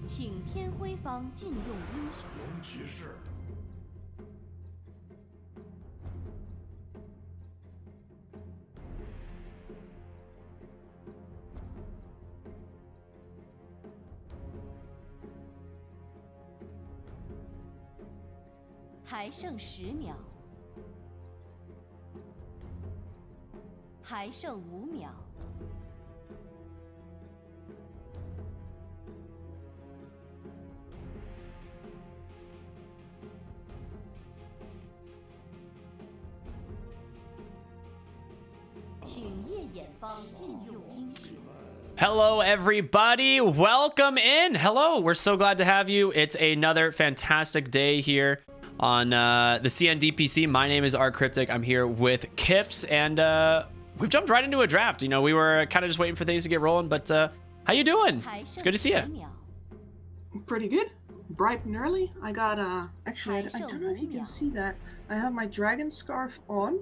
请天辉方禁用英雄。龙骑士。还剩10秒，还剩5秒。请夜眼方禁用英雄。Hello, everybody. Welcome in. Hello. We're so glad to have you. It's another fantastic day here on the CDEC. My name is Cryptic. I'm here with Kips, and we've jumped right into a draft. You know, we were kind of just waiting for things to get rolling, but how you doing? It's good to see you. Pretty good. Bright and early. I got actually, I don't know if you can see that. I have my dragon scarf on.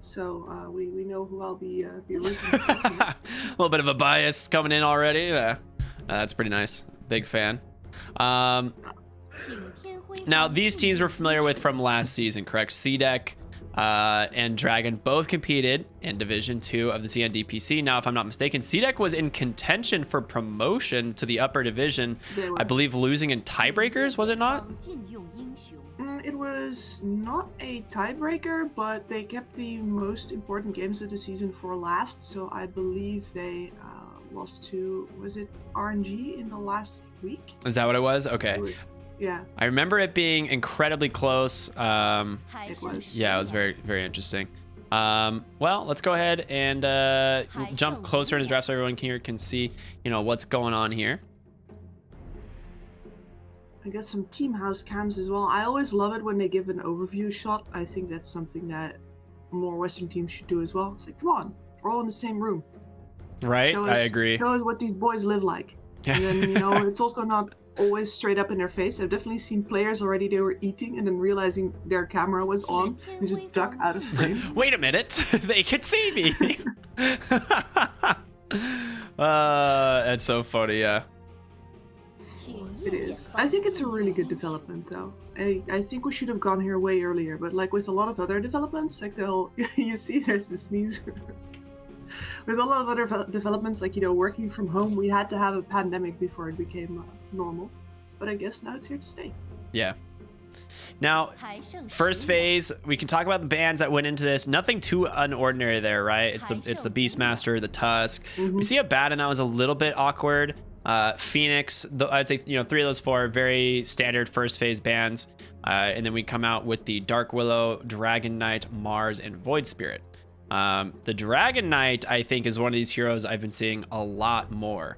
So we know who I'll be rooting for. A little bit of a bias coming in already. That's pretty nice. Big fan. Now, these teams we're familiar with from last season, correct? CDEC and Dragon both competed in Division 2 of the CDPC. Now, if I'm not mistaken, CDEC was in contention for promotion to the upper division. I believe losing in tiebreakers, was it not? It was not a tiebreaker, but they kept the most important games of the season for last. So I believe they lost to, was it RNG in the last week? Is that what it was? Okay. Yeah. I remember it being incredibly close. It was. Yeah, it was very, very interesting. Well, let's go ahead and jump closer in the draft so everyone here can see, you know, what's going on here. I got some team house cams as well. I always love it when they give an overview shot. I think that's something that more Western teams should do as well. It's like, come on, we're all in the same room. Right, I agree. Show us what these boys live like. And then, you know, it's also not always straight up in their face. I've definitely seen players already, they were eating and then realizing their camera was on and just duck out of frame. Wait a minute, they could see me. That's so funny, yeah. It is. I think it's a really good development, though. I think we should have gone here way earlier, but like with a lot of other developments, like you see there's the sneeze. With a lot of other developments, like, you know, working from home, we had to have a pandemic before it became normal. But I guess now it's here to stay. Yeah. Now, first phase, we can talk about the bands that went into this. Nothing too unordinary there, right? It's the Beastmaster, the Tusk. Mm-hmm. We see a Baton that was a little bit awkward. Phoenix, I'd say, you know, 3 of those 4 very standard first phase bands. And then we come out with the Dark Willow, Dragon Knight, Mars, and Void Spirit. The Dragon Knight, I think, is one of these heroes I've been seeing a lot more,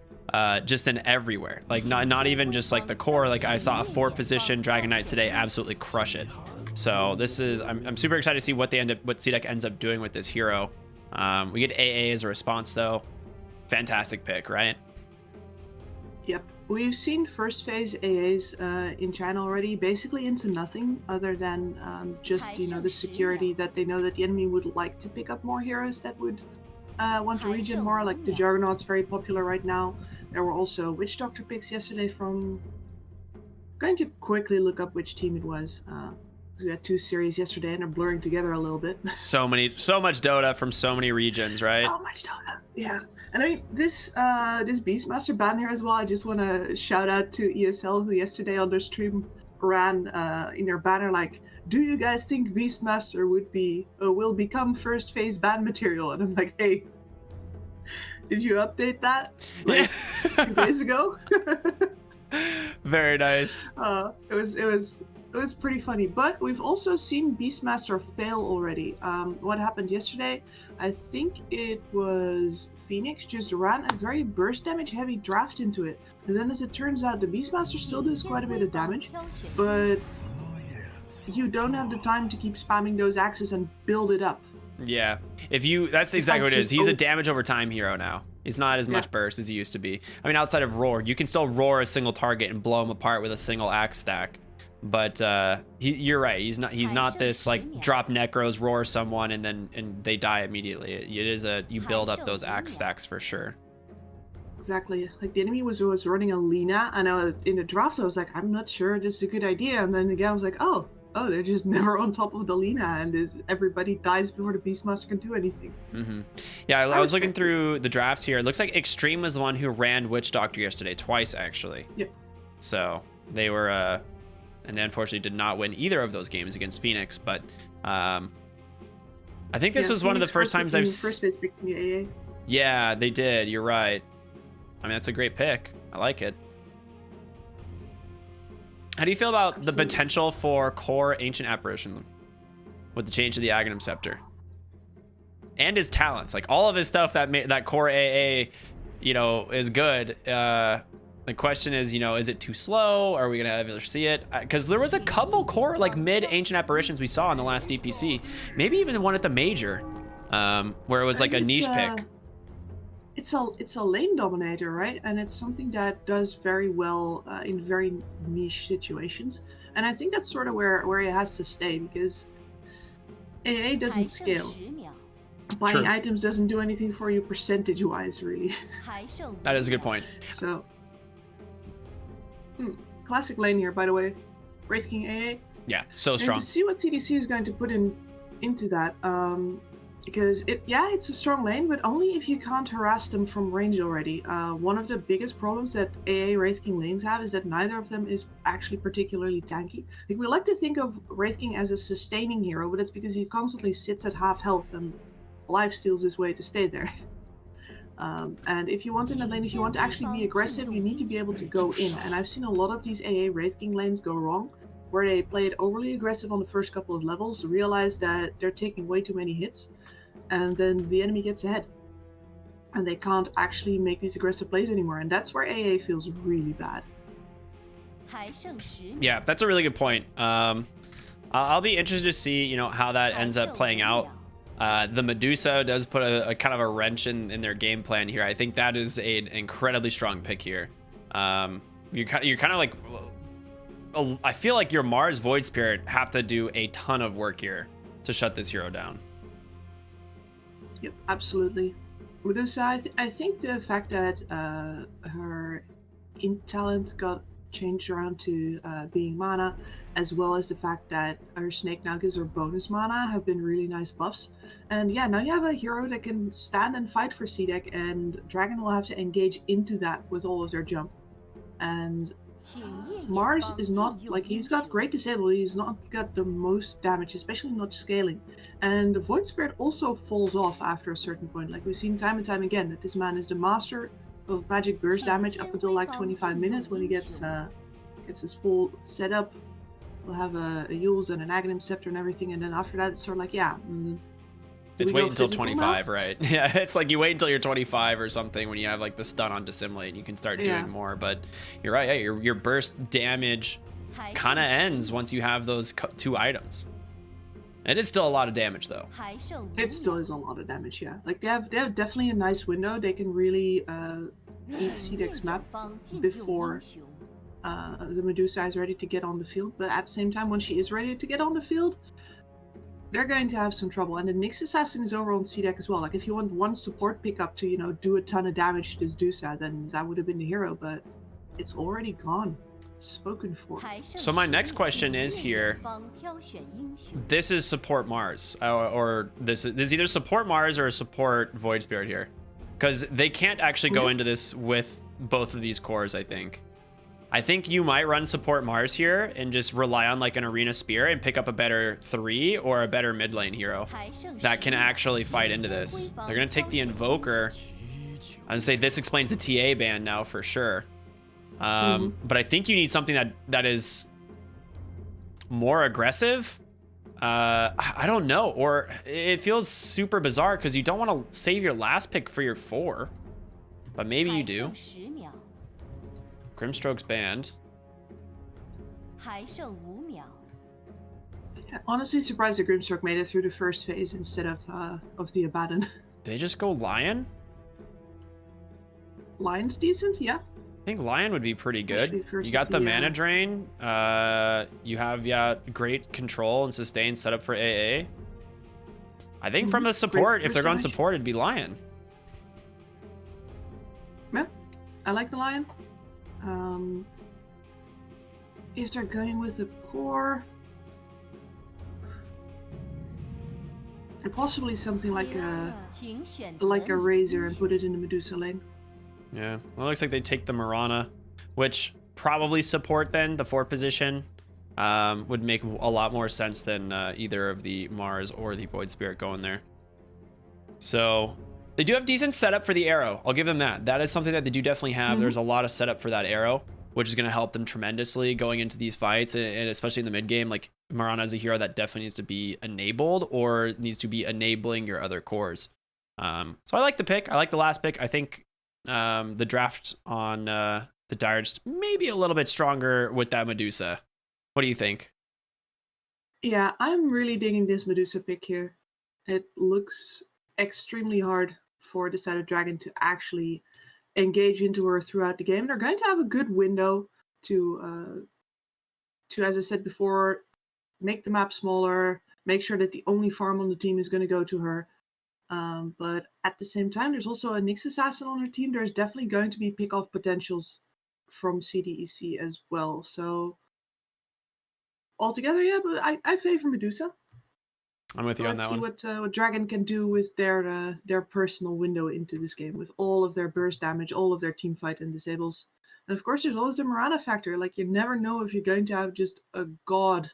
just in everywhere. Like not even just like the core. Like I saw a 4-position Dragon Knight today absolutely crush it. So this is, I'm super excited to see what CDEC ends up doing with this hero. We get AA as a response though. Fantastic pick, right? Yep. We've seen first phase AAs in China already, basically into nothing other than just, you know, the security that they know that the enemy would like to pick up more heroes that would want to regen more, like the Juggernaut's very popular right now. There were also Witch Doctor picks yesterday from... I'm going to quickly look up which team it was. We had 2 series yesterday and they're blurring together a little bit. So much Dota from so many regions, right? So much Dota, yeah. And I mean, this Beastmaster ban here as well, I just want to shout out to ESL, who yesterday on their stream ran in their banner like, do you guys think Beastmaster will become first phase ban material? And I'm like, hey, did you update that like 2 days ago? Very nice. It was pretty funny, but we've also seen Beastmaster fail already. What happened yesterday? I think it was Phoenix just ran a very burst damage heavy draft into it. And then as it turns out, the Beastmaster still does quite a bit of damage, but you don't have the time to keep spamming those axes and build it up. Yeah, that's exactly what it is. He's a damage over time hero now. He's not as much burst as he used to be. I mean, outside of roar, you can still roar a single target and blow him apart with a single axe stack. But you're right. He's not this like drop necros, roar someone, and they die immediately. It is you build up those axe stacks for sure. exactly. Like the enemy was running a Lina, and in the draft I was like, I'm not sure this is a good idea. And then again I was like, oh, they're just never on top of the Lina, and everybody dies before the Beastmaster can do anything. Yeah, I was looking through the drafts here. It looks like Extreme was the one who ran Witch Doctor yesterday, twice actually. Yep. So they were, and they unfortunately did not win either of those games against Phoenix. But I think this was one of the first times I've. First phase picking the AA. Yeah, they did. You're right. I mean, that's a great pick. I like it. How do you feel about the potential for core Ancient Apparition with the change of the Aghanim Scepter? And his talents, like all of his stuff that core AA, is good. The question is, is it too slow? Are we gonna ever see it? Because there was a couple core like mid Ancient Apparitions we saw in the last DPC, maybe even one at the major, where it was like a niche pick. It's a lane dominator, right? And it's something that does very well in very niche situations. And I think that's sort of where it has to stay, because AA doesn't scale. Buying items doesn't do anything for you percentage-wise, really. That is a good point. So, classic lane here, by the way. Wraith King AA. Yeah, so strong. And to see what CDC is going to put into that, because it's a strong lane, but only if you can't harass them from range already. One of the biggest problems that AA Wraith King lanes have is that neither of them is actually particularly tanky. Like, we like to think of Wraith King as a sustaining hero, but it's because he constantly sits at half health and lifesteals his way to stay there. And if you want in the lane, if you want to actually be aggressive, you need to be able to go in. And I've seen a lot of these AA Wraith King lanes go wrong, where they play it overly aggressive on the first couple of levels, realize that they're taking way too many hits, and then the enemy gets ahead. And they can't actually make these aggressive plays anymore, and that's where AA feels really bad. Yeah, that's a really good point. I'll be interested to see, how that ends up playing out. The Medusa does put a kind of a wrench in their game plan here. I think that is an incredibly strong pick here. You're kind of like, I feel like your Mars Void Spirit have to do a ton of work here to shut this hero down. Yep, absolutely. Medusa, I think the fact that her talent got changed around to being mana, as well as the fact that her snake now gives her bonus mana, have been really nice buffs. And yeah, now you have a hero that can stand and fight for CDEC, and Dragon will have to engage into that with all of their jump. And Mars is not, like, he's got great disable, he's not got the most damage, especially not scaling. And the Void Spirit also falls off after a certain point. Like, we've seen time and time again that this man is the master of magic burst damage up until like 25 minutes when he gets his full setup. He'll have a Yules and an Aghanim Scepter and everything, and then after that it's sort of like, it's wait until 25, right? Yeah, it's like you wait until you're 25 or something when you have like the stun on Dissimulate and you can start doing more. But you're right, yeah, your burst damage kind of ends once you have those two items. It is still a lot of damage though. It still is a lot of damage, yeah. Like they have definitely a nice window. They can really eat CDEC's map before the Medusa is ready to get on the field. But at the same time, when she is ready to get on the field, they're going to have some trouble. And the Nyx Assassin is over on CDEC as well. Like, if you want one support pickup to, do a ton of damage to this Dusa, then that would have been the hero, but it's already gone. Spoken for. So my next question is here. This is support Mars, or this is either support Mars or support Void Spirit here, because they can't actually go into this with both of these cores. I think you might run support Mars here and just rely on like an Arena Spear and pick up a better 3 or a better mid lane hero that can actually fight into this. They're gonna take the Invoker. I would say this explains the TA ban now for sure. But I think you need something that is more aggressive. I don't know, or it feels super bizarre because you don't want to save your last pick for your 4, but maybe you do. Grimstroke's banned. Yeah, honestly surprised that Grimstroke made it through the first phase instead of the Abaddon. Did they just go Lion? Lion's decent, yeah. I think Lion would be pretty good. You got the mana drain. You have great control and sustain set up for AA. I think from the support, if they're going support, it'd be Lion. Yeah. I like the lion. If they're going with the core, and possibly something like a razor and put it in the Medusa lane. Yeah, well, it looks like they take the Mirana, which probably support then the 4th position. Would make a lot more sense than either of the Mars or the Void Spirit going there. So they do have decent setup for the arrow. I'll give them that. That is something that they do definitely have. There's a lot of setup for that arrow, which is going to help them tremendously going into these fights, and especially in the mid game. Like, Mirana is a hero that definitely needs to be enabled or needs to be enabling your other cores. So I like the pick. I like the last pick. I think the draft on the Dire just maybe a little bit stronger with that Medusa. What do you think? Yeah, I'm really digging this Medusa pick here. It looks extremely hard for the Side of Dragon to actually engage into her throughout the game. They're going to have a good window to as I said before, make the map smaller, make sure that the only farm on the team is going to go to her. But at the same time, there's also a Nyx Assassin on her team. There's definitely going to be pick-off potentials from CDEC as well. So altogether, yeah, but I favor Medusa. I'm with you on that one. Let's see what Dragon can do with their personal window into this game, with all of their burst damage, all of their team fight and disables. And of course, there's always the Mirana factor. Like, you never know if you're going to have just a god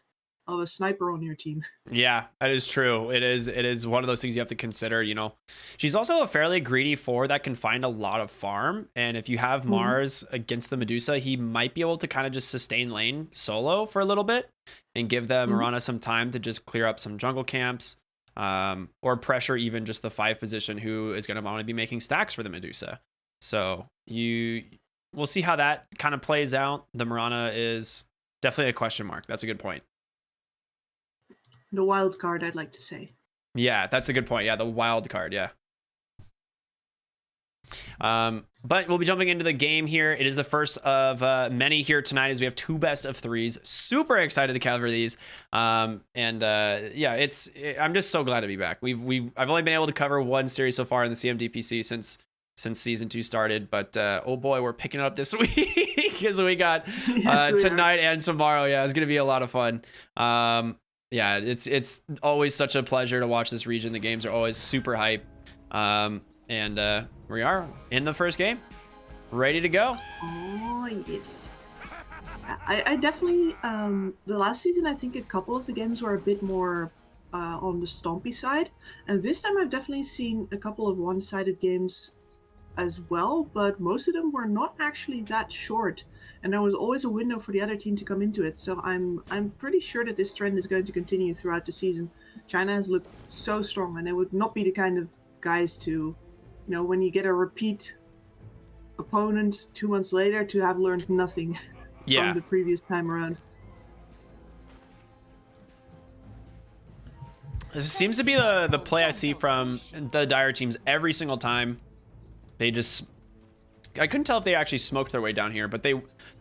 of a sniper on your team. Yeah, that is true. It is one of those things you have to consider. You know, she's also a fairly greedy 4 that can find a lot of farm. And if you have Mars against the Medusa, he might be able to kind of just sustain lane solo for a little bit and give the Mirana some time to just clear up some jungle camps, or pressure even just the 5 position who is going to want to be making stacks for the Medusa. So we'll see how that kind of plays out. The Mirana is definitely a question mark. That's a good point. The wild card, I'd like to say. Yeah, that's a good point. Yeah, the wild card. Yeah. But we'll be jumping into the game here. It is the first of many here tonight, as we have 2 best of 3s. Super excited to cover these. Yeah, I'm just so glad to be back. I've only been able to cover 1 series so far in the CMDPC since season 2 started, but oh boy, we're picking it up this week because we got tonight and tomorrow. Yeah, it's gonna be a lot of fun. Yeah, it's always such a pleasure to watch this region. The games are always super hype. And we are in the first game, ready to go. Oh, yes. I definitely, the last season, I think a couple of the games were a bit more on the stompy side. And this time I've definitely seen a couple of one-sided games as well, but most of them were not actually that short. And there was always a window for the other team to come into it. So I'm pretty sure that this trend is going to continue throughout the season. China has looked so strong, and they would not be the kind of guys to, you know, when you get a repeat opponent 2 months later, to have learned nothing from the previous time around. This seems to be the play I see from the Dire teams every single time. They just, I couldn't tell if they actually smoked their way down here, but they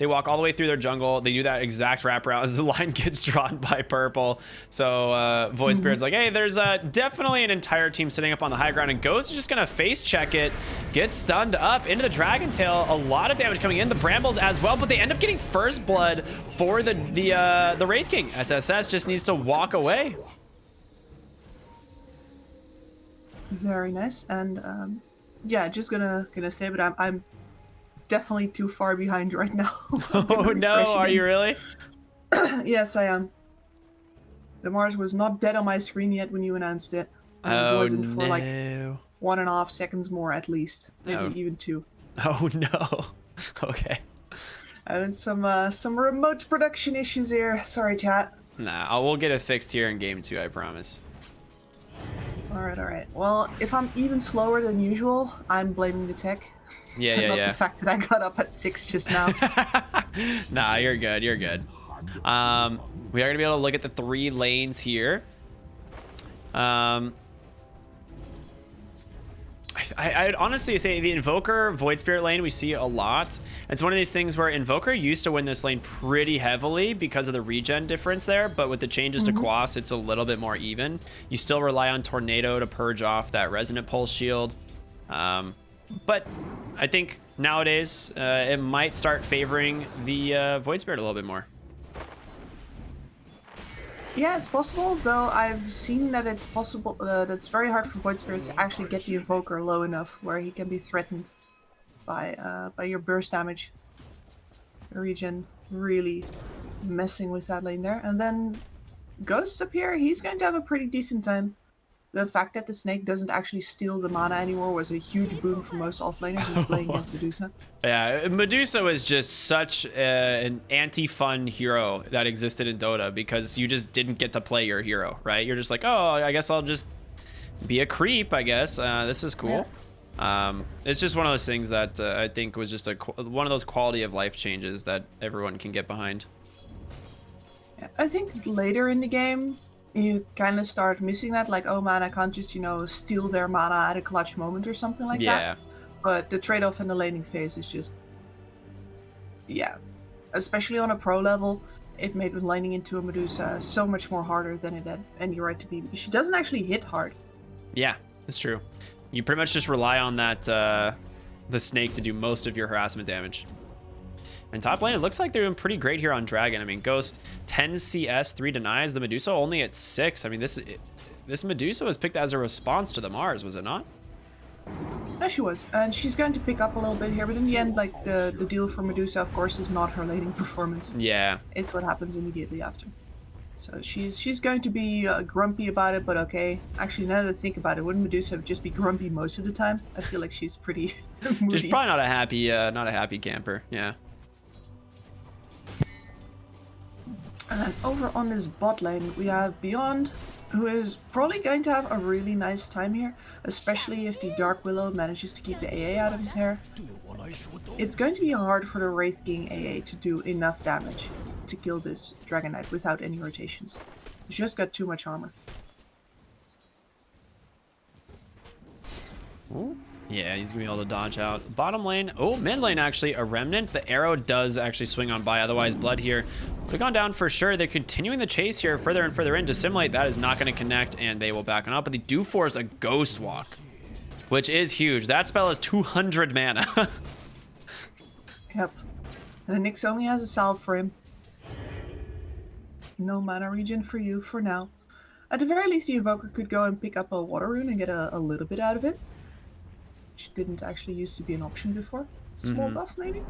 walk all the way through their jungle. They do that exact wraparound as the line gets drawn by purple. So Void Spirit's like, hey, there's definitely an entire team sitting up on the high ground, and Ghost is just gonna face check it, get stunned up into the Dragon Tail. A lot of damage coming in, the Brambles as well, but they end up getting first blood for the Wraith King. SSS just needs to walk away. Very nice. And yeah, just gonna say, but I'm definitely too far behind right now. Oh no, are you really? Yes, I am. The Mars was not dead on my screen yet when you announced it. And it wasn't for like 1.5 seconds more at least, maybe even 2. Oh no. Okay. And some remote production issues here. Sorry, chat. Nah, we'll get it fixed here in game 2, I promise. All right. Well, if I'm even slower than usual, I'm blaming the tech. Yeah, not the fact that I got up at 6 just now. Nah, you're good. You're good. We are gonna be able to look at the 3 lanes here. I'd honestly say the Invoker Void Spirit lane we see a lot. It's one of these things where Invoker used to win this lane pretty heavily because of the regen difference there, but with the changes to Quas, it's a little bit more even. You still rely on Tornado to purge off that Resonant Pulse shield. But I think nowadays it might start favoring the Void Spirit a little bit more. Yeah, it's possible, though I've seen that it's possible that it's very hard for Void Spirits to actually get the Invoker low enough where he can be threatened by your burst damage. Regen really messing with that lane there. And then Ghost up here, he's going to have a pretty decent time. The fact that the snake doesn't actually steal the mana anymore was a huge boon for most offlaners who's playing against Medusa. Yeah, Medusa was just such an anti-fun hero that existed in Dota because you just didn't get to play your hero, right? You're just like, oh, I guess I'll just be a creep, I guess. This is cool. Yeah. It's just one of those things that I think was just one of those quality of life changes that everyone can get behind. Yeah, I think later in the game, you kind of start missing that, like, oh man, I can't just, steal their mana at a clutch moment or something like that. But the trade-off in the laning phase is just, yeah, especially on a pro level, it made laning into a Medusa so much more harder than it had any right to be, because she doesn't actually hit hard. Yeah, it's true. You pretty much just rely on that, the snake to do most of your harassment damage. And top lane, it looks like they're doing pretty great here on Dragon. I mean, Ghost 10 CS, 3 denies. The Medusa only at 6. I mean, this Medusa was picked as a response to the Mars, was it not? Yeah, she was. And she's going to pick up a little bit here, but in the end, like, the deal for Medusa, of course, is not her laning performance. Yeah. It's what happens immediately after. So she's going to be grumpy about it, but okay. Actually, now that I think about it, wouldn't Medusa just be grumpy most of the time? I feel like she's pretty moody. She's probably not a happy camper, yeah. And over on this bot lane, we have Beyond, who is probably going to have a really nice time here, especially if the Dark Willow manages to keep the AA out of his hair. It's going to be hard for the Wraith King AA to do enough damage to kill this Dragon Knight without any rotations. He's just got too much armor. Ooh. Yeah, he's gonna be able to dodge out. Bottom lane, oh, mid lane actually, a Remnant. The arrow does actually swing on by, otherwise Blood here would have gone down for sure. They're continuing the chase here further and further in. Dissimulate, that is not gonna connect, and they will back on up, but they do force a Ghost Walk, which is huge. That spell is 200 mana. Yep. And the Nyx only has a salve for him. No mana regen for you for now. At the very least, the Invoker could go and pick up a Water Rune and get a little bit out of it. Which didn't actually used to be an option before. Small buff, maybe?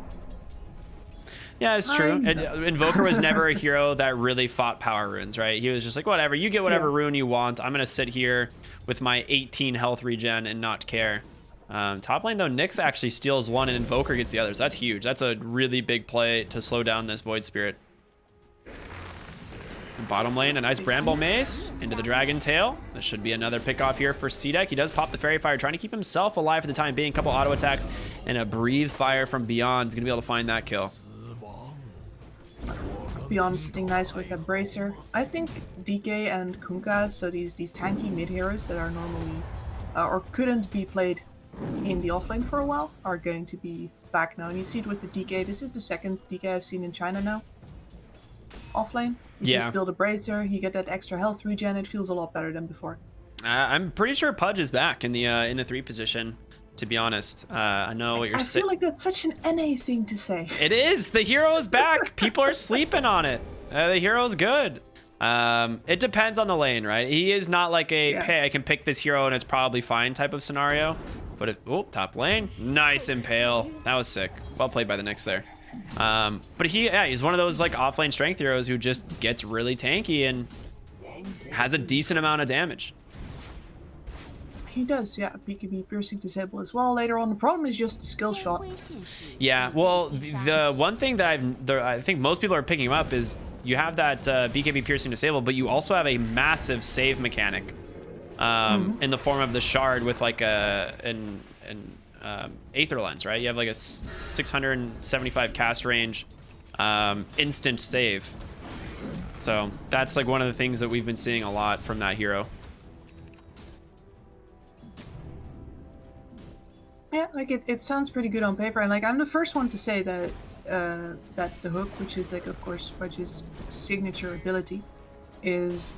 Yeah, it's true. Invoker was never a hero that really fought power runes, right? He was just like, whatever, you get whatever rune you want. I'm going to sit here with my 18 health regen and not care. Top lane, though, Nyx actually steals one and Invoker gets the other. So that's huge. That's a really big play to slow down this Void Spirit. Bottom lane, a nice Bramble Mace into the Dragon Tail. This should be another pick off here for CDEC. He does pop the Fairy Fire, trying to keep himself alive for the time being. A couple auto attacks and a Breathe Fire from Beyond. He's going to be able to find that kill. Beyond sitting nice with a Bracer. I think DK and Kunkka, so these tanky mid heroes that are normally or couldn't be played in the offlane for a while, are going to be back now. And you see it with the DK. This is the second DK I've seen in China now. Offlane. You just build a Bracer, you get that extra health regen, it feels a lot better than before. I'm pretty sure Pudge is back in the 3 position, to be honest. I know what you're saying. I feel like that's such an NA thing to say. It is. The hero is back. People are sleeping on it. The hero's good. It depends on the lane, right? He is not like a, hey, I can pick this hero and it's probably fine type of scenario. But top lane. Nice Impale. That was sick. Well played by the Nyx there. But he's one of those like offlane strength heroes who just gets really tanky and has a decent amount of damage. He does, yeah. BKB piercing disable as well later on. The problem is just the skill shot. Yeah, well, the one thing that I think most people are picking up is you have that BKB piercing disable, but you also have a massive save mechanic in the form of the shard with like an Aether Lens, right? You have like a 675 cast range instant save. So that's like one of the things that we've been seeing a lot from that hero. Yeah, like it sounds pretty good on paper, and like I'm the first one to say that that the hook, which is like of course Pudge's signature ability, is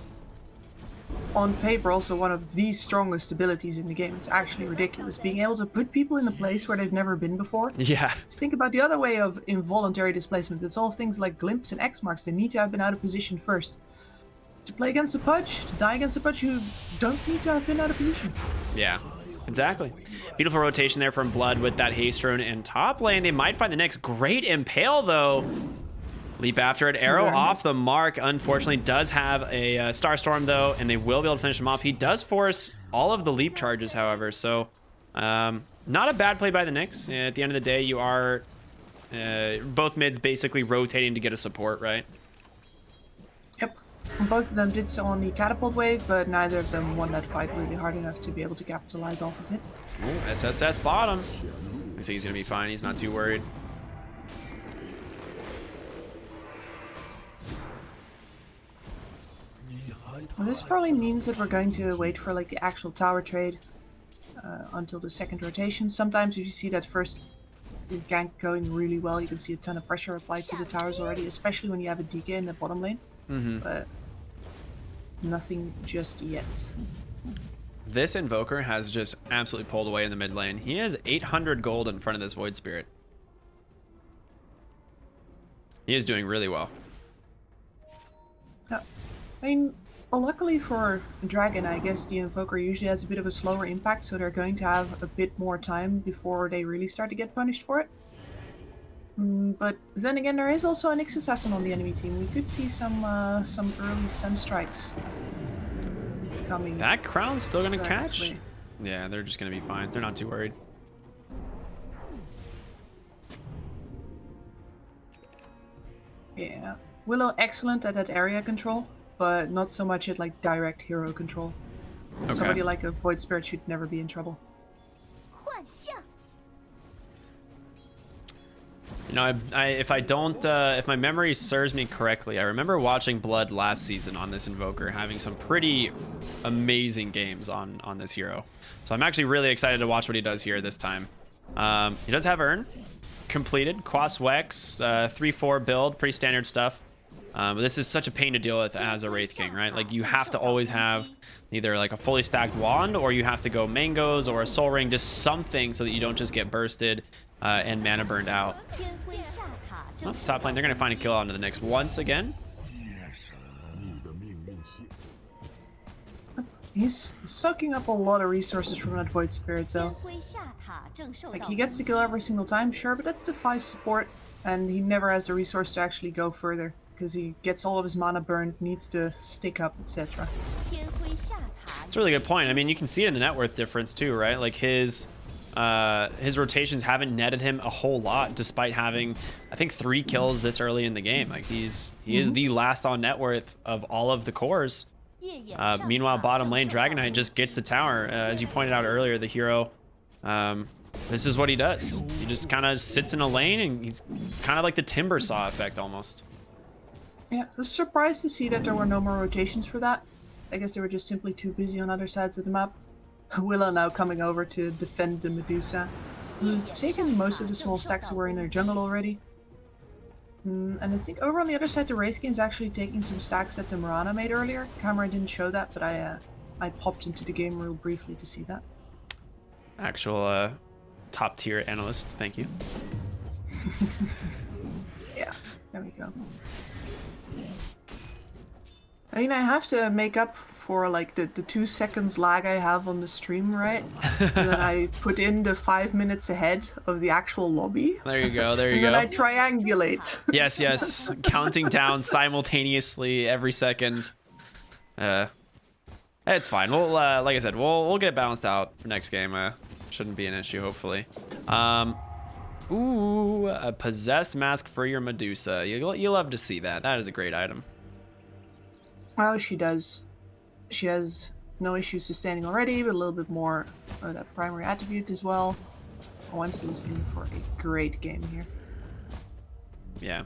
on paper also one of the strongest abilities in the game. It's actually ridiculous. Being able to put people in a place where they've never been before. Yeah. Just think about the other way of involuntary displacement. It's all things like glimpse and X marks. They need to have been out of position first. To play against a Pudge, to die against a Pudge, you don't need to have been out of position. Yeah, exactly. Beautiful rotation there from Blood with that haste rune in top lane. They might find the next. Great impale though. Leap after it. Arrow off the mark. Unfortunately, does have a Starstorm though, and they will be able to finish him off. He does force all of the leap charges, however. So, not a bad play by the Nyx. At the end of the day, you are both mids basically rotating to get a support, right? Yep. Both of them did so on the catapult wave, but neither of them won that fight really hard enough to be able to capitalize off of it. Ooh, SSS bottom. Looks like he's gonna be fine. He's not too worried. Well, this probably means that we're going to wait for like the actual tower trade until the second rotation. Sometimes if you see that first gank going really well, you can see a ton of pressure applied to the towers already, especially when you have a DK in the bottom lane. But nothing just yet. This Invoker has just absolutely pulled away in the mid lane. He has 800 gold in front of this Void Spirit. He is doing really well. Yeah. I mean, luckily for Dragon, I guess the Invoker usually has a bit of a slower impact, so they're going to have a bit more time before they really start to get punished for it. But then again, there is also a Nyx Assassin on the enemy team. We could see some early Sun Strikes coming. That crown's still gonna catch? Yeah, they're just gonna be fine. They're not too worried. Yeah. Willow excellent at that area control, but not so much at like direct hero control. Okay. Somebody like a Void Spirit should never be in trouble. You know, if my memory serves me correctly, I remember watching Blood last season on this Invoker, having some pretty amazing games on this hero. So I'm actually really excited to watch what he does here this time. He does have Urn completed, Quas Wex, 3-4 build, pretty standard stuff. But this is such a pain to deal with as a Wraith King, right? Like you have to always have either like a fully stacked wand, or you have to go mangoes or a soul ring, just something so that you don't just get bursted and mana burned out. Oh, top lane, they're gonna find a kill onto the Nyx once again. He's sucking up a lot of resources from that Void Spirit though. Like he gets the kill every single time, sure, but that's the 5 support, and he never has the resource to actually go further because he gets all of his mana burned, needs to stick up, etc. That's a really good point. I mean, you can see it in the net worth difference too, right? Like his rotations haven't netted him a whole lot, despite having, I think, 3 kills this early in the game. Like he is the last on net worth of all of the cores. Meanwhile, bottom lane, Dragon Knight just gets the tower. As you pointed out earlier, the hero, this is what he does. He just kind of sits in a lane, and he's kind of like the Timber Saw effect almost. Yeah, I was surprised to see that there were no more rotations for that. I guess they were just simply too busy on other sides of the map. Willow now coming over to defend the Medusa, who's taken most of the small stacks that were in their jungle already. And I think over on the other side, the Wraith King is actually taking some stacks that the Mirana made earlier. Camera didn't show that, but I popped into the game real briefly to see that. Actual top tier analyst, thank you. Yeah, there we go. I mean, I have to make up for like the 2 seconds lag I have on the stream, right? And then I put in the 5 minutes ahead of the actual lobby. There you go, there you go. And then I triangulate. Yes, yes, counting down simultaneously every second. It's fine. We'll, like I said, we'll get it balanced out for next game. Shouldn't be an issue, hopefully. Ooh, a possessed mask for your Medusa. You'll love to see that. That is a great item. Well, she does. She has no issues sustaining already, but a little bit more of that primary attribute as well. Once is in for a great game here. Yeah.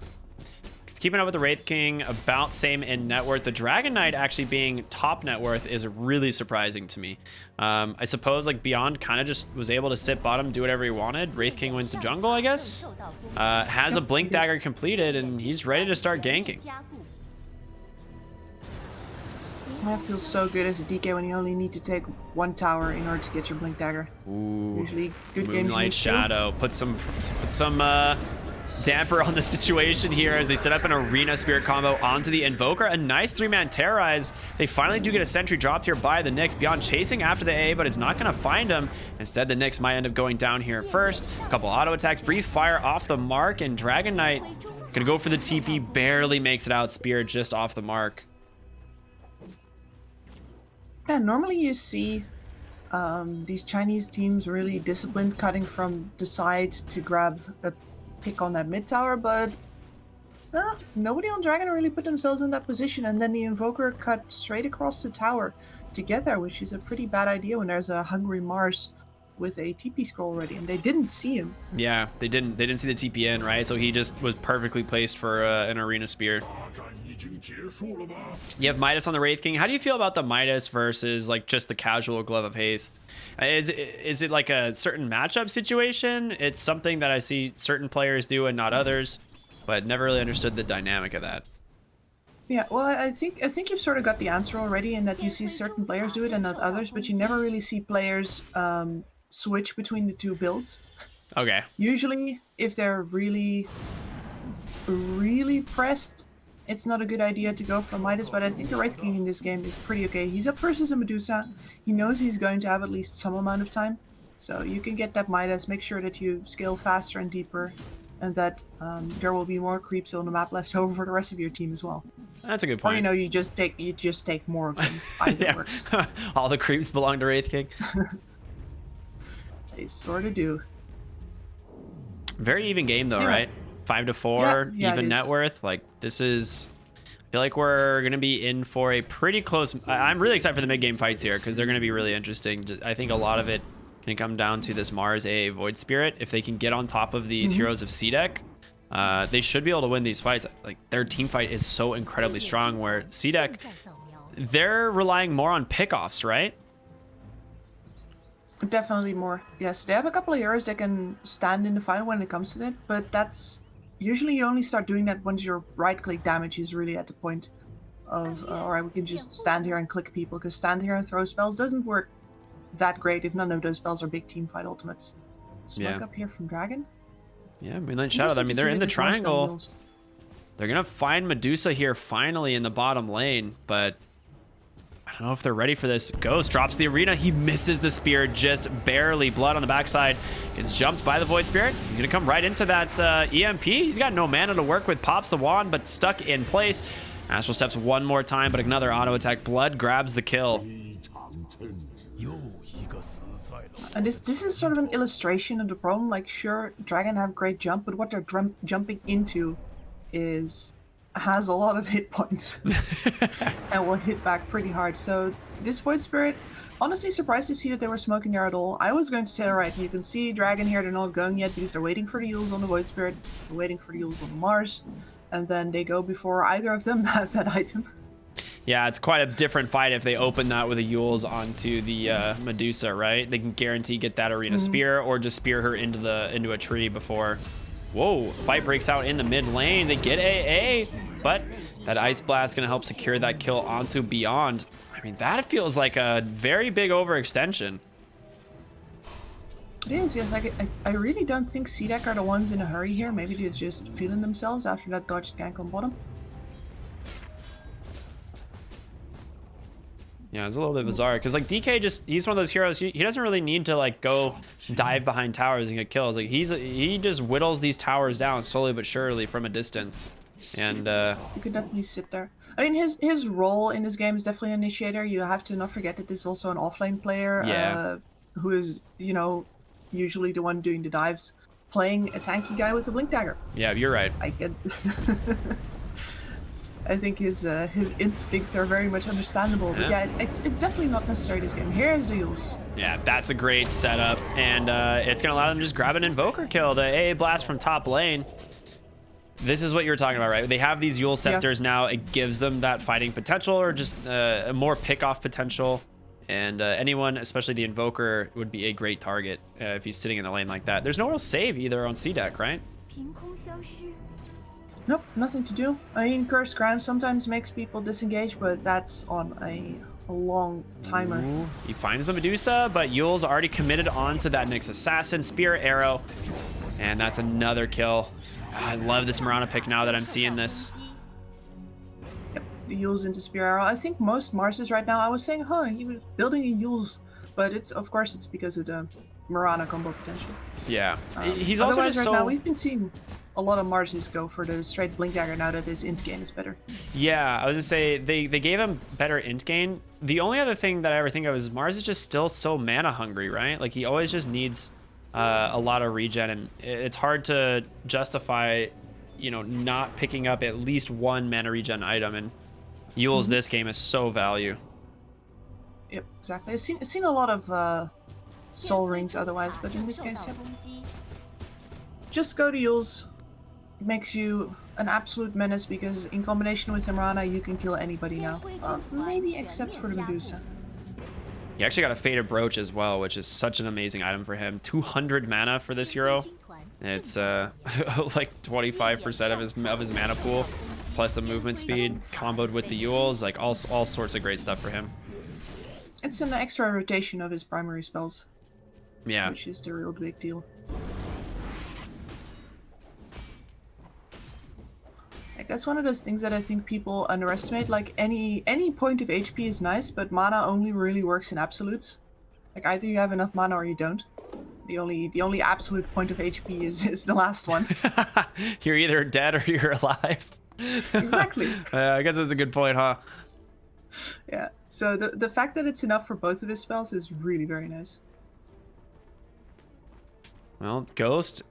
Keeping up with the Wraith King, about same in net worth. The Dragon Knight actually being top net worth is really surprising to me. I suppose like Beyond kind of just was able to sit bottom, do whatever he wanted. Wraith King went to jungle, I guess. Has a Blink Dagger completed, and he's ready to start ganking. That feels so good as a DK when you only need to take one tower in order to get your Blink Dagger. Ooh, Usually good games. Moonlight Shadow. Put some damper on the situation here as they set up an Arena Spirit combo onto the Invoker. A nice 3-man Terrorize. They finally do get a sentry dropped here by the Nyx. Beyond chasing after the A, but it's not going to find him. Instead, the Nyx might end up going down here first. A couple auto attacks. Breathe Fire off the mark, and Dragon Knight gonna go for the TP. Barely makes it out. Spear just off the mark. Yeah, normally you see these Chinese teams really disciplined, cutting from the side to grab a pick on that mid tower, but nobody on Dragon really put themselves in that position, and then the Invoker cut straight across the tower to get there, which is a pretty bad idea when there's a hungry Mars with a TP scroll already, and they didn't see him. Yeah, they didn't see the TP in, right? So he just was perfectly placed for an Arena Spear. You have Midas on the Wraith King. How do you feel about the Midas versus like just the casual Glove of Haste? Is it like a certain matchup situation? It's something that I see certain players do and not others, but never really understood the dynamic of that. Yeah, well, I think you've sort of got the answer already, in that you see certain players do it and not others, but you never really see players switch between the two builds. Okay. Usually, if they're really, really pressed, it's not a good idea to go for Midas, but I think the Wraith King in this game is pretty okay. He's up versus a Medusa. He knows he's going to have at least some amount of time. So you can get that Midas, make sure that you scale faster and deeper, and that there will be more creeps on the map left over for the rest of your team as well. That's a good point. Or, you know, you just take more of them. Either works. All the creeps belong to Wraith King. They sort of do. Very even game though, right? 5-4, yeah, even net worth. Like, this is, I feel like we're going to be in for a pretty close. I'm really excited for the mid game fights here because they're going to be really interesting. I think a lot of it can come down to this Mars AA Void Spirit. If they can get on top of these heroes of CDEC, they should be able to win these fights. Like, their team fight is so incredibly strong, where CDEC, they're relying more on pickoffs, right? Definitely more. Yes, they have a couple of heroes that can stand in the fight when it comes to it, but that's usually you only start doing that once your right-click damage is really at the point of, alright, we can just stand here and click people, because stand here and throw spells doesn't work that great if none of those spells are big team fight ultimates. Smoke up here from Dragon. Yeah, Moonlight Shadow. I mean, they're in the triangle. They're gonna find Medusa here finally in the bottom lane, but I don't know if they're ready for this. Ghost drops the Arena. He misses the spear just barely. Blood on the backside. Gets jumped by the Void Spirit. He's going to come right into that EMP. He's got no mana to work with. Pops the wand, but stuck in place. Astral Steps one more time, but another auto attack. Blood grabs the kill. And this is sort of an illustration of the problem. Like, sure, Dragon have great jump, but what they're jumping into has a lot of hit points and will hit back pretty hard. So this Void Spirit, honestly surprised to see that they were smoking there at all. I was going to say, alright, you can see Dragon here, they're not going yet because they're waiting for the heals on the Void Spirit, they're waiting for the heals on the Mars, and then they go before either of them has that item. Yeah, it's quite a different fight if they open that with a Yules onto the Medusa, right? They can guarantee get that Arena Spear, or just spear her into a tree before. Whoa, fight breaks out in the mid lane. They get AA, but that Ice Blast gonna help secure that kill onto Beyond. I mean, that feels like a very big overextension. It is, yes. I really don't think CDEC are the ones in a hurry here. Maybe they're just feeling themselves after that dodged gank on bottom. Yeah, it's a little bit bizarre because like DK he's one of those heroes. He doesn't really need to like go dive behind towers and get kills. Like he just whittles these towers down slowly but surely from a distance. And you could definitely sit there. I mean, his role in this game is definitely an initiator. You have to not forget that this is also an offlane player who is, you know, usually the one doing the dives, playing a tanky guy with a blink dagger. Yeah, you're right. I get. I think his instincts are very much understandable. But yeah, it's definitely not necessary this game. Here's the heals. Yeah, that's a great setup, and it's gonna allow them to just grab an Invoker kill. The AA Blast from top lane. This is what you were talking about, right? They have these Yule Scepters now. It gives them that fighting potential, or just a more pick-off potential. And anyone, especially the Invoker, would be a great target if he's sitting in the lane like that. There's no real save either on CDEC, right? Nope, nothing to do. I mean, Cursed Ground sometimes makes people disengage, but that's on a long timer. Ooh, he finds the Medusa, but Yule's already committed onto that Nyx Assassin, Spear Arrow, and that's another kill. I love this Mirana pick now that I'm seeing this. Yep, the Yule's into Spear Arrow. I think most Marses right now, I was saying, he was building a Yule's, but of course it's because of the Mirana combo potential. Yeah, he's also just right so... now we've been seeing a lot of Marses go for the straight Blink Dagger now that his int gain is better. Yeah, I was gonna say they gave him better int gain. The only other thing that I ever think of is Mars is just still so mana hungry, right? Like he always just needs a lot of regen, and it's hard to justify, you know, not picking up at least one mana regen item. And Yule's this game is so value. Yep, exactly. I've seen a lot of soul rings otherwise, but in this case, yep. Just go to Yule's. It makes you an absolute menace because in combination with Mirana, you can kill anybody now. Maybe except for the Medusa. He actually got a Faded Brooch as well, which is such an amazing item for him. 200 mana for this hero. It's like 25% of his mana pool, plus the movement speed, comboed with the Yules, like all sorts of great stuff for him. It's an extra rotation of his primary spells. Yeah. Which is the real big deal. Like, that's one of those things that I think people underestimate. Like any point of HP is nice, but mana only really works in absolutes. Like either you have enough mana or you don't. The only absolute point of HP is the last one. You're either dead or you're alive. Exactly. I guess that's a good point, huh? Yeah. So the fact that it's enough for both of his spells is really very nice. Well, Ghost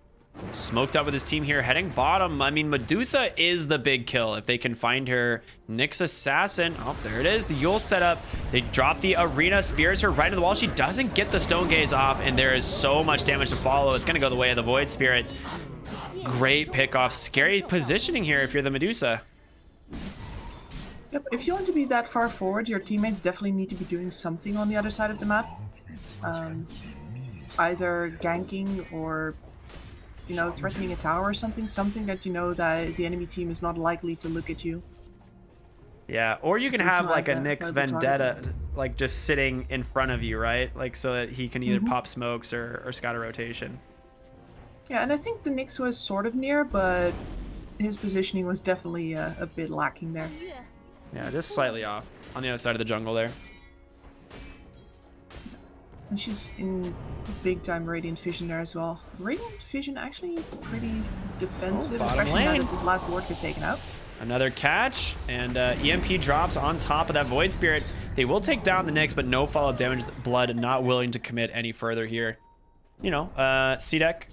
smoked up with his team here, heading bottom. I mean, Medusa is the big kill if they can find her. Nyx Assassin. Oh, there it is. The Yule setup. They drop the Arena, spears her right into the wall. She doesn't get the Stone Gaze off, and there is so much damage to follow. It's going to go the way of the Void Spirit. Great pick off. Scary positioning here if you're the Medusa. Yep, if you want to be that far forward, your teammates definitely need to be doing something on the other side of the map. Either ganking or, you know, threatening a tower or something that you know that the enemy team is not likely to look at you. Yeah, or you can have like a Nyx Vendetta target. like just sitting in front of you, right? Like so that he can either pop smokes or scatter rotation. Yeah, and I think the Nyx was sort of near, but his positioning was definitely a bit lacking there. Yeah, just slightly off on the other side of the jungle there. And she's in big time Radiant Vision there as well. Radiant Vision actually pretty defensive, especially now that this last ward got taken out. Another catch, and EMP drops on top of that Void Spirit. They will take down the Nyx, but no follow-up damage. Blood not willing to commit any further here. You know, CDEC.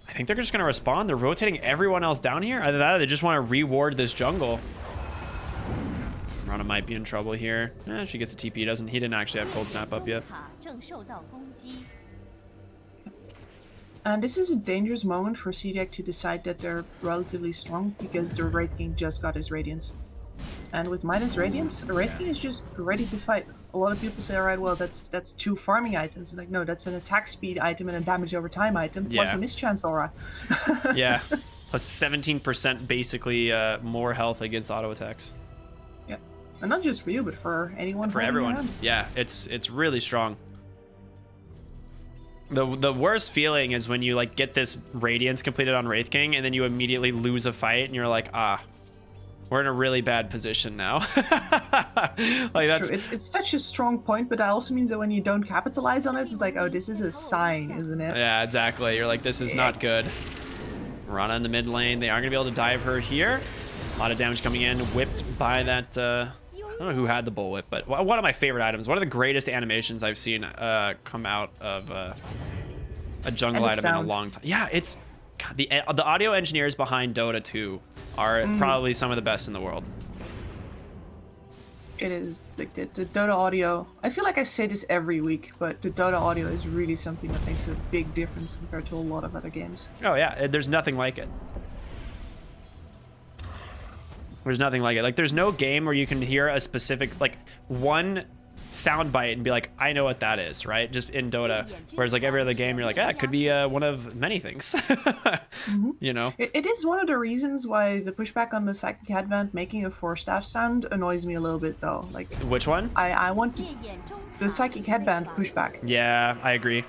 I think they're just going to respond. They're rotating everyone else down here. Either that or they just want to reward this jungle. Rana might be in trouble here. She gets a TP. He didn't actually have Cold Snap up yet. And this is a dangerous moment for CDEC to decide that they're relatively strong because the Wraith King just got his Radiance. And with minus Radiance, a Wraith King is just ready to fight. A lot of people say, alright, well, that's 2 farming items. It's like, no, that's an attack speed item and a damage over time item, plus a mischance aura. Yeah, plus 17% basically more health against auto attacks. Yeah, and not just for you, but for anyone. For everyone. Yeah, it's really strong. The worst feeling is when you like get this Radiance completed on Wraith King and then you immediately lose a fight and you're like, we're in a really bad position now. Like that's true. It's such a strong point, but that also means that when you don't capitalize on it, it's like, oh, this is a sign, isn't it? Yeah, exactly. You're like, this is not good. Rana in the mid lane. They aren't gonna be able to dive her here. A lot of damage coming in, whipped by that. I don't know who had the bullwhip, but one of my favorite items. One of the greatest animations I've seen come out of a jungle item in a long time. Yeah, it's God, the audio engineers behind Dota 2 are probably some of the best in the world. It is like the Dota audio. I feel like I say this every week, but the Dota audio is really something that makes a big difference compared to a lot of other games. Oh yeah, there's nothing like it. There's nothing like it. Like there's no game where you can hear a specific, like one soundbite and be like, I know what that is, right? Just in Dota. Whereas like every other game, you're like, it could be one of many things. You know? It is one of the reasons why the pushback on the psychic headband making a 4-staff sound annoys me a little bit, though. Like, which one? I want to... The psychic headband pushback. Yeah, I agree.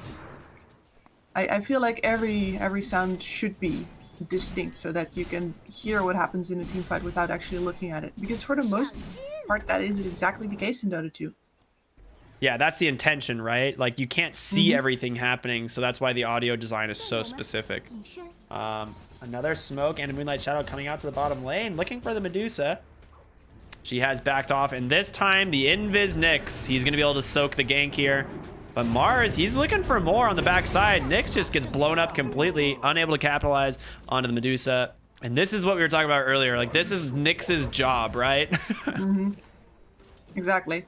I feel like every sound should be distinct so that you can hear what happens in a team fight without actually looking at it. Because for the most part, that is exactly the case in Dota 2. Yeah, that's the intention, right? Like, you can't see everything happening, so that's why the audio design is so specific. Another smoke and a Moonlight Shadow coming out to the bottom lane, looking for the Medusa. She has backed off, and this time, the Invis Nyx. He's going to be able to soak the gank here. But Mars, he's looking for more on the backside. Nyx just gets blown up completely, unable to capitalize onto the Medusa. And this is what we were talking about earlier. Like, this is Nyx's job, right? Exactly.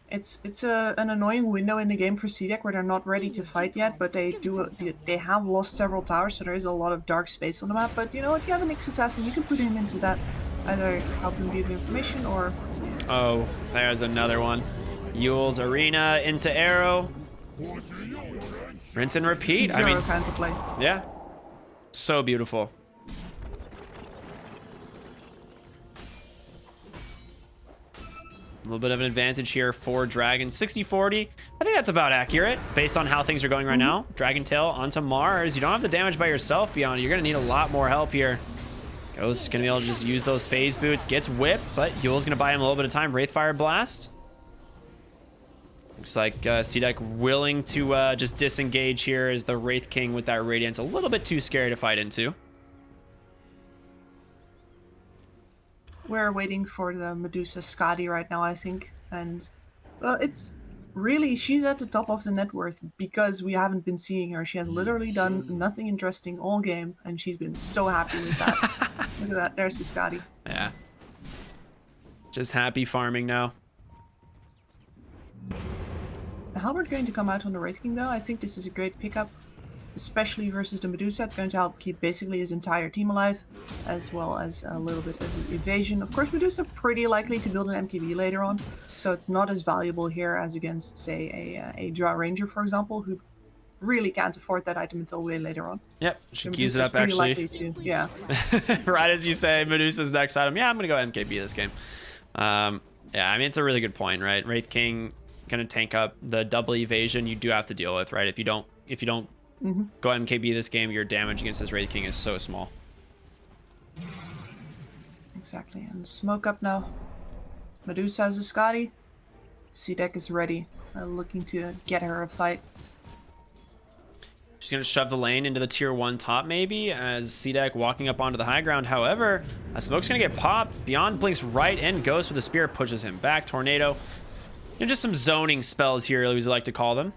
It's an annoying window in the game for CDEC where they're not ready to fight yet, but they have lost several towers, so there is a lot of dark space on the map. But you know what? You have a Nyx assassin, you can put him into that. Either help him give information or... Oh, there's another one. Yule's Arena into Arrow. Rinse and repeat. Zero I mean, kind of play. yeah. So beautiful. A little bit of an advantage here for Dragon. 60-40. I think that's about accurate based on how things are going right now. Dragon Tail onto Mars. You don't have the damage by yourself, Beyond. You're going to need a lot more help here. Ghost's going to be able to just use those phase boots. Gets whipped, but Yule's going to buy him a little bit of time. Wraithfire Blast. Looks like CDEC willing to just disengage here as the Wraith King with that Radiance. A little bit too scary to fight into. We're waiting for the Medusa Skadi right now, I think. And, well, it's really, she's at the top of the net worth because we haven't been seeing her. She has literally done nothing interesting all game, and she's been so happy with that. Look at that, there's the Skadi. Yeah. Just happy farming now. Halberd going to come out on the Wraith King though. I think this is a great pickup, especially versus the Medusa. It's going to help keep basically his entire team alive, as well as a little bit of evasion. Of course, Medusa pretty likely to build an MKB later on, so it's not as valuable here as against, say, a Draw Ranger, for example, who really can't afford that item until way later on. Yep, she keys it up actually. Yeah. Right as you say, Medusa's next item. Yeah, I'm gonna go MKB this game. Yeah, I mean, it's a really good point, right? Wraith King gonna tank up the double evasion you do have to deal with, right? If you don't go MKB this game, your damage against this Wraith King is so small. Exactly, and smoke up now. Medusa has a Skadi. CDEC is ready, looking to get her a fight. She's going to shove the lane into the tier 1 top maybe as CDEC walking up onto the high ground. However, Smoke's going to get popped. Beyond blinks right in. Ghost with a spear pushes him back. Tornado. You know, just some zoning spells here, as we like to call them.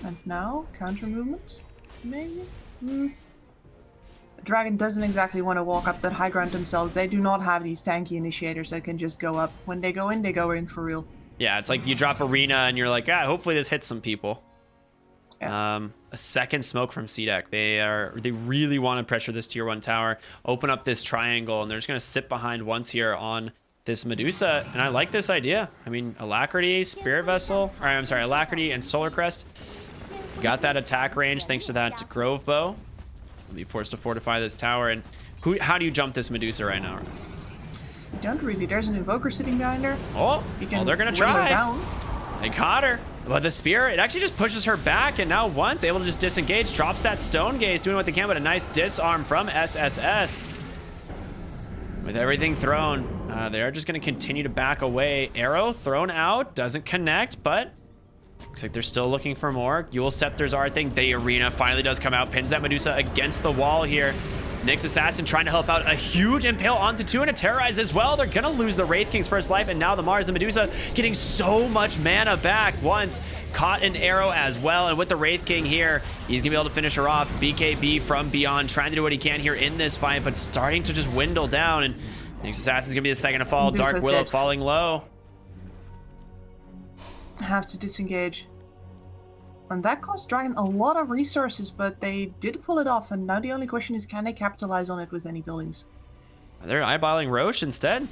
And now, counter movement? Maybe? The Dragon doesn't exactly want to walk up that high ground themselves. They do not have these tanky initiators that can just go up. When they go in for real. Yeah, it's like you drop Arena and you're like, ah, hopefully this hits some people. Yeah. A second smoke from CDEC. They really want to pressure this tier 1 tower, open up this triangle, and they're just going to sit behind once here on this Medusa. And I like this idea. I mean, Alacrity, Spirit Vessel, or I'm sorry, Alacrity and Solar Crest. Got that attack range thanks to that Grove Bow. We'll be forced to fortify this tower. And how do you jump this Medusa right now? You don't really. There's an Invoker sitting behind her. Oh, well, they're going to try. Down. They caught her. But the spear, it actually just pushes her back, and now once able to just disengage, drops that Stone Gaze, doing what they can, but a nice disarm from SSS. With everything thrown, they are just going to continue to back away. Arrow thrown out, doesn't connect, but looks like they're still looking for more. Yule Scepter's our thing. The Arena finally does come out, pins that Medusa against the wall here. Nyx Assassin trying to help out. A huge impale onto 2 and a Terrorize as well. They're going to lose the Wraith King's first life, and now the Mars, the Medusa, getting so much mana back once. Caught an arrow as well, and with the Wraith King here, he's going to be able to finish her off. BKB from Beyond, trying to do what he can here in this fight, but starting to just dwindle down, and Nyx Assassin's going to be the second to fall. Dark Willow falling low. Have to disengage. And that cost Dragon a lot of resources, but they did pull it off, and now the only question is, can they capitalize on it with any buildings? They're eyeballing Roche instead.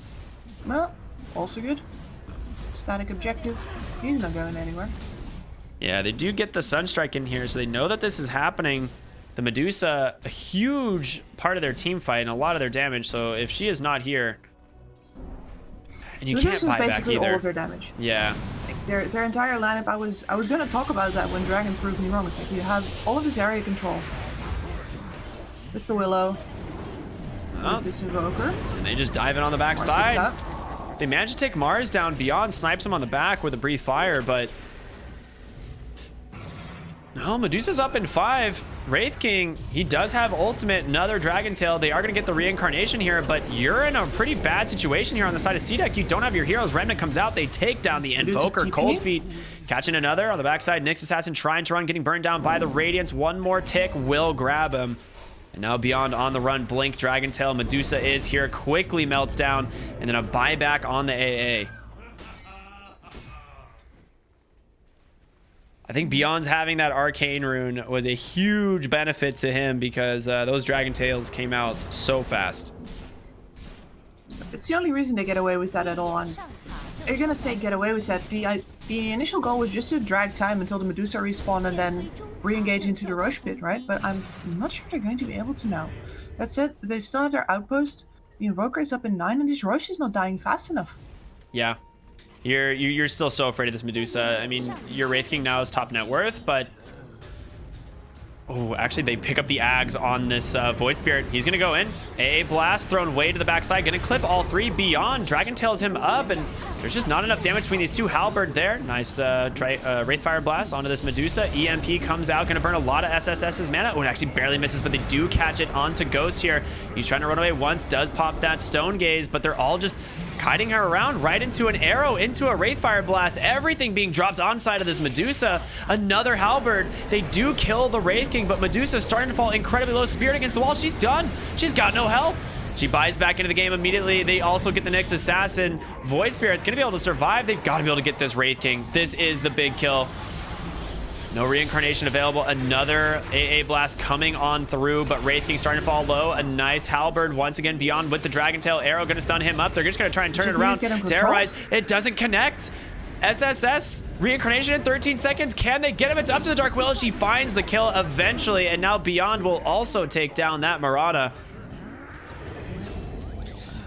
Well, also good. Static objective. He's not going anywhere. Yeah, they do get the Sunstrike in here, so they know that this is happening. The Medusa, a huge part of their team fight and a lot of their damage, so if she is not here... And you can't buy back basically either. all of their damage. Yeah. Like their entire lineup. I was going to talk about that when Dragon proved me wrong. It's like you have all of this area control. With the Willow. With this Invoker. And they just dive in on the back side. They managed to take Mars down. Beyond snipes him on the back with a Breathe Fire, but... No, Medusa's up in 5. Wraith King, he does have ultimate, another Dragon Tail. They are going to get the reincarnation here, but you're in a pretty bad situation here on the side of CDEC. You don't have your heroes. Remnant comes out. They take down the Invoker. Cold Feet catching another on the backside. Nyx Assassin trying to run, getting burned down by the Radiance. One more tick will grab him. And now Beyond on the run. Blink, Dragon Tail. Medusa is here. Quickly melts down. And then a buyback on the AA. I think Beyond's having that Arcane Rune was a huge benefit to him because those Dragon Tails came out so fast. It's the only reason they get away with that at all. And you're gonna say get away with that. The initial goal was just to drag time until the Medusa respawn and then re-engage into the Roche Pit, right? But I'm not sure they're going to be able to now. That said, they still have their outpost. The Invoker is up in 9 and this Roche is not dying fast enough. Yeah. You're still so afraid of this Medusa. I mean, your Wraith King now is top net worth, but... Oh, actually, they pick up the Ags on this Void Spirit. He's going to go in. AA Blast thrown way to the backside. Going to clip all 3. Beyond. Dragon Tails him up, and there's just not enough damage between these two. Halberd there. Nice Wraithfire Blast onto this Medusa. EMP comes out. Going to burn a lot of SSS's mana. Oh, it actually barely misses, but they do catch it onto Ghost here. He's trying to run away once. Does pop that Stone Gaze, but they're all just... kiting her around right into an arrow, into a Wraithfire Blast, everything being dropped on side of this Medusa. Another Halberd. They do kill the Wraith King, but Medusa's starting to fall incredibly low. Spirit against the wall. She's done. She's got no help. She buys back into the game immediately. They also get the Nyx Assassin. Void Spirit's going to be able to survive. They've got to be able to get this Wraith King. This is the big kill. No reincarnation available. Another AA Blast coming on through, but Wraith King starting to fall low. A nice Halberd once again Beyond with the Dragon Tail arrow. Going to stun him up. They're just going to try and turn it around. Terrorize. It doesn't connect. SSS reincarnation in 13 seconds. Can they get him? It's up to the Dark Willow. She finds the kill eventually, and now Beyond will also take down that Marauder.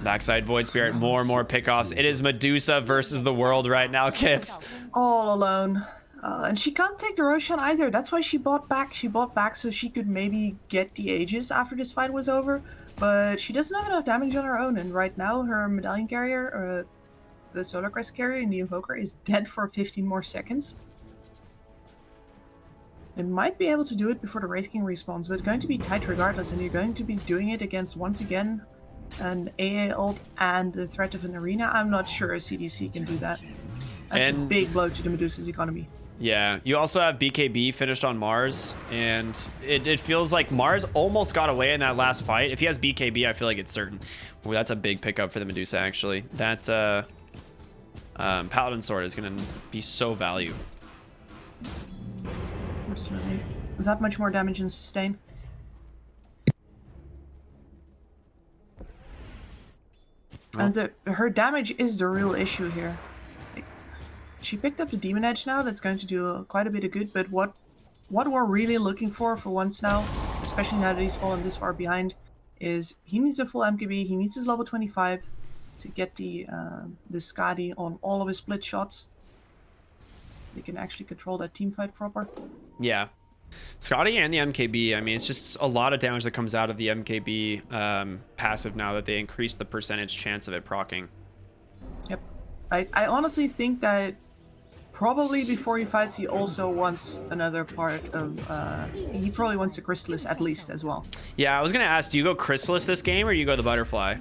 Backside Void Spirit. More and more pickoffs. It is Medusa versus the world right now, Kips. All alone. And she can't take the Roshan either. That's why she bought back. She bought back so she could maybe get the Aegis after this fight was over. But she doesn't have enough damage on her own. And right now, her Medallion Carrier, the Solar Crest Carrier and the Invoker is dead for 15 more seconds. It might be able to do it before the Wraith King respawns, but it's going to be tight regardless. And you're going to be doing it against, once again, an AA ult and the threat of an arena. I'm not sure a CDC can do that. That's a big blow to the Medusa's economy. Yeah, you also have BKB finished on Mars, and it feels like Mars almost got away in that last fight. If he has BKB, I feel like it's certain. Ooh, that's a big pickup for the Medusa, actually. That Paladin Sword is going to be so value. Absolutely. With that much more damage and sustain. And her damage is the real issue here. She picked up the Demon Edge now. That's going to do quite a bit of good. But what we're really looking for once now, especially now that he's fallen this far behind, is he needs a full MKB. He needs his level 25 to get the Skadi on all of his split shots. They can actually control that team fight proper. Yeah. Skadi and the MKB, I mean, it's just a lot of damage that comes out of the MKB passive now that they increase the percentage chance of it proccing. Yep. I honestly think that probably before he fights, he also wants another part of... he probably wants the Chrysalis at least as well. Yeah, I was going to ask, do you go Chrysalis this game or you go the Butterfly?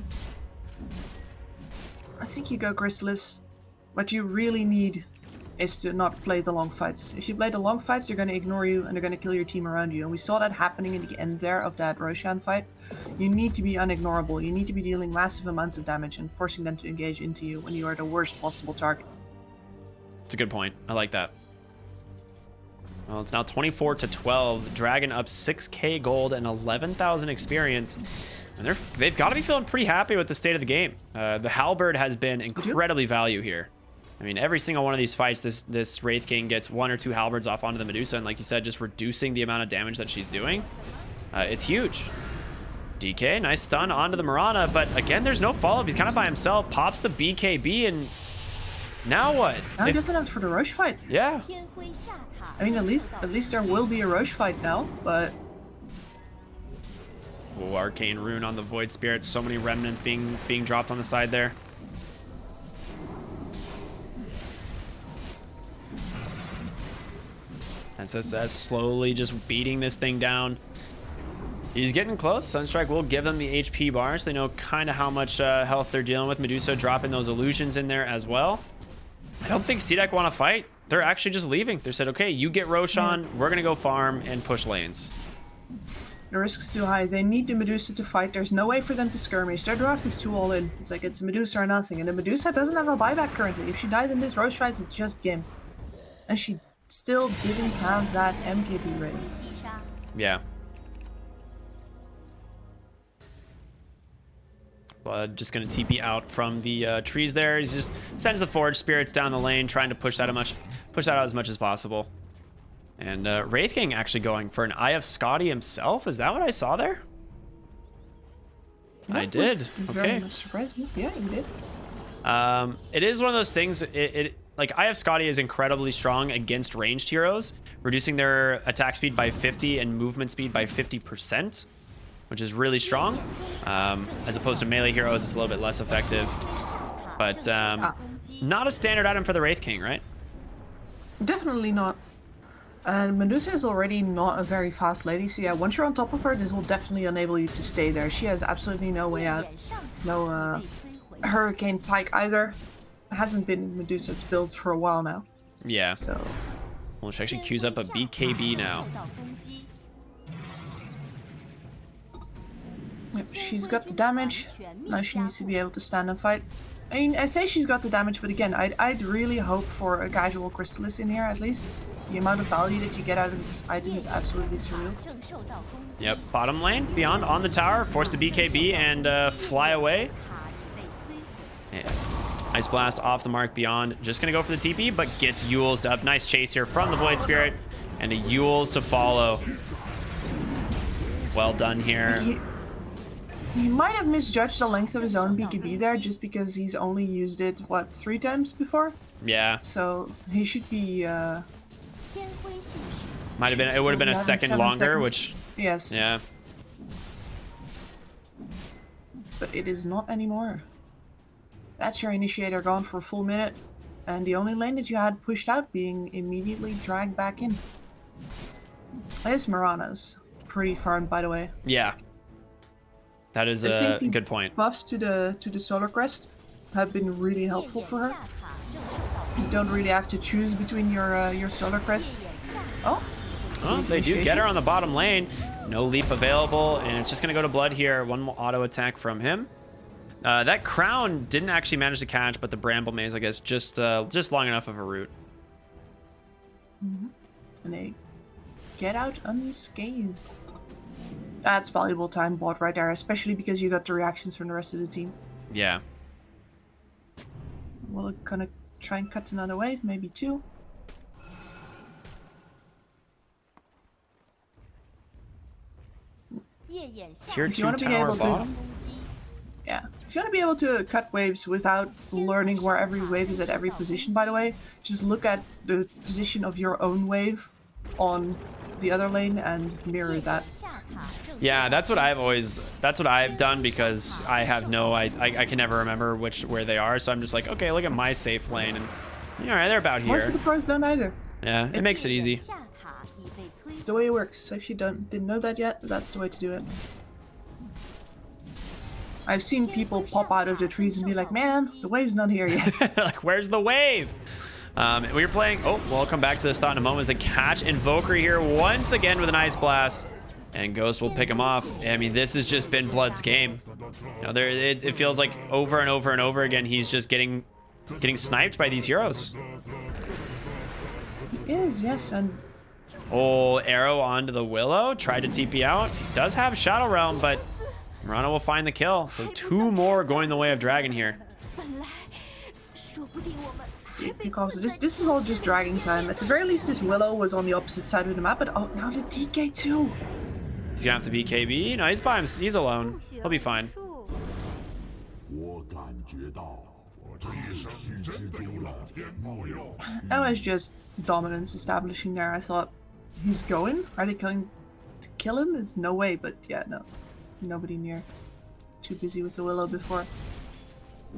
I think you go Chrysalis. What you really need is to not play the long fights. If you play the long fights, they're going to ignore you and they're going to kill your team around you. And we saw that happening in the end there of that Roshan fight. You need to be unignorable. You need to be dealing massive amounts of damage and forcing them to engage into you when you are the worst possible target. It's a good point. I like that. Well, it's now 24-12. Dragon up 6k gold and 11,000 experience. And they've got to be feeling pretty happy with the state of the game. The Halberd has been incredibly value here. I mean, every single one of these fights, this Wraith King gets 1 or 2 Halberds off onto the Medusa, and like you said, just reducing the amount of damage that she's doing. It's huge. DK, nice stun onto the Mirana, but again, there's no follow-up. He's kind of by himself, pops the BKB, and now what? Now he doesn't have for the Roche fight. Yeah. I mean, at least there will be a Roche fight now, but... Oh, Arcane Rune on the Void Spirit. So many remnants being dropped on the side there. SSS slowly just beating this thing down. He's getting close. Sunstrike will give them the HP bar, so they know kind of how much health they're dealing with. Medusa dropping those illusions in there as well. I don't think CDEC want to fight. They're actually just leaving. They said, okay, you get Roshan. We're going to go farm and push lanes. The risk's too high. They need the Medusa to fight. There's no way for them to skirmish. Their draft is too all in. It's like it's Medusa or nothing. And the Medusa doesn't have a buyback currently. If she dies in this Roche fight, it's just Gim. And she still didn't have that MKB ready. Yeah. Blood just going to TP out from the trees there. He just sends the Forge Spirits down the lane, trying to push that out as much as possible. And Wraith King actually going for an Eye of Scotty himself. Is that what I saw there? Yeah, I did. Okay. Very surprised me. Yeah, you did. It is one of those things. Like Eye of Scotty is incredibly strong against ranged heroes, reducing their attack speed by 50 and movement speed by 50%, which is really strong. As opposed to melee heroes, it's a little bit less effective. But not a standard item for the Wraith King, right? Definitely not. And Medusa is already not a very fast lady, so yeah, once you're on top of her, this will definitely enable you to stay there. She has absolutely no way out. No Hurricane Pike either. It hasn't been in Medusa's builds for a while now. Yeah. So. Well, she actually queues up a BKB now. Yep, she's got the damage. Now she needs to be able to stand and fight. I mean, I say she's got the damage, but again, I'd really hope for a casual Crystallis in here at least. The amount of value that you get out of this item is absolutely surreal. Yep, bottom lane, Beyond on the tower, force the BKB and fly away. Yeah. Ice Blast off the mark, Beyond. Just gonna go for the TP, but gets Yules up. Nice chase here from the Void Spirit, and a Yules to follow. Well done here. He might have misjudged the length of his own BKB there, just because he's only used it, what, 3 times before? Yeah. So he should be. Might have been. It would have been a second longer, which. Yes. Yeah. But it is not anymore. That's your initiator gone for a full minute, and the only lane that you had pushed out being immediately dragged back in. This Mirana's pretty farmed, by the way. Yeah. That is a good point. Buffs to the Solar Crest have been really helpful for her. You don't really have to choose between your Solar Crest. Oh. Oh, they do get her on the bottom lane. No leap available, and it's just gonna go to Blood here. One more auto attack from him. That crown didn't actually manage to catch, but the Bramble Maze, I guess, just long enough of a route. Mm-hmm. And they get out unscathed. That's valuable time bought right there, especially because you got the reactions from the rest of the team. Yeah. We'll kind of try and cut another wave, maybe 2. Tier 2 tower bottom? Yeah. If you want to be able to cut waves without learning where every wave is at every position, by the way, just look at the position of your own wave on the other lane and mirror that. Yeah, that's what I've done, because I have I can never remember where they are, so I'm just like, okay, look at my safe lane, and all right, they're about here. Most of the pros don't either. Yeah, it makes it easy. It's the way it works. So if you didn't know that yet, that's the way to do it. I've seen people pop out of the trees and be like, man, the wave's not here yet. Like, where's the wave? We're playing. Oh, we'll come back to this thought in a moment. As they catch Invoker here once again with an Ice Blast, and Ghost will pick him off. I mean, this has just been Blood's game. You know, it feels like over and over and over again, he's just getting sniped by these heroes. He is, yes, and Oh, arrow onto the Willow. Tried to TP out. Does have Shadow Realm, but Mirana will find the kill. So 2 more going the way of Dragon here. 本来说不定我们还被 Because this is all just dragging time. At the very least, this Willow was on the opposite side of the map, but oh, now the DK too. He's gonna have to BKB. No, he's by him. He's alone. He'll be fine. 树 That was just dominance establishing there. I thought, he's going? Are they going to kill him? There's no way, but yeah, no. Nobody near. Too busy with the Willow before.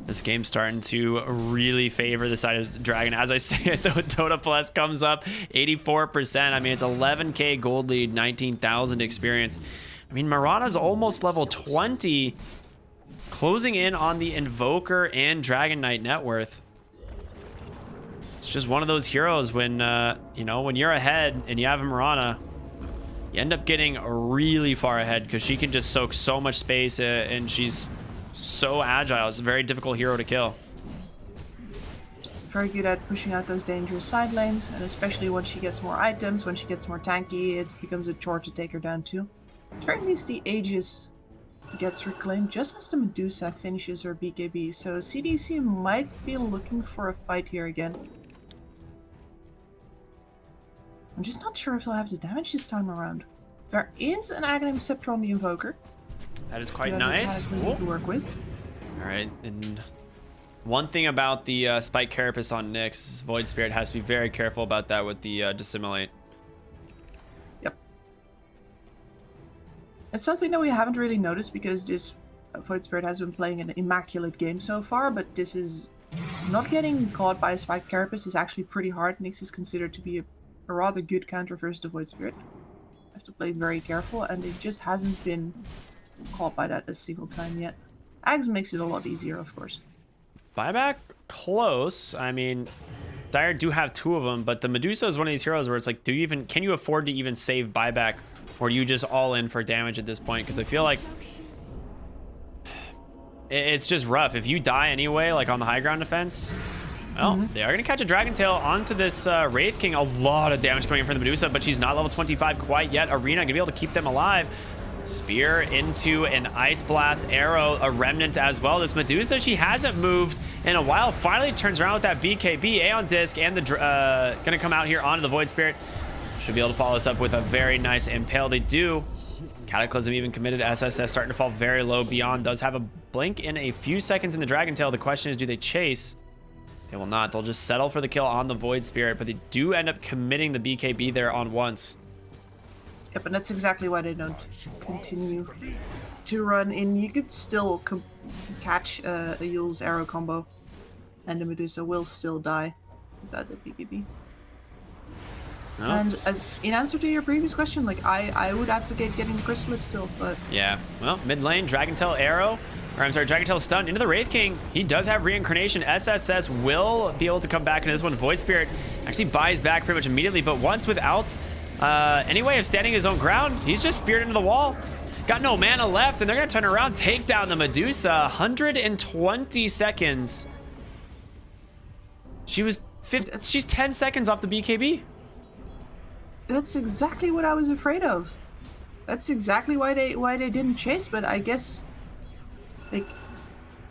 This game's starting to really favor the side of Dragon. As I say it, though, Dota Plus comes up 84%. I mean, it's 11k gold lead, 19,000 experience. I mean, Mirana's almost level 20, closing in on the Invoker and Dragon Knight net worth. It's just one of those heroes when, you know, when you're ahead and you have a Mirana, you end up getting really far ahead because she can just soak so much space and she's so agile. It's a very difficult hero to kill. Very good at pushing out those dangerous side lanes, and especially when she gets more items, when she gets more tanky, it becomes a chore to take her down too. At the very least, the Aegis gets reclaimed just as the Medusa finishes her BKB, so CDEC might be looking for a fight here again. I'm just not sure if they'll have the damage this time around. There is an Aghanim Scepter on the Invoker. That is quite nice. To work with. All right, and one thing about the Spike Carapace on Nyx, Void Spirit has to be very careful about that with the Dissimulate. Yep. It's something that we haven't really noticed because this Void Spirit has been playing an immaculate game so far, but this is not getting caught by a Spike Carapace is actually pretty hard. Nyx is considered to be a rather good counter versus the Void Spirit. Have to play very careful, and it just hasn't been caught by that a single time yet. Ags makes it a lot easier, of course. Buyback close. I mean, Dire do have 2 of them, but the Medusa is one of these heroes where it's like, can you afford to even save buyback, or are you just all in for damage at this point? Because I feel like it's just rough. If you die anyway, like on the high ground defense, well, they are going to catch a Dragon Tail onto this Wraith King. A lot of damage coming in from the Medusa, but she's not level 25 quite yet. Arena going to be able to keep them alive. Spear into an Ice Blast arrow, a Remnant as well. This Medusa, she hasn't moved in a while. Finally turns around with that BKB, Aeon Disc, and the going to come out here onto the Void Spirit. Should be able to follow this up with a very nice Impale. They do. Cataclysm even committed. SSS starting to fall very low. Beyond does have a blink in a few seconds in the Dragon Tail. The question is, do they chase? They will not. They'll just settle for the kill on the Void Spirit, but they do end up committing the BKB there on once. Yep, and that's exactly why they don't continue to run in. You could still catch a Yule's arrow combo, and the Medusa will still die without the BKB. Oh. And as in answer to your previous question, like I would advocate getting the Chrysalis still, but yeah. Well, mid lane, Dragon Tail arrow. Or I'm sorry, Dragon Tail stun into the Wraith King. He does have reincarnation. SSS will be able to come back into this one. Void Spirit actually buys back pretty much immediately, but once without any way of standing his own ground, he's just speared into the wall. Got no mana left, and they're gonna turn around, take down the Medusa. 120 seconds. She's 10 seconds off the BKB. That's exactly what I was afraid of. That's exactly why they didn't chase, but I guess like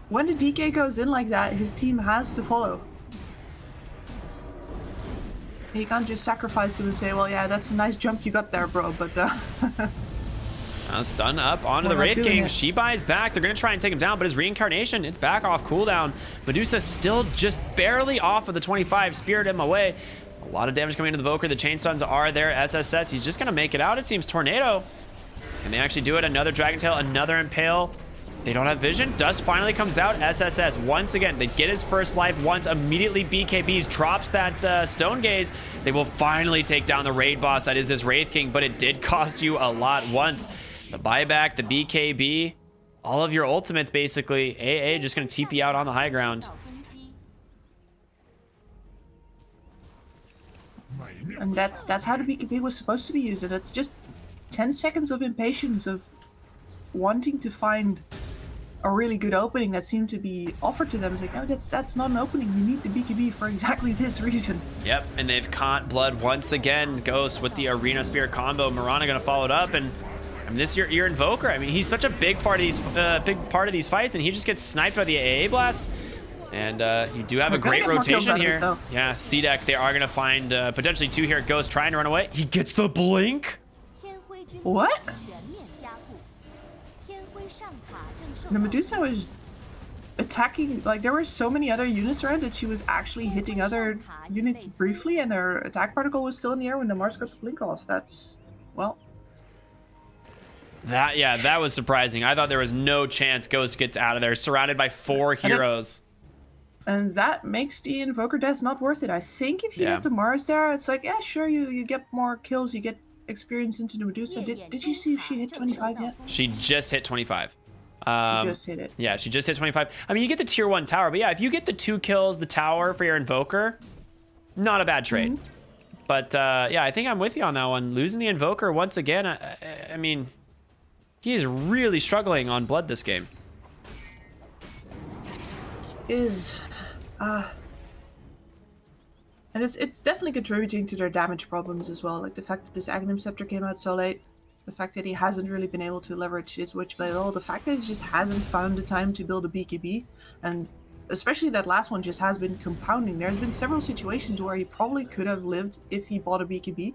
when the DK goes in like that, his team has to follow. He can't just sacrifice him and say, well, yeah, that's a nice jump you got there, bro, but stun up onto the Wraith King. She buys back. They're going to try and take him down, but his reincarnation, it's back off cooldown. Medusa still just barely off of the 25, speared him away. A lot of damage coming into the Voker. The chain stuns are there. SSS, he's just going to make it out. It seems Tornado. Can they actually do it? Another Dragon Tail, another Impale. They don't have vision. Dust finally comes out. SSS, once again, they get his first life once. Immediately, BKBs drops that Stone Gaze. They will finally take down the raid boss. That is this Wraith King, but it did cost you a lot once. The buyback, the BKB, all of your ultimates, basically. AA just going to TP out on the high ground. And that's how the BKB was supposed to be used. And it's just 10 seconds of impatience of wanting to find a really good opening that seemed to be offered to them. It's like, no, that's not an opening. You need the BKB for exactly this reason. Yep, and they've caught blood once again. Ghost with the Arena Spirit combo. Mirana gonna follow it up, and I mean, this your Invoker. I mean, he's such a big part of these fights, and he just gets sniped by the AA blast. And you do have a great rotation here. Yeah, CDEC, they are going to find potentially 2 here. Ghost trying to run away. He gets the blink. What? The Medusa was attacking, like, there were so many other units around that she was actually hitting other units briefly, and her attack particle was still in the air when the Mars got the blink off. That's, well... That was surprising. I thought there was no chance Ghost gets out of there, surrounded by 4 heroes. And that makes the Invoker death not worth it. I think if you get the Mars there, it's like, yeah, sure, you get more kills, you get experience into the Medusa. Did you see if she hit 25 yet? She just hit 25. She just hit it. Yeah, she just hit 25. I mean, you get the tier 1 tower, but yeah, if you get the 2 kills, the tower for your Invoker, not a bad trade. But yeah, I think I'm with you on that one. Losing the Invoker once again, I mean, he is really struggling on Blood this game. And it's definitely contributing to their damage problems as well. Like the fact that this Agnum Scepter came out so late, the fact that he hasn't really been able to leverage his Witchblade at all, the fact that he just hasn't found the time to build a BKB, and especially that last one just has been compounding. There's been several situations where he probably could have lived if he bought a BKB,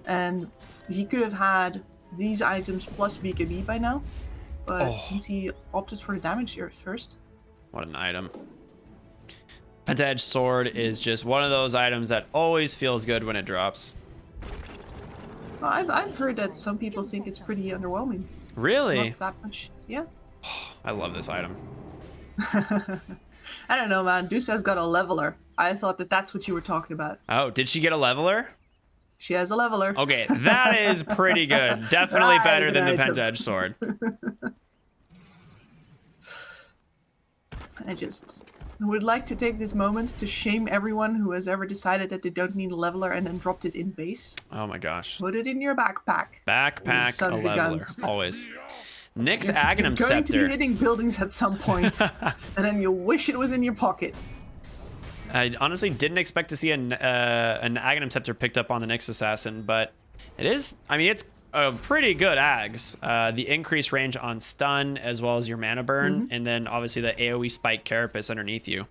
and he could have had these items plus BKB by now, but since he opted for the damage here first. What an item. Penta-Edged Sword is just one of those items that always feels good when it drops. Well, I've heard that some people think it's pretty underwhelming. Really? It's not that much. Yeah. I love this item. I don't know, man. Dusa's got a leveler. I thought that's what you were talking about. Oh, did she get a leveler? She has a leveler. Okay, that is pretty good. Definitely better than the Penta-Edged Sword. I just would like to take this moment to shame everyone who has ever decided that they don't need a leveler and then dropped it in base. Oh my gosh. Put it in your backpack. Backpack a leveler, always. Nyx Agnum You're going Scepter. to be hitting buildings at some point, and then you'll wish it was in your pocket. I honestly didn't expect to see an Agnum Scepter picked up on the Nyx Assassin, but it is, I mean, it's a pretty good Ags. The increased range on stun, as well as your mana burn, and then obviously the AoE spike carapace underneath you,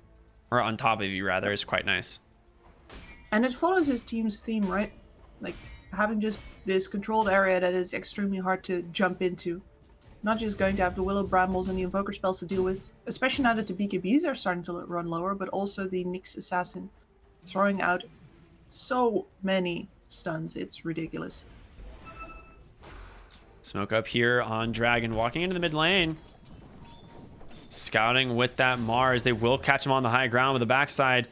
or on top of you rather, is quite nice. And it follows his team's theme, right? Like having just this controlled area that is extremely hard to jump into. Not just going to have the Willow Brambles and the Invoker spells to deal with, especially now that the BKBs are starting to run lower, but also the Nyx Assassin throwing out so many stuns. It's ridiculous. Smoke up here on Dragon, walking into the mid lane. Scouting with that Mars. They will catch him on the high ground with the backside.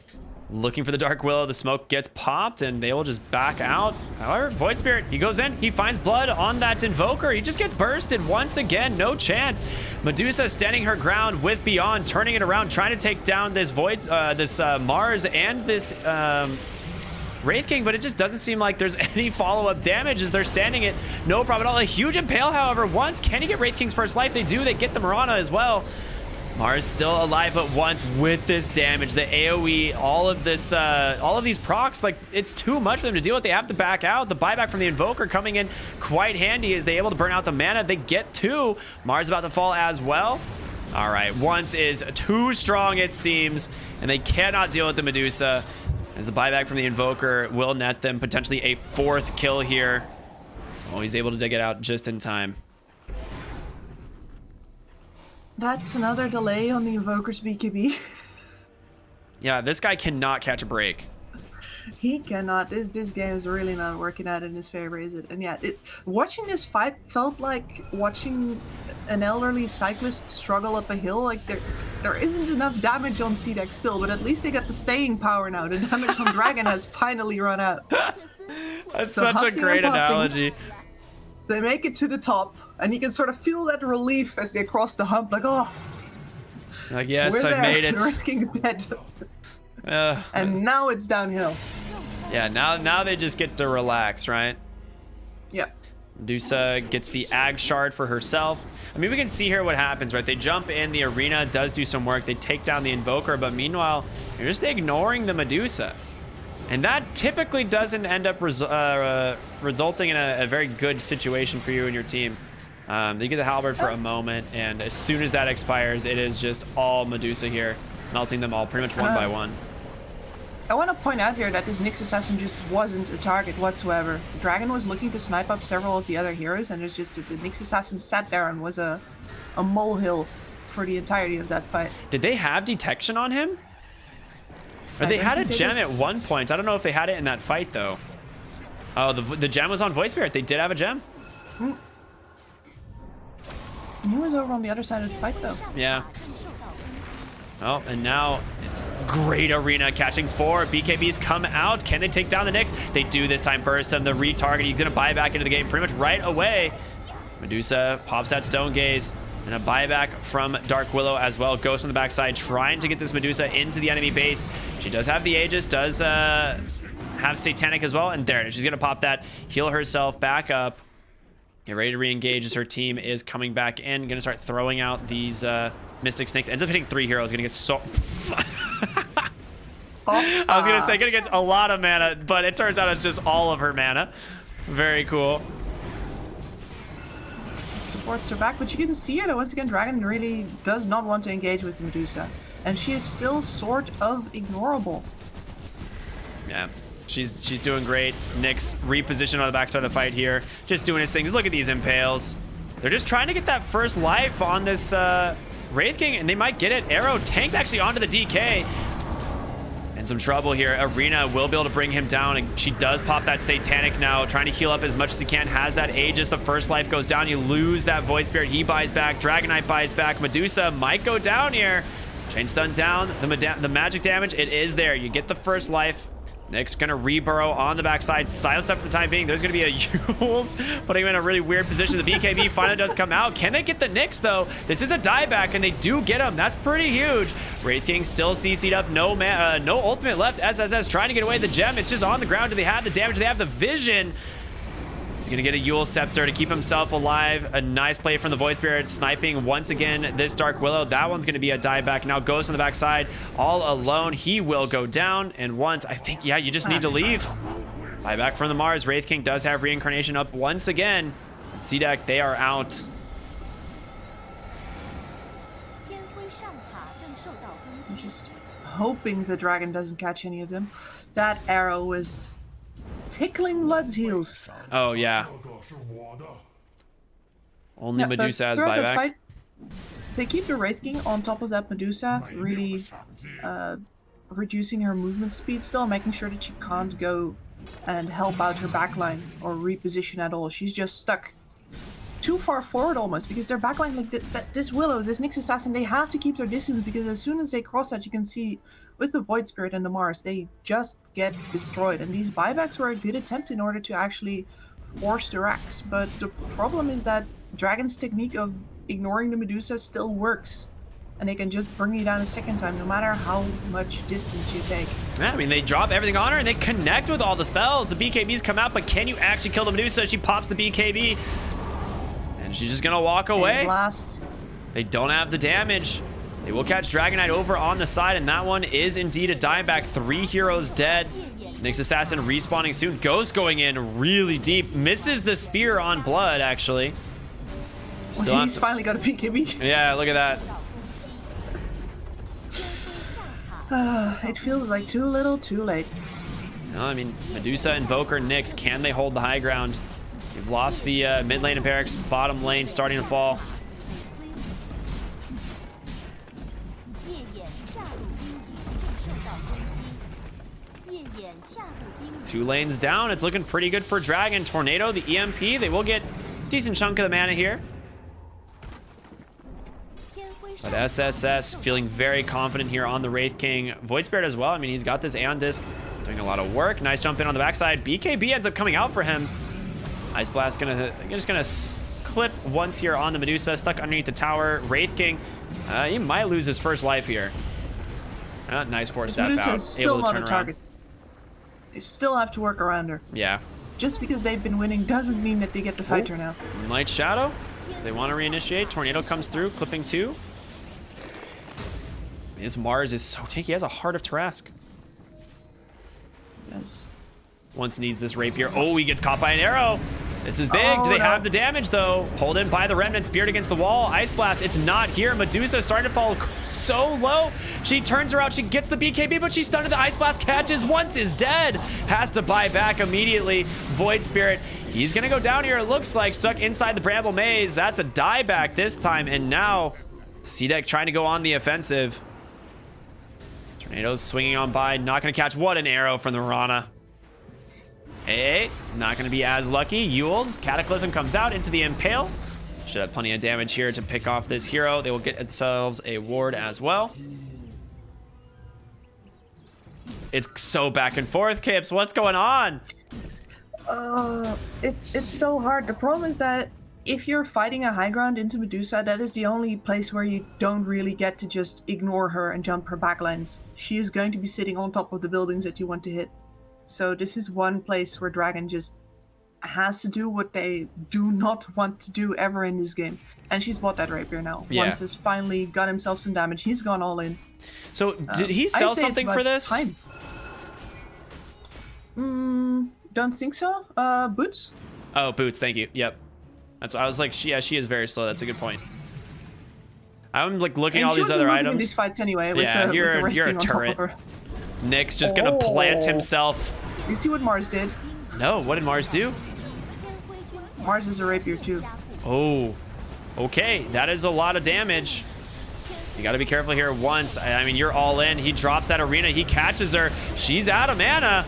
Looking for the Dark Willow. The smoke gets popped and they will just back out. However, Void Spirit, he goes in. He finds blood on that Invoker. He just gets bursted once again. No chance. Medusa standing her ground with Beyond, turning it around, trying to take down this Mars and this Wraith King, but it just doesn't seem like there's any follow-up damage as they're standing it. No problem at all. A huge Impale, however, once. Can he get Wraith King's first life? They do. They get the Mirana as well. Mars still alive at once with this damage. The AoE, all of these procs, like, it's too much for them to deal with. They have to back out. The buyback from the Invoker coming in quite handy as they able to burn out the mana. They get 2. Mars about to fall as well. All right, once is too strong, it seems, and they cannot deal with the Medusa, as the buyback from the Invoker will net them potentially a 4th kill here. Oh, he's able to dig it out just in time. That's another delay on the Invoker's BKB. Yeah, this guy cannot catch a break. He cannot. This game is really not working out in his favor, is it? And yeah, watching this fight felt like watching an elderly cyclist struggle up a hill. Like there isn't enough damage on CDEC still, but at least they got the staying power now. The damage on Dragon has finally run out. That's so such a great analogy. They make it to the top, and you can sort of feel that relief as they cross the hump, like, oh, like, yes, I made it. The Wraith King is dead. And now it's downhill. Yeah, now they just get to relax, right? Yep. Medusa gets the Ag Shard for herself. I mean, we can see here what happens, right? They jump in, the arena does do some work. They take down the Invoker, but meanwhile, you're just ignoring the Medusa. And that typically doesn't end up resulting in a very good situation for you and your team. They get the halberd for a moment, and as soon as that expires, it is just all Medusa here, melting them all pretty much one by one. I want to point out here that this Nyx Assassin just wasn't a target whatsoever. The dragon was looking to snipe up several of the other heroes, and it's just that the Nyx Assassin sat there and was a molehill for the entirety of that fight. Did they have detection on him? Or they had a gem at one point. I don't know if they had it in that fight, though. Oh, the gem was on Void Spirit. They did have a gem. He was over on the other side of the fight, though. Yeah. Oh, and now great arena catching 4. BKBs come out. Can they take down the Nyx? They do this time. Burst him. The retarget. He's going to buy back into the game pretty much right away. Medusa pops that Stone Gaze. And a buyback from Dark Willow as well. Ghost on the backside trying to get this Medusa into the enemy base. She does have the Aegis, does have Satanic as well. And there it is. She's going to pop that, heal herself back up. Get ready to re-engage as her team is coming back in. Going to start throwing out these Mystic Snakes. Ends up hitting 3 heroes. Going to get so... I was going to say, going to get a lot of mana, but it turns out it's just all of her mana. Very cool. Supports her back, but you can see her that once again Dragon really does not want to engage with the Medusa, and she is still sort of ignorable. Yeah, she's doing great. Nyx repositioned on the backside of the fight here, just doing his things. Look at these impales. They're just trying to get that first life on this Wraith King, and they might get it. Arrow tanked actually onto the DK. In some trouble here. Arena will be able to bring him down, and she does pop that Satanic now, trying to heal up as much as he can. Has that Aegis. The first life goes down. You lose that Void Spirit. He buys back. Dragonite buys back. Medusa might go down here. Chain stun down. The magic damage, it is there. You get the first life. Nyx gonna reburrow on the backside. Silence up for the time being. There's gonna be a Yules putting him in a really weird position. The BKB finally does come out. Can they get the Nyx though? This is a dieback and they do get him. That's pretty huge. Wraith King still CC'd up. No ultimate left. SSS trying to get away the gem. It's just on the ground. Do they have the damage? They have the vision. He's gonna get a Yule Scepter to keep himself alive. A nice play from the Void Spirit, sniping once again this Dark Willow. That one's gonna be a dieback. Now Ghost on the backside, all alone. He will go down, and once, I think, yeah, you just need to leave. Buyback from the Mars. Wraith King does have Reincarnation up once again. CDEC, they are out. I'm just hoping the dragon doesn't catch any of them. That arrow was tickling Blood's heels. Oh, yeah. Only Medusa has buyback. Fight, they keep the Wraith King on top of that Medusa, really reducing her movement speed still, making sure that she can't go and help out her backline or reposition at all. She's just stuck too far forward almost, because their backline, like this Willow, this Nyx Assassin, they have to keep their distance, because as soon as they cross that, you can see with the Void Spirit and the Mars, they just get destroyed. And these buybacks were a good attempt in order to actually force the racks. But the problem is that Dragon's technique of ignoring the Medusa still works. And they can just bring you down a second time, no matter how much distance you take. Yeah, I mean, they drop everything on her and they connect with all the spells. The BKBs come out, but can you actually kill the Medusa? She pops the BKB. And she's just gonna walk away. Blast. They don't have the damage. They will catch Dragonite over on the side, and that one is indeed a dieback. 3 heroes dead. Nyx Assassin respawning soon. Ghost going in really deep. Misses the spear on Blood, actually. Still he's finally got a BKB. Yeah, look at that. It feels like too little, too late. No, I mean, Medusa, Invoker, Nyx, can they hold the high ground? You've lost the mid lane of Barracks, bottom lane starting to fall. Two lanes down. It's looking pretty good for Dragon. Tornado, the EMP. They will get a decent chunk of the mana here. But SSS feeling very confident here on the Wraith King. Void Spirit as well. I mean, he's got this Aeon Disc doing a lot of work. Nice jump in on the backside. BKB ends up coming out for him. Ice Blast just gonna clip once here on the Medusa. Stuck underneath the tower. Wraith King, he might lose his first life here. Nice force step out. Still able to not turn a around. target. They still have to work around her. Yeah. Just because they've been winning doesn't mean that they get to fight her now. Moonlight Shadow. They want to reinitiate. Tornado comes through, clipping 2. His Mars is so tanky. He has a Heart of Tarrasque. Yes. Once needs this rapier. Oh, he gets caught by an arrow. This is big. Do they have the damage, though? Pulled in by the Remnant. Speared against the wall. Ice Blast. It's not here. Medusa starting to fall so low. She turns her out. She gets the BKB, but she's stunned. The Ice Blast catches. Once is dead. Has to buy back immediately. Void Spirit. He's going to go down here, it looks like. Stuck inside the Bramble Maze. That's a dieback this time. And now, CDEC trying to go on the offensive. Tornadoes swinging on by. Not going to catch. What an arrow from the Rana. Hey, not going to be as lucky. Yule's Cataclysm comes out into the Impale. Should have plenty of damage here to pick off this hero. They will get themselves a ward as well. It's so back and forth, Kips. What's going on? It's so hard. The problem is that if you're fighting a high ground into Medusa, that is the only place where you don't really get to just ignore her and jump her backlines. She is going to be sitting on top of the buildings that you want to hit. So this is one place where Dragon just has to do what they do not want to do ever in this game. And she's bought that rapier now. Yeah. Once has finally got himself some damage. He's gone all in. So did he sell something for this? Time. Don't think so. Boots? Oh, boots. Thank you. Yep. That's. I was like, yeah, she is very slow. That's a good point. I'm like looking at all these other items. In these fights anyway. With Yeah, you're a on top turret. of her. Nick's just gonna plant himself. You see what Mars did? No, what did Mars do? Mars is a rapier too. Oh, okay. That is a lot of damage. You got to be careful here once. I mean, you're all in. He drops that arena. He catches her. She's out of mana.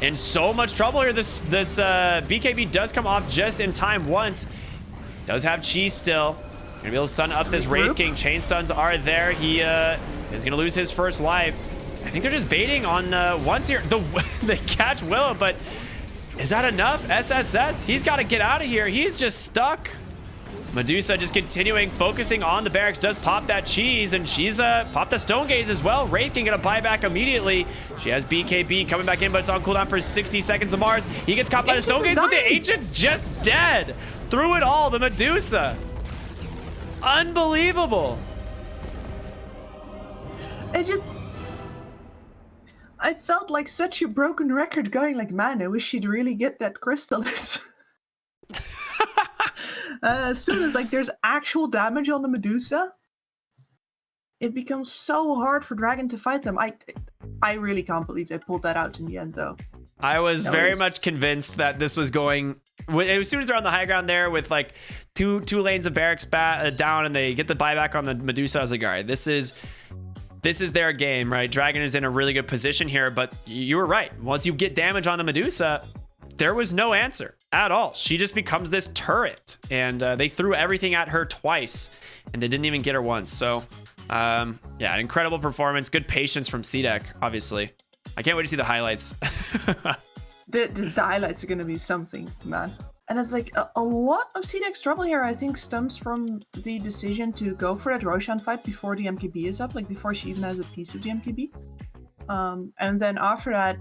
In so much trouble here. This BKB does come off just in time once. Does have Chi still. Gonna be able to stun up this Wraith King. Chain stuns are there. He is gonna lose his first life. I think they're just baiting on once here. They catch Willow, but is that enough? SSS, he's got to get out of here. He's just stuck. Medusa just continuing, focusing on the barracks, does pop that cheese, and she's popped the Stone Gaze as well. Wraith King gonna buy back immediately. She has BKB coming back in, but it's on cooldown for 60 seconds of Mars. He gets caught by the Stone Gaze, but the Ancient's just dead. Through it all, the Medusa. Unbelievable. I felt like such a broken record going like, man, I wish she'd really get that crystal. As soon as like there's actual damage on the Medusa, it becomes so hard for Dragon to fight them. I really can't believe they pulled that out in the end, though. I was very much convinced that this was going. As soon as they're on the high ground there with like two lanes of barracks down, and they get the buyback on the Medusa, I was like, all right, this is their game, right? Dragon is in a really good position here, but you were right. Once you get damage on the Medusa, there was no answer at all. She just becomes this turret, and they threw everything at her twice, and they didn't even get her once. So, yeah, an incredible performance. Good patience from CDEC, obviously. I can't wait to see the highlights. The highlights are going to be something, man. And it's like a lot of CDEC's trouble here, I think, stems from the decision to go for that Roshan fight before the MKB is up, like before she even has a piece of the MKB. And then after that,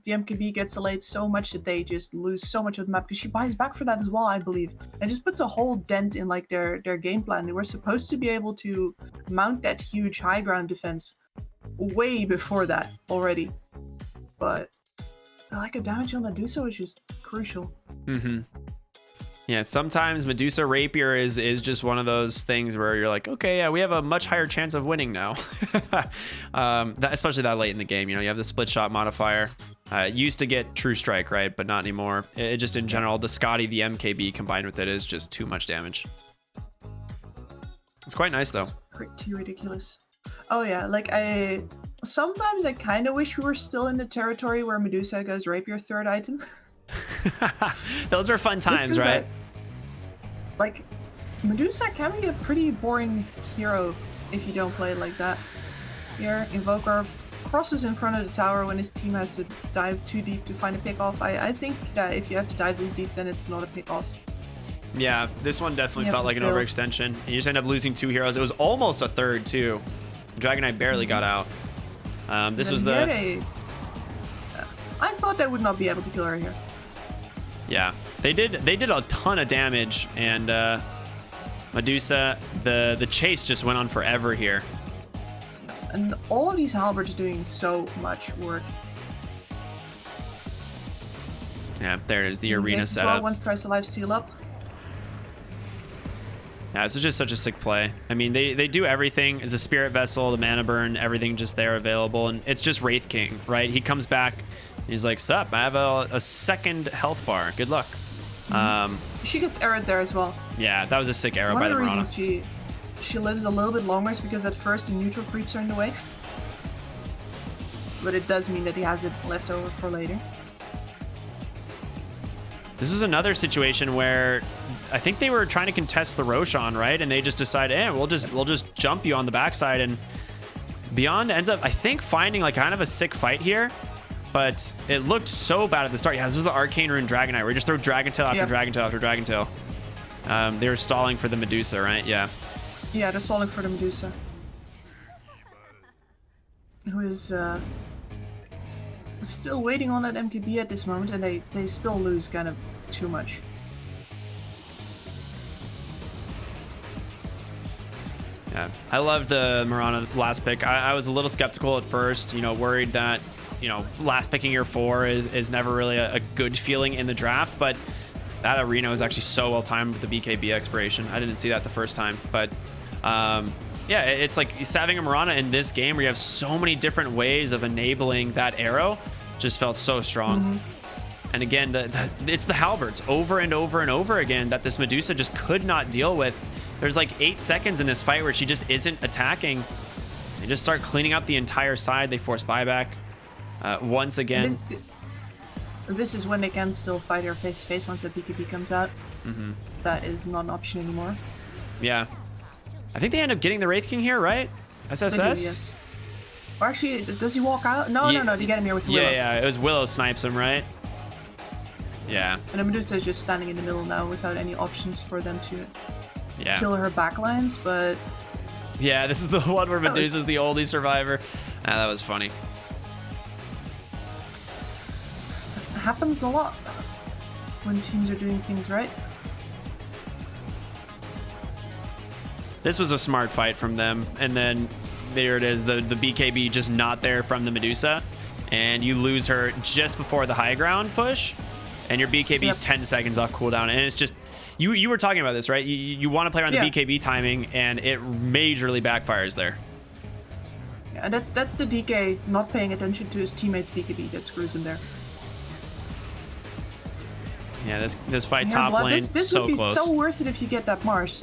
the MKB gets delayed so much that they just lose so much of the map, because she buys back for that as well, I believe. And just puts a whole dent in like their game plan. They were supposed to be able to mount that huge high ground defense way before that already. But like a damage on Medusa is just crucial. Mm-hmm. Yeah, sometimes Medusa Rapier is just one of those things where you're like, okay, yeah, we have a much higher chance of winning now. Especially that late in the game. You know, you have the split shot modifier. Used to get True Strike, right? But not anymore. It just in general, the Scotty, the MKB combined with it is just too much damage. It's quite nice though. It's pretty ridiculous. Oh yeah, like sometimes I kind of wish we were still in the territory where Medusa goes Rapier third item. Those are fun times, right? Like, Medusa can be a pretty boring hero if you don't play it like that. Here, Invoker crosses in front of the tower when his team has to dive too deep to find a pick-off. I think that if you have to dive this deep, then it's not a pick-off. Yeah, this one definitely felt like an overextension. You just end up losing two heroes. It was almost a third, too. Dragon Knight barely got out. This was the... I thought they would not be able to kill her here. Yeah, they did a ton of damage, and Medusa, the chase just went on forever here. And all of these halberds doing so much work. Yeah, there it is, the Engage arena as well, setup. once tries to life steal up. Yeah, this is just such a sick play. I mean, they do everything. Is a spirit vessel, the mana burn, everything just there available, and it's just Wraith King, right? He comes back, he's like, "Sup, I have a second health bar. Good luck." She gets arrowed there as well. Yeah, that was a sick arrow One by of the the Mirana. reasons she lives a little bit longer is because at first the neutral creeps are in the way. But it does mean that he has it left over for later. This was another situation where I think they were trying to contest the Roshan, right? And they just decided, we'll just jump you on the backside, and Beyond ends up, I think, finding like kind of a sick fight here. But it looked so bad at the start. Yeah, this was the Arcane Rune Dragonite where you just throw Dragon Tail after Dragon Tail after Dragon Tail. They were stalling for the Medusa, right? Yeah. Yeah, they're stalling for the Medusa. Who is still waiting on that MKB at this moment, and they still lose kind of too much. Yeah, I loved the Mirana last pick. I was a little skeptical at first, worried that, last picking your 4 is never really a good feeling in the draft, but that arena was actually so well timed with the BKB expiration. I didn't see that the first time, but yeah, it's like having a Mirana in this game where you have so many different ways of enabling that arrow just felt so strong. And again, it's the halberds over and over and over again that this Medusa just could not deal with. There's like 8 seconds in this fight where she just isn't attacking. They just start cleaning up the entire side. They force buyback once again. This is when they can still fight her face to face once the BKB comes out. That is not an option anymore. Yeah. I think they end up getting the Wraith King here, right? SSS? They do, yes. Or actually, does he walk out? No, they get him here with Willow. Yeah, it was Willow snipes him, right? Yeah. And the Medusa is just standing in the middle now without any options for them to kill her backlines, but... Yeah, this is the one where Medusa's the only survivor. That was funny. It happens a lot when teams are doing things right. This was a smart fight from them, and then there it is, the BKB just not there from the Medusa, and you lose her just before the high ground push, and your BKB is 10 seconds off cooldown, and it's just, you were talking about this, right? You want to play around the BKB timing, and it majorly backfires there. Yeah, that's the DK not paying attention to his teammates' BKB that screws him there. Yeah, this fight top lane, this so would be close. so worth it if you get that Mars.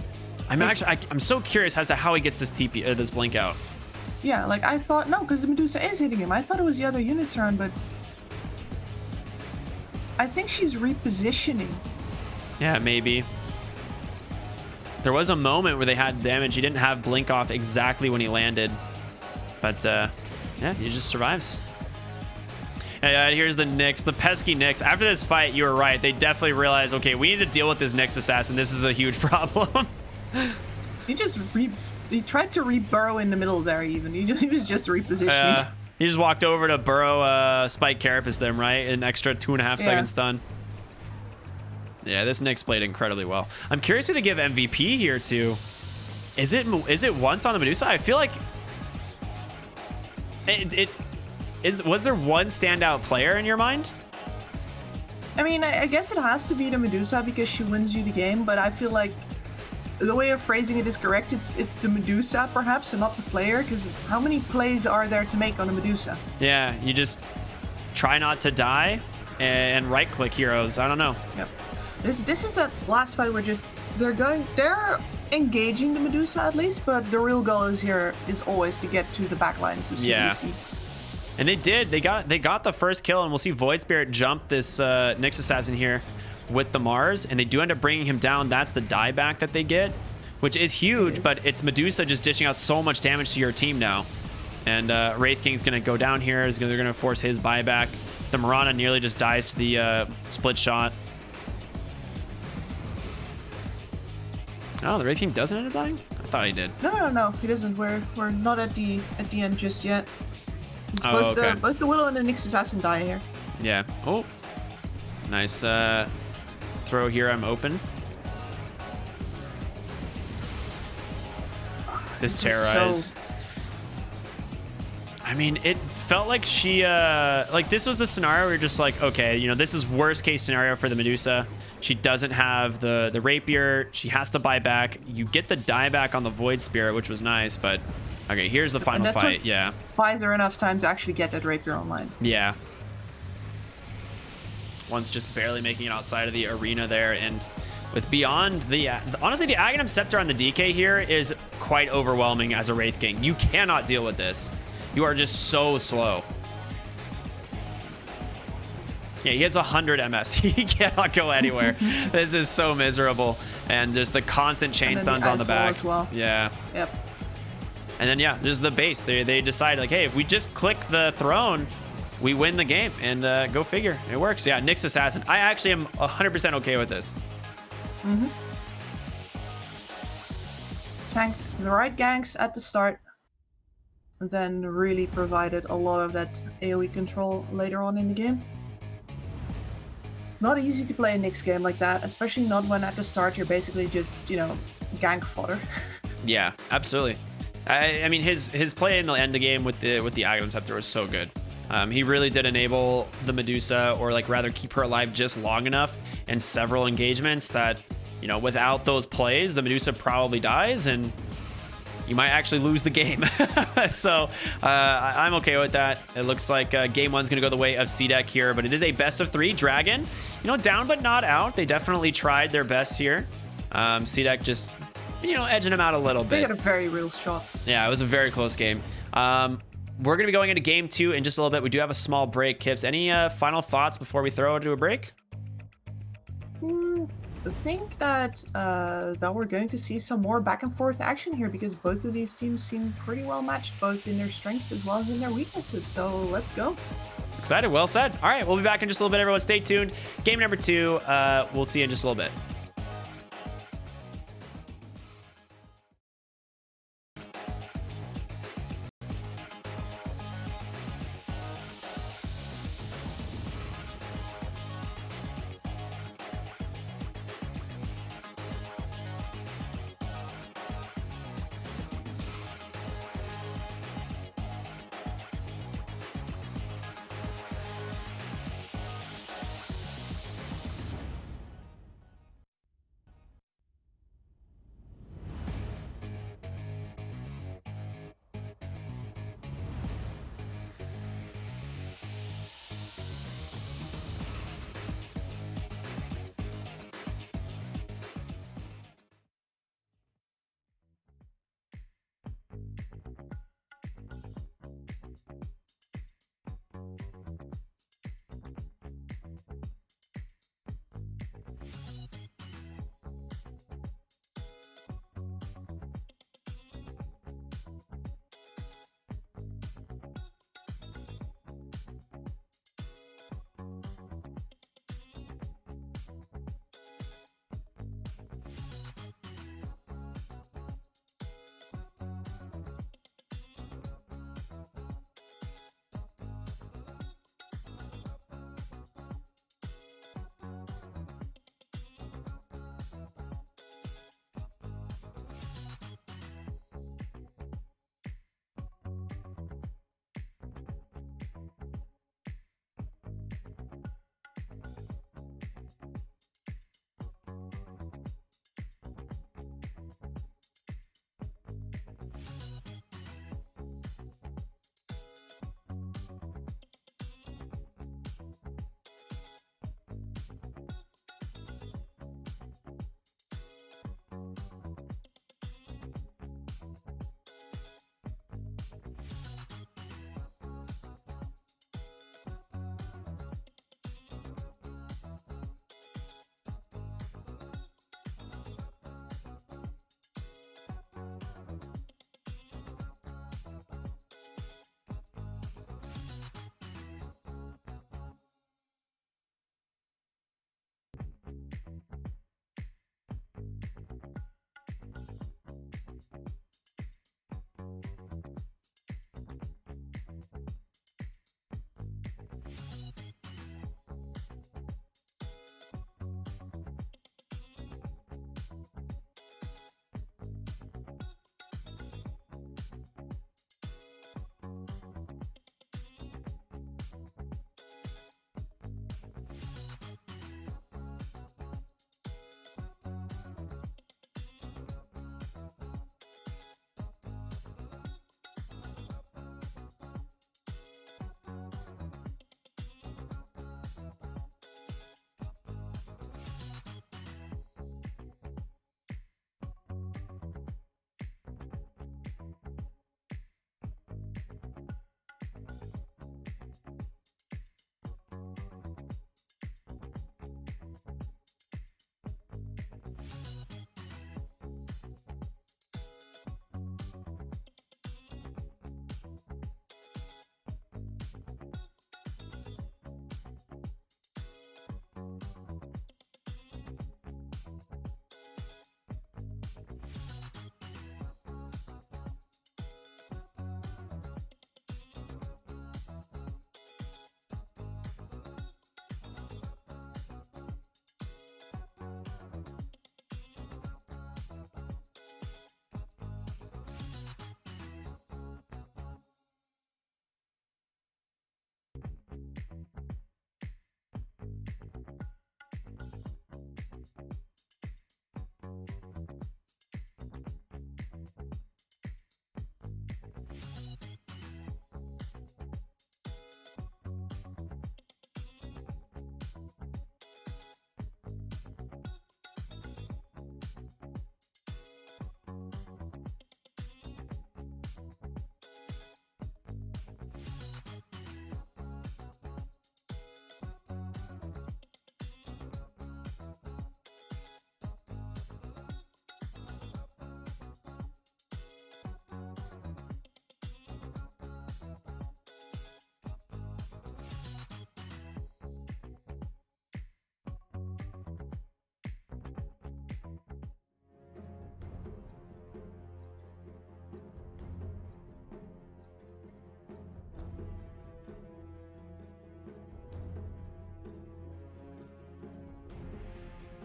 I'm so curious as to how he gets this this blink out. Yeah, like I thought, no, because the Medusa is hitting him. I thought it was the other units around, but I think she's repositioning. Yeah, maybe. There was a moment where they had damage. He didn't have blink off exactly when he landed, but yeah, he just survives. And here's the Nyx, the pesky Nyx. After this fight, you were right. They definitely realized, okay, we need to deal with this Nyx assassin. This is a huge problem. He tried to re-burrow in the middle there even. He was just repositioning. He just walked over to burrow Spike Carapace them, right? An extra 2.5 second stun. Yeah, this Nyx played incredibly well. I'm curious who they give MVP here to. Is it once on the Medusa? I feel like was there one standout player in your mind? I mean, I guess it has to be the Medusa because she wins you the game, but I feel like the way of phrasing it is correct. It's the Medusa perhaps and not the player, because how many plays are there to make on a Medusa? Yeah, you just try not to die and right click heroes. I don't know. Yep. This is that last fight where they're engaging the Medusa at least, but the real goal is always to get to the backlines of CDEC. Yeah. And they did. They got the first kill, and we'll see Void Spirit jump this Nyx assassin here with the Mars, and they do end up bringing him down. That's the dieback that they get, which is huge, but it's Medusa just dishing out so much damage to your team now. And Wraith King's going to go down here. They're going to force his buyback. The Mirana nearly just dies to the split shot. Oh, the Wraith King doesn't end up dying? I thought he did. No, he doesn't. We're not at the end just yet. It's okay. both the Willow and the Nyx assassin die here. Yeah. Oh, nice throw here. I'm open. This Terra is... I mean, it felt like she, like this was the scenario where you're just like, okay, you know, this is worst case scenario for the Medusa. She doesn't have the rapier. She has to buy back. You get the dieback on the Void Spirit, which was nice, but okay, here's the final fight. Yeah. Buys her enough time to actually get that rapier online. Yeah. One's just barely making it outside of the arena there, and with beyond honestly, the Aghanim Scepter on the DK here is quite overwhelming as a Wraith King. You cannot deal with this. You are just so slow. Yeah, he has 100 MS. He cannot go anywhere. This is so miserable. And just the constant chain stuns on the back. As well. Yeah. Yep. And then, yeah, there's the base. They decide, like, hey, if we just click the throne, we win the game. And go figure. It works. Yeah, Nyx Assassin. I actually am 100% okay with this. Mm-hmm. Tanked the right ganks at the start. Then really provided a lot of that AoE control later on in the game. Not easy to play a Nyx game like that, especially not when at the start you're basically just, you know, gank fodder. Yeah, absolutely. I mean, his play in the end of the game with the Aghanim Scepter was so good. He really did enable the Medusa, or like rather keep her alive just long enough in several engagements that, you know, without those plays, the Medusa probably dies and you might actually lose the game. So I'm okay with that. It looks like game one's gonna go the way of CDEC here, but it is a best of 3 Dragon. You know, down but not out. They definitely tried their best here. CDEC just, you know, edging them out a little bit. They got a very real shot. Yeah, it was a very close game. We're gonna be going into game 2 in just a little bit. We do have a small break. Kips, any final thoughts before we throw it to a break? I think that we're going to see some more back and forth action here, because both of these teams seem pretty well matched, both in their strengths as well as in their weaknesses. So let's go. Excited. Well said. All right, we'll be back in just a little bit, everyone. Stay tuned. Game number 2. We'll see you in just a little bit.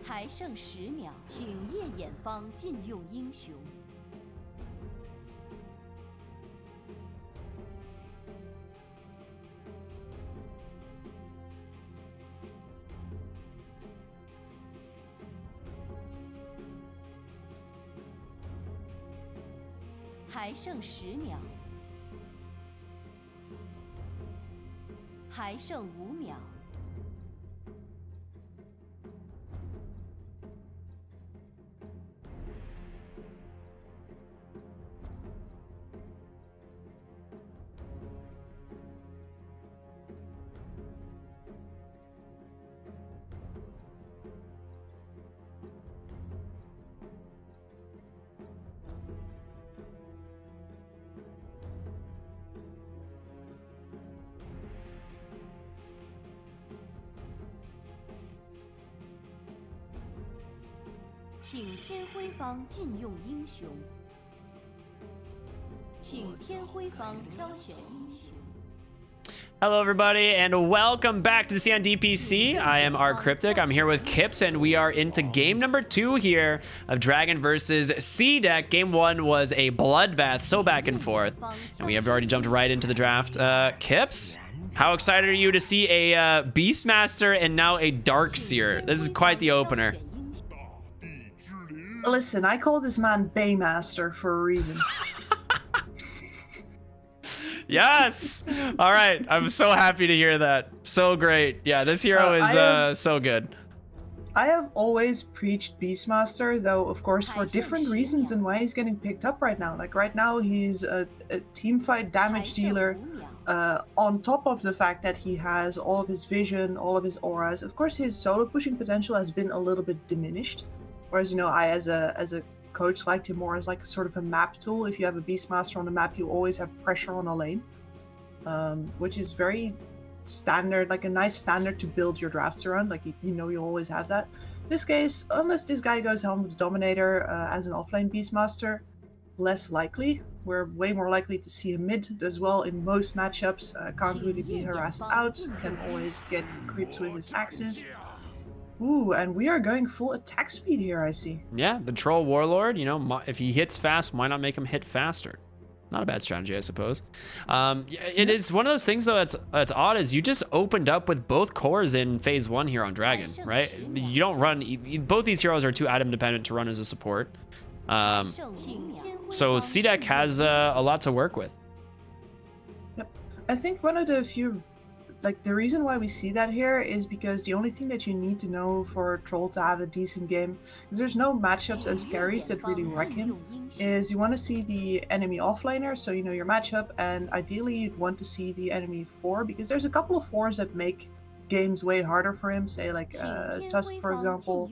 还剩10秒，请夜眼方禁用英雄。还剩10秒，还剩5秒。请天辉方禁用英雄，请天辉方挑选英雄。Hello, everybody, and welcome back to the DPC. I am R Cryptic. I'm here with Kips, and we are into game number 2 here of Dragon versus CDEC. Game 1 was a bloodbath, so back and forth, and we have already jumped right into the draft. Kips, how excited are you to see a Beastmaster and now a Darkseer? This is quite the opener. Listen, I call this man Baymaster for a reason. Yes! All right, I'm so happy to hear that. So great. Yeah, this hero is so good. I have always preached Beastmaster, though, of course, for different reasons and why he's getting picked up right now. Like, right now, he's a teamfight damage dealer, on top of the fact that he has all of his vision, all of his auras. Of course, his solo pushing potential has been a little bit diminished. Whereas, you know, I, as a coach, liked him more as like sort of a map tool. If you have a Beastmaster on the map, you always have pressure on a lane, which is very standard, like a nice standard to build your drafts around. Like, you know, you always have that. In this case, unless this guy goes home with Dominator as an offlane Beastmaster, less likely. We're way more likely to see him mid as well in most matchups. Can't really be harassed out, can always get creeps with his axes. Ooh, and we are going full attack speed here, I see. Yeah, the Troll Warlord, you know, if he hits fast, why not make him hit faster? Not a bad strategy, I suppose. It is one of those things, though, that's odd, is you just opened up with both cores in phase 1 here on Dragon, right? You don't run, both these heroes are too item dependent to run as a support. So CDEC has a lot to work with. Yep. I think one of the few, like, the reason why we see that here is because the only thing that you need to know for Troll to have a decent game, because there's no matchups as carries that really wreck him, is you want to see the enemy offlaner, so you know your matchup, and ideally you'd want to see the enemy 4, because there's a couple of 4s that make games way harder for him, say like Tusk, for example.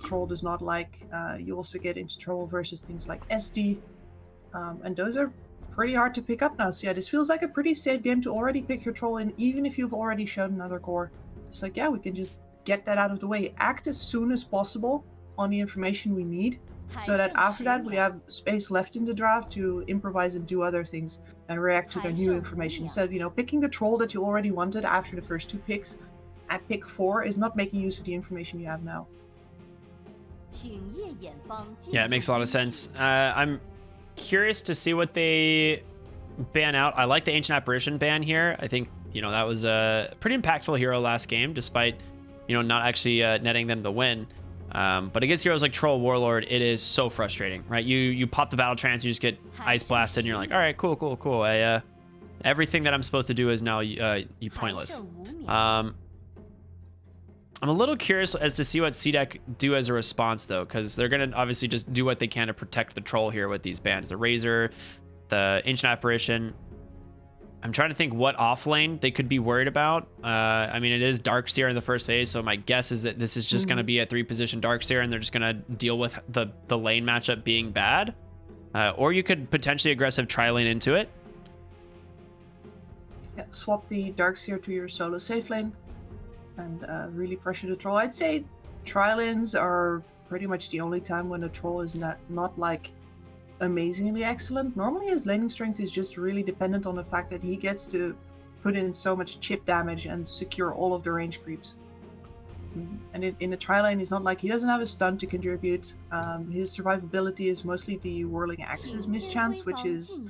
Troll does not like. You also get into trouble versus things like SD, and those are pretty hard to pick up now. So yeah, this feels like a pretty safe game to already pick your Troll in, even if you've already shown another core. It's like, yeah, we can just get that out of the way, act as soon as possible on the information we need, so that after that we have space left in the draft to improvise and do other things and react to their new information. Instead of, you know, picking the Troll that you already wanted after the first 2 picks at pick 4 is not making use of the information you have now. Yeah, it makes a lot of sense. I'm curious to see what they ban out. I like the Ancient Apparition ban here. I think, you know, that was a pretty impactful hero last game, despite, you know, not actually netting them the win. But against heroes like Troll Warlord, it is so frustrating, right? You pop the battle trance, you just get ice blasted, and you're like, all right, cool. Everything that I'm supposed to do is now pointless. I'm a little curious as to see what CDEC do as a response, though, because they're going to obviously just do what they can to protect the Troll here with these bans. The Razor, the Ancient Apparition. I'm trying to think what offlane they could be worried about. I mean, it is Darkseer in the first phase, so my guess is that this is just going to be a 3-position Darkseer, and they're just going to deal with the lane matchup being bad. Or you could potentially aggressive tri-lane into it. Yeah, swap the Darkseer to your solo safe lane and really pressure the Troll. I'd say tri-lanes are pretty much the only time when the Troll is not like amazingly excellent. Normally his laning strength is just really dependent on the fact that he gets to put in so much chip damage and secure all of the range creeps. And in a tri-lane, it's not like he doesn't have a stun to contribute. His survivability is mostly the Whirling Axe's mischance, which is,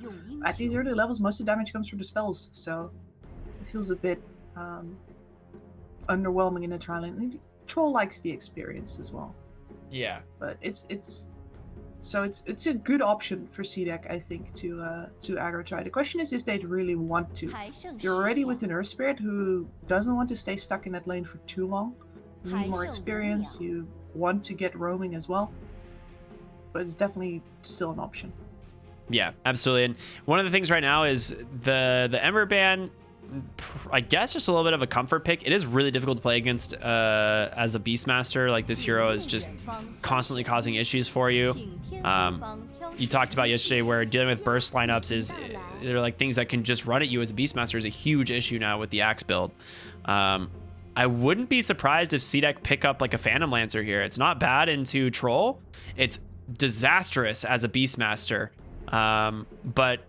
at these early levels, most of the damage comes from the spells, so it feels a bit underwhelming in a tri-lane. Troll likes the experience as well. Yeah. But it's a good option for CDEC, I think, to aggro try. The question is if they'd really want to. You're already with an Earth Spirit who doesn't want to stay stuck in that lane for too long. You need more experience, you want to get roaming as well. But it's definitely still an option. Yeah, absolutely. And one of the things right now is the Ember ban, I guess just a little bit of a comfort pick. It is really difficult to play against as a Beastmaster. Like, this hero is just constantly causing issues for you. You talked about yesterday where dealing with burst lineups they're like things that can just run at you as a Beastmaster is a huge issue now with the Axe build. I wouldn't be surprised if CDEC pick up like a Phantom Lancer here. It's not bad into Troll. It's disastrous as a Beastmaster. But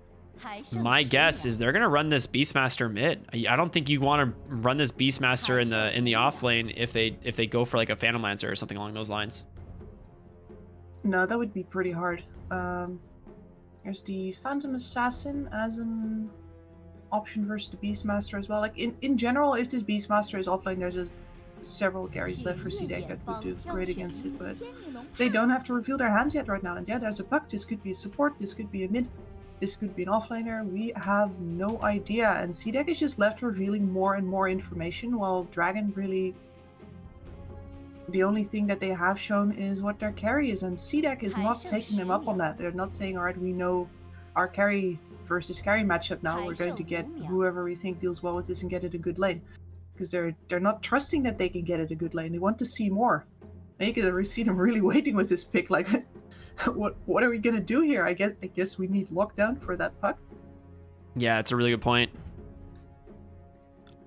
my guess is they're gonna run this Beastmaster mid. I don't think you want to run this Beastmaster in the off lane if they go for like a Phantom Lancer or something along those lines. No, that would be pretty hard. There's the Phantom Assassin as an option versus the Beastmaster as well. Like in general, if this Beastmaster is offlane, there's several carries left for CDEC that would do great against it, but they don't have to reveal their hands yet right now. And yeah, there's a puck. This could be a support. This could be a mid. This could be an offlaner. We have no idea. And CDEC is just left revealing more and more information, while Dragon really, the only thing that they have shown is what their carry is, and CDEC is not taking them up on that. They're not saying, all right, we know our carry versus carry matchup now. We're going to get whoever we think deals well with this and get it a good lane. Because they're not trusting that they can get it a good lane. They want to see more. And you can see them really waiting with this pick, like, what are we gonna do here? I guess we need lockdown for that puck. Yeah, it's a really good point.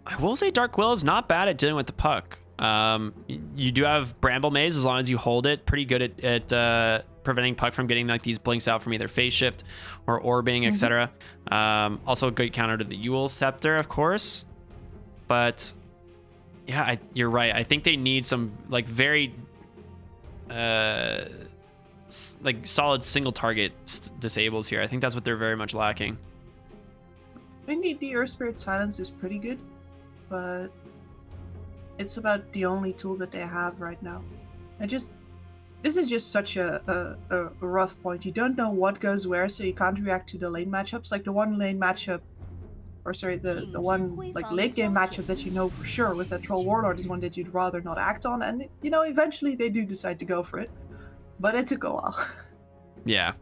I will say Dark Will is not bad at dealing with the puck. You do have Bramble Maze as long as you hold it. Pretty good at preventing puck from getting like these blinks out from either Phase Shift or Orbing, etc. Also a good counter to the Yule Scepter, of course. But yeah, you're right. I think they need some like very like solid single target disables here. I think that's what they're very much lacking. I think the Earth Spirit Silence is pretty good, but it's about the only tool that they have right now. This is just such a rough point. You don't know what goes where, so you can't react to the lane matchups. Like the one lane matchup, or sorry, the one like late game matchup that you know for sure with that Troll Warlord is one that you'd rather not act on, and you know eventually they do decide to go for it, but it took a while. Yeah.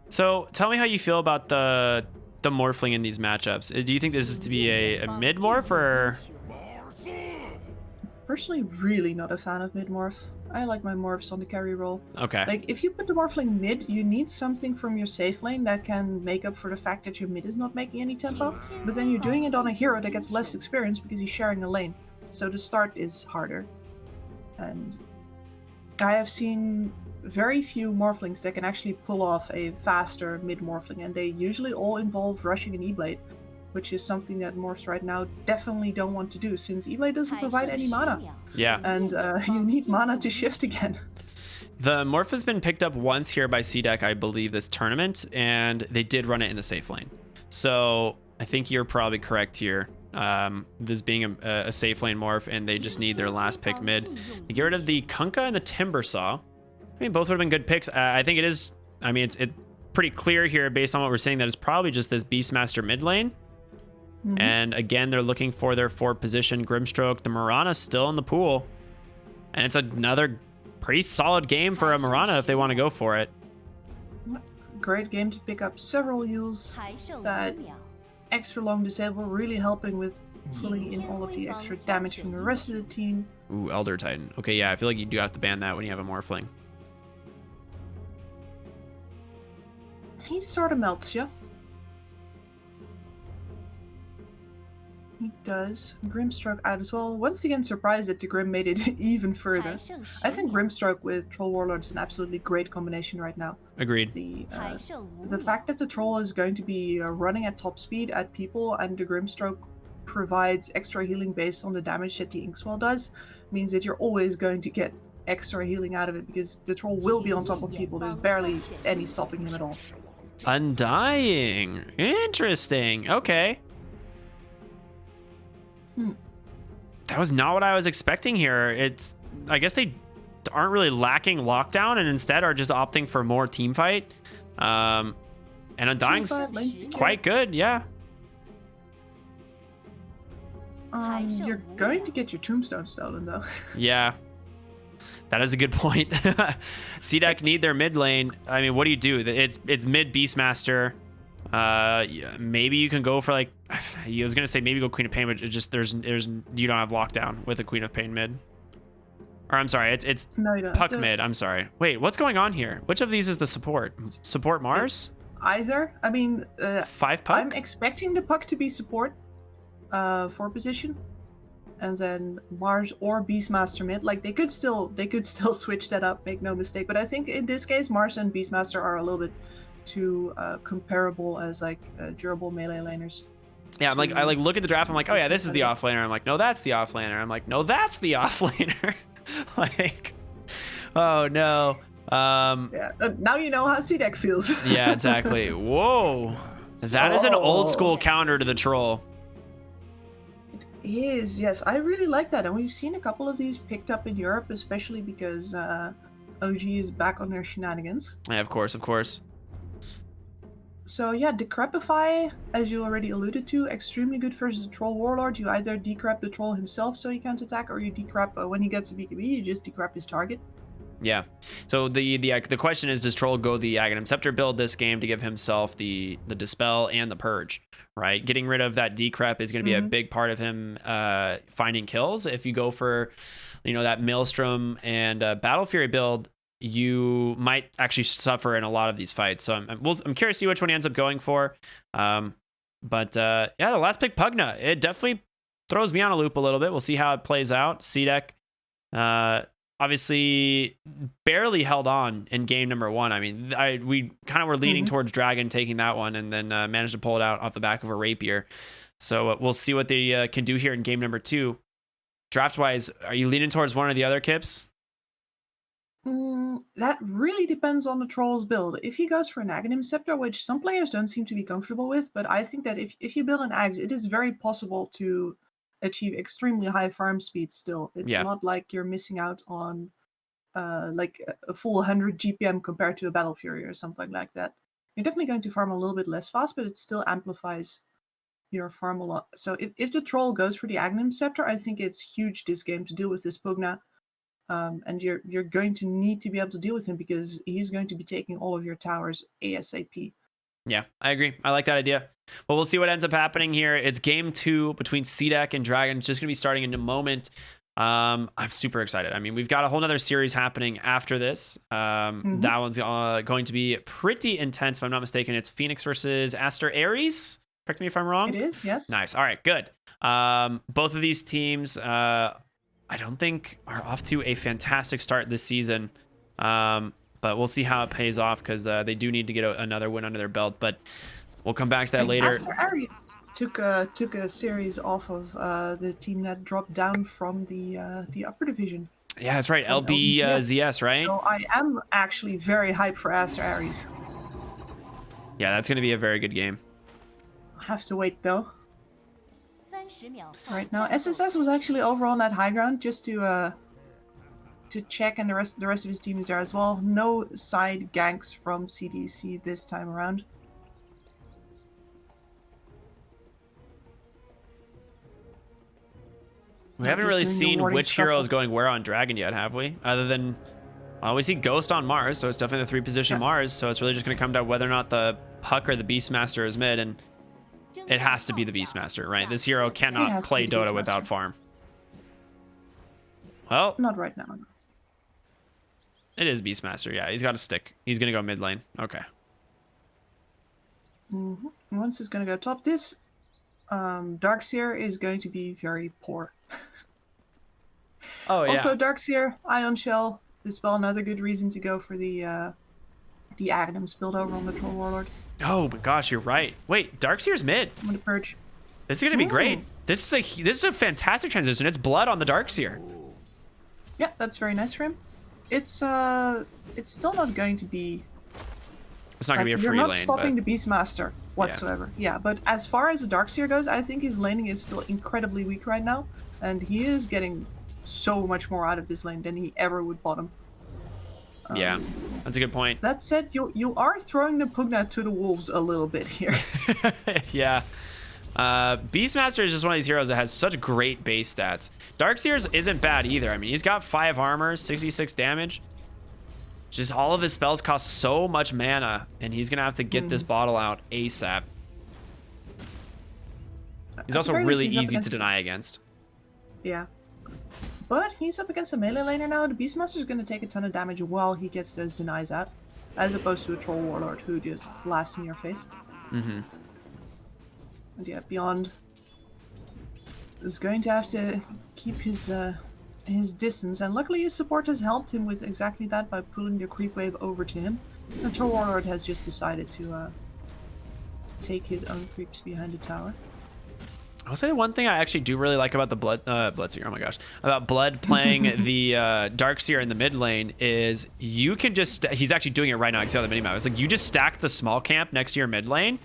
So tell me how you feel about the morphling in these matchups. Do you think this is to be a mid morph or? Personally, really not a fan of mid morph. I like my morphs on the carry roll. Okay. Like, if you put the morphling mid, you need something from your safe lane that can make up for the fact that your mid is not making any tempo, but then you're doing it on a hero that gets less experience because he's sharing a lane. So the start is harder. And I have seen very few morphlings that can actually pull off a faster mid morphling, and they usually all involve rushing an E-Blade, which is something that morphs right now definitely don't want to do, since E-Blade doesn't provide any mana. Yeah. And you need mana to shift again. The morph has been picked up once here by CDEC, I believe, this tournament, and they did run it in the safe lane. So I think you're probably correct here. This being a safe lane morph, and they just need their last pick mid. They get rid of the Kunkka and the Timbersaw. I mean, both would have been good picks. I think it is, I mean, it's pretty clear here based on what we're saying that it's probably just this Beastmaster mid lane. Mm-hmm. And again, they're looking for their forward position. Grimstroke, the Mirana's still in the pool. And it's another pretty solid game for a Mirana if they want to go for it. Great game to pick up several Yules. That extra long disable really helping with pulling in all of the extra damage from the rest of the team. Ooh, Elder Titan. Okay, yeah, I feel like you do have to ban that when you have a Morphling. He sort of melts you. He does. Grimstroke out as well. Once again, surprised that the Grim made it even further. I think Grimstroke with Troll Warlord is an absolutely great combination right now. Agreed. The fact that the Troll is going to be running at top speed at people, and the Grimstroke provides extra healing based on the damage that the Inkswell does, means that you're always going to get extra healing out of it because the troll will be on top of people. There's barely any stopping him at all. Undying. Interesting. Okay. That was not what I was expecting here. I guess they aren't really lacking lockdown and instead are just opting for more team fight. And Undying's quite good, yeah. You're going to get your tombstone stolen though. Yeah. That is a good point. CDEC need their mid lane. I mean, what do you do? It's mid Beastmaster. Yeah, maybe you can go for like, I was gonna say maybe go Queen of Pain, but it just there's you don't have lockdown with a Queen of Pain mid. Or I'm sorry, it's no, you don't. Puck mid. I'm sorry. Wait, what's going on here? Which of these is the support? Support Mars? Either. I mean, 5 Puck? I'm expecting the Puck to be support, 4 position, and then Mars or Beastmaster mid. Like they could still switch that up. Make no mistake. But I think in this case, Mars and Beastmaster are a little bit too comparable as like durable melee laners. Yeah, I look at the draft. I'm like, oh yeah, this is the offlaner. I'm like, no, that's the offlaner. I'm like, no, that's the offlaner. Like, oh no. Yeah, now you know how CDEC feels. Yeah, exactly. Whoa, that is an old school counter to the troll. It is, yes. I really like that, and we've seen a couple of these picked up in Europe, especially because OG is back on their shenanigans. Yeah, of course, of course. So yeah, Decrepify, as you already alluded to, extremely good versus the Troll Warlord. You either decrep the Troll himself so he can't attack, or you decrep when he gets a BKB, you just decrep his target. Yeah. So the question is, does Troll go the Aghanim Scepter build this game to give himself the Dispel and the Purge, right? Getting rid of that decrep is going to be a big part of him finding kills. If you go for, that Maelstrom and Battle Fury build, you might actually suffer in a lot of these fights. So I'm curious to see which one he ends up going for. Yeah, the last pick, Pugna, it definitely throws me on a loop a little bit. We'll see how it plays out. CDEC, obviously barely held on in game number 1. I mean, we kind of were leaning towards Dragon taking that one and then managed to pull it out off the back of a Rapier. So we'll see what they can do here in game number 2. Draft-wise, are you leaning towards one or the other, Kips? That really depends on the Troll's build. If he goes for an Aghanim Scepter, which some players don't seem to be comfortable with, but I think that if you build an Ags, it is very possible to achieve extremely high farm speed still. It's not like you're missing out on like a full 100 GPM compared to a Battle Fury or something like that. You're definitely going to farm a little bit less fast, but it still amplifies your farm a lot. So if the Troll goes for the Aghanim Scepter, I think it's huge this game to deal with this Pugna. And you're going to need to be able to deal with him because he's going to be taking all of your towers ASAP. Yeah, I agree. I like that idea. Well, we'll see what ends up happening here. It's game 2 between CDEC and Dragon. It's just going to be starting in a moment. I'm super excited. I mean, we've got a whole nother series happening after this. That one's going to be pretty intense, if I'm not mistaken. It's Phoenix versus Aster Aries. Correct me if I'm wrong. It is, yes. Nice. All right, good. Both of these teams... I don't think are off to a fantastic start this season, but we'll see how it pays off because they do need to get another win under their belt. But we'll come back to that later. Aster Aries took a series off of the team that dropped down from the upper division. Yeah, that's right. LBZS, right? So I am actually very hyped for Aster Aries. Yeah, that's going to be a very good game. I'll have to wait though. Alright, now SSS was actually over on that high ground just to check, and the rest of his team is there as well. No side ganks from CDEC this time around. We haven't really seen which hero is going where on Dragon yet, have we? Other than, we see Ghost on Mars, so it's definitely the 3-position Mars, so it's really just going to come down to whether or not the Puck or the Beastmaster is mid, and it has to be the Beastmaster, right? This hero cannot play Dota without farm. Well, not right now. It is Beastmaster, yeah. He's got a stick. He's going to go mid lane. Okay. Once it's going to go top, this Darkseer is going to be very poor. Oh, yeah. Also, Darkseer, Ion Shell, Dispel, another good reason to go for the Aghanims build over on the Troll Warlord. Oh my gosh, you're right. Wait, Darkseer's mid. I'm gonna purge. This is gonna be great. This is a fantastic transition. It's blood on the Darkseer. Yeah, that's very nice for him. It's still not going to be. It's not gonna be a free lane. You're not lane, stopping but the Beastmaster whatsoever. Yeah, but as far as the Darkseer goes, I think his laning is still incredibly weak right now, and he is getting so much more out of this lane than he ever would bottom. Yeah, that's a good point. That said, you are throwing the Pugna to the wolves a little bit here. Yeah. Beastmaster is just one of these heroes that has such great base stats. Darkseer's isn't bad either. I mean, he's got 5 armor, 66 damage. Just all of his spells cost so much mana, and he's gonna have to get this bottle out ASAP. He's also really easy to deny against. Yeah. But he's up against a melee laner now. The Beastmaster's gonna take a ton of damage while he gets those denies out, as opposed to a Troll Warlord who just laughs in your face. Mm-hmm. And yeah, Beyond is going to have to keep his distance, and luckily his support has helped him with exactly that by pulling the creep wave over to him. The Troll Warlord has just decided to take his own creeps behind the tower. I'll say the one thing I actually do really like about the Bloodseer, oh my gosh, about Blood playing the Darkseer in the mid lane is you can just, he's actually doing it right now, I can see on the minimap. It's like you just stack the small camp next to your mid lane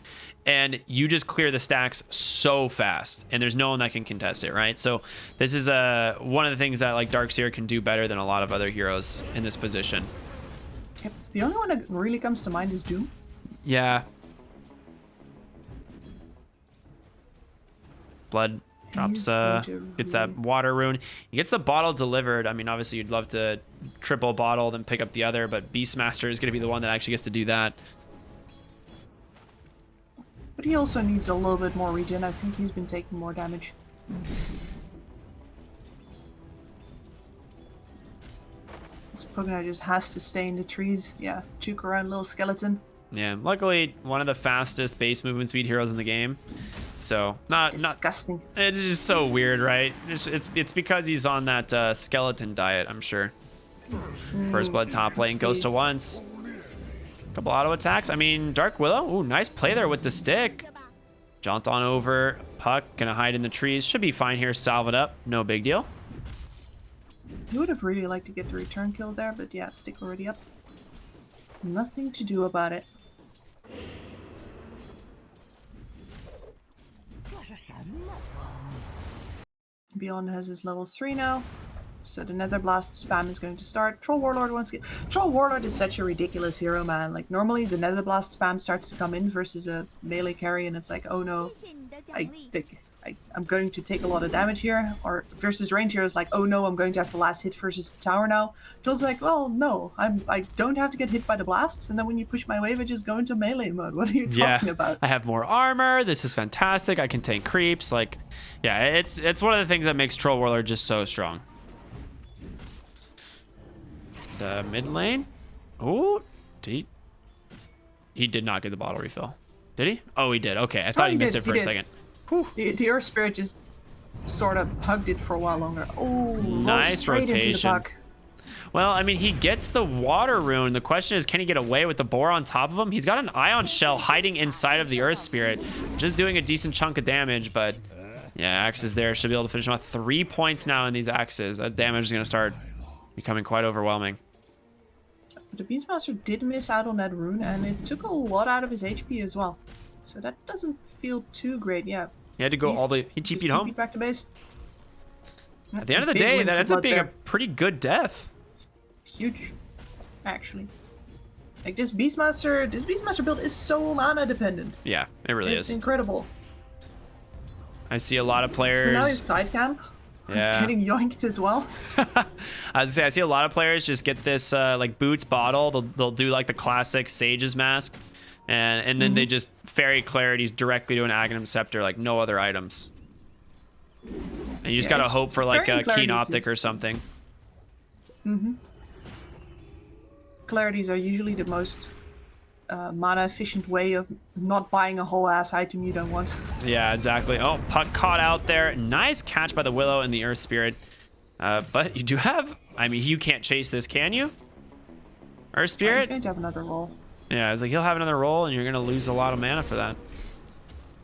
and you just clear the stacks so fast and there's no one that can contest it, right? So this is one of the things that like Darkseer can do better than a lot of other heroes in this position. Yep. The only one that really comes to mind is Doom. Yeah. Blood drops, gets that water rune. He gets the bottle delivered. I mean, obviously you'd love to triple bottle, then pick up the other, but Beastmaster is going to be the one that actually gets to do that. But he also needs a little bit more regen. I think he's been taking more damage. This Pugna just has to stay in the trees. Yeah, juke around little skeleton. Yeah, luckily one of the fastest base movement speed heroes in the game. So disgusting. It is so weird, right? It's because he's on that skeleton diet, I'm sure. First blood top lane goes to once. Couple auto attacks. I mean, Dark Willow. Ooh, nice play there with the stick. Jaunt on over. Puck gonna hide in the trees. Should be fine here. Salve it up. No big deal. You would have really liked to get the return kill there, but yeah, stick already up. Nothing to do about it. Beyond has his level 3 now, so the Nether Blast spam is going to start. Troll Warlord once again. Troll Warlord is such a ridiculous hero, man. Like, normally the Nether Blast spam starts to come in versus a melee carry, and it's like, oh no, I'm going to take a lot of damage here. Or versus range heroes, like, oh no, I'm going to have the last hit versus the tower now. Feels like, well, no, I don't have to get hit by the blasts, and then when you push my wave, I just go into melee mode. What are you talking about? I have more armor. This is fantastic. I can tank creeps. Like, yeah, it's one of the things that makes Troll Warlord just so strong. The mid lane. Oh, he did not get the bottle refill. Did he? Oh, he did. Okay, I thought he missed it for a second. The Earth Spirit just sort of hugged it for a while longer. Oh, nice rotation. Well, I mean, he gets the water rune. The question is, can he get away with the boar on top of him? He's got an ion shell hiding inside of the Earth Spirit, just doing a decent chunk of damage, but yeah, axes there. Should be able to finish him off. 3 points now in these axes. That damage is going to start becoming quite overwhelming. The Beastmaster did miss out on that rune, and it took a lot out of his HP as well. So that doesn't feel too great. Yeah. He had to go he TP'd home. Back to base. At the end of the day, that ends up being a pretty good death. Huge, actually. Like this Beastmaster build is so mana dependent. Yeah, it really is. It's incredible. I see a lot of players. Now his side camp is getting yoinked as well. I see a lot of players just get this like boots bottle. They'll do like the classic Sage's mask. And then they just fairy clarities directly to an Aghanim Scepter, like no other items. And you just gotta hope for like a Keen Optic or something. Clarities are usually the most mana efficient way of not buying a whole ass item you don't want. Yeah, exactly. Oh, Puck caught out there. Nice catch by the Willow and the Earth Spirit. But you do have, I mean, you can't chase this, can you? Earth Spirit? He's going to have another roll. Yeah, it's like he'll have another roll and you're going to lose a lot of mana for that.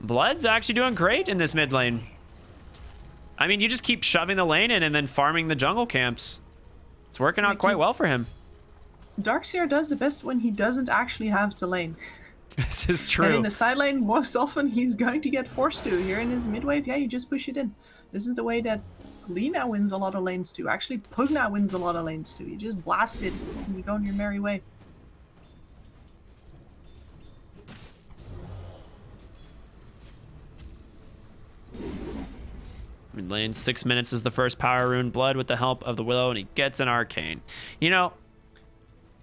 Blood's actually doing great in this mid lane. I mean, you just keep shoving the lane in and then farming the jungle camps. It's working out quite well for him. Darkseer does the best when he doesn't actually have to lane. This is true. And in the side lane, most often he's going to get forced to. Here in his mid wave, yeah, you just push it in. This is the way that Lina wins a lot of lanes too. Actually, Pugna wins a lot of lanes too. You just blast it and you go on your merry way. Mid lane, 6 minutes is the first power rune. Blood with the help of the Willow, and he gets an arcane. You know,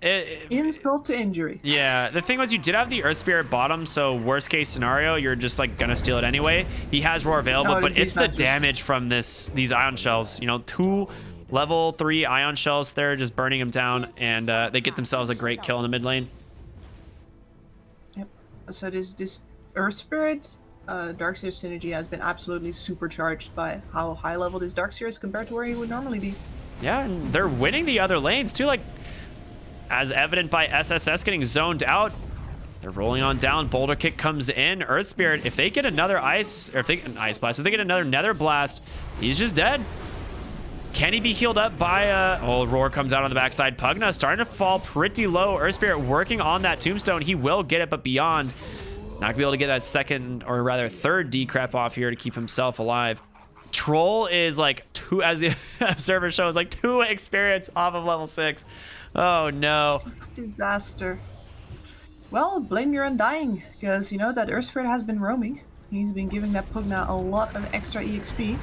insult to injury. Yeah, the thing was, you did have the Earth Spirit bottom, so worst case scenario, you're just like gonna steal it anyway. He has Roar available, but it's the damage from these Ion Shells. You know, 2 level 3 Ion Shells there, just burning him down, and they get themselves a great kill in the mid lane. Yep. So this Earth Spirit Darkseer synergy has been absolutely supercharged by how high level this Darkseer is compared to where he would normally be. Yeah, and they're winning the other lanes too, like as evident by SSS getting zoned out. They're rolling on down. Boulder Kick comes in. Earth Spirit, if they get another ice, or if they get an ice blast, if they get another nether blast, he's just dead. Can he be healed up by oh, Roar comes out on the backside. Pugna starting to fall pretty low. Earth Spirit working on that tombstone. He will get it, but beyond. Not gonna be able to get that second, or rather third decrep off here to keep himself alive. Troll is like 2, as the observer shows, like 2 experience off of level 6. Oh no. Disaster. Well, blame your undying, because you know that Earth Spirit has been roaming. He's been giving that Pugna a lot of extra EXP.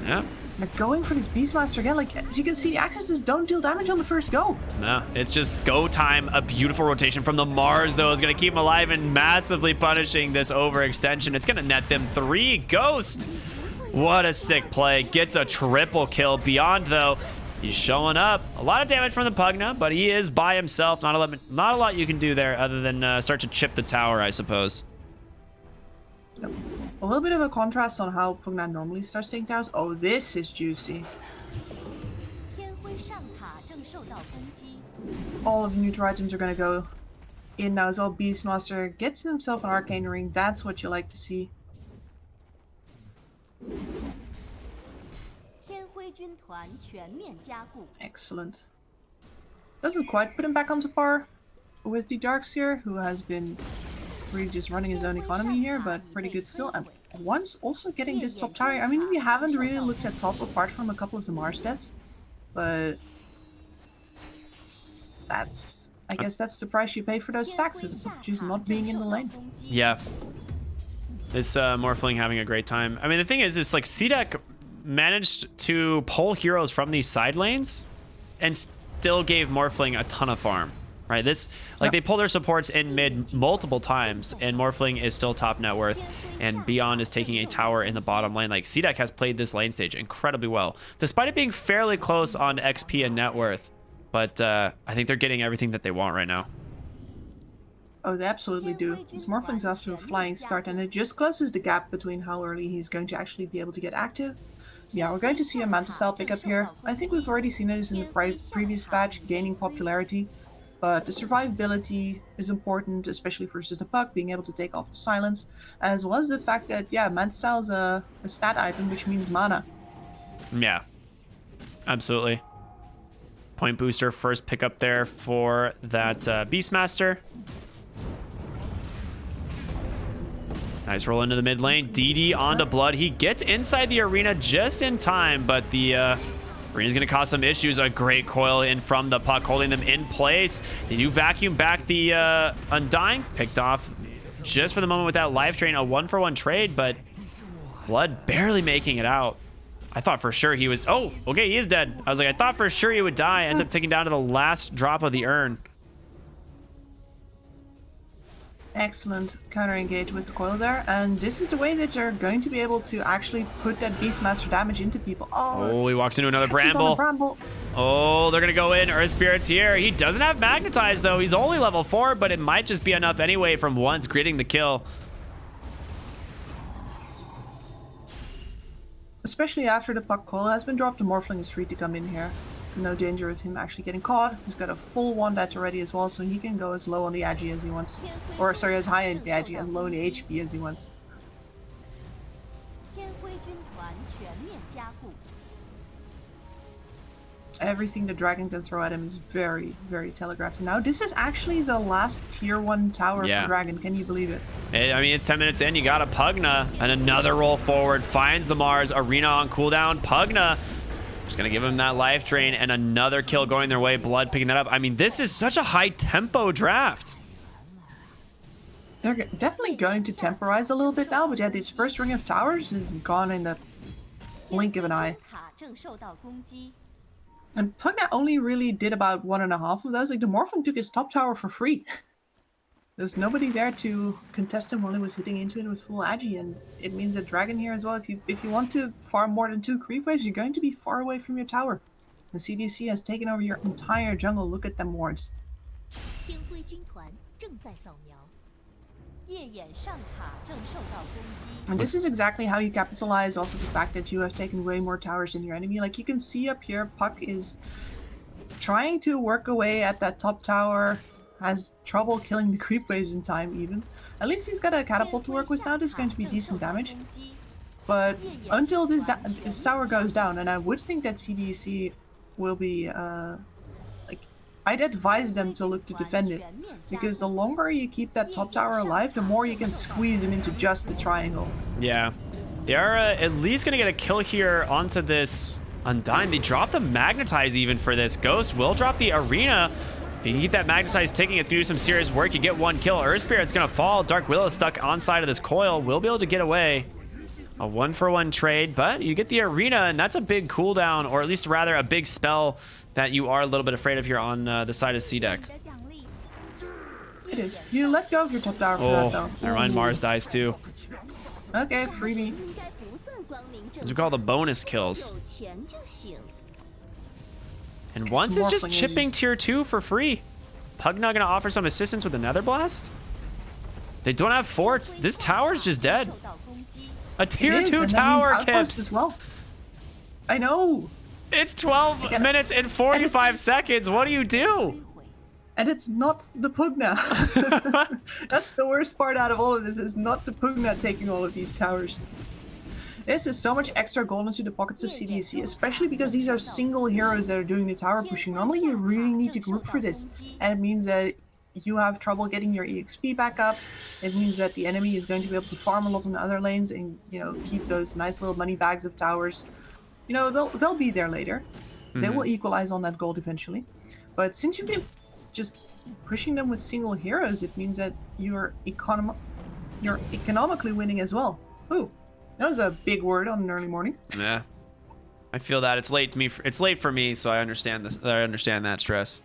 Yeah. They're going for this Beastmaster again. Like, as you can see, the Axes don't deal damage on the first go. No, it's just go time. A beautiful rotation from the Mars, though, is going to keep him alive and massively punishing this overextension. It's going to net them 3 Ghost. What a sick play. Gets a triple kill. Beyond, though, he's showing up. A lot of damage from the Pugna, but he is by himself. Not a lot you can do there other than start to chip the tower, I suppose. Yep. A little bit of a contrast on how Pugna normally starts taking towers. Oh, this is juicy. All of the neutral items are going to go in now as well. Beastmaster gets himself an arcane ring. That's what you like to see. Excellent. Doesn't quite put him back onto par with the Darkseer, who has been really just running his own economy here, but pretty good still. And once also getting this top tower. I mean, we haven't really looked at top apart from a couple of the Mars deaths, but that's, I guess that's the price you pay for those stacks with just not being in the lane. Yeah. This Morphling having a great time. I mean, the thing is like CDEC managed to pull heroes from these side lanes and still gave Morphling a ton of farm. Right, this, like, they pull their supports in mid multiple times, and Morphling is still top net worth, and Beyond is taking a tower in the bottom lane. Like, CDEC has played this lane stage incredibly well, despite it being fairly close on XP and net worth. But I think they're getting everything that they want right now. Oh, they absolutely do. This Morphling's off to a flying start, and it just closes the gap between how early he's going to actually be able to get active. Yeah, we're going to see a Manta style pickup here. I think we've already seen it in the previous patch, gaining popularity. But the survivability is important, especially versus the Puck, being able to take off the silence, as well as the fact that, yeah, Manta style is a stat item, which means mana. Yeah, absolutely. Point booster, first pickup there for that Beastmaster. Nice roll into the mid lane. DD onto Blood. He gets inside the arena just in time, but the arena's going to cause some issues. A great coil in from the Puck, holding them in place. They do vacuum back the Undying. Picked off just for the moment with that life drain. A 1-for-1 trade, but Blood barely making it out. I thought for sure he was... Oh, okay, he is dead. I was like, I thought for sure he would die. Ends up taking down to the last drop of the urn. Excellent counter engage with the coil there, and this is the way that you're going to be able to actually put that Beastmaster damage into people. Oh, he walks into another Bramble. Oh, they're gonna go in. Earth Spirit's here. He doesn't have Magnetize though. He's only level 4, but it might just be enough anyway from once gritting the kill. Especially after the Puck coil has been dropped, the Morphling is free to come in here. No danger of him actually getting caught. He's got a full 1 dat already as well, so he can go as low on the Agi as he wants. Or, sorry, as high on the Agi, as low on the HP as he wants. Everything the dragon can throw at him is very, very telegraphed. Now, this is actually the last tier 1 tower for dragon. Can you believe it? I mean, it's 10 minutes in. You got a Pugna and another roll forward. Finds the Mars. Arena on cooldown. Pugna just going to give him that life drain and another kill going their way. Blood picking that up. I mean, this is such a high tempo draft. They're definitely going to temporize a little bit now, but yeah, this first ring of towers is gone in the blink of an eye. And Pugna only really did about 1.5 of those. Like, the Morphling took his top tower for free. There's nobody there to contest him while he was hitting into it with full agi, and it means that dragon here as well. If you want to farm more than 2 creep waves, you're going to be far away from your tower. The CDEC has taken over your entire jungle. Look at them wards. And this is exactly how you capitalize off of the fact that you have taken way more towers than your enemy. Like, you can see up here, Puck is trying to work away at that top tower, has trouble killing the creep waves in time even. At least he's got a catapult to work with now. This is going to be decent damage. But until this tower goes down, and I would think that CDEC will be I'd advise them to look to defend it, because the longer you keep that top tower alive, the more you can squeeze them into just the triangle. Yeah, they are at least gonna get a kill here onto this Undying. They drop the Magnetize even for this. Ghost will drop the Arena. If you can keep that Magnetize ticking, it's gonna do some serious work. You get 1 kill. Earth Spirit's gonna fall. Dark Willow stuck on side of this coil. Will be able to get away. A 1-for-1 trade, but you get the Arena, and that's a big cooldown, or at least rather a big spell that you are a little bit afraid of here on the side of CDEC. It is. You let go of your top tower for that, though. Never mind, Mars dies too. Okay, freebie. These are called the bonus kills. And once is just chipping tier 2 for free. Pugna gonna offer some assistance with another blast? They don't have forts. This tower's just dead. A tier 2 tower, Kips. As well. I know. It's 12 minutes and 45 seconds. What do you do? And it's not the Pugna. That's the worst part out of all of this, is not the Pugna taking all of these towers. This is so much extra gold into the pockets of CDEC, especially because these are single heroes that are doing the tower pushing. Normally you really need to group for this, and it means that you have trouble getting your EXP back up. It means that the enemy is going to be able to farm a lot in the other lanes and, you know, keep those nice little money bags of towers. You know, they'll be there later. They will equalize on that gold eventually. But since you've been just pushing them with single heroes, it means that you're economically winning as well. Ooh, that was a big word on an early morning. Yeah, I feel that. It's late to me. It's late for me, so I understand this. I understand that stress.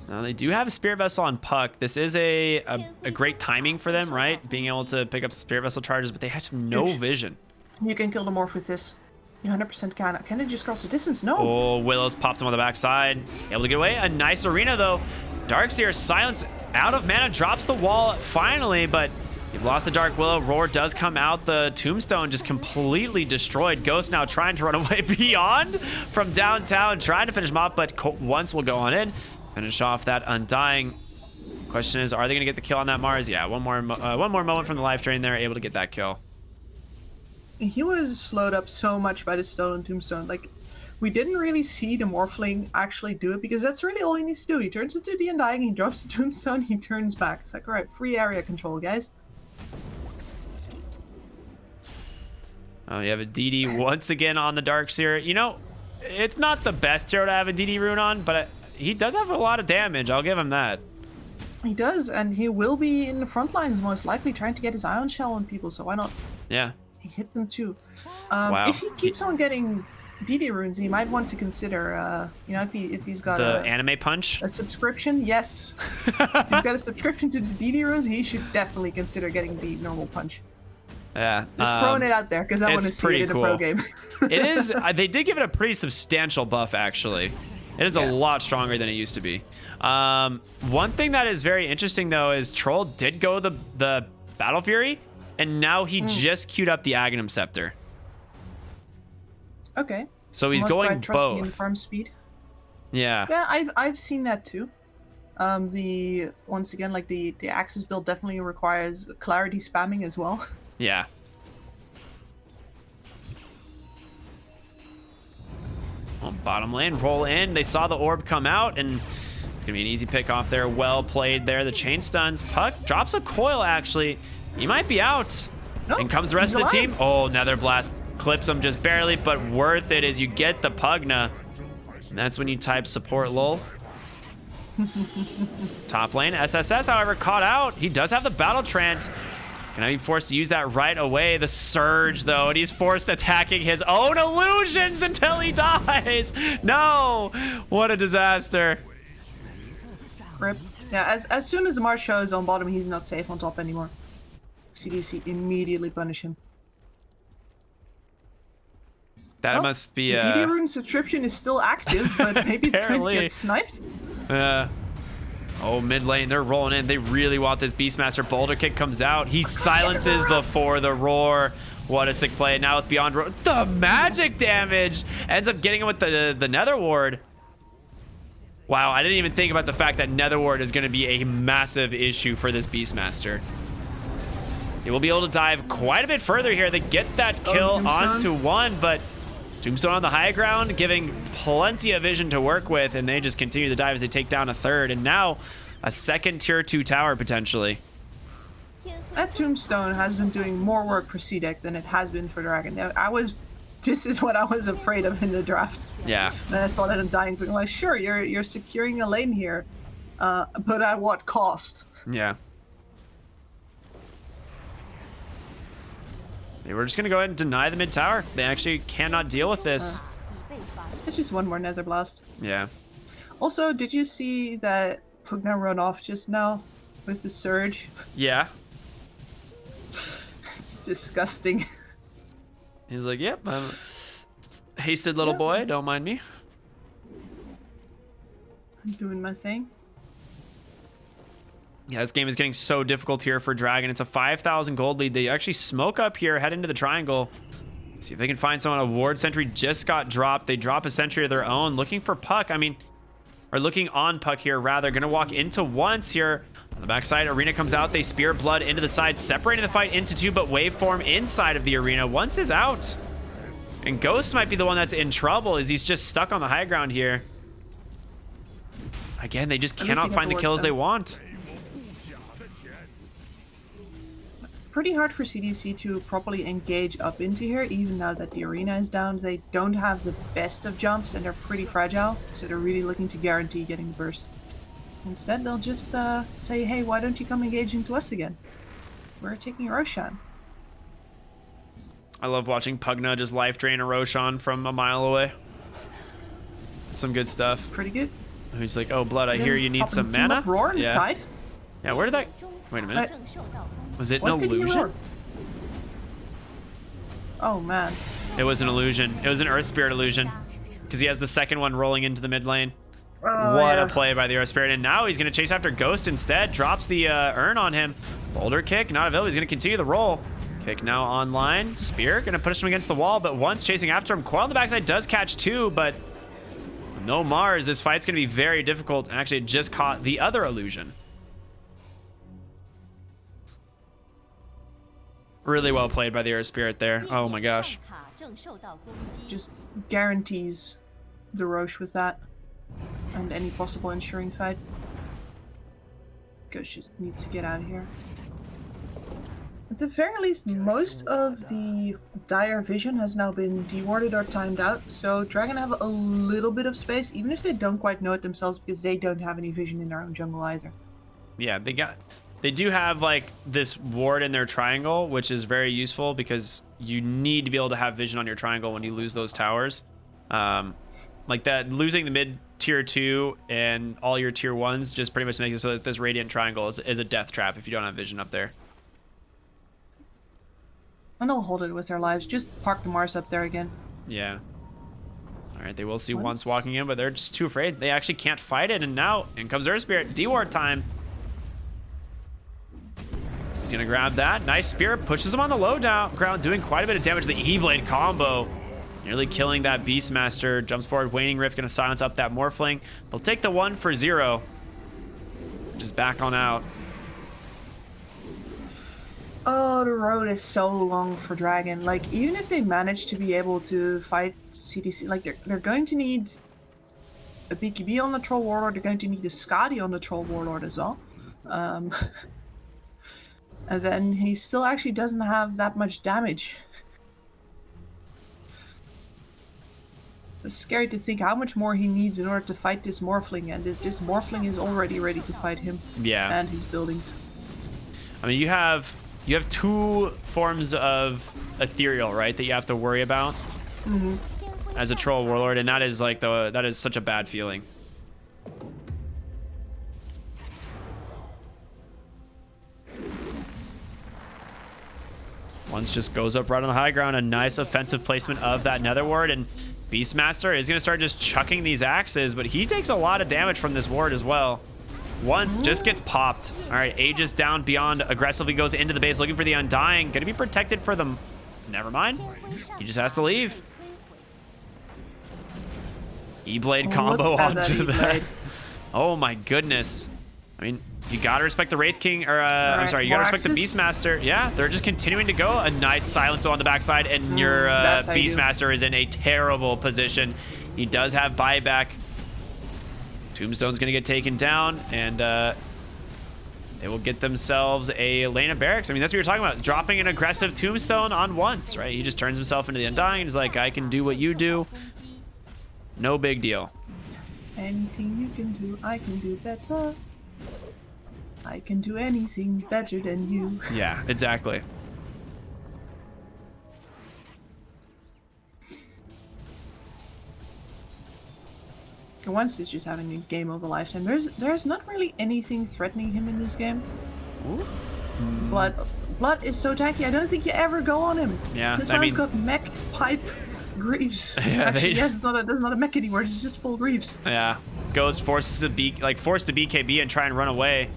Now they do have a Spirit Vessel on Puck. This is a great timing for them, right? Being able to pick up Spirit Vessel charges, but they have no vision. You can kill the Morph with this. You 100% can. Can it just cross the distance? No. Oh, Willows popped him on the backside. Able to get away. A nice Arena, though. Darkseer silenced out of mana. Drops the wall finally, but you've lost the Dark Willow. Roar does come out. The Tombstone just completely destroyed. Ghost now trying to run away beyond from downtown. Trying to finish him off, but once will go on in. Finish off that Undying. Question is, are they going to get the kill on that Mars? Yeah, one more moment from the life drain there. Able to get that kill. He was slowed up so much by the stolen Tombstone. Like, we didn't really see the Morphling actually do it, because that's really all he needs to do. He turns into the Undying, he drops the Tombstone, he turns back. It's like, alright, free area control, guys. Oh, you have a DD once again on the Darkseer. You know, it's not the best hero to have a DD rune on, but he does have a lot of damage. I'll give him that. He does, and he will be in the front lines most likely, trying to get his Ion Shell on people, so why not? Yeah. He hit them too. Wow. If he keeps on getting DD runes, he might want to consider, you know, if he's got the anime punch, a subscription. Yes, if he's got a subscription to the DD runes, he should definitely consider getting the normal punch. Yeah, just throwing it out there because I want to see it in a pro game. It is. They did give it a pretty substantial buff, actually. It is a lot stronger than it used to be. One thing that is very interesting though is Troll did go the Battle Fury. And now he just queued up the Aghanim Scepter. Okay. So he's going both. In farm speed. Yeah. Yeah, I've seen that too. Once again, like the Axis build definitely requires clarity spamming as well. Yeah. Well, bottom lane, roll in. They saw the orb come out, and it's gonna be an easy pick off there. Well played there. The chain stuns. Puck drops a coil, actually. He might be out. Nope, and comes the rest of the alive. team. Oh, Nether Blast clips him just barely, but worth it as you get the Pugna. And that's when you type support lol. Top lane, SSS, however, caught out. He does have the battle trance. Gonna be forced to use that right away. The surge, though, and he's forced attacking his own illusions until he dies. No, what a disaster. Rip. Yeah, as soon as the Mars shows on bottom, he's not safe on top anymore. CDC immediately punish him. That must be the DD Rune subscription is still active, but maybe it's going to get sniped. Oh, mid lane, they're rolling in. They really want this Beastmaster. Boulder Kick comes out. He silences before the roar. What a sick play. Now with Beyond Roar, the magic damage ends up getting him with the Nether Ward. Wow, I didn't even think about the fact that Nether Ward is going to be a massive issue for this Beastmaster. They will be able to dive quite a bit further here. They get that kill onto one, but Tombstone on the high ground, giving plenty of vision to work with, and they just continue to dive as they take down a third, and now a second tier 2 tower potentially. That Tombstone has been doing more work for CDEC than it has been for Dragon. This is what I was afraid of in the draft. Yeah. Then I saw that in dying, thinking like, sure, you're securing a lane here, but at what cost? Yeah. They were just going to go ahead and deny the mid tower. They actually cannot deal with this. It's just one more Nether Blast. Yeah. Also, did you see that Pugna run off just now with the surge? Yeah. It's disgusting. He's like, yep, I'm a hasted little boy. Don't mind me. I'm doing my thing. Yeah, this game is getting so difficult here for Dragon. It's a 5,000 gold lead. They actually smoke up here, head into the triangle. See if they can find someone. A ward sentry just got dropped. They drop a sentry of their own, looking for Puck. Or looking on Puck here, rather. Gonna walk into once here. On the backside, Arena comes out. They spear Blood into the side, separating the fight into two, but Waveform inside of the Arena. Once is out. And Ghost might be the one that's in trouble, as he's just stuck on the high ground here. Again, they just cannot find the kills they want. Pretty hard for CDC to properly engage up into here, even now that the arena is down. They don't have the best of jumps and they're pretty fragile, so they're really looking to guarantee getting the burst. Instead, they'll just say, hey, why don't you come engage into us again? We're taking Roshan. I love watching Pugna just life drain a Roshan from a mile away. Some good stuff. It's pretty good. He's like, oh, Blood, I hear you need some mana. Roar inside. Yeah, where did that... Wait a minute. Was it an illusion? Oh, man. It was an illusion. It was an Earth Spirit illusion. Because he has the second one rolling into the mid lane. Oh, What a play by the Earth Spirit. And now he's going to chase after Ghost instead. Drops the urn on him. Boulder kick, not available. He's going to continue the roll. Kick now online. Spear going to push him against the wall, but once chasing after him. Coil on the backside does catch two, but no Mars. This fight's going to be very difficult. And actually, it just caught the other illusion. Really well played by the Earth Spirit there. Oh my gosh. Just guarantees the Roche with that. And any possible ensuring fight. Ghost just needs to get out of here. At the very least, most of the dire vision has now been dewarded or timed out, so Dragon have a little bit of space, even if they don't quite know it themselves, because they don't have any vision in their own jungle either. Yeah, they do have like this ward in their triangle, which is very useful because you need to be able to have vision on your triangle when you lose those towers. Like that, losing the mid tier 2 and all your tier 1s just pretty much makes it so that this radiant triangle is a death trap if you don't have vision up there. And they'll hold it with their lives. Just park the Mars up there again. Yeah. All right, they will see once walking in, but they're just too afraid. They actually can't fight it, and now in comes Earth Spirit. D-Ward time. He's gonna grab that. Nice spear, pushes him on the low ground, doing quite a bit of damage. The E-Blade combo, nearly killing that Beastmaster. Jumps forward, Waning Rift, gonna silence up that Morphling. They'll take the 1 for 0. Just back on out. Oh, the road is so long for Dragon. Like, even if they manage to be able to fight CDC, like, they're going to need a BKB on the Troll Warlord, they're going to need a Skadi on the Troll Warlord as well. And then he still actually doesn't have that much damage. It's scary to think how much more he needs in order to fight this Morphling, and this Morphling is already ready to fight him. Yeah. And his buildings. I mean, you have 2 forms of ethereal, right, that you have to worry about as a Troll Warlord, and that is like that is such a bad feeling. Once just goes up right on the high ground, a nice offensive placement of that Nether Ward, and Beastmaster is going to start just chucking these axes, but he takes a lot of damage from this ward as well. Once just gets popped. All right, Aegis down beyond, aggressively goes into the base looking for the Undying. Going to be protected for them. Never mind. He just has to leave. E-Blade combo onto that. Oh my goodness. I mean, you gotta respect the Wraith King, or I'm sorry, you gotta respect the Beastmaster. Yeah, they're just continuing to go. A nice silence though on the backside, and your Beastmaster is in a terrible position. He does have buyback. Tombstone's gonna get taken down, and they will get themselves a lane of barracks. I mean, that's what you're talking about. Dropping an aggressive Tombstone on once, right? He just turns himself into the Undying. He's like, I can do what you do. No big deal. Anything you can do, I can do better. I can do anything better than you. Yeah, exactly. Once he's just having a game of a lifetime. There's not really anything threatening him in this game. Ooh. Blood is so tanky. I don't think you ever go on him. Yeah, this one's got mech, pipe, Greaves. Yeah, actually, it's not a mech anymore. It's just full Greaves. Yeah, Ghost forced to BKB and try and run away.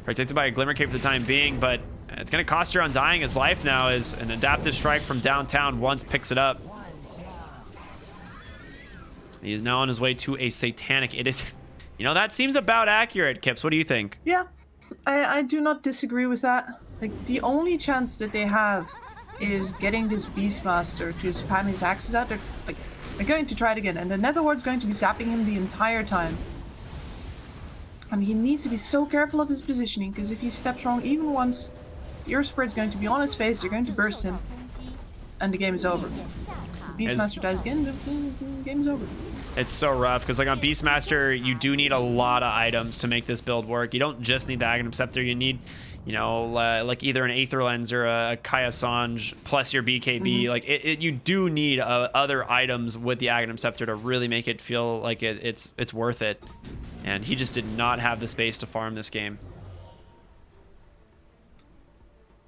Protected by a Glimmer Cape for the time being, but it's going to cost your Undying his life now as an adaptive strike from downtown once picks it up. He is now on his way to a Satanic. It is, you know, that seems about accurate, Kips. What do you think? Yeah, I do not disagree with that. Like, the only chance that they have is getting this Beastmaster to spam his axes out. They're going to try it again, and the Netherward's going to be zapping him the entire time. And he needs to be so careful of his positioning, because if he steps wrong even once, the Earth Spirit's going to be on his face, they're going to burst him, and the game is over. Beastmaster dies again, the game is over. It's so rough, because like on Beastmaster, you do need a lot of items to make this build work. You don't just need the Aghanim Scepter, you need, you know, like either an Aether Lens or a Kaya Sange plus your BKB. Like you do need other items with the Aghanim Scepter to really make it feel like it's worth it. And he just did not have the space to farm this game.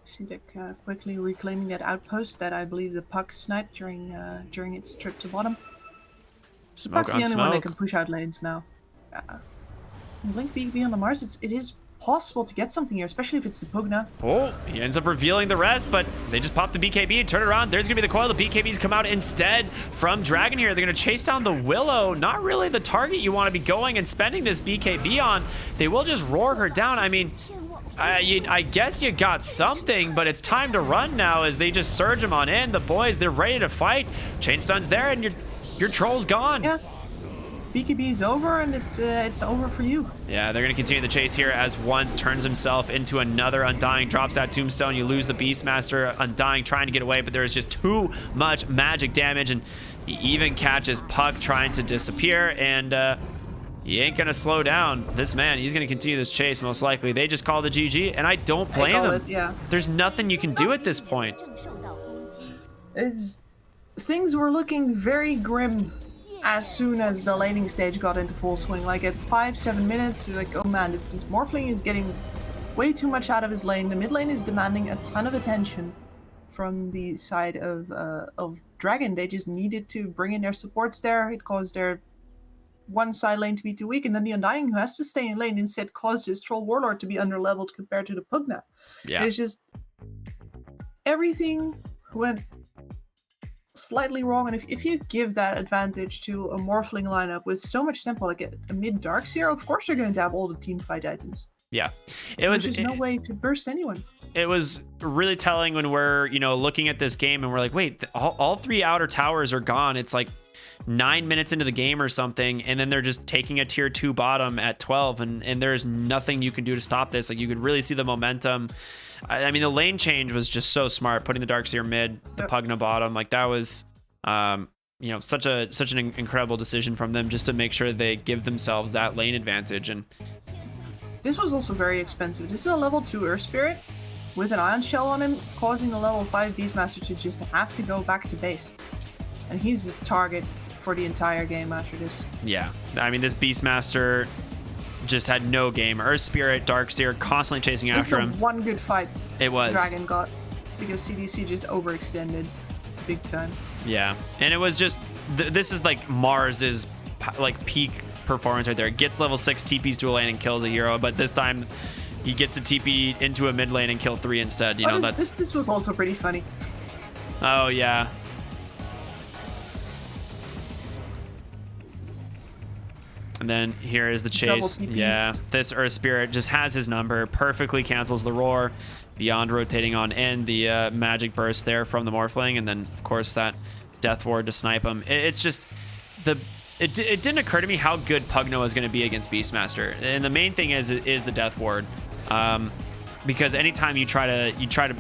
CDEC quickly reclaiming that outpost that I believe the Puck sniped during its trip to bottom. The Puck's the only one that can push out lanes now. Blink BKB on the Mars, it is possible to get something here, especially if it's the Pugna. Oh, he ends up revealing the rest, but they just pop the BKB and turn it around. There's going to be the coil. The BKBs come out instead from Dragon here. They're going to chase down the Willow. Not really the target you want to be going and spending this BKB on. They will just roar her down. I mean, I guess you got something, but it's time to run now as they just surge them on in. The boys, they're ready to fight. Chain Stun's there, and your troll's gone. Yeah. BKB is over, and it's over for you. Yeah, they're going to continue the chase here as Once turns himself into another Undying, drops that Tombstone. You lose the Beastmaster. Undying trying to get away, but there's just too much magic damage, and he even catches Puck trying to disappear, and he ain't going to slow down. This man, he's going to continue this chase most likely. They just call the GG, and I don't blame them. Yeah. There's nothing you can do at this point. Things were looking very grim as soon as the laning stage got into full swing. Like at 5-7 minutes, you're like, oh man, this Morphling is getting way too much out of his lane. The mid lane is demanding a ton of attention from the side of Dragon. They just needed to bring in their supports there. It caused their one side lane to be too weak, and then the Undying, who has to stay in lane, instead caused his Troll Warlord to be underleveled compared to the Pugna. Yeah. It's just everything went slightly wrong, and if you give that advantage to a Morphling lineup with so much tempo, like a mid Darkseer, of course you're going to have all the team fight items. Yeah, There's no way to burst anyone. it was really telling when we're, you know, looking at this game and we're like, wait, all 3 outer towers are gone. It's like 9 minutes into the game or something, and then they're just taking a tier 2 bottom at 12, and there's nothing you can do to stop this. Like, you could really see the momentum. I mean, the lane change was just so smart, putting the Darkseer mid, the Pugna bottom. Like, that was you know, such an incredible decision from them, just to make sure they give themselves that lane advantage. And this was also very expensive. This is a level 2 Earth Spirit with an Ion Shell on him, causing the level 5 Beastmaster to just have to go back to base. And he's a target for the entire game after this. Yeah, I mean, this Beastmaster just had no game. Earth Spirit, Darkseer constantly chasing after him. One good fight it was. Dragon got, because CDC just overextended big time. Yeah, and it was just this is like Mars's like peak performance right there. It gets level 6, TPs to a lane and kills a hero, but this time he gets to TP into a mid lane and kill 3 instead. You know, this was also pretty funny. Oh yeah. And then here is the chase. Yeah, this Earth Spirit just has his number, perfectly cancels the roar, beyond rotating on in the magic burst there from the Morphling, and then of course that Death Ward to snipe him. It's just it didn't occur to me how good Pugna is going to be against Beastmaster, and the main thing is the Death Ward, because anytime you try to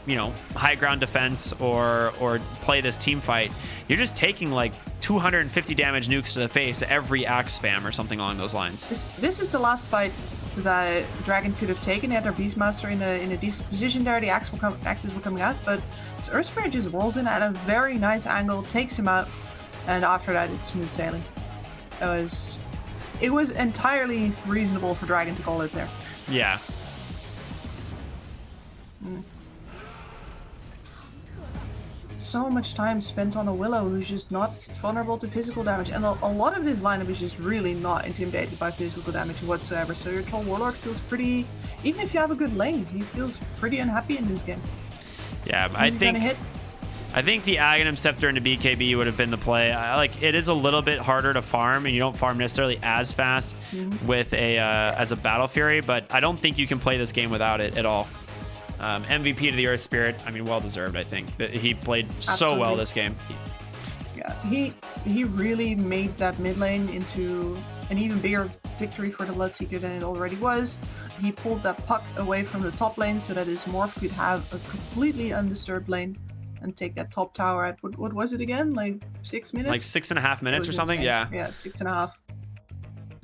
you know, high ground defense or play this team fight, you're just taking like 250 damage nukes to the face every axe spam or something along those lines. This is the last fight that Dragon could have taken. They had their Beastmaster in a decent position there. The axes were coming out, but this Earth Spirit just rolls in at a very nice angle, takes him out, and after that it's smooth sailing. It was entirely reasonable for Dragon to call it there. Yeah. So much time spent on a Willow who's just not vulnerable to physical damage, and a lot of this lineup is just really not intimidated by physical damage whatsoever, so your Troll Warlord feels pretty, even if you have a good lane, he feels pretty unhappy in this game. Yeah, I think the Aghanim Scepter into BKB would have been the play. Like, it is a little bit harder to farm, and you don't farm necessarily as fast with a as a Battle Fury, but I don't think you can play this game without it at all. MVP to the Earth Spirit. I mean, well deserved. I think that he played so well this game. Yeah, he really made that mid lane into an even bigger victory for the Bloodseeker than it already was. He pulled that puck away from the top lane so that his Morph could have a completely undisturbed lane and take that top tower at what was it again? Like 6 minutes? Like 6.5 minutes or something. Insane. Yeah, 6.5.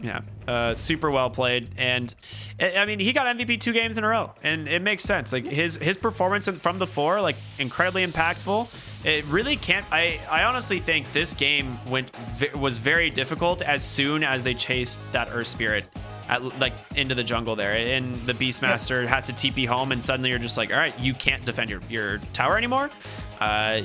Yeah, super well played, and I mean, he got MVP 2 games in a row, and it makes sense. Like, his performance from the 4, like, incredibly impactful. It really can't. I honestly think this game was very difficult as soon as they chased that Earth Spirit like into the jungle there, and the Beastmaster has to TP home, and suddenly you're just like, all right, you can't defend your tower anymore.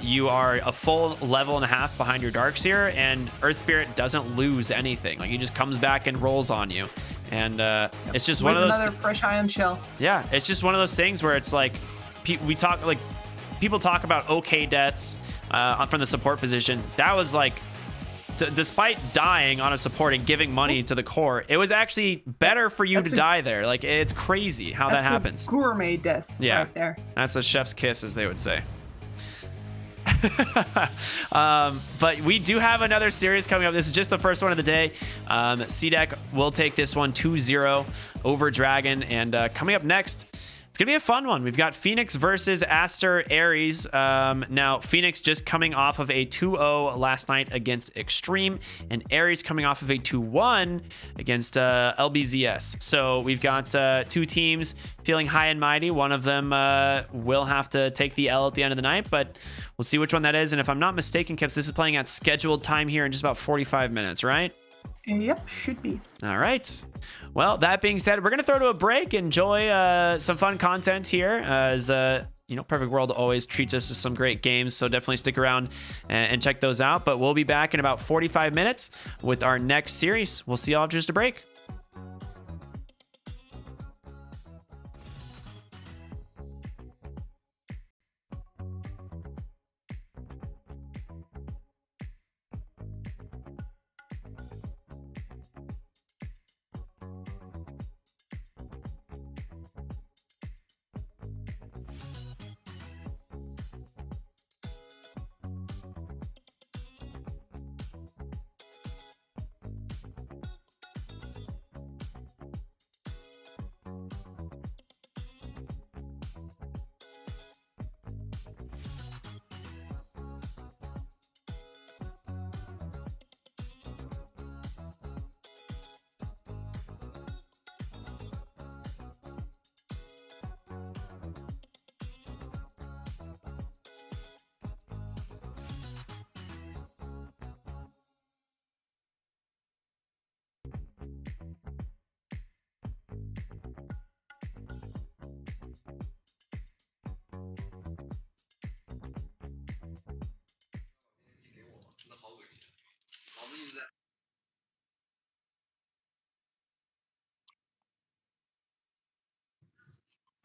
You are a full level and a half behind your Darkseer, and Earth Spirit doesn't lose anything. Like, he just comes back and rolls on you, and it's just one of those. Another fresh Ion Shell. Yeah, it's just one of those things where it's like people talk about okay deaths from the support position. That was like, despite dying on a support and giving money to the core, it was actually better for you to die there. Like, it's crazy how that happens. Gourmet death. Yeah, right there. That's a chef's kiss, as they would say. But we do have another series coming up. This is just the first one of the day. CDEC will take this one 2-0 over Dragon, and coming up next, it's gonna be a fun one. We've got Phoenix versus Aster Aries. Now, Phoenix just coming off of a 2-0 last night against Extreme, and Aries coming off of a 2-1 against LBZS. So we've got 2 teams feeling high and mighty. One of them will have to take the L at the end of the night, but we'll see which one that is. And if I'm not mistaken, Kips, this is playing at scheduled time here in just about 45 minutes, right? Yep, should be. All right. Well, that being said, we're going to throw to a break, enjoy some fun content here, as Perfect World always treats us to some great games, so definitely stick around and check those out. But we'll be back in about 45 minutes with our next series. We'll see y'all after just a break.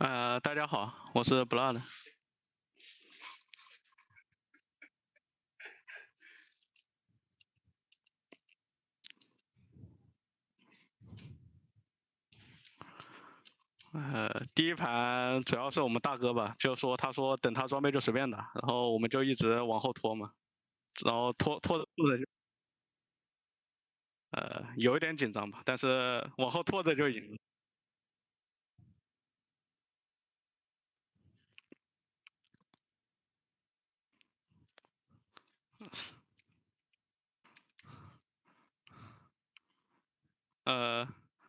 大家好，我是 Blood。第一盘主要是我们大哥吧，就说他说等他装备就随便打，然后我们就一直往后拖嘛，然后拖着就，有一点紧张吧，但是往后拖着就赢了。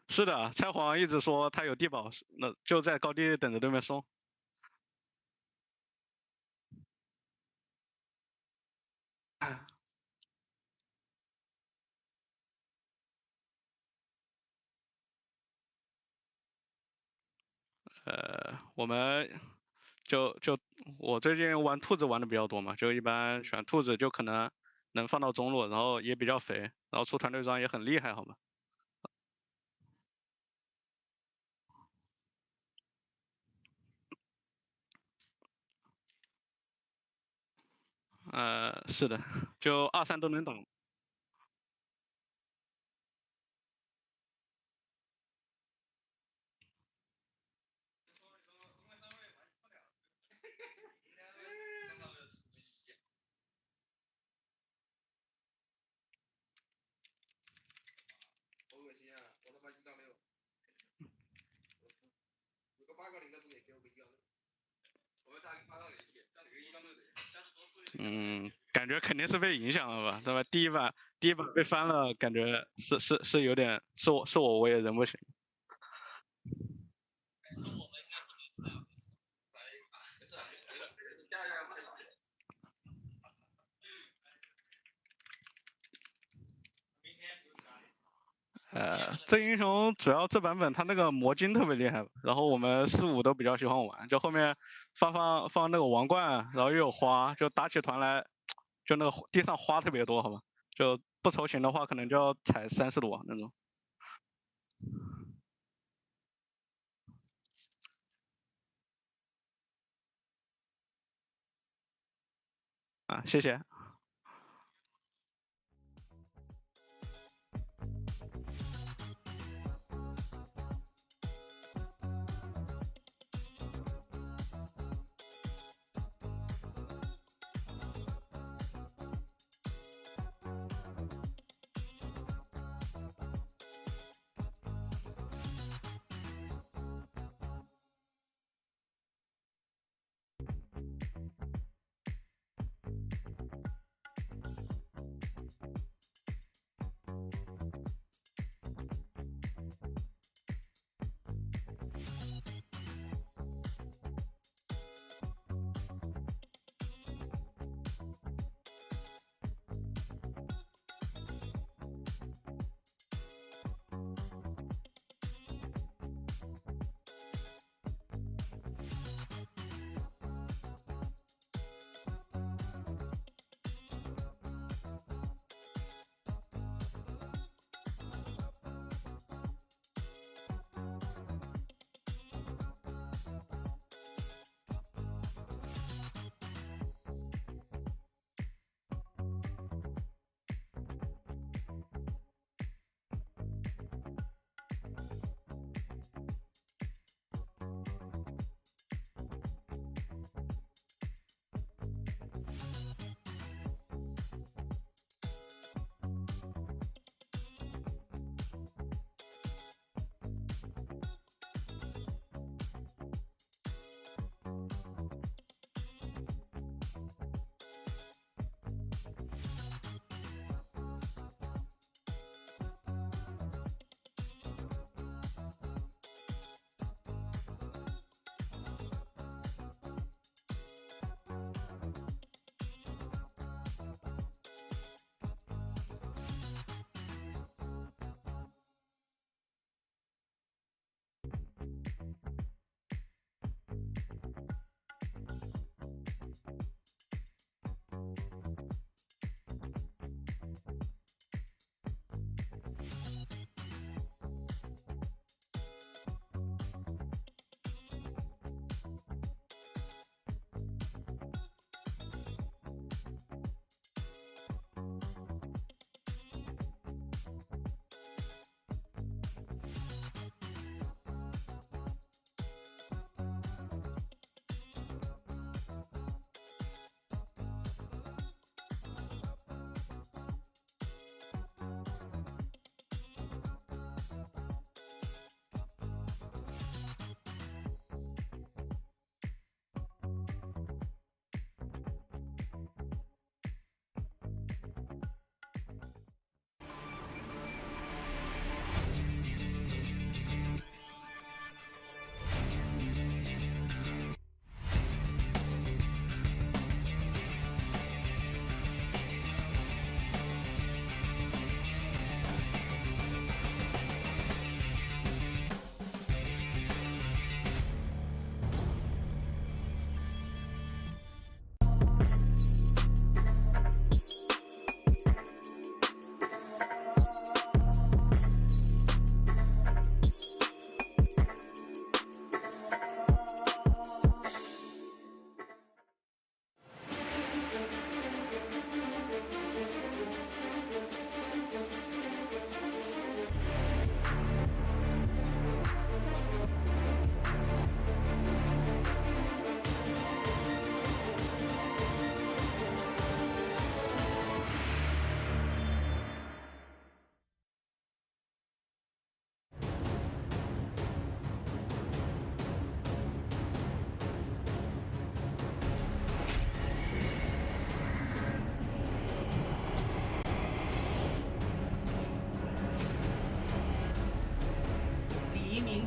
是的，菜黄一直说他有地保，那就在高地等着对面送。我们就我最近玩兔子玩的比较多嘛，就一般选兔子就可能能放到中路，然后也比较肥，然后出团队装也很厉害，好吗？是的，就2、3都能打。好恶心啊！我他妈一杠没有，有个8杠0的不也给我个1杠6？我们打一个8杠0的，但是1杠6的。感觉肯定是被影响了吧，对吧？第一把被翻了，感觉是有点，我也人不行。是我们应该是没事啊，没事啊，没事，第二个不打。这英雄主要这版本他那个魔晶特别厉害，然后我们4、5都比较喜欢玩，就后面放那个王冠，然后又有花，就打起团来，就那个地上花特别多，好吧？就不抽型的话，可能就要踩3、4朵那种。谢谢。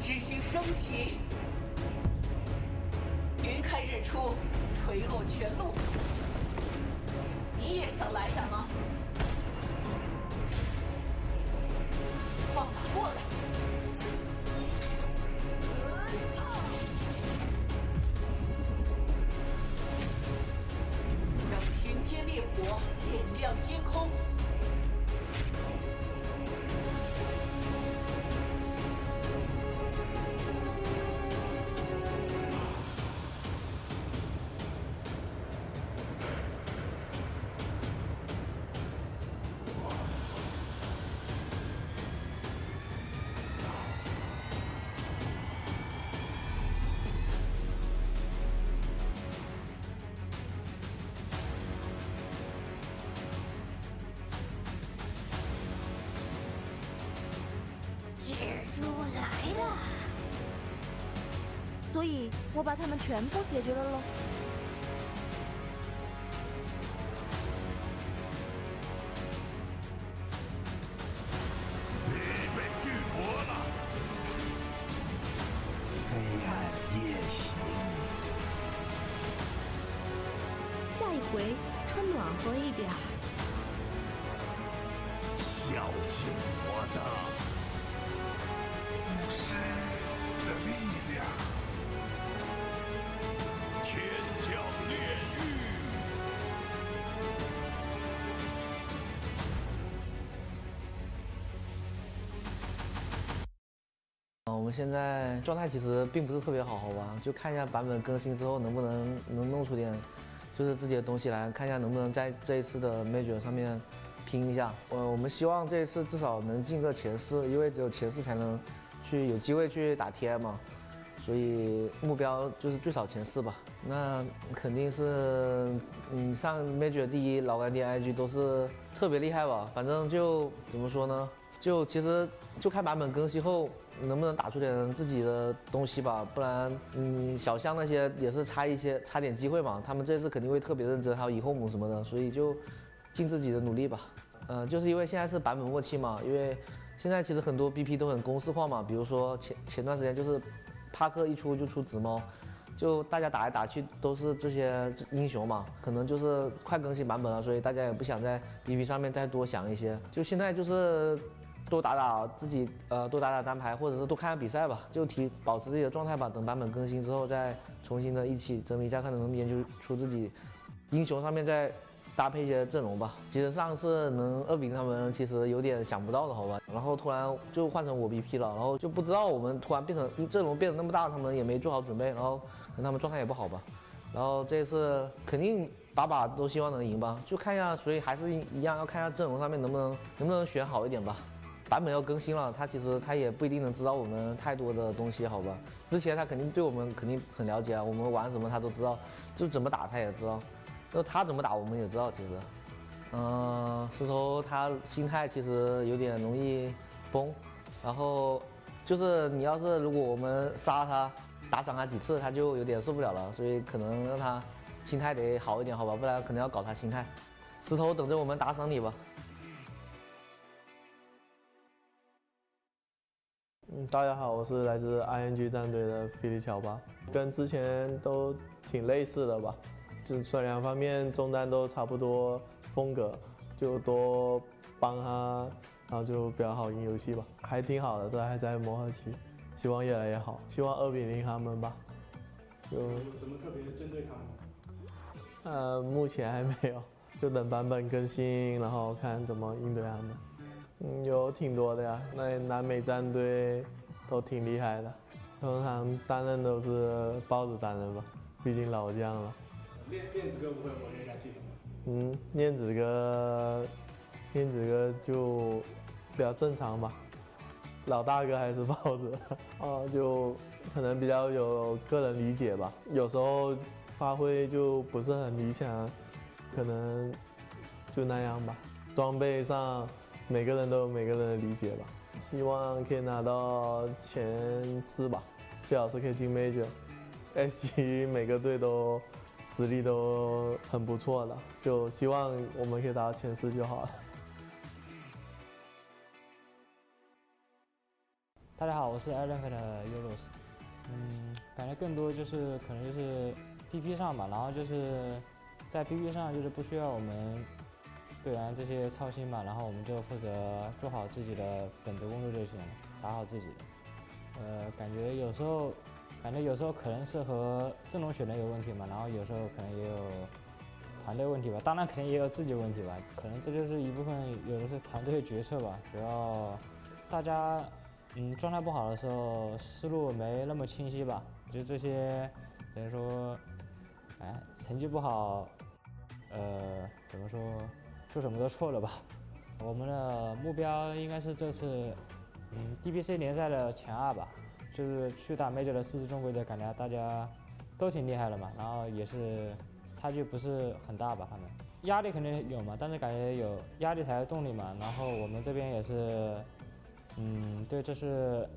之星升起，云开日出，垂落全路。你也想来点吗？放马过来！让晴天烈火点亮天空。蜘蛛来了，所以我把他们全部解决了喽。你被巨魔了！黑暗夜行。下一回穿暖和一点。孝敬我的。巫师的力量，天降炼狱。我们现在状态其实并不是特别好，好吧？就看一下版本更新之后能不能弄出点，就是自己的东西来，看一下能不能在这一次的 Major 上面拼一下。我们希望这一次至少能进个前4，因为只有前4才能去有机会去打 TI 嘛，所以目标就是最少前4吧。那肯定是，上 Major 第1老干爹 IG 都是特别厉害吧。反正就怎么说呢，就其实就看版本更新后能不能打出点自己的东西吧，不然小象那些也是差点机会嘛。他们这次肯定会特别认真，还有以后母什么的，所以就尽自己的努力吧。就是因为现在是版本末期嘛，因为现在其实很多 BP 都很公式化嘛，比如说前段时间就是帕克一出就出紫猫，就大家打来打去都是这些英雄嘛，可能就是快更新版本了，所以大家也不想在 BP 上面再多想一些，就现在就是多打打自己多打打单排，或者是多看看比赛吧，就保持自己的状态吧，等版本更新之后再重新的一起整理一下，看能不能研究出自己英雄上面再搭配一些阵容吧。其实上次能2比0他们，其实有点想不到的，好吧。然后突然就换成我 BP 了，然后就不知道我们突然阵容变得那么大，他们也没做好准备，然后可能他们状态也不好吧。然后这次肯定把都希望能赢吧，就看一下，所以还是一样要看一下阵容上面能不能选好一点吧。版本要更新了，其实他也不一定能知道我们太多的东西，好吧。之前他肯定对我们很了解啊，我们玩什么他都知道，就怎么打他也知道。就他怎么打我们也知道，其实，石头他心态其实有点容易崩，然后就是如果我们杀他打伤他几次，他就有点受不了了，所以可能让他心态得好一点，好吧，不然可能要搞他心态。石头等着我们打赏你吧。大家好，我是来自 ING 战队的菲利乔巴，跟之前都挺类似的吧。就算2方面中单都差不多风格，就多帮他，然后就比较好赢游戏吧，还挺好的，都还在磨合期，希望越来越好，希望2比0他们吧。有什么特别针对他们？目前还没有，就等版本更新，然后看怎么应对他们。有挺多的呀，那南美战队都挺厉害的，通常担任都是包子担任吧，毕竟老将了。练子哥不会磨练一下系统吗？练子哥就比较正常吧，老大哥还是包子就可能比较有个人理解吧，有时候发挥就不是很理想，可能就那样吧。装备上每个人都有每个人的理解吧，希望可以拿到前4吧，最好是可以进 Major。S 级每个队都实力都很不错的，就希望我们可以打到前4就好了。大家好，我是 Elephant 的 Euros。感觉更多就是可能就是 PP 上吧，然后就是在 PP 上就是不需要我们队员这些操心嘛，然后我们就负责做好自己的本职工作就行了，打好自己的。感觉有时候可能是和阵容选的有问题嘛，然后有时候可能也有团队问题吧，当然肯定也有自己问题吧，可能这就是一部分，有的是团队决策吧，主要大家状态不好的时候思路没那么清晰吧，就这些等于说，成绩不好，怎么说，做什么都错了吧。我们的目标应该是这次DPC 联赛的前2吧，就是去打 Major 的4支中规的，感觉大家都挺厉害的嘛，然后也是差距不是很大吧，他们压力肯定有嘛，但是感觉有压力才有动力嘛，然后我们这边也是，对，就是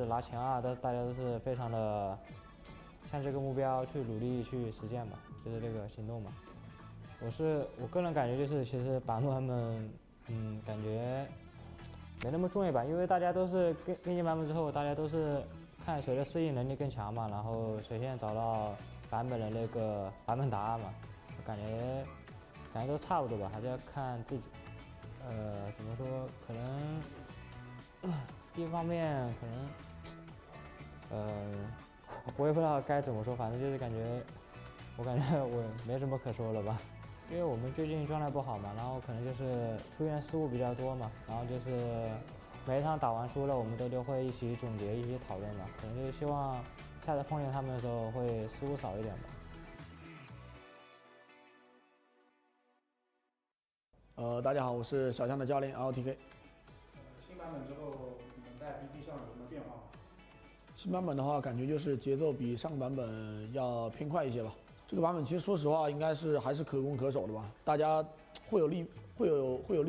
拿前2，大家都是非常的向这个目标去努力去实现吧，就是这个行动嘛。我个人感觉就是其实版主他们感觉没那么重要吧，因为大家都是跟进版本之后，大家都是看谁的适应能力更强嘛，然后谁先找到版本的那个版本答案嘛，感觉都差不多吧，还是要看自己。怎么说？可能一方面可能我也不知道该怎么说，反正就是我感觉我没什么可说了吧。因为我们最近状态不好嘛，然后可能就是出现失误比较多嘛，然后就是每一场打完输了，我们都会一起总结、一起讨论嘛，可能就是希望下次碰见他们的时候会失误少一点吧。大家好，我是小象的教练 LTK。新版本之后，你们在 BP 上有什么变化吗？新版本的话，感觉就是节奏比上个版本要偏快一些吧。这个版本其实说实话，应该是还是可攻可守的吧，大家会有利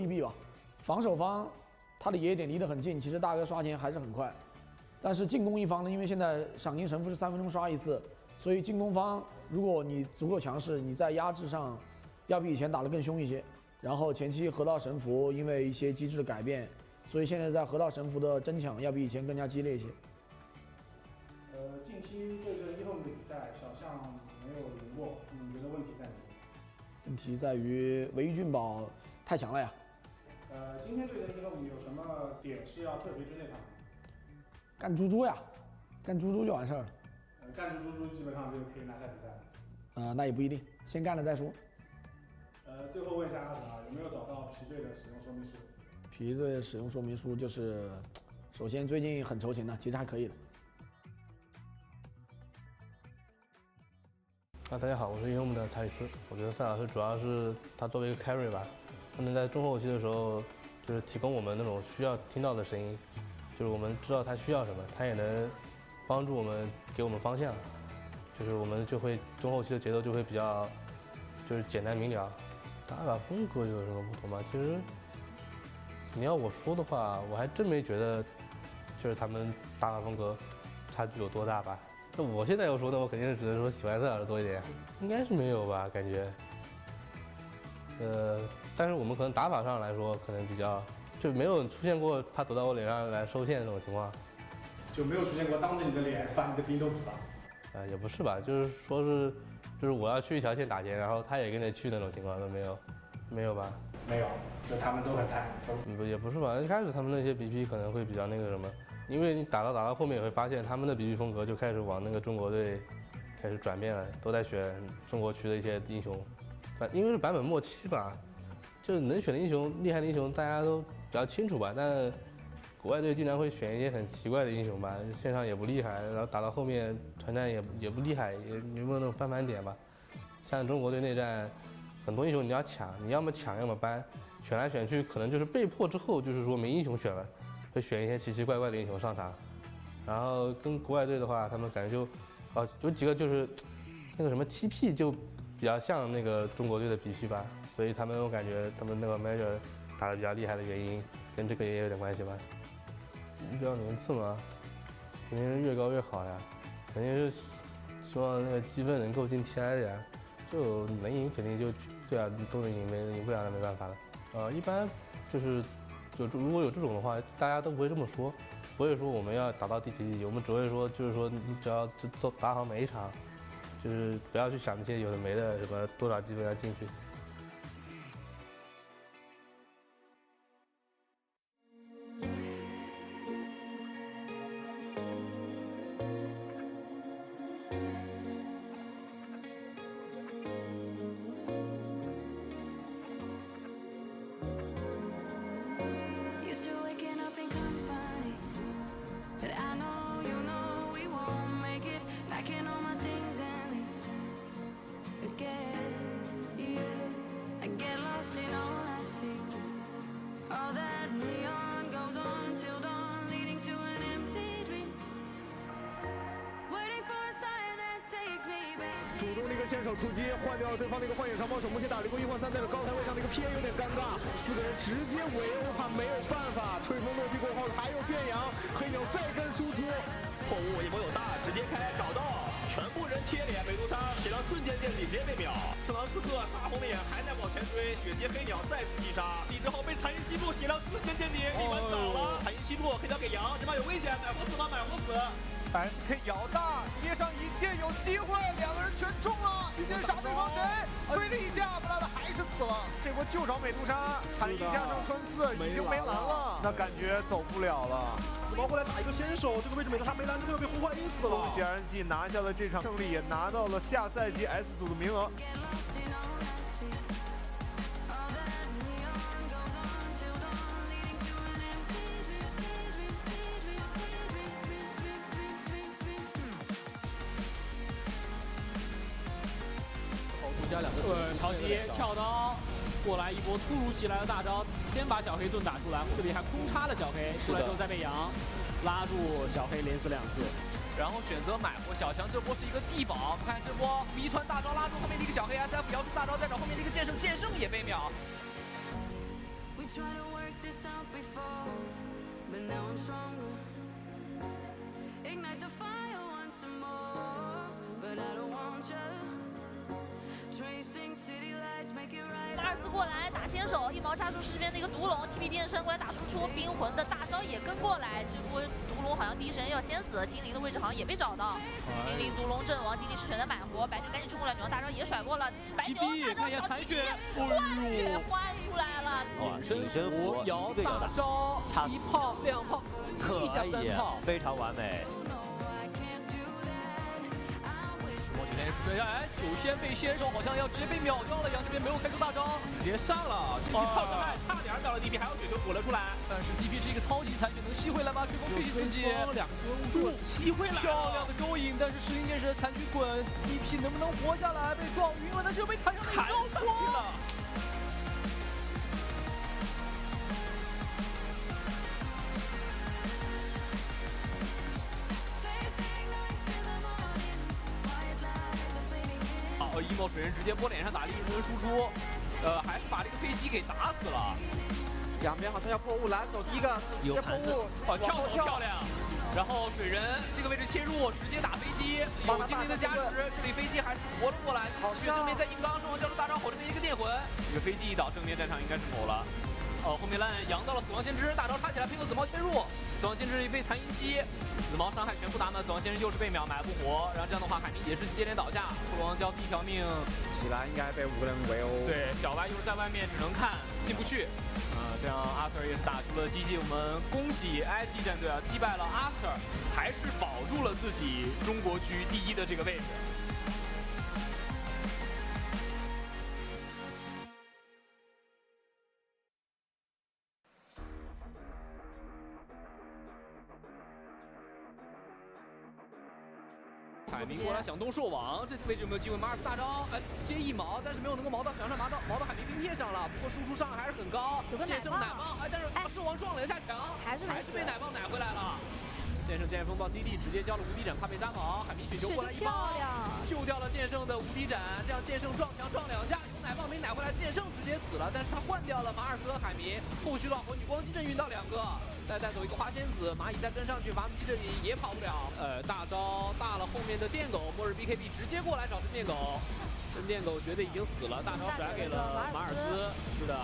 弊吧。防守方他的爷爷点离得很近，其实大哥刷钱还是很快。但是进攻一方呢，因为现在赏金神父是3分钟刷一次，所以进攻方如果你足够强势，你在压制上要比以前打得更凶一些。然后前期河道神符因为一些机制的改变，所以现在在河道神符的争抢要比以前更加激烈一些。近期对阵1号的比赛，小象没有赢过，你觉得问题在哪里？问题在于唯一俊宝太强了呀。今天对阵1号有什么点是要特别针对他们？干猪猪呀，干猪猪就完事儿了。干住猪猪基本上就可以拿下比赛了。那也不一定，先干了再说。最后问一下阿成啊，有没有找到皮队的使用说明书？皮队的使用说明书就是，首先最近很筹钱的，其实还可以的。大家好，我是英雄的查理斯。我觉得赛老师主要是他作为一个 carry 吧，他能在中后期的时候，就是提供我们那种需要听到的声音，就是我们知道他需要什么，他也能帮助我们给我们方向，就是我们就会中后期的节奏就会比较就是简单明了。打法风格有什么不同吗？其实你要我说的话，我还真没觉得就是他们打法风格差距有多大吧。那我现在要说的，我肯定是只能说喜欢赛老师多一点，应该是没有吧，感觉。但是我们可能打法上来说，可能比较就没有出现过他走到我脸上来收线这种情况，就没有出现过当着你的脸把你的兵都补了。也不是吧，就是说是就是我要去一条线打钱，然后他也跟着去那种情况都没有，没有吧？没有，就他们都很菜。也不是吧，一开始他们那些 BP 可能会比较那个什么。因为你打到后面也会发现，他们的比拼风格就开始往那个中国队开始转变了，都在选中国区的一些英雄。因为是版本末期吧，就能选的英雄、厉害的英雄大家都比较清楚吧。但国外队经常会选一些很奇怪的英雄吧，线上也不厉害，然后打到后面团战也不厉害，也没有那种翻盘点吧。像中国队内战，很多英雄你要抢，你要么抢要么搬，选来选去可能就是被迫之后就是说没英雄选了。会选一些奇奇怪怪的英雄上场，然后跟国外队的话，他们感觉就，有几个就是那个什么 TP 就比较像那个中国队的 BP 吧，所以我感觉他们那个 Major 打得比较厉害的原因跟这个也有点关系吧。目标年次嘛，肯定是越高越好呀，肯定是希望那个积分能够进 TI 的呀，就能赢肯定就对啊，都能赢，赢不了那没办法了。一般就是。如果有这种的话，大家都不会这么说。不会说我们要打到第几，我们只会说就是说你只要打好每一场，就是不要去想那些有的没的什么多少积分要进去。主动的一个先手出击，换掉了对方的一个幻影长矛手，目前打了一个1换3，在这高台位上的一个 PA 有点尴尬，4个人直接围殴他，没有办法。吹风落地过后还有变羊，黑鸟再跟输出，后屋一波有大，直接开找到，全部人贴脸，美杜莎血量瞬间见底，直接被秒。正当此刻，大红脸还在往前追，血接黑鸟再次击杀，李之后被残云吸住，血量瞬间见底，一文倒了。残云吸住，黑鸟给羊，这把有危险，买活死吗？买活死。SK 咬大，接上一剑有机会，两个人全中了，今天杀对方谁？推了一下，布拉德还是死了。这波就找美杜莎，残一加上穿刺已经没蓝了，那感觉走不了了。紫毛过来打一个先手，这个位置美杜莎没蓝，这个被呼唤晕死了。恭喜 RNG 拿下了这场胜利，也拿到了下赛季 S 组的名额。加两个对，超级跳刀过来一波突如其来的大招，先把小黑盾打出来，这里还空插了小黑，出来之后再被羊拉住小黑，连死2次，然后选择买活小强，这波是一个地保，看这波谜团大招拉住后面的一个小黑 SF 摇出大招，再找后面的一个剑圣，剑圣也被秒。马尔斯过来打先手，一毛扎住这边的一个毒龙 ，TP 变身过来打输出，冰魂的大招也跟过来，这波毒龙好像第一时间要先死，精灵的位置好像也被找到，精灵毒龙阵亡，精灵是选择买活，白牛赶紧冲过来，女王大招也甩过了，白牛大招残血，换血换出来了，隐身符摇大招，1炮2炮，一下3炮，非常完美。追下来，首先被先手好像要直接被秒掉了，羊这边没有开出大招，直接上了，这一炮伤害差点秒了 DP， 还有雪球补了出来，但是 DP 是一个超级残血，能吸回来吗？吹风吹起自己，2个误触吸回来，漂亮的勾引，但是石灵剑士的残局滚 ，DP 能不能活下来？被撞晕了，但是又被弹上来高光了。一毛水人直接拨脸上打另一轮输出，还是把这个飞机给打死了。两边好像要破雾，蓝走第一个直接破雾，跳走漂亮。然后水人这个位置切入，直接打飞机，有精灵的加持，这里飞机还是活了过来。好像正面在硬刚，双方交出大招，后这边一个电魂，这个飞机一倒，正面战场应该是否了。后面烂扬到了死亡先知，大招插起来，配合紫毛切入，死亡先知被残银吸，紫毛伤害全部打满，死亡先知又是被秒，买不活。然后这样的话，海明也是接连倒下，兔王交第一条命，起来应该被5个人围殴。对，小白又是在外面只能看进不去。这样 Aster 也是打出了GG，我们恭喜 IG 战队击败了 Aster， 还是保住了自己中国区第1的这个位置。海明过来想动兽网，这位置有没有机会？马尔斯大招，接一毛，但是没有能够毛到墙上，毛到海明冰片上了。不过输出伤害还是很高，有个奶棒，但是兽王撞了一下墙，还是被奶棒奶回来了。剑圣剑锋到 CD 直接交了无敌斩，怕被扎跑。海明雪球过来一包，救掉了剑圣的无敌斩。这样剑圣撞墙撞2下，有奶棒没奶回来，剑圣直接死了。但是他换掉了马尔斯和海明，后续老婆女光机阵运到2个，再带走一个花仙子，蚂蚁再跟上去，伐木机阵里也跑不了。大招大了后面的电狗，末日 BKB 直接过来找神电狗，神电狗觉得已经死了，大招甩给了马尔斯。是的。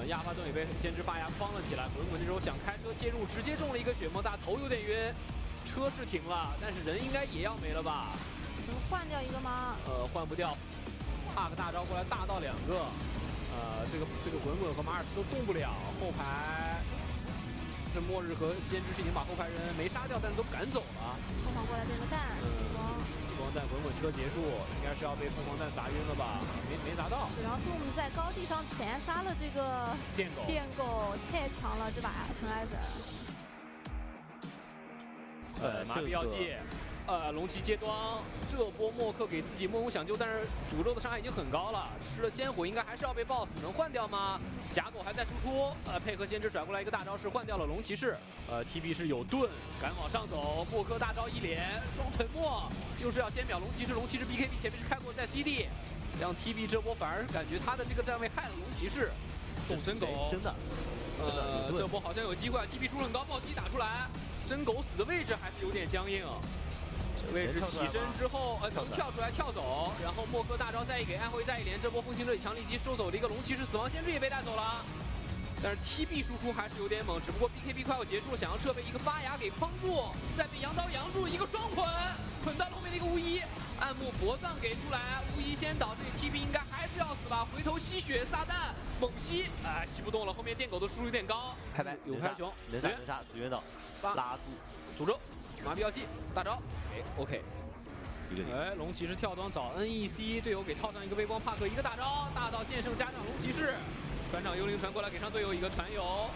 亚发盾也被先知发芽框了起来。滚滚这时候想开车切入，直接中了一个血魔大，头有点晕。车是停了，但是人应该也要没了吧？能换掉一个吗？换不掉。帕个大招过来，大到2个。这个滚滚和马尔斯都动不了。后排，这末日和先知是已经把后排人没杀掉，但是都赶走了。凤凰过来变个蛋，激光弹滚滚车结束，应该是要被凤凰弹砸晕了吧？没砸到。是，然后杜姆在高地上连杀了这个电狗，太强了，这把陈来神。麻痹药剂，龙骑接端，这波默克给自己梦游想救，但是诅咒的伤害已经很高了，吃了仙火应该还是要被 BOSS， 能换掉吗？假狗还在输出，配合先知甩过来一个大招式换掉了龙骑士，TB 是有盾，敢往上走，默克大招一连双沉默，又是要先秒龙骑士 BKB 前面是开过在 CD， 让 TB 这波反而感觉他的这个站位害了龙骑士，动真狗，真的，这波好像有机会 ，TB 出了很高，暴击打出来。真狗死的位置还是有点僵硬，这位置起身之后，能跳出来跳走，然后默克大招再一给，暗灰再一连，这波风行者以强力击收走了一个龙骑士，死亡先知也被带走了。但是 TB 输出还是有点猛，只不过 BKB 快要结束了，想要撤被一个发芽给框住，再被羊刀扬住，一个双捆，捆到后面的一个巫医，暗木脖葬给出来，巫医先倒，这里 TB 应该还是要死吧？回头吸血撒旦猛吸，吸不动了，后面电狗的输出有点高，拍有拍熊，能杀，紫渊岛拉住，诅咒，麻痹药剂，大招给 OK。龙骑士跳端找 NEC， 队友给套上一个微光帕克，一个大招，大到剑圣加上龙骑士。船长幽灵传过来给上队友一个传油，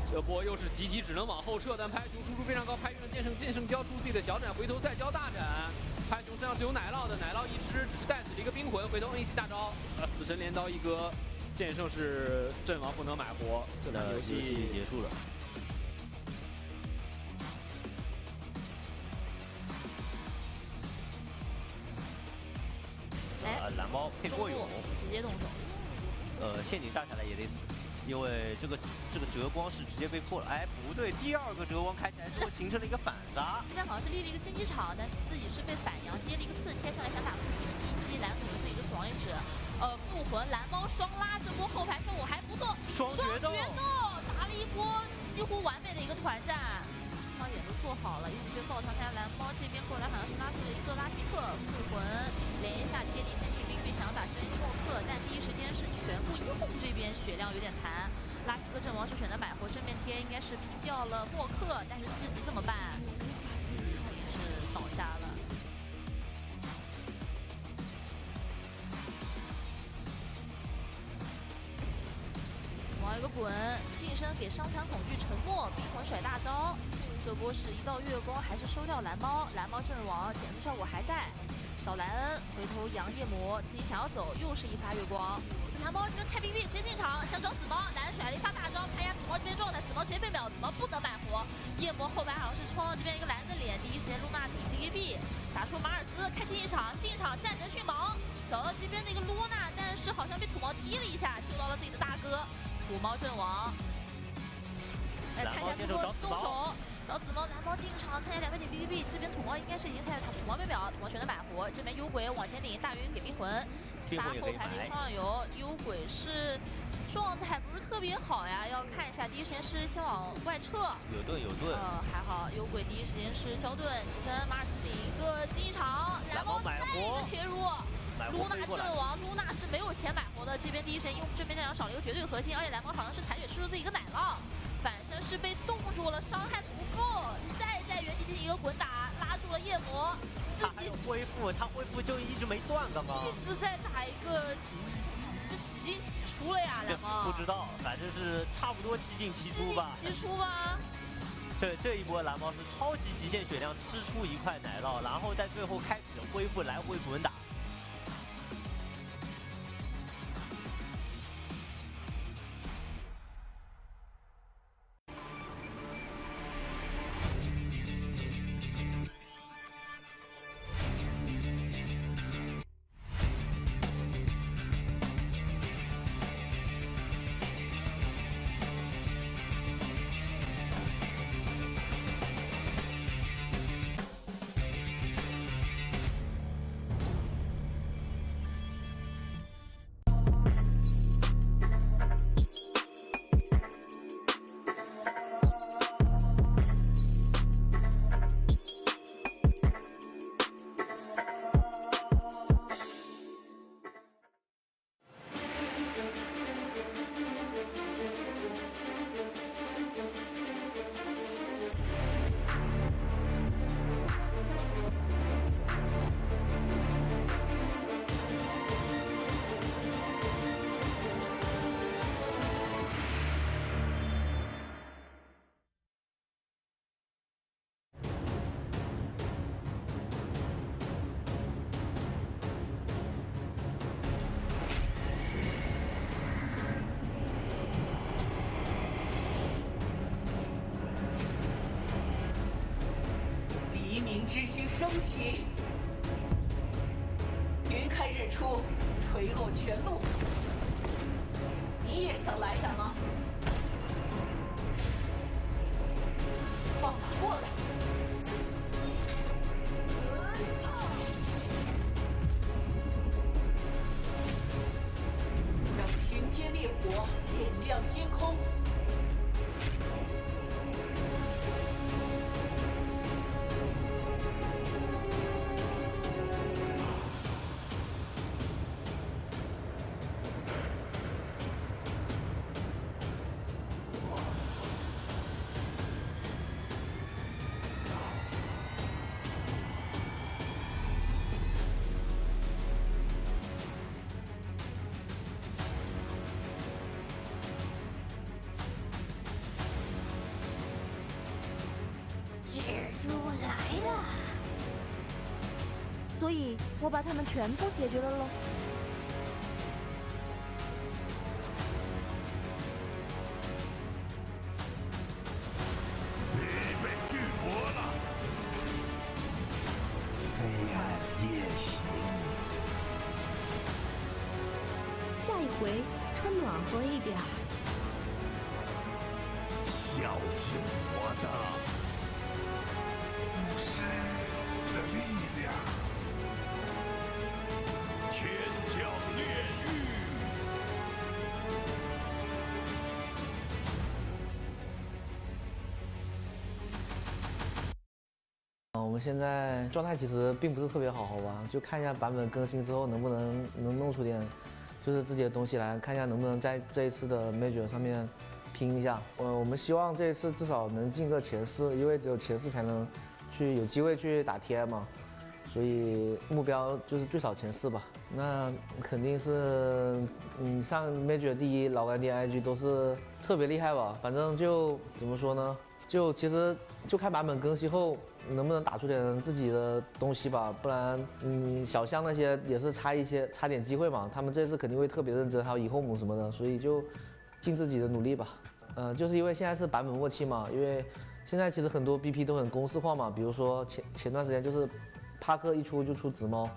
这波又是急只能往后撤，但拍熊输出非常高，拍晕了剑圣交出自己的小斩，回头再交大斩。拍熊身上是有奶酪的，奶酪一吃只是带死了一个冰魂，回头 NEC 大招，死神镰刀一割，剑圣是阵亡不能买活，这场游戏结束了。蓝猫配过勇，直接动手。陷阱炸下来也得死，因为这个折光是直接被破了。哎，不对，第2个折光开起来之后形成了一个反杀。这边好像是立了一个竞技场，但自己是被反阳接了一个刺贴上来，想打出去一击蓝魂的一个死亡意识。复魂蓝猫双拉，这波后排效果还不错，双决斗打了一波几乎完美的一个团战。也都做好了，用一些爆汤。看蓝猫这边过来好像是拉出了一个拉希克复魂，连一下贴地先进冰玉想要打深默克，但第一时间是全部一红这边血量有点残。拉希克阵亡是选择买活正面贴，应该是拼掉了默克，但是自己怎么办？也是倒下了。往一个滚，近身给伤残恐惧沉默，冰魂甩大招。这波是一道月光，还是收掉蓝猫？蓝猫阵亡，减速效果还在。小莱恩回头扬夜魔，自己想要走，又是一发月光。蓝猫这边开 BB 直接进场，想找紫猫，蓝人甩了一发大招，看一下紫猫这边状态，紫猫直接被秒，紫猫不能买活。夜魔后排好像是冲到这边一个蓝的脸，第一时间露娜顶 BKB， 打出马尔斯，开进场战神迅猛，找到这边的一个露娜，但是好像被土猫踢了一下，救到了自己的大哥。土猫阵亡，来看一下这波动手。然后紫猫蓝猫进场，看一下200点 BKB， 这边土猫应该是已经在土猫被秒，土猫选择买活，这边幽鬼往前顶，大云给冰魂，杀后排的一个双油，幽鬼是状态不是特别好呀，要看一下，第一时间是先往外撤，有盾，还好，幽鬼第一时间是交盾，起身马尔斯顶一个进场，蓝猫再一个切入。露娜阵亡，露娜是没有钱买活的。这边第一时间用正面战场少了一个绝对核心，而且蓝猫好像是残血吃了自己一个奶酪，反身是被冻住了，伤害不够，再在原地进行一个滚打，拉住了夜魔。他还有恢复，他恢复就一直没断，刚刚一直在打一个，这几进几出了呀，蓝猫。不知道，反正是差不多7进7出吧。7进7出吧。这一波蓝猫是超级极限血量，吃出一块奶酪，然后在最后开始恢复来回滚打。之星升起，云开日出，垂落全路。你也想来打吗？放马过来！让晴天烈火点亮天空。蜘蛛来了，所以我把他们全部解决了喽。你被巨魔了！黑暗夜行。下一回穿暖和一点。孝敬我的。巫师的力量，天降炼狱。我们现在状态其实并不是特别好，好吧？就看一下版本更新之后能不能弄出点，就是自己的东西来，看一下能不能在这一次的 Major 上面拼一下。我们希望这一次至少能进个前4，因为只有前4才能。有机会去打 TI 嘛，所以目标就是最少前4吧。那肯定是你上 Major 第1，老干爹 IG 都是特别厉害吧。反正就怎么说呢，就其实就看版本更新后能不能打出点自己的东西吧，不然小象那些也是差点机会嘛。他们这次肯定会特别认真，还有以后姆什么的，所以就尽自己的努力吧。就是因为现在是版本末期嘛，因为。现在其实很多 BP 都很公式化嘛，比如说前段时间就是帕克一出就出紫猫，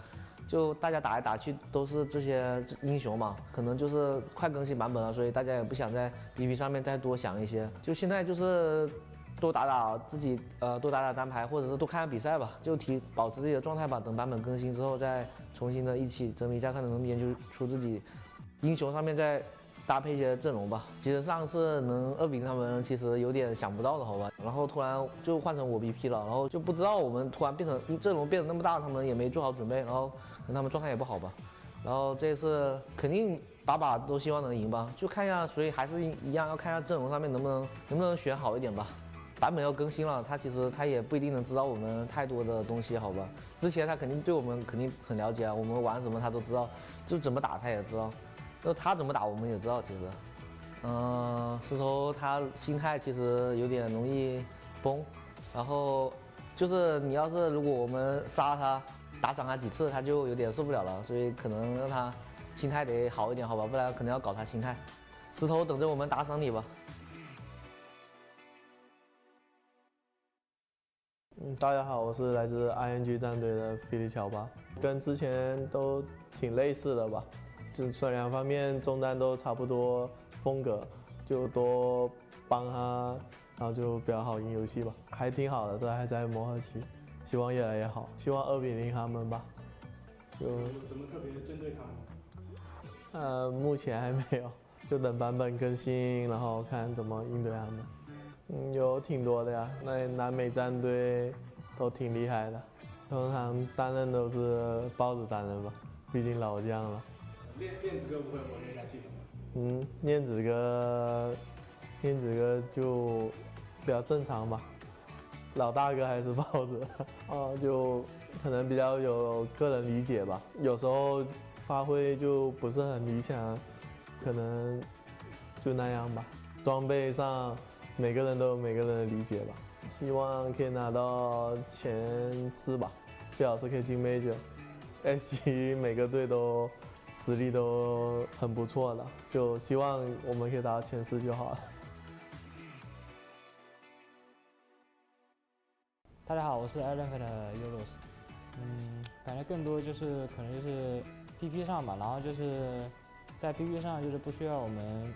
就大家打来打去都是这些英雄嘛，可能就是快更新版本了，所以大家也不想在 BP 上面再多想一些，就现在就是多打打自己多打打单排，或者是多看看比赛吧，就保持自己的状态吧，等版本更新之后再重新的一起整理一下，看能不能研究出自己英雄上面再。搭配一些阵容吧，其实上次能2比0他们其实有点想不到的，好吧。然后突然就换成我 BP 了，然后就不知道我们突然变成阵容变得那么大，他们也没做好准备，然后可能他们状态也不好吧。然后这次肯定把都希望能赢吧，就看一下，所以还是一样要看一下阵容上面能不能选好一点吧。版本要更新了，其实他也不一定能知道我们太多的东西，好吧。之前他肯定对我们很了解啊，我们玩什么他都知道，就怎么打他也知道。就他怎么打我们也知道，其实，石头他心态其实有点容易崩，然后就是如果我们杀他打伤他几次，他就有点受不了了，所以可能让他心态得好一点，好吧，不然可能要搞他心态。石头等着我们打赏你吧。大家好，我是来自 ING 战队的菲利乔巴，跟之前都挺类似的吧。就算2方面中单都差不多风格，就多帮他，然后就比较好赢游戏吧，还挺好的，都还在磨合期，希望越来越好，希望2比0他们吧。有什么特别针对他们？目前还没有，就等版本更新，然后看怎么应对他们。有挺多的呀，那南美战队都挺厉害的，通常单人都是包子单人吧，毕竟老将了。链子哥不会磨练一下气氛吗？链子哥就比较正常吧，老大哥还是包子，就可能比较有个人理解吧，有时候发挥就不是很理想，可能就那样吧。装备上每个人都有每个人的理解吧，希望可以拿到前4吧，最好是可以进 Major。S1每个队都。实力都很不错的，就希望我们可以打到前4就好了。大家好，我是 Aries 的 Euros。感觉更多就是可能就是 PP 上吧，然后就是在 PP 上就是不需要我们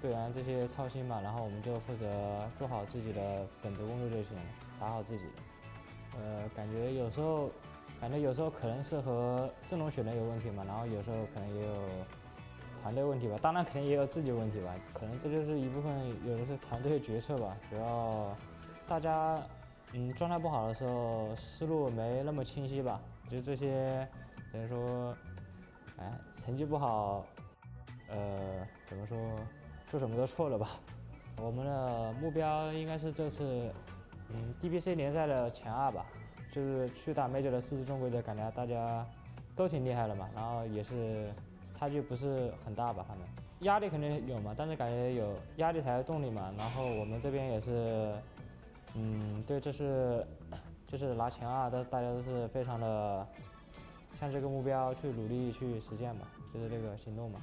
队员这些操心嘛，然后我们就负责做好自己的本职工作就行，打好自己的。感觉有时候可能是和阵容选的有问题嘛，然后有时候可能也有团队问题吧，当然肯定也有自己问题吧，可能这就是一部分，有的是团队决策吧，主要大家状态不好的时候思路没那么清晰吧，就这些等于说，成绩不好，怎么说，做什么都错了吧。我们的目标应该是这次DPC 联赛的前2吧，就是去打Major的4支中规的，感觉大家都挺厉害的嘛，然后也是差距不是很大吧，他们压力肯定有嘛，但是感觉有压力才有动力嘛，然后我们这边也是，对，就是拿前2的，大家都是非常的向这个目标去努力去实现嘛，就是这个行动嘛。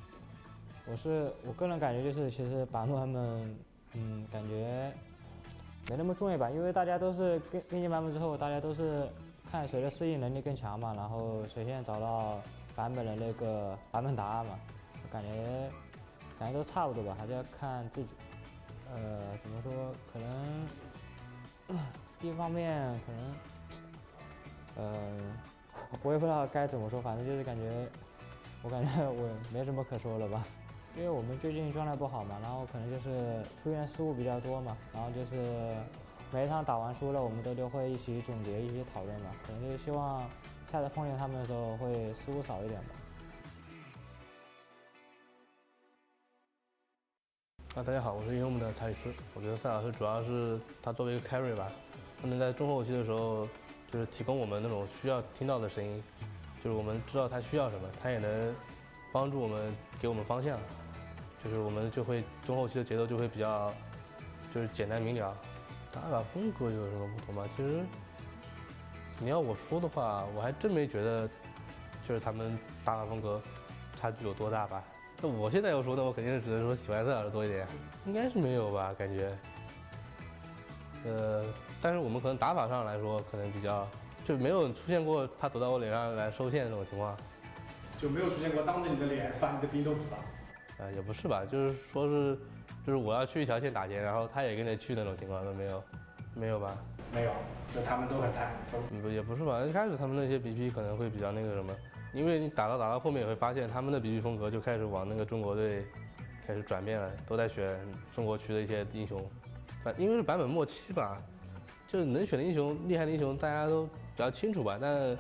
我个人感觉就是其实版本他们感觉没那么重要吧，因为大家都是跟进版本之后，大家都是看谁的适应能力更强嘛，然后谁先找到版本的那个版本答案嘛，感觉都差不多吧，还是要看自己。怎么说？可能一方面可能我也不知道该怎么说，反正就是我感觉我没什么可说了吧。因为我们最近状态不好嘛，然后可能就是出现失误比较多嘛，然后就是每一场打完输了，我们都会一起总结、一起讨论嘛，可能就是希望下次碰见他们的时候会失误少一点吧。大家好，我是英雄的查理斯。我觉得塞老师主要是他作为一个 carry 吧，他能在中后期的时候，就是提供我们那种需要听到的声音，就是我们知道他需要什么，他也能帮助我们给我们方向，就是我们就会中后期的节奏就会比较就是简单明了。打法风格有什么不同吗？其实你要我说的话，我还真没觉得就是他们打法风格差距有多大吧。那我现在要说的，我肯定是只能说喜欢塞老师多一点，应该是没有吧，感觉。但是我们可能打法上来说，可能比较就没有出现过他走到我脸上来收线这种情况，就没有出现过当着你的脸把你的兵都补了。也不是吧，就是说是就是我要去一条线打劫，然后他也跟着去那种情况都没有，没有吧？没有，就他们都很菜。也不是吧，一开始他们那些 BP 可能会比较那个什么。因为你打到后面也会发现，他们的比拼风格就开始往那个中国队开始转变了，都在选中国区的一些英雄。因为是版本末期吧，就能选的英雄、厉害的英雄大家都比较清楚吧。但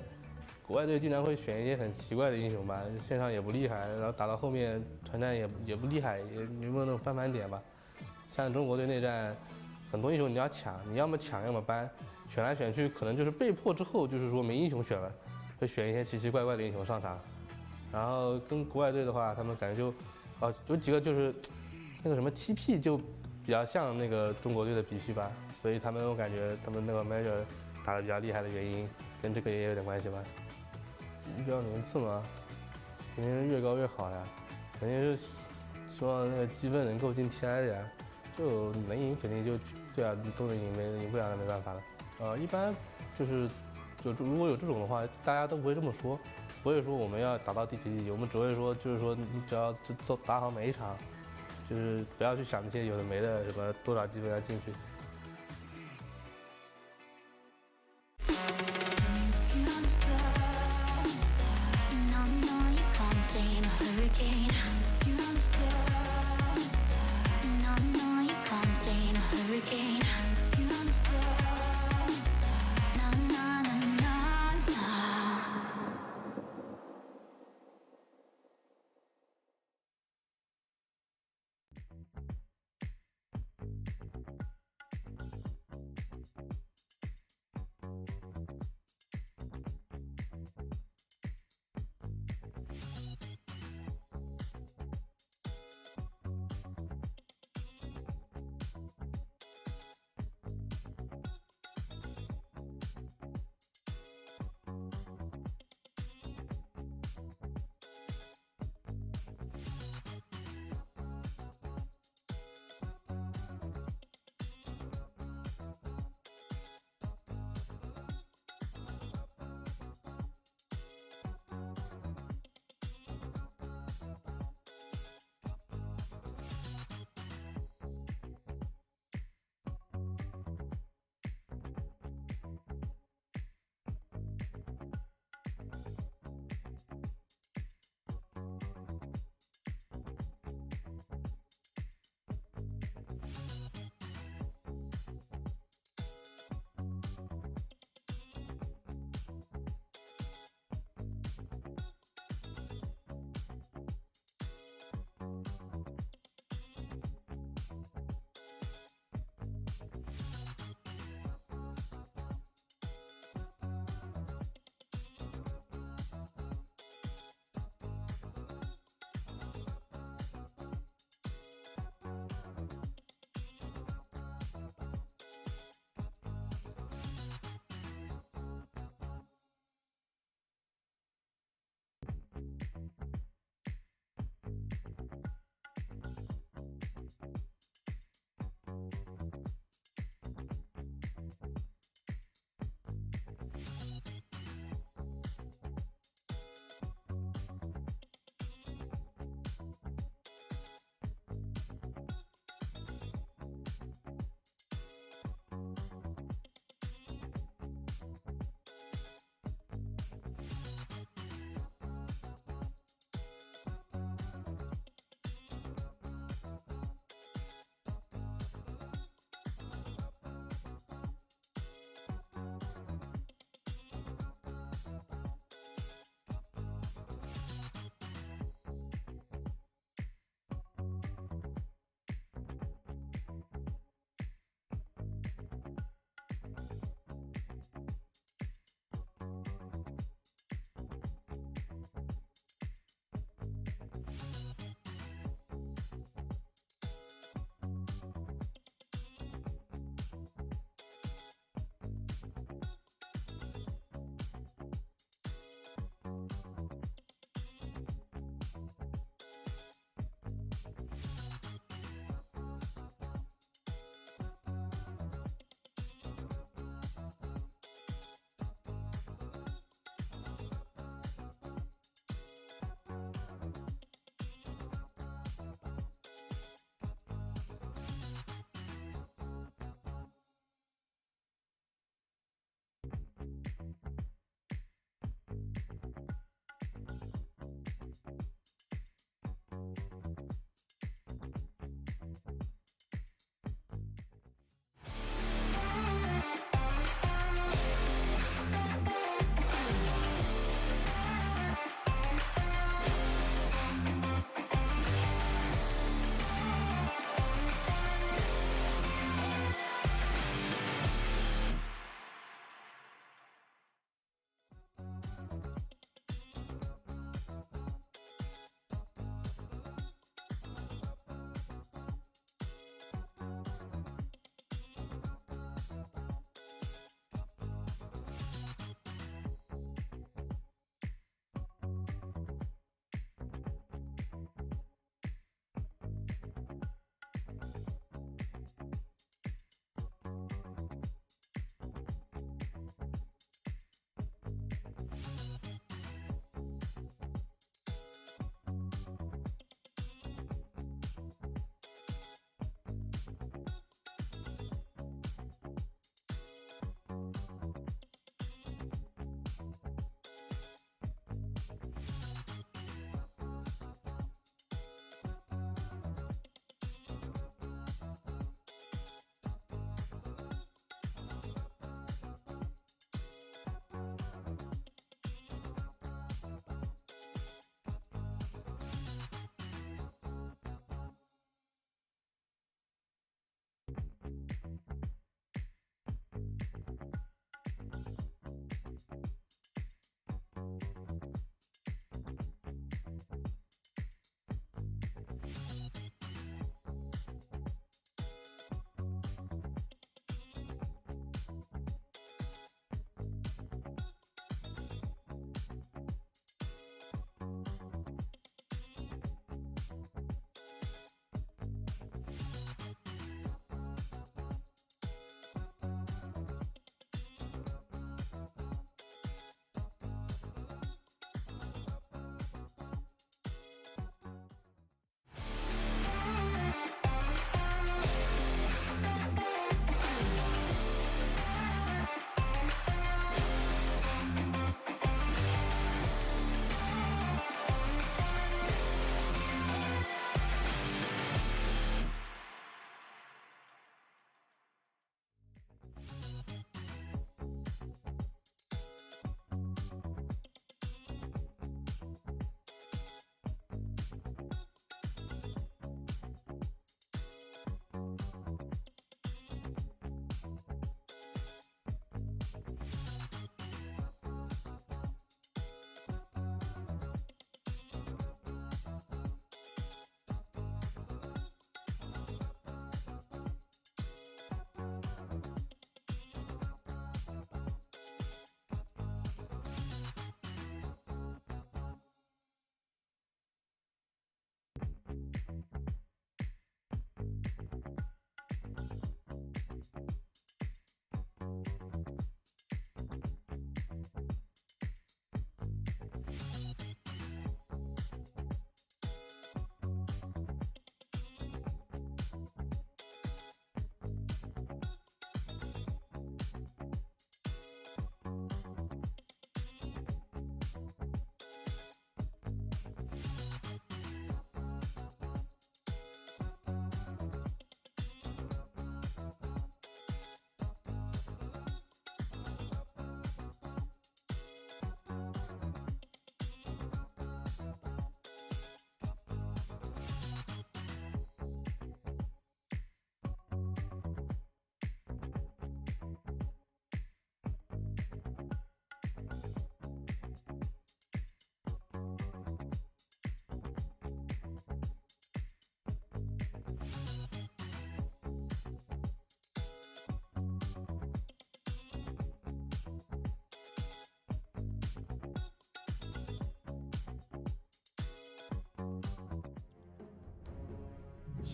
国外队经常会选一些很奇怪的英雄吧，线上也不厉害，然后打到后面团战也不厉害，也有没有那种翻盘点吧。像中国队内战，很多英雄你要抢，你要么抢要么搬，选来选去可能就是被迫之后就是说没英雄选了。会选一些奇奇怪怪的英雄上场，然后跟国外队的话，他们感觉就，有几个就是那个什么 TP 就比较像那个中国队的BP吧，所以他们我感觉他们那个 Major 打得比较厉害的原因跟这个也有点关系吧。目标年次嘛，肯定是越高越好呀，肯定是希望那个积分能够进 TI 的呀，就能赢肯定就对啊，都能赢，赢不了那没办法了。一般就是。如果有这种的话，大家都不会这么说，不会说我们要打到第几级，我们只会说就是说你只要打好每一场，就是不要去想那些有的没的什么多少积分要进去。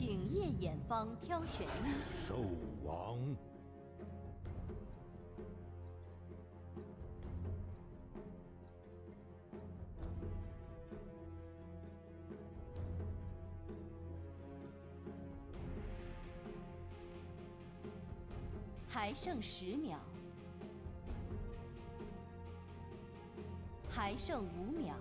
请夜眼方挑选一。兽王。还剩10秒，还剩5秒。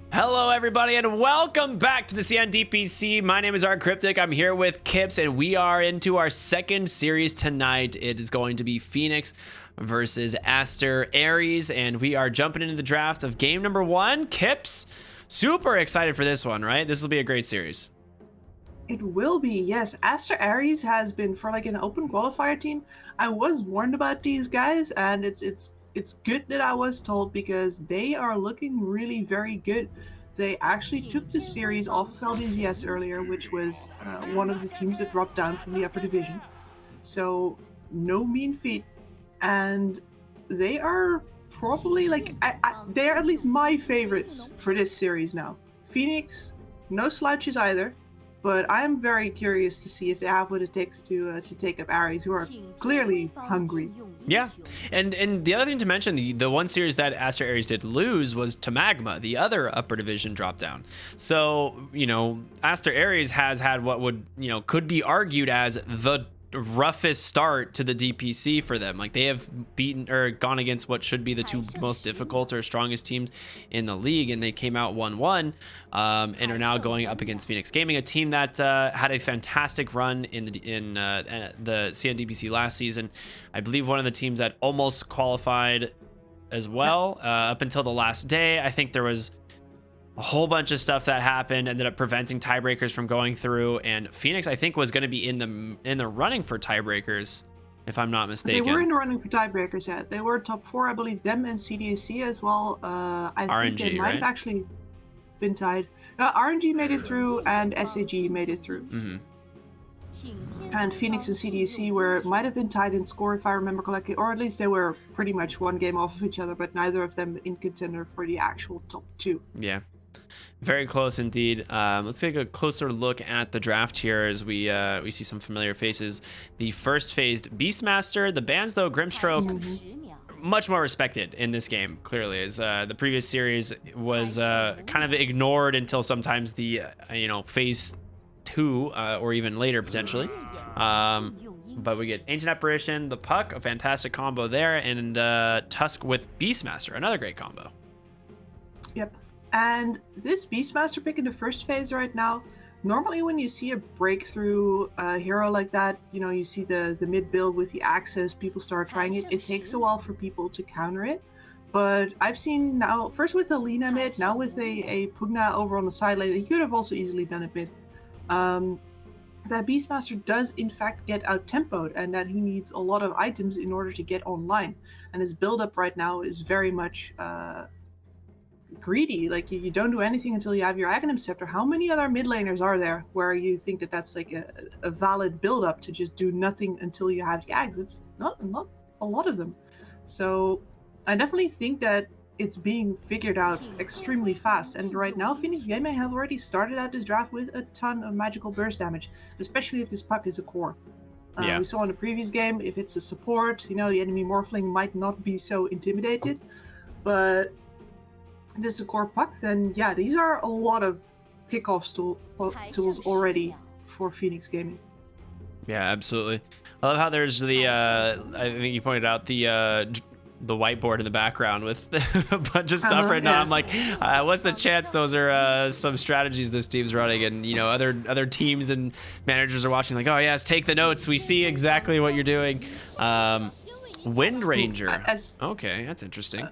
Hello, everybody, and welcome back to the DPC. My name is Art Cryptic. I'm here with Kips, and we are into our second series tonight. It is going to be Phoenix versus Aster Aries, and we are jumping into the draft of game number 1. Kips, super excited for this one, right? This will be a great series. It will be, yes. Aster Aries has been for like an open qualifier team. I was warned about these guys, and it's good that I was told because they are looking really very good. They actually took the series off of LDZS earlier, which was one of the teams that dropped down from the upper division. So no mean feat. And they are probably like, they're at least my favorites for this series now. Phoenix, no slouches either. But I'm very curious to see if they have what it takes to take up Aries, who are clearly hungry. Yeah, and the other thing to mention, the one series that Aster Aries did lose was to Magma, the other upper division drop down. So, you know, Aster Aries has had what would, you know, could be argued as the roughest start to the DPC for them. Like, they have beaten or gone against what should be the two most difficult or strongest teams in the league, and they came out 1-1 and are now going up against Phoenix Gaming, a team that had a fantastic run in the CDPC last season. I believe one of the teams that almost qualified as well up until the last day. I think there was a whole bunch of stuff that happened, ended up preventing tiebreakers from going through, and Phoenix, I think, was going to be in the running for tiebreakers, if I'm not mistaken. They were in the running for tiebreakers, yeah. They were top 4, I believe, them and CDEC as well. I think they might have actually been tied. RNG made it through, and SAG made it through. Mm-hmm. And Phoenix and CDEC might have been tied in score, if I remember correctly, or at least they were pretty much one game off of each other, but neither of them in contender for the actual top 2. Yeah. Very close indeed. Let's take a closer look at the draft here as we see some familiar faces. The first phased Beastmaster, the bans though, Grimstroke, much more respected in this game, clearly, as the previous series was kind of ignored until sometimes the phase 2 or even later potentially. But we get Ancient Apparition, the Puck, a fantastic combo there, and Tusk with Beastmaster, another great combo. Yep. And this Beastmaster pick in the first phase right now, normally when you see a breakthrough hero like that, you know, you see the mid build with the axes, people start trying it. It takes a while for people to counter it. But I've seen now, first with Alina mid, now with a Pugna over on the side lane. He could have also easily done it mid. That Beastmaster does in fact get out-tempoed, and that he needs a lot of items in order to get online. And his build-up right now is very much greedy. Like, you don't do anything until you have your Aghanim Scepter. How many other mid laners are there where you think that that's like a valid build-up to just do nothing until you have the Ags? It's not a lot of them. So I definitely think that it's being figured out extremely fast, and right now Phoenix Gaming have already started out this draft with a ton of magical burst damage, especially if this Puck is a core. We saw in the previous game, if it's a support, you know, the enemy Morphling might not be so intimidated, but this is a core Puck, then yeah, these are a lot of pickoff tools already for Phoenix Gaming. Yeah, absolutely. I love how there's the I think you pointed out the whiteboard in the background with a bunch of stuff right now. I'm like, what's the chance those are some strategies this team's running, and you know, other teams and managers are watching like, oh yes, take the notes, we see exactly what you're doing. Wind Ranger, okay, that's interesting.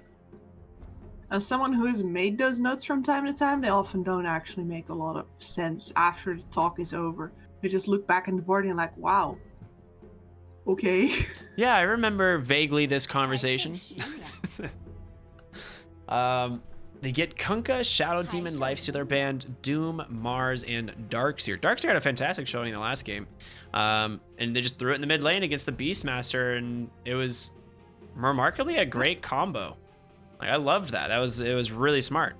As someone who has made those notes from time to time, they often don't actually make a lot of sense after the talk is over. You just look back in the board and you're like, wow, okay. Yeah, I remember vaguely this conversation. They get Kunkka, Shadow Demon, Lifestealer Band, Doom, Mars, and Darkseer. Darkseer had a fantastic showing in the last game. And they just threw it in the mid lane against the Beastmaster, and it was remarkably a great combo. Like, I loved that. It was really smart.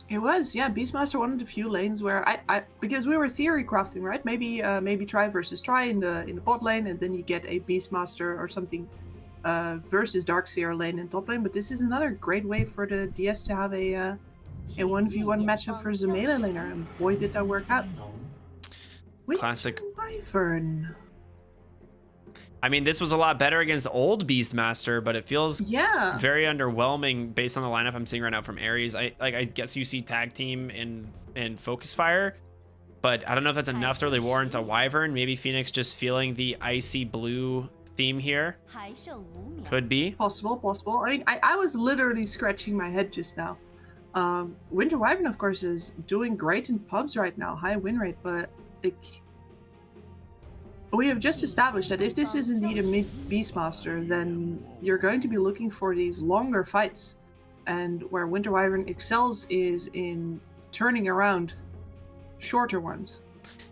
It was, yeah. Beastmaster, one of the few lanes where I because we were theory crafting, right? Maybe try versus try in the bot lane, and then you get a Beastmaster or something versus Darkseer lane in top lane. But this is another great way for the DS to have a 1v1 matchup versus a melee laner, and boy did that work out. Classic Wyvern. I mean, this was a lot better against old Beastmaster, but it feels very underwhelming based on the lineup I'm seeing right now from Aries. I guess you see tag team in Focus Fire, but I don't know if that's enough to really warrant a Wyvern. Maybe Phoenix just feeling the icy blue theme here. Could be. Possible. I mean, I was literally scratching my head just now. Winter Wyvern, of course, is doing great in pubs right now, high win rate, but we have just established that if this is indeed a mid Beastmaster, then you're going to be looking for these longer fights. And where Winter Wyvern excels is in turning around shorter ones.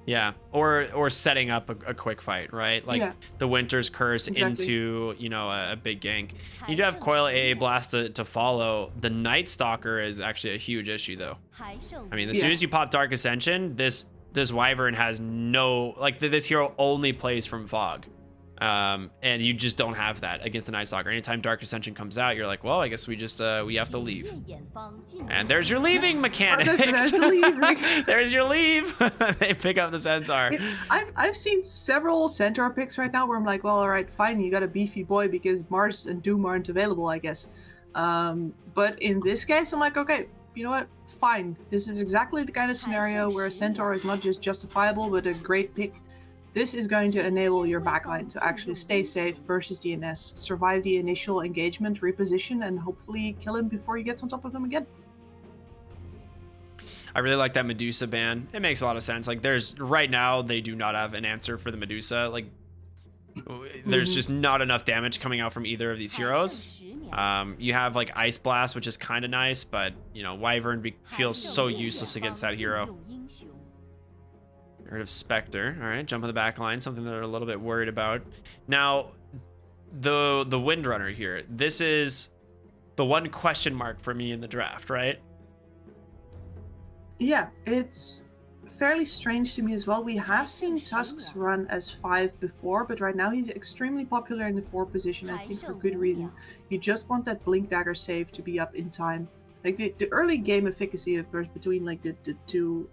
Yeah, or setting up a quick fight, right? Like the Winter's Curse into, you know, a big gank. You do have Coil AA Blast to follow. The Night Stalker is actually a huge issue, though. I mean, as soon as you pop Dark Ascension, this Wyvern has no, like, this hero only plays from Fog. And you just don't have that against the Night Stalker. Anytime Dark Ascension comes out, you're like, well, I guess we just we have to leave. And there's your leaving mechanics. There's your leave. They pick up the Centaur. I've seen several Centaur picks right now where I'm like, well, all right, fine, you got a beefy boy because Mars and Doom aren't available, I guess. But in this case, I'm like, okay, you know what? Fine. This is exactly the kind of scenario where a Centaur is not just justifiable, but a great pick. This is going to enable your backline to actually stay safe versus DNS, survive the initial engagement, reposition, and hopefully kill him before he gets on top of them again. I really like that Medusa ban. It makes a lot of sense. Like, there's right now they do not have an answer for the Medusa. Like, there's just not enough damage coming out from either of these heroes. You have like Ice Blast, which is kind of nice, but you know, Wyvern feels so useless against that hero. Rid of Spectre. All right, jump on the back line, something that they're a little bit worried about. Now, the Windrunner here. This is the one question mark for me in the draft, right? Yeah, it's fairly strange to me as well. We have seen Tusks run as 5 before, but right now he's extremely popular in the 4 position, I think for good reason. You just want that Blink Dagger save to be up in time. Like the early game efficacy, of course, between like the two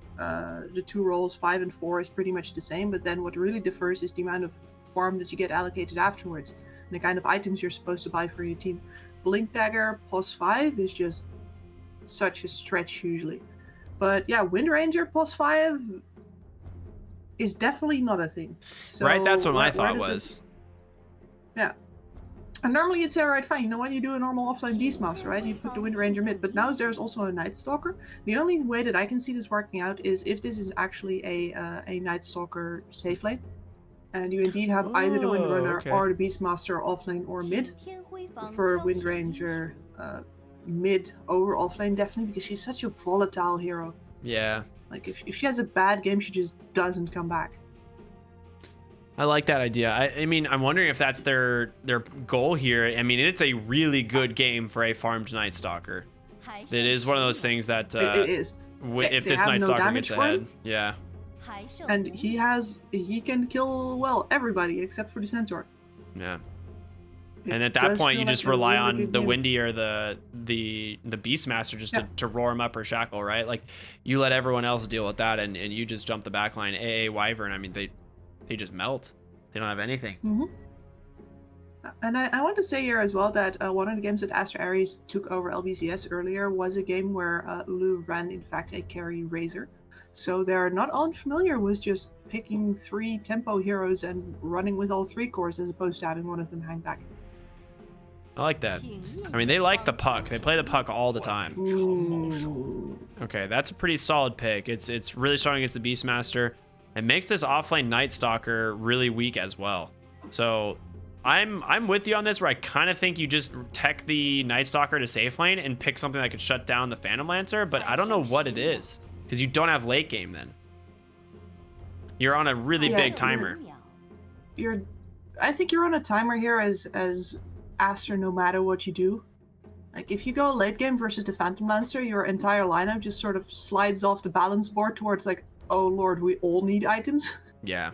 roles 5 and 4 is pretty much the same, but then what really differs is the amount of farm that you get allocated afterwards and the kind of items you're supposed to buy for your team. Blink Dagger plus 5 is just such a stretch usually. But yeah, Wind Ranger plus 5 is definitely not a thing. So right, that's what my thought was. Yeah. And normally you'd say, all right, fine, you know what, you do a normal offline Beastmaster, right? You put the Wind Ranger mid, but now there's also a Night Stalker. The only way that I can see this working out is if this is actually a Night Stalker safe lane, and you indeed have either the Windrunner or the Beastmaster offlane or mid. For Wind Ranger, mid over offlane definitely, because she's such a volatile hero. Yeah. Like if she has a bad game, she just doesn't come back. I like that idea. I mean, I'm wondering if that's their goal here. I mean, it's a really good game for a farmed Night Stalker. It is one of those things that it is. If this Night Stalker gets ahead, yeah. And he can kill everybody except for the Centaur. Yeah. And at that point, you just rely on the Windy or the Beastmaster just to roar him up or shackle, right? Like you let everyone else deal with that, and you just jump the backline. AA Wyvern, I mean, they just melt. They don't have anything. Mm-hmm. And I want to say here as well that one of the games that Aster Aries took over LBCS earlier was a game where Ulu ran, in fact, a carry Razor. So they're not unfamiliar with just picking 3 tempo heroes and running with all 3 cores as opposed to having one of them hang back. I like that. I mean, they like the puck. They play the puck all the time. Ooh. Okay, that's a pretty solid pick. It's really strong against the Beastmaster. It makes this offlane Night Stalker really weak as well. So I'm with you on this, where I kind of think you just tech the Night Stalker to safe lane and pick something that could shut down the Phantom Lancer, but I don't know what it is, because you don't have late game then. You're on a really big timer. I think you're on a timer here as Aster no matter what you do. Like, if you go late game versus the Phantom Lancer, your entire lineup just sort of slides off the balance board towards like, oh lord, we all need items. Yeah.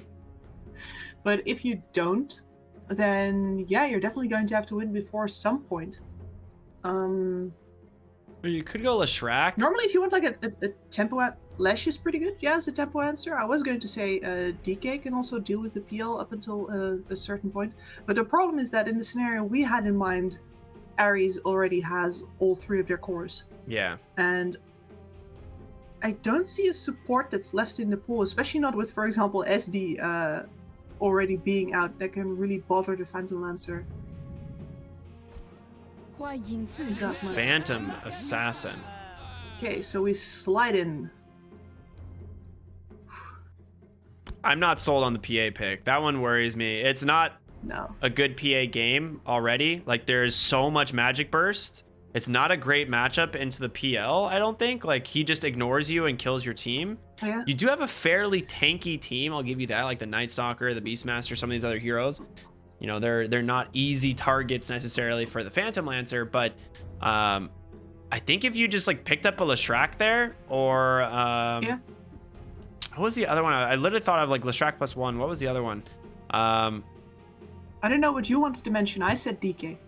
But if you don't, then yeah, you're definitely going to have to win before some point. You could go Leshrac. Normally, if you want like a tempo Lesh is pretty good. Yeah, as a tempo answer. I was going to say DK can also deal with the PL up until a certain point. But the problem is that in the scenario we had in mind, Aries already has all 3 of their cores. Yeah. And I don't see a support that's left in the pool, especially not with, for example, SD already being out, that can really bother the Phantom Lancer. Phantom Assassin. Okay, so we slide in. I'm not sold on the PA pick. That one worries me. It's not a good PA game already. Like, there's so much magic burst. It's not a great matchup into the PL, I don't think. Like, he just ignores you and kills your team. Oh, yeah? You do have a fairly tanky team, I'll give you that. Like the Night Stalker, the Beastmaster, some of these other heroes. You know, they're not easy targets necessarily for the Phantom Lancer, but I think if you just like picked up a Leshrac there, or yeah. What was the other one? I literally thought of like Leshrac +1. What was the other one? I don't know what you wanted to mention. I said DK.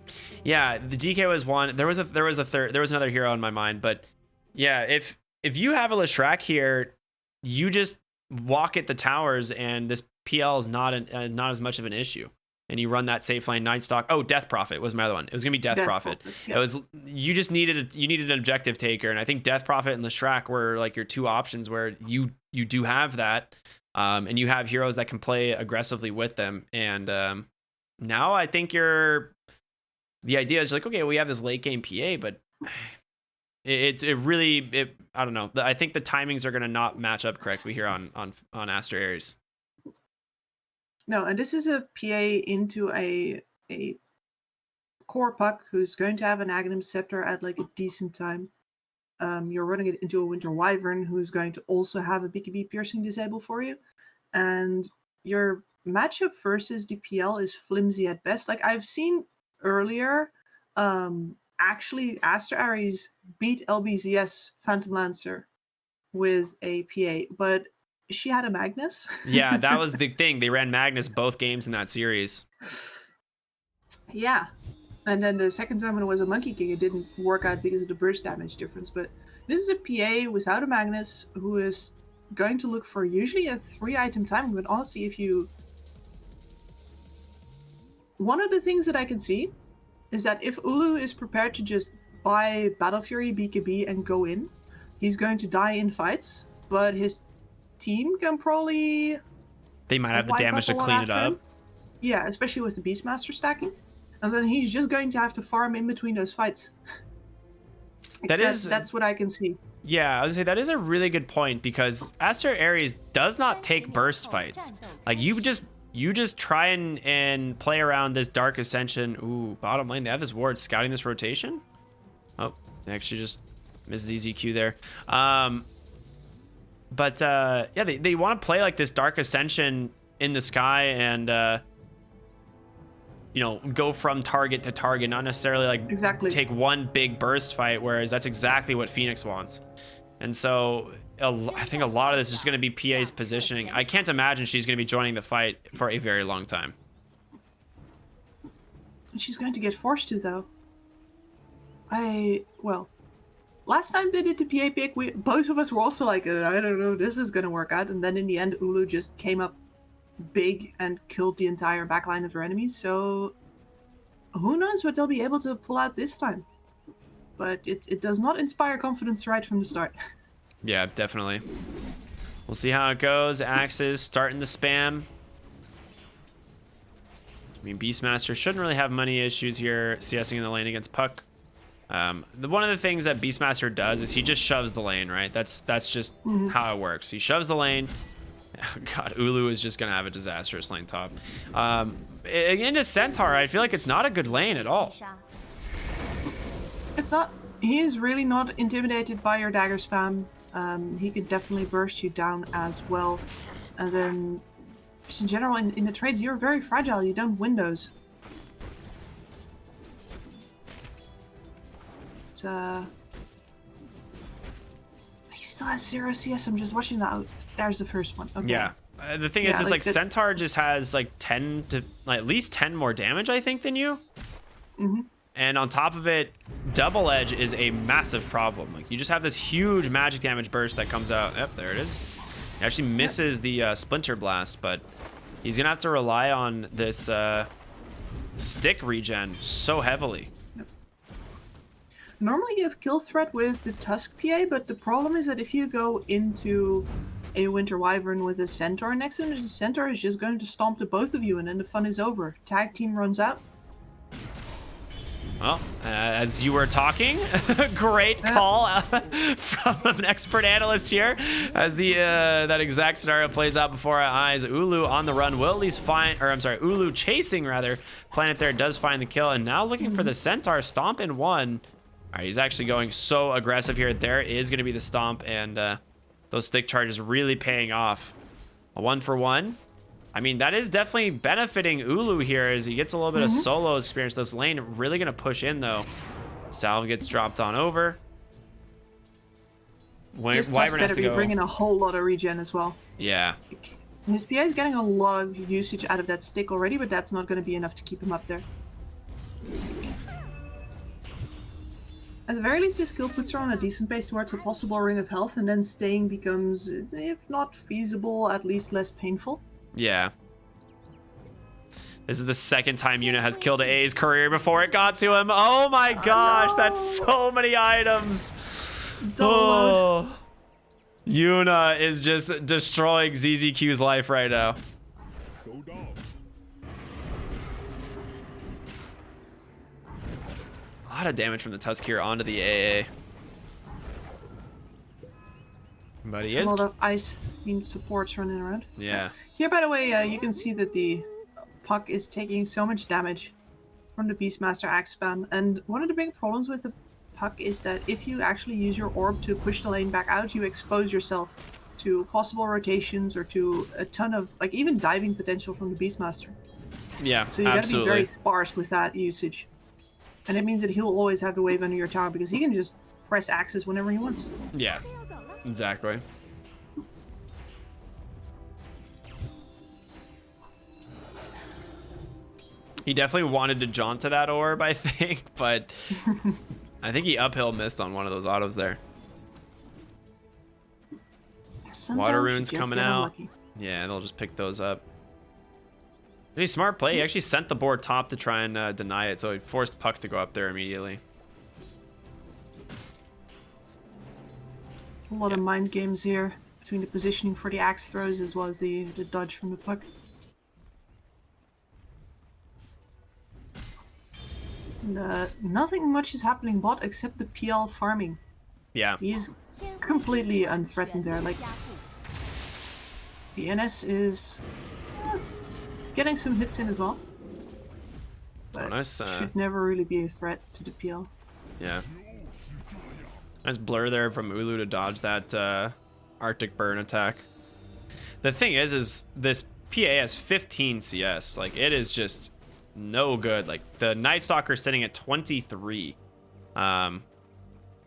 Yeah, the DK was one. There was another hero in my mind, but yeah, if you have a Leshrac here, you just walk at the towers, and this PL is not as much of an issue. And you run that safe lane Night Stalk. Oh, Death Prophet was my other one. It was gonna be Death Prophet. Yeah. It was, you just needed an objective taker, and I think Death Prophet and Leshrac were like your 2 options where you do have that, and you have heroes that can play aggressively with them. And now I think the idea is like, okay, we have this late game PA, but it I don't know. I think the timings are gonna not match up correctly here on Aster Aries. No, and this is a PA into a core puck who's going to have an Aghanim Scepter at like a decent time. You're running it into a Winter Wyvern who's going to also have a BKB piercing disable for you. And your matchup versus DPL is flimsy at best. Like I've seen earlier, actually Aster Aries beat LBZS Phantom Lancer with a PA, but she had a Magnus. Yeah, that was the thing. They ran Magnus both games in that series. Yeah. And then the second time when it was a Monkey King, it didn't work out because of the burst damage difference. But this is a PA without a Magnus who is going to look for usually a 3-item timing. But honestly, one of the things that I can see is that if Ulu is prepared to just buy Battle Fury, BKB, and go in, he's going to die in fights. But his team can probably... They might have the damage to clean it up. Yeah, especially with the Beastmaster stacking. And then he's just going to have to farm in between those fights. That's what I can see. Yeah, I was gonna say that is a really good point, because Aster Aries does not take burst fights. Like you just try and play around this Dark Ascension. Ooh, bottom lane, they have this ward scouting this rotation. Oh, they actually just misses EZQ there. But yeah, they want to play like this Dark Ascension in the sky and you know, go from target to target, not necessarily like take one big burst fight, whereas that's exactly what Phoenix wants. And so I think a lot of this is going to be PA's positioning. I can't imagine she's going to be joining the fight for a very long time. She's going to get forced to, though. Well, last time they did the PA pick, both of us were also like, I don't know, this is going to work out. And then in the end, Ulu just came up big and killed the entire backline of their enemies. So who knows what they'll be able to pull out this time. But it does not inspire confidence right from the start. Yeah, definitely. We'll see how it goes. Axes starting the spam. I mean, Beastmaster shouldn't really have many issues here CSing in the lane against Puck. One of the things that Beastmaster does is he just shoves the lane, right? That's just how it works. He shoves the lane. Oh God, Ulu is just gonna have a disastrous lane top. Into Centaur, I feel like it's not a good lane at all. It's not. He is really not intimidated by your dagger spam. He could definitely burst you down as well. And then, just in general, in the trades, you're very fragile. You don't win those. he still has 0 CS. I'm just watching that. There's the first one. Okay. Yeah. The thing is like Centaur just has like 10 to like, at least 10 more damage, I think, than you. Mm-hmm. And on top of it, double edge is a massive problem. Like, you just have this huge magic damage burst that comes out. Yep, there it is. He actually misses the splinter blast, but he's gonna have to rely on this stick regen so heavily. Normally you have kill threat with the Tusk PA, but the problem is that if you go into a Winter Wyvern with a Centaur next to him, the Centaur is just going to stomp the both of you, and then the fun is over. Tag team runs out. Well, as you were talking, great call from an expert analyst here. As the that exact scenario plays out before our eyes, Ulu on the run will at least find, or I'm sorry, Ulu chasing rather. Planet there does find the kill, and now looking for the Centaur. Stomp in one. All right, he's actually going so aggressive here. There is going to be the stomp, and those stick charges really paying off. A 1-for-1. I mean, that is definitely benefiting Ulu here as he gets a little bit of solo experience. This lane really going to push in, though. Salve gets dropped on over. This Tusk better be bringing a whole lot of regen as well. Yeah. His PA is getting a lot of usage out of that stick already, but that's not going to be enough to keep him up there. At the very least, this skill puts her on a decent pace towards a possible ring of health, and then staying becomes, if not feasible, at least less painful. Yeah. This is the second time Yuna has killed A's career before it got to him. Oh my gosh, that's so many items. Oh. Yuna is just destroying ZZQ's life right now. A lot of damage from the Tusk here onto the AA. But he is. A lot of ice-themed supports running around. Yeah. Here, by the way, you can see that the Puck is taking so much damage from the Beastmaster axe spam. And one of the big problems with the Puck is that if you actually use your orb to push the lane back out, you expose yourself to possible rotations or to a ton of, like, even diving potential from the Beastmaster. Yeah, so you gotta be very sparse with that usage. And it means that he'll always have the wave under your tower because he can just press axes whenever he wants. Yeah, exactly. He definitely wanted to jaunt to that orb, I think, but I think he uphill missed on one of those autos there. Water runes coming out. Yeah, they'll just pick those up. Really smart play. He actually sent the board top to try and deny it, so he forced Puck to go up there immediately. A lot of mind games here between the positioning for the axe throws as well as the dodge from the Puck. And, nothing much is happening bot except the PL farming. Yeah. He's completely unthreatened there. Like, the NS is getting some hits in as well. But nice, should never really be a threat to the PL. Yeah. Nice blur there from Ulu to dodge that Arctic Burn attack. The thing is this PA has 15 CS. Like, it is just no good. Like, the Night Stalker sitting at 23.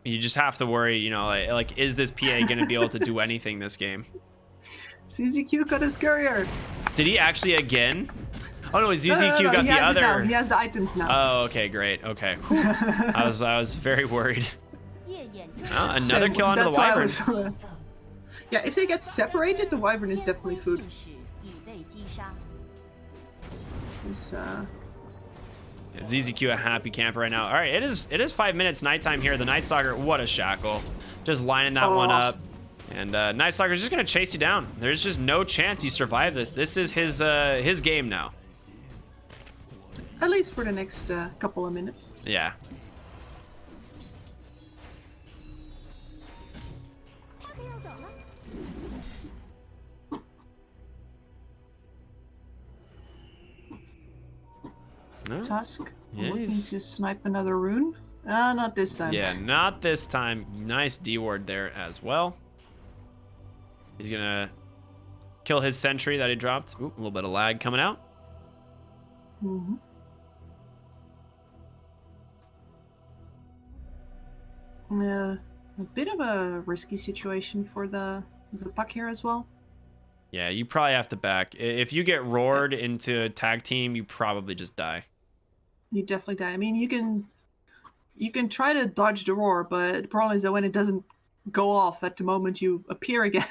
You just have to worry, you know, like is this PA going to be able to do anything this game? CZQ got his courier. Did he actually again? Oh no, ZZQ got the other. He has the items now. Oh, okay, great. Okay. I was very worried. Oh, another kill onto the Wyvern. Yeah, if they get separated, the Wyvern is definitely food. ZZQ a happy camper right now. All right, it is 5 minutes nighttime here. The Night Stalker, what a shackle. Just lining that one up. And Night Stalker's just going to chase you down. There's just no chance you survive this. This is his game now. At least for the next couple of minutes. Yeah. Tusk looking to snipe another rune. Not this time. Yeah, not this time. Nice D-ward there as well. He's gonna kill his sentry that he dropped. Ooh, a little bit of lag coming out. A bit of a risky situation for the puck here as well. Yeah, you probably have to back. If you get roared into a tag team, you probably just die. You definitely die. I mean, you can try to dodge the roar, but the problem is that when it doesn't go off at the moment you appear again,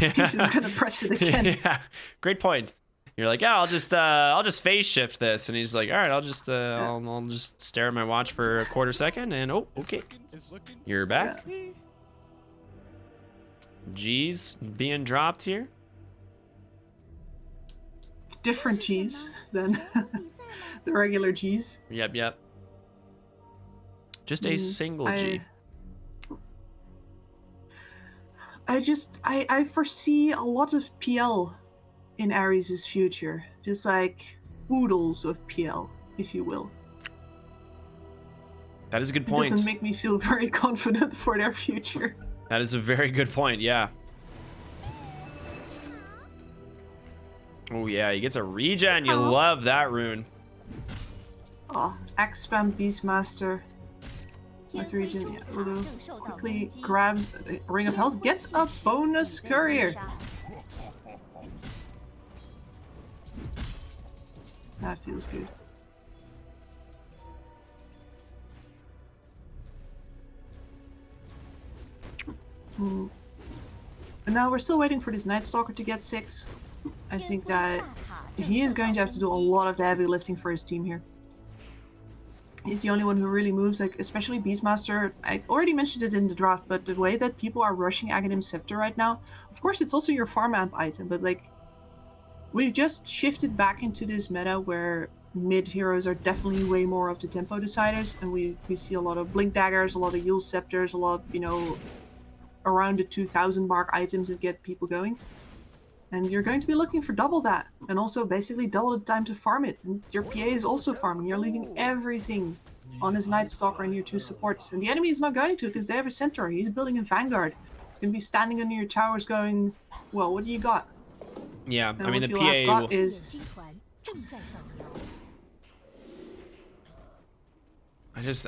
you're just gonna press it again. Yeah, great point. You're like, yeah, I'll just phase shift this, and he's like, all right, I'll just stare at my watch for a quarter second, and oh, okay, you're back. Yeah. G's being dropped here. Different G's than the regular G's. Yep. Just a single G. I foresee a lot of PL in Aries' future. Just like oodles of PL, if you will. That is a good point. It doesn't make me feel very confident for their future. That is a very good point, yeah. Oh yeah, he gets a regen. You love that rune. Oh, X-Spam Beastmaster. With regen, yeah, Ulu quickly grabs a Ring of Health, gets a bonus courier. That feels good. And now we're still waiting for this Night Stalker to get 6. I think that he is going to have to do a lot of the heavy lifting for his team here. He's the only one who really moves, like especially Beastmaster. I already mentioned it in the draft, but the way that people are rushing Aghanim Scepter right now, of course it's also your farm amp item, but like we've just shifted back into this meta where mid heroes are definitely way more of the tempo deciders, and we see a lot of Blink Daggers, a lot of Yule Scepters, a lot of, you know, around the 2000 mark items that get people going. And you're going to be looking for double that, and also basically double the time to farm it. And your PA is also farming. You're leaving everything on his Night Stalker and your 2 supports. And the enemy is not going to, because they have a Centaur. He's building a Vanguard. It's going to be standing under your towers going, well, what do you got? Yeah, and I mean, the PA is...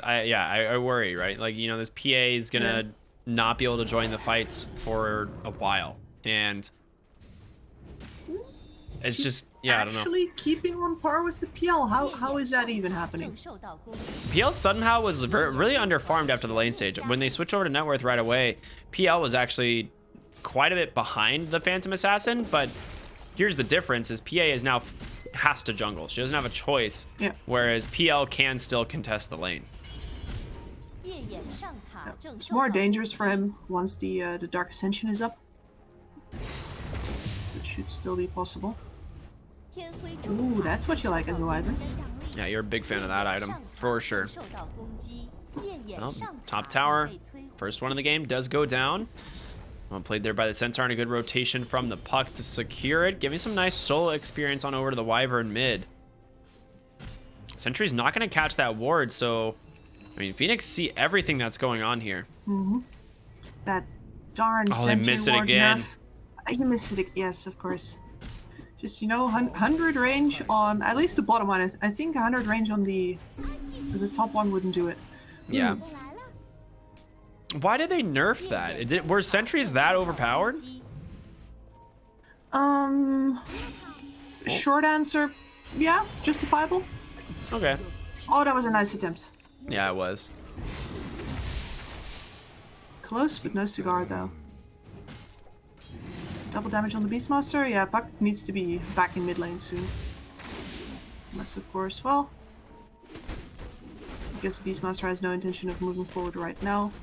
I worry, right? Like, you know, this PA is going to not be able to join the fights for a while. And... it's just, yeah, I don't know. Actually keeping on par with the PL. How is that even happening? PL somehow was really underfarmed after the lane stage. When they switched over to Net Worth right away, PL was actually quite a bit behind the Phantom Assassin, but here's the difference is PA is now has to jungle. She doesn't have a choice, whereas PL can still contest the lane. It's more dangerous for him once the Dark Ascension is up. It should still be possible. Ooh, that's what you like as a Wyvern. Yeah, you're a big fan of that item, for sure. Well, top tower, first one in the game, does go down. Well played there by the Centaur, and a good rotation from the puck to secure it, giving some nice solo experience on over to the Wyvern mid. Sentry's not going to catch that ward, so, I mean, Phoenix see everything that's going on here. That darn Sentry they missed it again. You missed it, yes, of course. Just, you know, 100 range on at least the bottom one. I think 100 range on the top one wouldn't do it. Yeah. Why did they nerf that? Were sentries that overpowered? Short answer, yeah, justifiable. Okay. Oh, that was a nice attempt. Yeah, it was. Close, but no cigar though. Double damage on the Beastmaster. Yeah, Puck needs to be back in mid lane soon. Unless, of course, well, I guess Beastmaster has no intention of moving forward right now.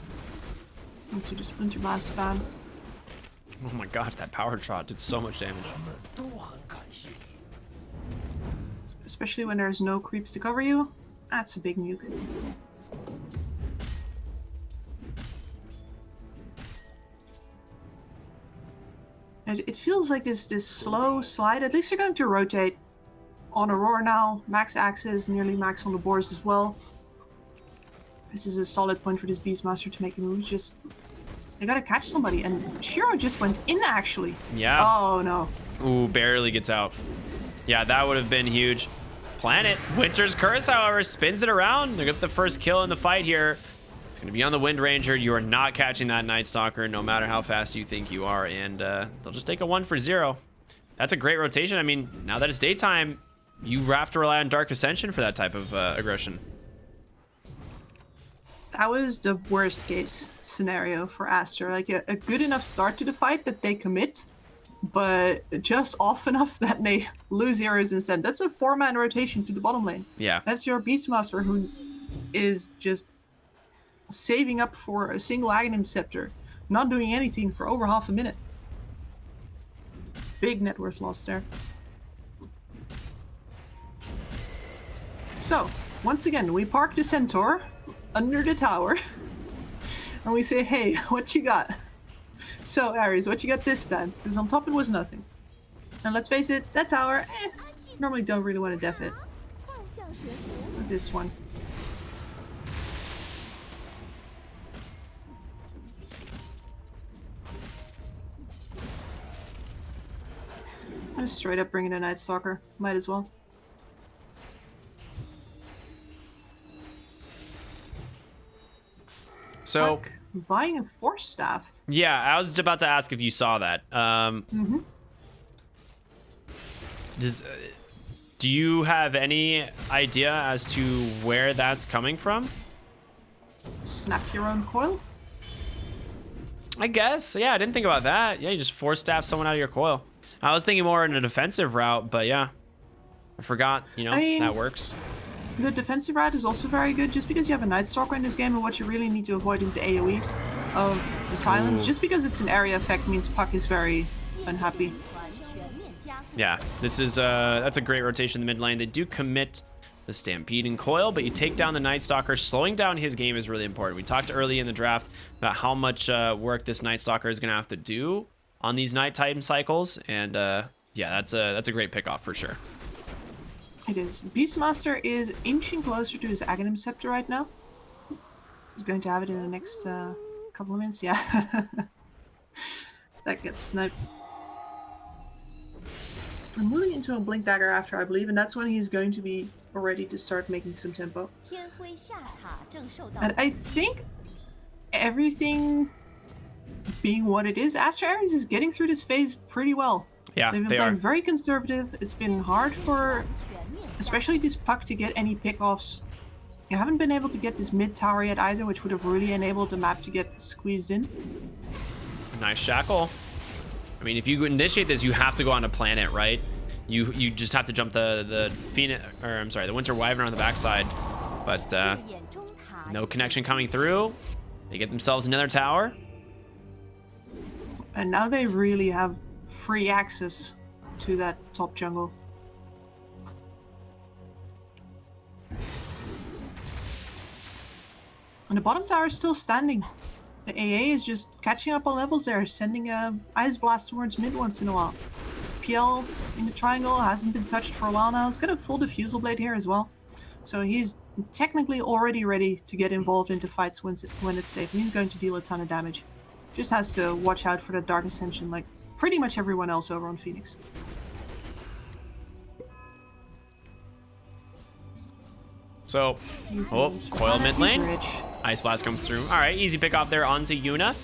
Into the Splinter Blast spam. Oh my gosh, that power shot did so much damage. Especially when there's no creeps to cover you. That's a big nuke. And it feels like this slow slide. At least they're going to rotate on Aurora now. Max axis, nearly max on the boards as well. This is a solid point for this Beastmaster to make a move. Just, they gotta catch somebody. And Shiro just went in, actually. Yeah. Oh, no. Ooh, barely gets out. Yeah, that would have been huge. Planet. Winter's Curse, however, spins it around. They get the first kill in the fight here. It's going to be on the Wind Ranger. You are not catching that Night Stalker, no matter how fast you think you are, and they'll just take a 1 for 0. That's a great rotation. I mean, now that it's daytime, you have to rely on Dark Ascension for that type of aggression. That was the worst case scenario for Aster. Like a good enough start to the fight that they commit, but just off enough that they lose heroes instead. That's a 4-man rotation to the bottom lane. Yeah. That's your Beastmaster who is just saving up for a single Aghanim Scepter, not doing anything for over half a minute. Big net worth loss there. So, once again, we park the Centaur under the tower and we say, hey, what you got? So, Aries, what you got this time? Because on top it was nothing. And let's face it, that tower, normally don't really want to def it. But this one. I'm straight up bringing a Night Stalker. Might as well. So, Fuck, buying a Force Staff. Yeah, I was about to ask if you saw that. Do you have any idea as to where that's coming from? Snap your own coil? I guess. Yeah, I didn't think about that. Yeah, you just Force Staff someone out of your coil. I was thinking more in a defensive route, but yeah. I forgot, you know, I mean, that works. The defensive route is also very good just because you have a Night Stalker in this game, and what you really need to avoid is the AoE of the silence. Ooh. Just because it's an area effect means Puck is very unhappy. Yeah, this is that's a great rotation in the mid lane. They do commit the Stampede and Coil, but you take down the Night Stalker. Slowing down his game is really important. We talked early in the draft about how much work this Night Stalker is going to have to do on these nighttime cycles, and yeah, that's a great pickoff for sure. It is. Beastmaster is inching closer to his Aghanim Scepter right now. He's going to have it in the next couple of minutes, yeah. That gets sniped. I'm moving into a Blink Dagger after, I believe, and that's when he's going to be ready to start making some tempo. And I think everything being what it is, Aster Aries is getting through this phase pretty well. Yeah, they've been playing very conservative. It's been hard for, especially this Puck, to get any pickoffs. You haven't been able to get this mid tower yet either, which would have really enabled the map to get squeezed in. Nice shackle. I mean, if you initiate this, you have to go on a planet, right? You just have to jump the Phoenix, or I'm sorry, the Winter Wyvern on the backside. But no connection coming through. They get themselves another tower. And now they really have free access to that top jungle. And the bottom tower is still standing. The AA is just catching up on levels there, sending a Ice Blast towards mid once in a while. PL in the triangle hasn't been touched for a while now. He's got a full Diffusal Blade here as well. So he's technically already ready to get involved into fights when it's safe. And he's going to deal a ton of damage. Just has to watch out for the Dark Ascension like pretty much everyone else over on Phoenix. So, oh, Coil mid lane. Ice Blast comes through. All right, easy pick off there onto Yuna.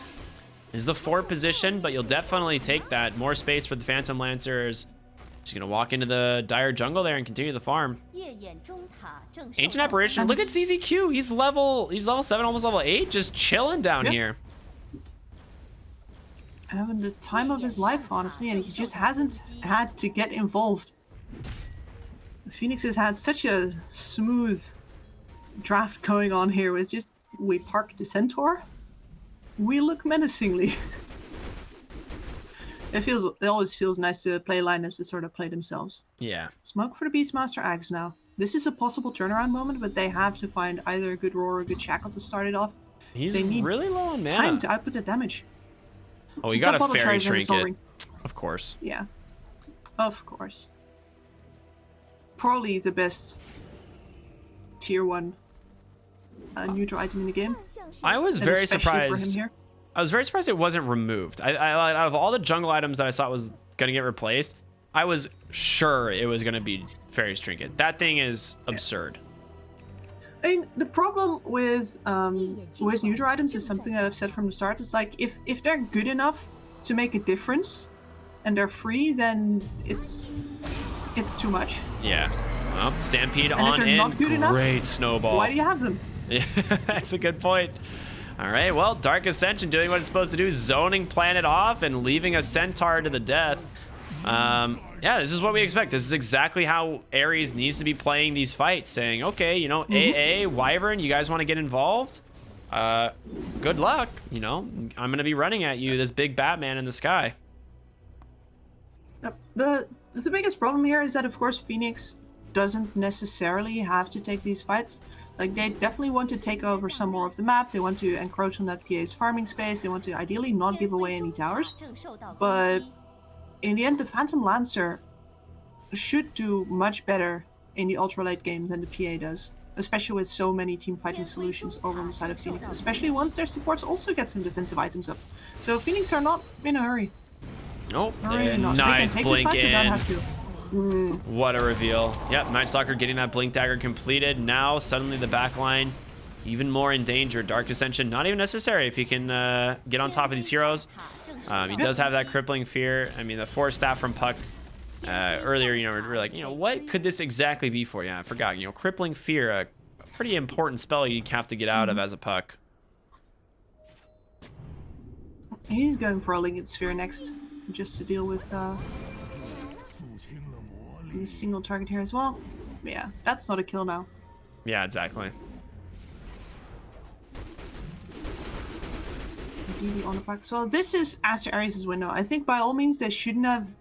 Is the 4 position, but you'll definitely take that. More space for the Phantom Lancers. She's gonna walk into the dire jungle there and continue the farm. Ancient Apparition. Look at CZQ. He's level 7, almost level 8, just chilling down here. Having the time of his life, honestly, and he just hasn't had to get involved. Phoenix has had such a smooth draft going on here with just, we park the Centaur, we look menacingly. It always feels nice to play lineups that sort of play themselves. Yeah. Smoke for the Beastmaster Ags now. This is a possible turnaround moment, but they have to find either a good roar or a good shackle to start it off. He's they need really low on mana. time to output the damage. Oh, you got a Fairy Trinket. Of course. Yeah. Of course. Probably the best tier 1 neutral item in the game. I was very surprised. I was very surprised it wasn't removed. I out of all the jungle items that I thought was gonna get replaced, I was sure it was gonna be Fairy's Trinket. That thing is absurd. I mean, the problem with neutral items is something that I've said from the start. It's like if they're good enough to make a difference, and they're free, then it's too much. Yeah. Well, Stampede And if on they're in. not good enough, Great snowball. why do you have them? Yeah, that's a good point. All right, well, Dark Ascension doing what it's supposed to do, zoning Planet off and leaving a Centaur to the death. Yeah, this is what we expect. This is exactly how Aries needs to be playing these fights, saying, okay, you know, AA, Wyvern, you guys want to get involved? Good luck. You know, I'm going to be running at you, this big Batman in the sky. Yep. The biggest problem here is that, of course, Phoenix doesn't necessarily have to take these fights. Like, they definitely want to take over some more of the map. They want to encroach on that PA's farming space. They want to ideally not give away any towers. But in the end, the Phantom Lancer should do much better in the ultra late game than the PA does. Especially with so many team fighting solutions over on the side of Phoenix. Especially once their supports also get some defensive items up. So Phoenix are not in a hurry. Oh, Really not. nice They can take blink this fight, they don't in. have to. What a reveal. Yep, Night Stalker getting that Blink Dagger completed. Now, suddenly the backline even more in danger. Dark Ascension, not even necessary if he can get on top of these heroes. He does have that Crippling Fear. I mean, the Force Staff from Puck earlier, you know, we were like, you know, what could this exactly be for? Yeah, I forgot. You know, Crippling Fear, a pretty important spell you have to get out of as a Puck. He's going for a Linked Sphere next, just to deal with this single target here as well. But yeah, that's not a kill now. Yeah, exactly. DD on the Puck. So this is Aster Aries' window. I think by all means they shouldn't have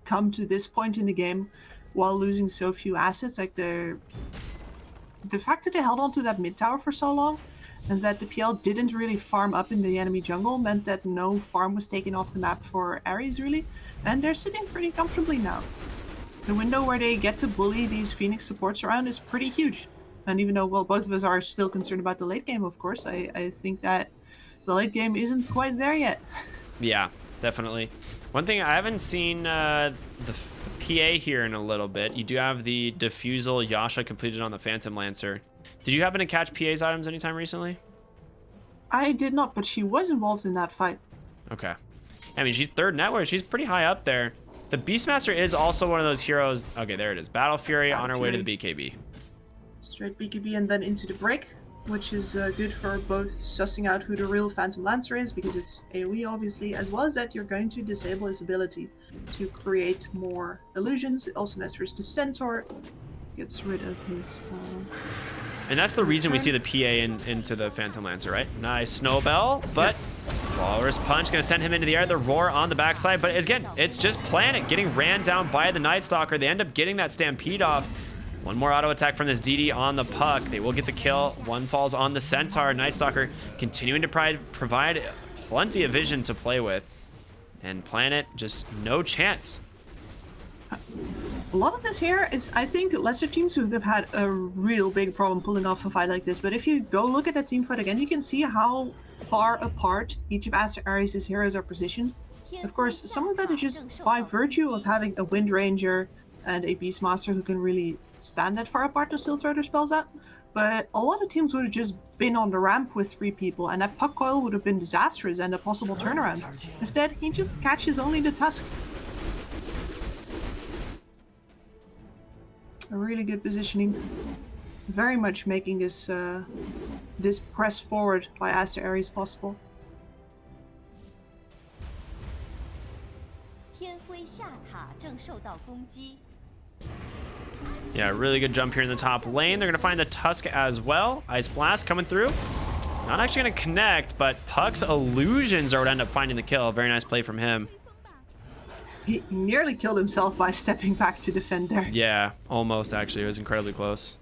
come to this point in the game while losing so few assets. Like the fact that they held on to that mid tower for so long and that the PL didn't really farm up in the enemy jungle meant that no farm was taken off the map for Aries really, and they're sitting pretty comfortably now. The window where they get to bully these Phoenix supports around is pretty huge. And even though, well, both of us are still concerned about the late game, of course, I think that the late game isn't quite there yet. Yeah, definitely. One thing, I haven't seen the PA here in a little bit. You do have the Diffusal Yasha completed on the Phantom Lancer. Did you happen to catch PA's items anytime recently? I did not, but she was involved in that fight. Okay. I mean, she's third network. She's pretty high up there. The Beastmaster is also one of those heroes. Okay, there it is. Battle Fury on her way to the BKB. Straight BKB and then into the break, which is good for both sussing out who the real Phantom Lancer is, because it's AoE obviously, as well as that you're going to disable his ability to create more illusions. It also necessitates the Centaur, gets rid of his... And that's the reason we see the PA into the Phantom Lancer, right? Nice Snowbell, but Walrus Punch gonna send him into the air. The Roar on the backside, but again, it's just Planet getting ran down by the Night Stalker. They end up getting that Stampede off. One more auto attack from this DD on the Puck. They will get the kill. One falls on the Centaur. Night Stalker continuing to provide plenty of vision to play with. And Planet, just no chance. A lot of this here is, I think, lesser teams who have had a real big problem pulling off a fight like this. But if you go look at that team fight again, you can see how far apart each of Aster Aries' heroes are positioned. Of course, some of that is just by virtue of having a Wind Ranger and a Beastmaster who can really stand that far apart to still throw their spells out. But a lot of teams would have just been on the ramp with 3 people, and that Puck Coil would have been disastrous and a possible turnaround. Instead, he just catches only the Tusk. A really good positioning. Very much making this this press forward by Aster Aries possible. Yeah, really good jump here in the top lane. They're gonna find the Tusk as well. Ice Blast coming through. Not actually gonna connect, but Puck's illusions are what end up finding the kill. Very nice play from him. He nearly killed himself by stepping back to defend there. Yeah, almost actually. It was incredibly close.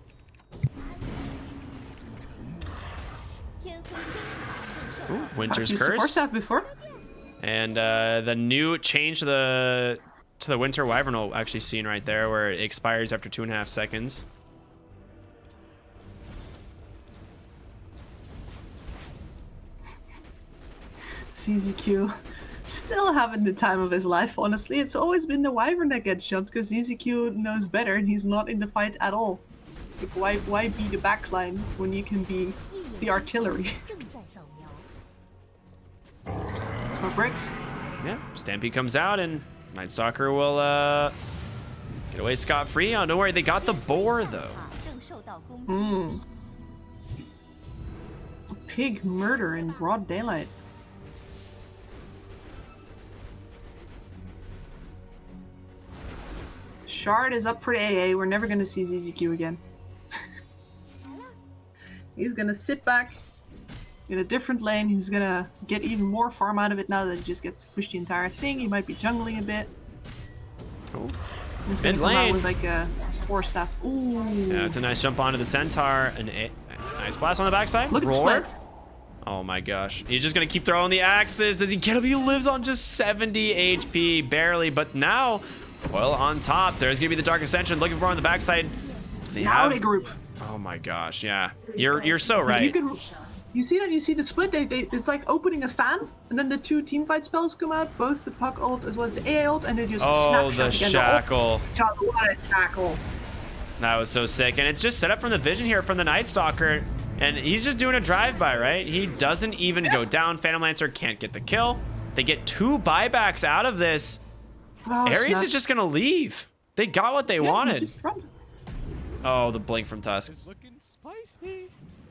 Ooh, Winter's Curse. That before. And the new change to the Winter Wyvern will actually seen right there, where it expires after 2.5 seconds. CZQ. Still having the time of his life, honestly. It's always been the Wyvern that gets jumped because CZQ knows better and he's not in the fight at all. Like, why be the backline when you can be the artillery? Smoke breaks. Yeah, Stampede comes out and Night Stalker will get away scot-free. Oh, don't worry, they got the boar though. A pig murder in broad daylight. Shard is up for the AA. We're never gonna see ZZQ again. He's gonna sit back in a different lane. He's gonna get even more farm out of it now that he just gets to push the entire thing. He might be jungling a bit. Cool. He's gonna come out with like a 4 staff. Ooh. Yeah, it's a nice jump onto the Centaur. Nice blast on the backside. Look at Roar. Split. Oh my gosh. He's just gonna keep throwing the axes. Does he get him? He lives on just 70 HP, barely. But now, well, on top, there's gonna be the Dark Ascension looking for on the backside. They group. Oh my gosh, yeah. You're so right. You see that? You see the split? It's like opening a fan, and then the 2 teamfight spells come out, both the Puck ult as well as the AA ult, and they just Oh, snapshot the again. shackle. What a shackle. That was so sick. And it's just set up from the vision here from the Night Stalker. And he's just doing a drive-by, right? He doesn't even go down. Phantom Lancer can't get the kill. They get 2 buybacks out of this. Oh, Aries snap. is just gonna leave. They got what they wanted. Just run. Oh, the blink from Tusk.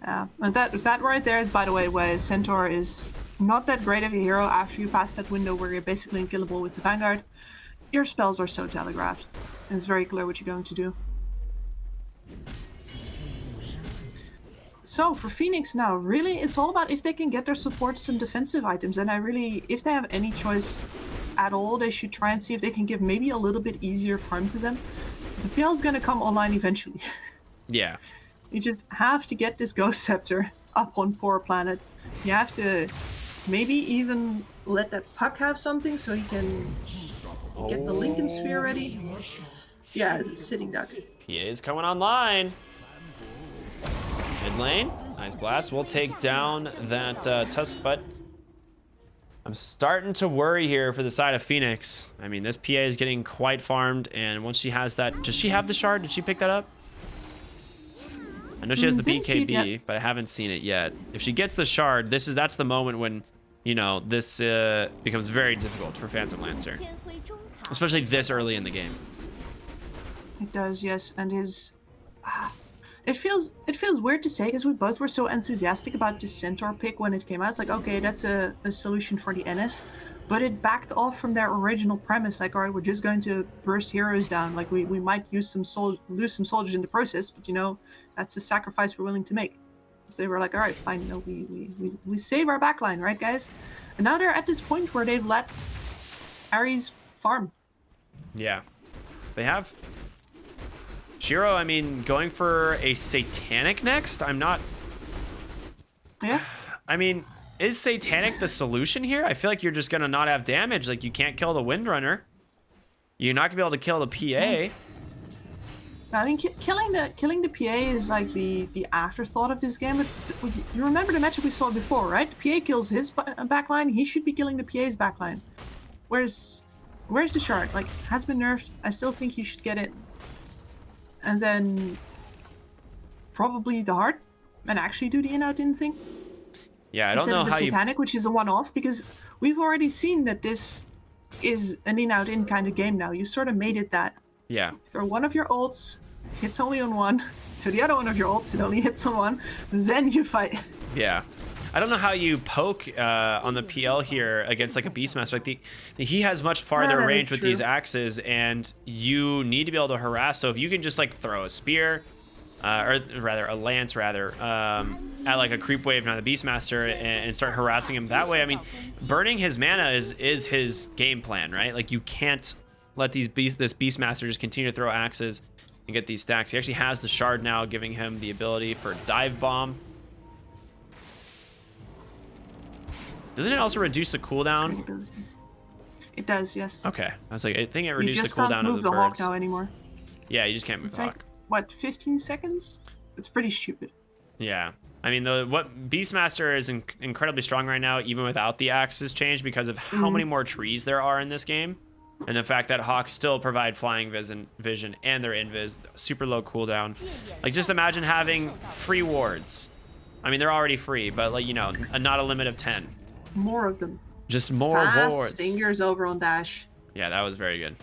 Yeah, and that right there is, by the way, why Centaur is not that great of a hero after you pass that window where you're basically unkillable with the Vanguard. Your spells are so telegraphed. And it's very clear what you're going to do. So, for Phoenix now, really, it's all about if they can get their support some defensive items. And if they have any choice at all, they should try and see if they can give maybe a little bit easier farm to them. The PL is going to come online eventually. Yeah. You just have to get this Ghost Scepter up on Poor Planet. You have to maybe even let that Puck have something so he can get the Lincoln Sphere ready. Yeah, the Sitting Duck. PA is coming online. Mid lane. Nice blast. We'll take down that Tusk, but I'm starting to worry here for the side of Phoenix. I mean, this PA is getting quite farmed, and once she has that... Does she have the shard? Did she pick that up? I know she has the BKB, but I haven't seen it yet. If she gets the shard, that's the moment when, you know, this becomes very difficult for Phantom Lancer. Especially this early in the game. It does, yes, and his... It feels weird to say because we both were so enthusiastic about this Centaur pick when it came out. It's like, okay, that's a solution for the NS. But it backed off from their original premise. Like, all right, we're just going to burst heroes down. Like, we might lose some soldiers in the process, but, you know, that's the sacrifice we're willing to make. So they were like, all right, fine, you know, we save our backline, right, guys? And now they're at this point where they've let Aries farm. Yeah, they have. Shiro, I mean, going for a Satanic next? I'm not... Yeah. I mean, is Satanic the solution here? I feel like you're just going to not have damage. Like, you can't kill the Windrunner. You're not going to be able to kill the PA. I mean, killing the PA is like the afterthought of this game. But you remember the matchup we saw before, right? The PA kills his backline. He should be killing the PA's backline. Where's the shard? Like, has been nerfed. I still think you should get it. And then probably the heart and actually do the in-out-in thing. Yeah, I don't know how Instead of the Satanic, which is a one-off, because we've already seen that this is an in-out-in kind of game now. You sort of made it that. Yeah. You throw one of your ults, hits only on one. So the other one of your ults, it only hits on one. Then you fight. Yeah. I don't know how you poke on the PL here against like a Beastmaster. Like he has much farther range with these axes, and you need to be able to harass. So if you can just like throw a spear, or rather a lance, at like a creep wave on the Beastmaster and start harassing him that way. I mean, burning his mana is his game plan, right? Like you can't let this Beastmaster just continue to throw axes and get these stacks. He actually has the shard now, giving him the ability for dive bomb. Doesn't it also reduce the cooldown? It does, yes. Okay. I was like, I think it reduced the cooldown of the birds. You just can't move the hawk now anymore. Yeah, you just can't move the hawk. Like, what, 15 seconds? It's pretty stupid. Yeah. I mean, what Beastmaster is incredibly strong right now, even without the axes change, because of how many more trees there are in this game. And the fact that Hawks still provide flying vision and their invis, super low cooldown. Like, just imagine having free wards. I mean, they're already free, but, like, you know, not a limit of 10. More of them. Just more Fast wards. fingers over on dash. Yeah, that was very good.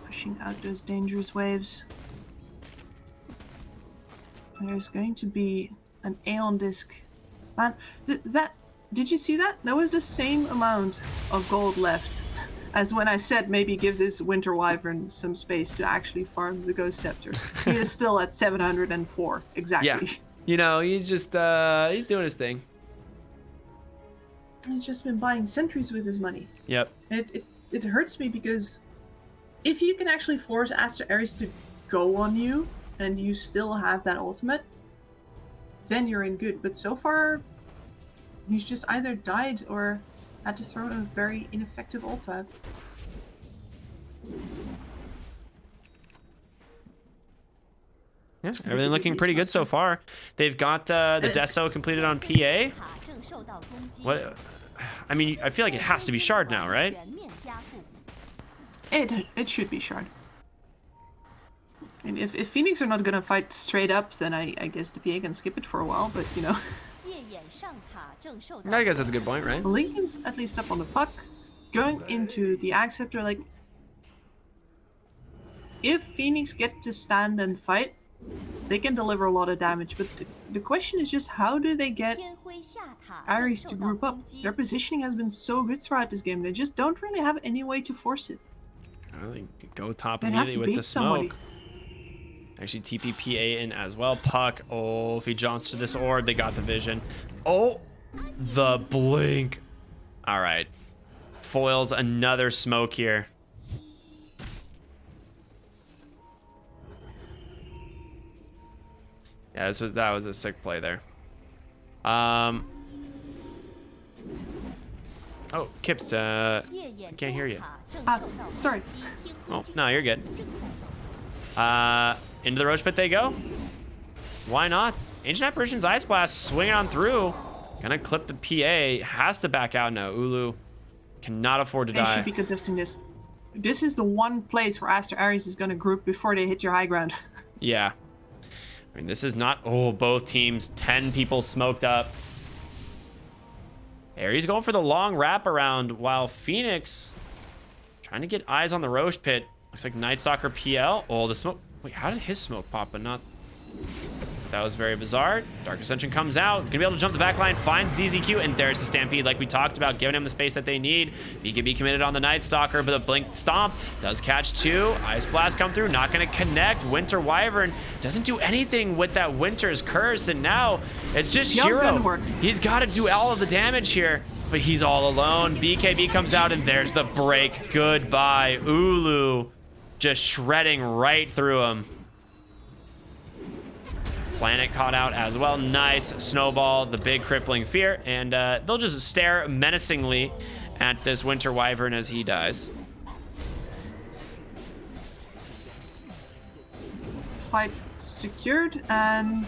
Pushing out those dangerous waves. There's going to be an Aeon disc. Man, did you see that? That was the same amount of gold left as when I said maybe give this Winter Wyvern some space to actually farm the Ghost Scepter. He is still at 704, exactly. Yeah, you know, he's just, he's doing his thing. He's just been buying sentries with his money. Yep. It hurts me because if you can actually force Aster Aries to go on you and you still have that ultimate, then you're in good. But so far, he's just either died or had to throw a very ineffective ult tab. Yeah, everything looking pretty good so far. They've got the Deso completed on PA. What? I mean, I feel like it has to be Shard now, right? It should be Shard. And if Phoenix are not gonna fight straight up, then I guess the PA can skip it for a while, but you know. I guess that's a good point, right? Lincoln's at least up on the puck. Going into the Acceptor, like, if Phoenix get to stand and fight, they can deliver a lot of damage, but the question is just how do they get Aries to group up? Their positioning has been so good throughout this game, they just don't really have any way to force it. I think go top They'd have immediately to with beat the somebody. smoke. Actually, TPPA in as well. Puck. Oh, if he jumps to this orb, they got the vision. Oh, the blink. All right. Foils another smoke here. Yeah, that was a sick play there. Oh, Kips, I can't hear you. Sorry. Oh, no, you're good. Into the Roach Pit they go. Why not? Ancient Apparition's Ice Blast swinging on through. Gonna clip the PA. Has to back out now. Ulu cannot afford to They die. should be contesting this. This is the one place where Aster Aries is gonna group before they hit your high ground. Yeah. I mean, this is not... Oh, both teams. 10 people smoked up. Aries going for the long wraparound while Phoenix trying to get eyes on the Roche Pit. Looks like Night Stalker PL. Oh, the smoke. Wait, how did his smoke pop but not... That was very bizarre. Dark Ascension comes out. Gonna be able to jump the back line, finds ZZQ, and there's the Stampede like we talked about, giving him the space that they need. BKB committed on the Night Stalker, but the Blink Stomp does catch two. Ice Blast come through, not gonna connect. Winter Wyvern doesn't do anything with that Winter's Curse, and now it's just Hero. He's gotta do all of the damage here, but he's all alone. BKB comes out, and there's the break. Goodbye. Ulu just shredding right through him. Planet caught out as well. Nice snowball, the big crippling fear, and they'll just stare menacingly at this Winter Wyvern as he dies. Fight secured, and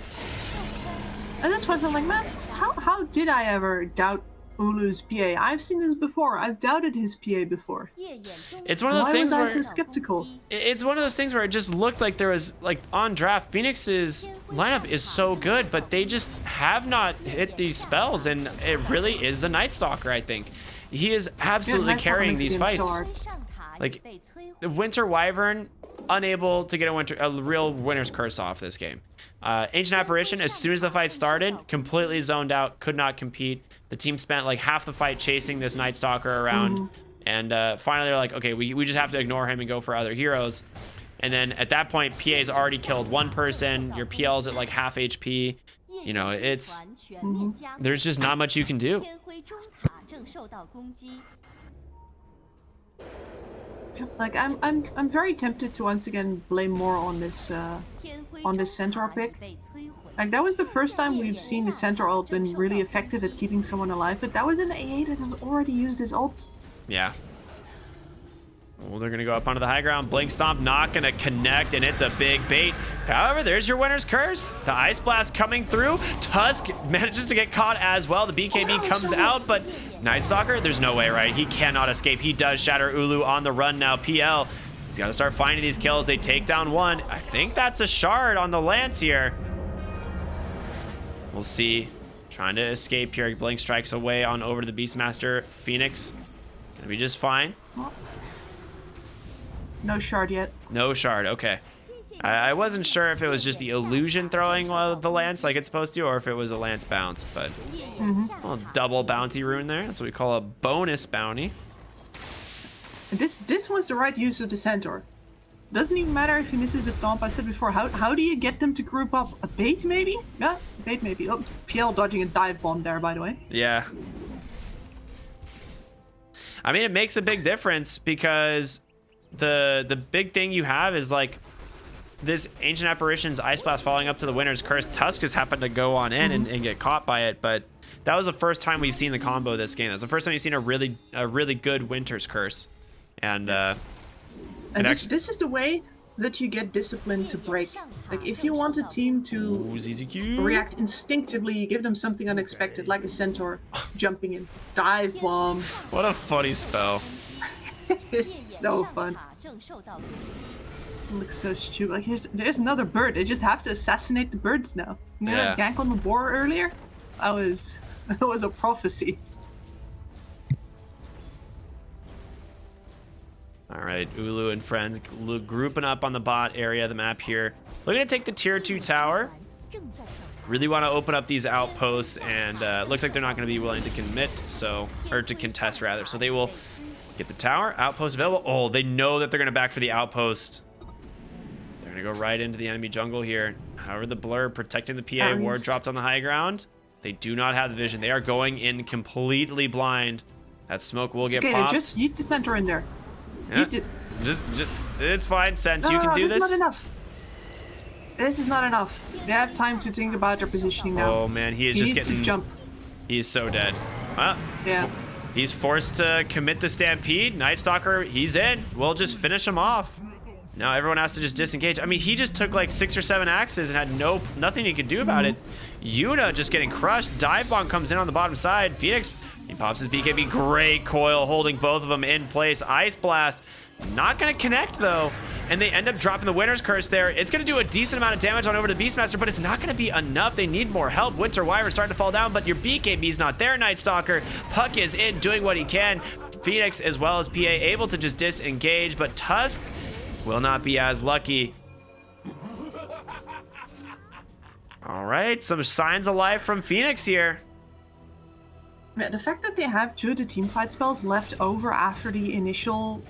at this point I'm like, man, how did I ever doubt Ulu's PA? I've seen this before. I've doubted his PA before. It's one of those things where I where so skeptical. It's one of those things where it just looked like there was, like, on draft, Phoenix's lineup is so good, but they just have not hit these spells, and it really is the Night Stalker, I think. He is absolutely carrying these fights. Like, the Winter Wyvern, unable to get a real Winter's Curse off this game. Ancient Apparition, as soon as the fight started, completely zoned out, could not compete. The team spent like half the fight chasing this Night Stalker around, and finally they're like, okay, we just have to ignore him and go for other heroes. And then at that point, PA's already killed one person, your PL's at like half HP. You know, it's... There's just not much you can do. Like, I'm very tempted to once again blame more on this Centaur pick. Like, that was the first time we've seen the Centaur ult been really effective at keeping someone alive, but that was an AA that had already used his ult. Yeah. Oh, they're going to go up onto the high ground. Blink Stomp not going to connect, and it's a big bait. However, there's your winner's curse. The Ice Blast coming through. Tusk manages to get caught as well. The BKB comes out, but Night Stalker, there's no way, right? He cannot escape. He does shatter Ulu on the run now. PL, he's got to start finding these kills. They take down one. I think that's a shard on the Lance here. We'll see. Trying to escape here. Blink strikes away on over to the Beastmaster. Phoenix gonna be just fine. No shard yet. No shard, okay. I wasn't sure if it was just the illusion throwing the lance like it's supposed to, or if it was a lance bounce, but well, double bounty rune there. That's what we call a bonus bounty. This was the right use of the Centaur. Doesn't even matter if he misses the stomp. I said before, how do you get them to group up? A bait maybe? Yeah, bait maybe. Oh, PL dodging a dive bomb there, by the way. Yeah. I mean, it makes a big difference because the big thing you have is like this Ancient Apparition's Ice Blast falling up to the winner's curse. Tusk has happened to go on in and get caught by it, but that was the first time we've seen the combo this game. That's the first time you've seen a really good Winter's Curse. And and this is the way that you get discipline to break. Like if you want a team to react instinctively, you give them something unexpected, like a Centaur jumping in. Dive bomb. What a funny spell. It is so fun. It looks so stupid. Like there's another bird. They just have to assassinate the birds now. You know that gank on the boar earlier? That was a prophecy. All right, Ulu and friends grouping up on the bot area of the map here. Looking to take the tier 2 tower. Really want to open up these outposts, and looks like they're not going to be willing to commit, or to contest rather. So they will get the tower, outpost available. Oh, they know that they're going to back for the outpost. They're going to go right into the enemy jungle here. However, the blur protecting the PA Aries. ward dropped on the high ground. They do not have the vision. They are going in completely blind. That smoke will get popped. Just yeet the Centaur in there. Yeah. Just it's fine, Sense. You can do this. This is not enough. This is not enough. They have time to think about their positioning now. Oh man, he is just needs getting to jump. He is so dead. Yeah. He's forced to commit the stampede. Night Stalker, he's in. We'll just finish him off. Now everyone has to just disengage. I mean, he just took like 6 or 7 axes and had nothing he could do about it. Yuna just getting crushed. Dive Bomb comes in on the bottom side. Phoenix, he pops his BKB. Great coil holding both of them in place. Ice Blast, not gonna connect though. And they end up dropping the Winter's Curse there. It's gonna do a decent amount of damage on over to Beastmaster, but it's not gonna be enough. They need more help. Winter Wyvern starting to fall down, but your BKB's not there, Night Stalker. Puck is in, doing what he can. Phoenix as well as PA able to just disengage, but Tusk will not be as lucky. All right, some signs of life from Phoenix here. Yeah, the fact that they have 2 of the teamfight spells left over after the initial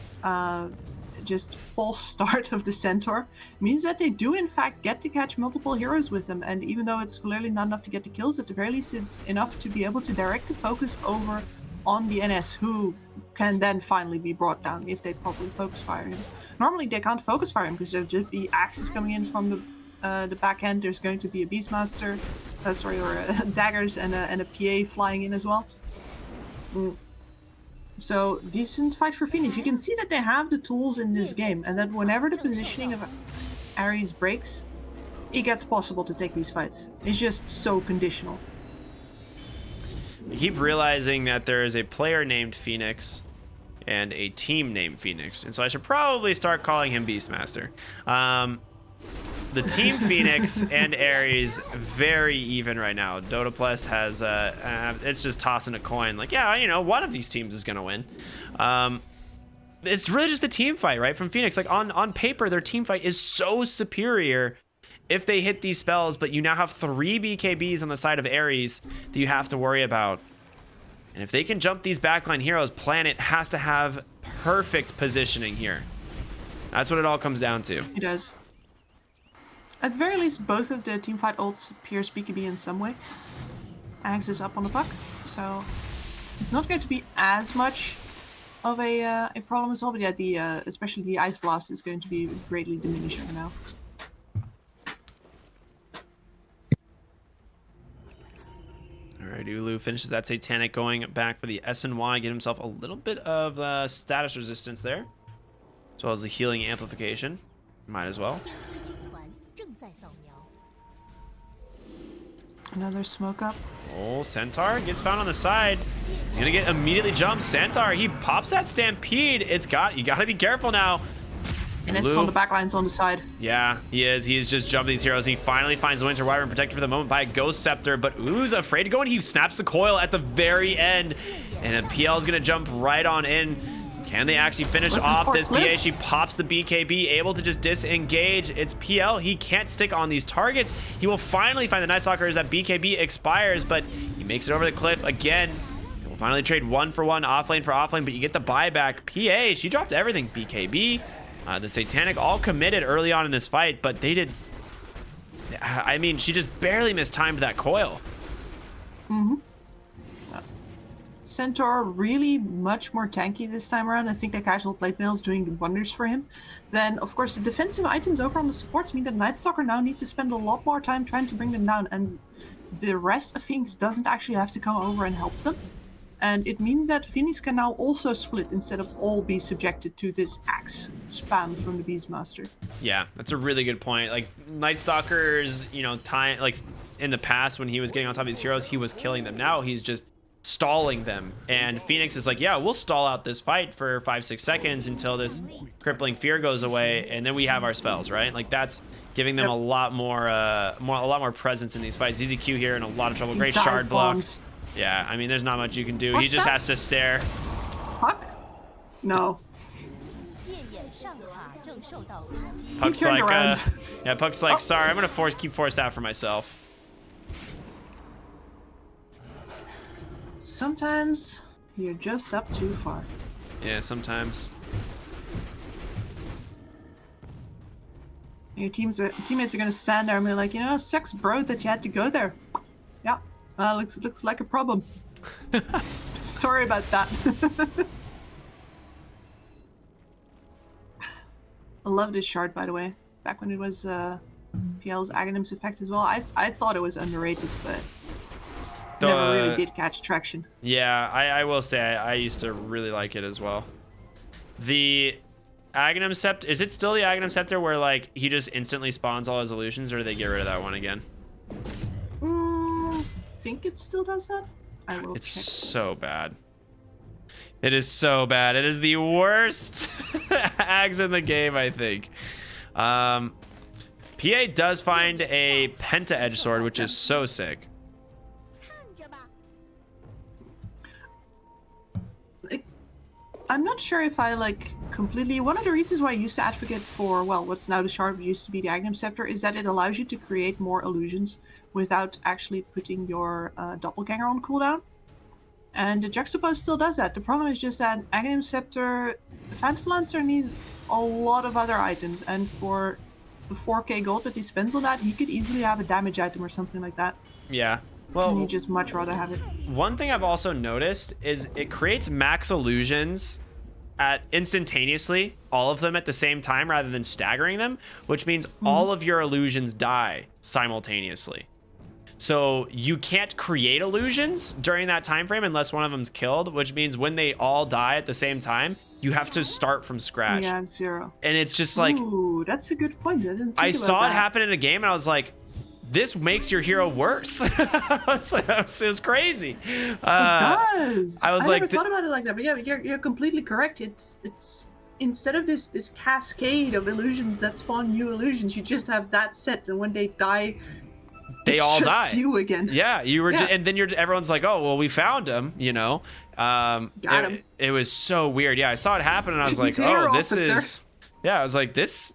just false start of the Centaur means that they do in fact get to catch multiple heroes with them, and even though it's clearly not enough to get the kills, at the very least it's enough to be able to direct the focus over on the NS, who can then finally be brought down if they properly focus fire him. Normally they can't focus fire him because there'll just be axes coming in from the back end. There's going to be a Beastmaster, or daggers and a PA flying in as well. So decent fight for Phoenix. You can see that they have the tools in this game, and that whenever the positioning of Aries breaks, it gets possible to take these fights. It's just so conditional. We keep realizing that there is a player named Phoenix and a team named Phoenix, and so I should probably start calling him Beastmaster. The team Phoenix and Aries very even right now. Dotaplus has it's just tossing a coin. Like, yeah, you know, one of these teams is gonna win. It's really just a team fight, right? From Phoenix, like on paper, their team fight is so superior if they hit these spells, but you now have 3 BKBs on the side of Aries that you have to worry about. And if they can jump these backline heroes, Planet has to have perfect positioning here. That's what it all comes down to. It does. At the very least, both of the teamfight ults pierce BKB in some way. Axe is up on the puck, so it's not going to be as much of a problem as well, but yeah, especially the Ice Blast is going to be greatly diminished for now. Alright, Ulu finishes that Satanic, going back for the SNY, get himself a little bit of status resistance there. as well as the healing amplification. Might as well. Another smoke up. Oh, Centaur gets found on the side. He's gonna get immediately jumped. Centaur, he pops that stampede. You gotta be careful now. And it's on the back lines on the side. Yeah, he is. He is just jumping these heroes. He finally finds the Winter Wyvern protected for the moment by a Ghost Scepter, but Oo's afraid to go in. He snaps the coil at the very end, and a PL is gonna jump right on in. Can they actually finish off this PA? She pops the BKB, able to just disengage. It's PL. He can't stick on these targets. He will finally find the Night Stalker as that BKB expires, but he makes it over the cliff again. We'll finally trade 1-for-1 offlane for offlane, but you get the buyback. PA, she dropped everything. BKB, the Satanic, all committed early on in this fight, but they did. I mean, she just barely mistimed that coil. Mm-hmm. Centaur really much more tanky this time around. I think that casual plate mail is doing wonders for him. Then, of course, the defensive items over on the supports mean that Night Stalker now needs to spend a lot more time trying to bring them down, and the rest of Phoenix doesn't actually have to come over and help them. And it means that Phoenix can now also split instead of all be subjected to this axe spam from the Beastmaster. Yeah, that's a really good point. Like, Night Stalker's, you know, time, like in the past when he was getting on top of these heroes, he was killing them. Now he's just stalling them, and Phoenix is like, yeah, we'll stall out this fight for 5-6 seconds until this crippling fear goes away, and then we have our spells, right? Like, that's giving them a lot more presence in these fights. ZZQ here in a lot of trouble. Great shard blocks. Yeah, I mean, there's not much you can do. He just has to stare. Puck? No. Puck's like, yeah, Puck's like, sorry, I'm gonna keep force out for myself. Sometimes you're just up too far. Yeah, sometimes. Your teammates are gonna stand there and be like, you know, sucks, bro, that you had to go there. Yeah, looks like a problem. Sorry about that. I love this shard, by the way. Back when it was PL's Aghanim's effect as well. I thought it was underrated, but never really did catch traction. Yeah, I will say I used to really like it as well. The Aghanim Scepter, is it still the Aghanim Scepter where like he just instantly spawns all his illusions, or do they get rid of that one again? I think it still does that. I will It's check. so bad. It is so bad. It is the worst Ags in the game, I think. PA does find a Penta Edge Sword, which is so sick. I'm not sure if I like completely. One of the reasons why I used to advocate for, well, what's now the shard, but used to be the Aghanim Scepter, is that it allows you to create more illusions without actually putting your doppelganger on cooldown. And the Juxtapose still does that. The problem is just that Aghanim Scepter, Phantom Lancer needs a lot of other items, and for the 4k gold that he spends on that, he could easily have a damage item or something like that. Yeah. Well, and you just much rather have it. One thing I've also noticed is it creates max illusions at instantaneously, all of them at the same time rather than staggering them, which means all of your illusions die simultaneously. So you can't create illusions during that time frame unless one of them's killed, which means when they all die at the same time, you have to start from scratch. Yeah, 0. And it's just like, ooh, that's a good point. I saw it happen in a game and I was like, this makes your hero worse. It was crazy. It does. I was I like, never thought about it like that, but yeah, you're completely correct. It's instead of this cascade of illusions that spawn new illusions, you just have that set, and when they die, they it's all just die. You again. Yeah, you were, and then everyone's like, oh well, we found him. You know, Got him. It was so weird. Yeah, I saw it happen, and I was like, He's here, oh, this officer. is. Yeah, I was like, this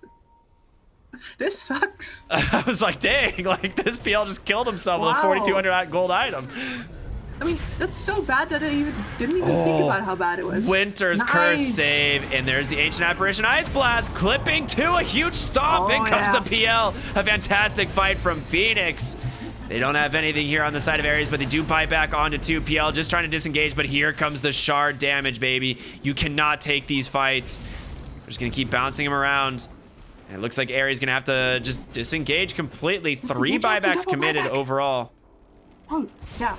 sucks. I was like, dang, like this PL just killed himself with a Wow. 4,200 gold item. I mean, that's so bad that I didn't even think about how bad it was. Winter's Curse save, and there's the Ancient Apparition Ice Blast, clipping to a huge stomp. In comes the PL. A fantastic fight from Phoenix. They don't have anything here on the side of Aries, but they do buy back onto 2. PL just trying to disengage, but here comes the shard damage, baby. You cannot take these fights. We're just going to keep bouncing him around. And it looks like Aries going to have to just disengage completely. 3 buybacks committed overall. Oh, yeah.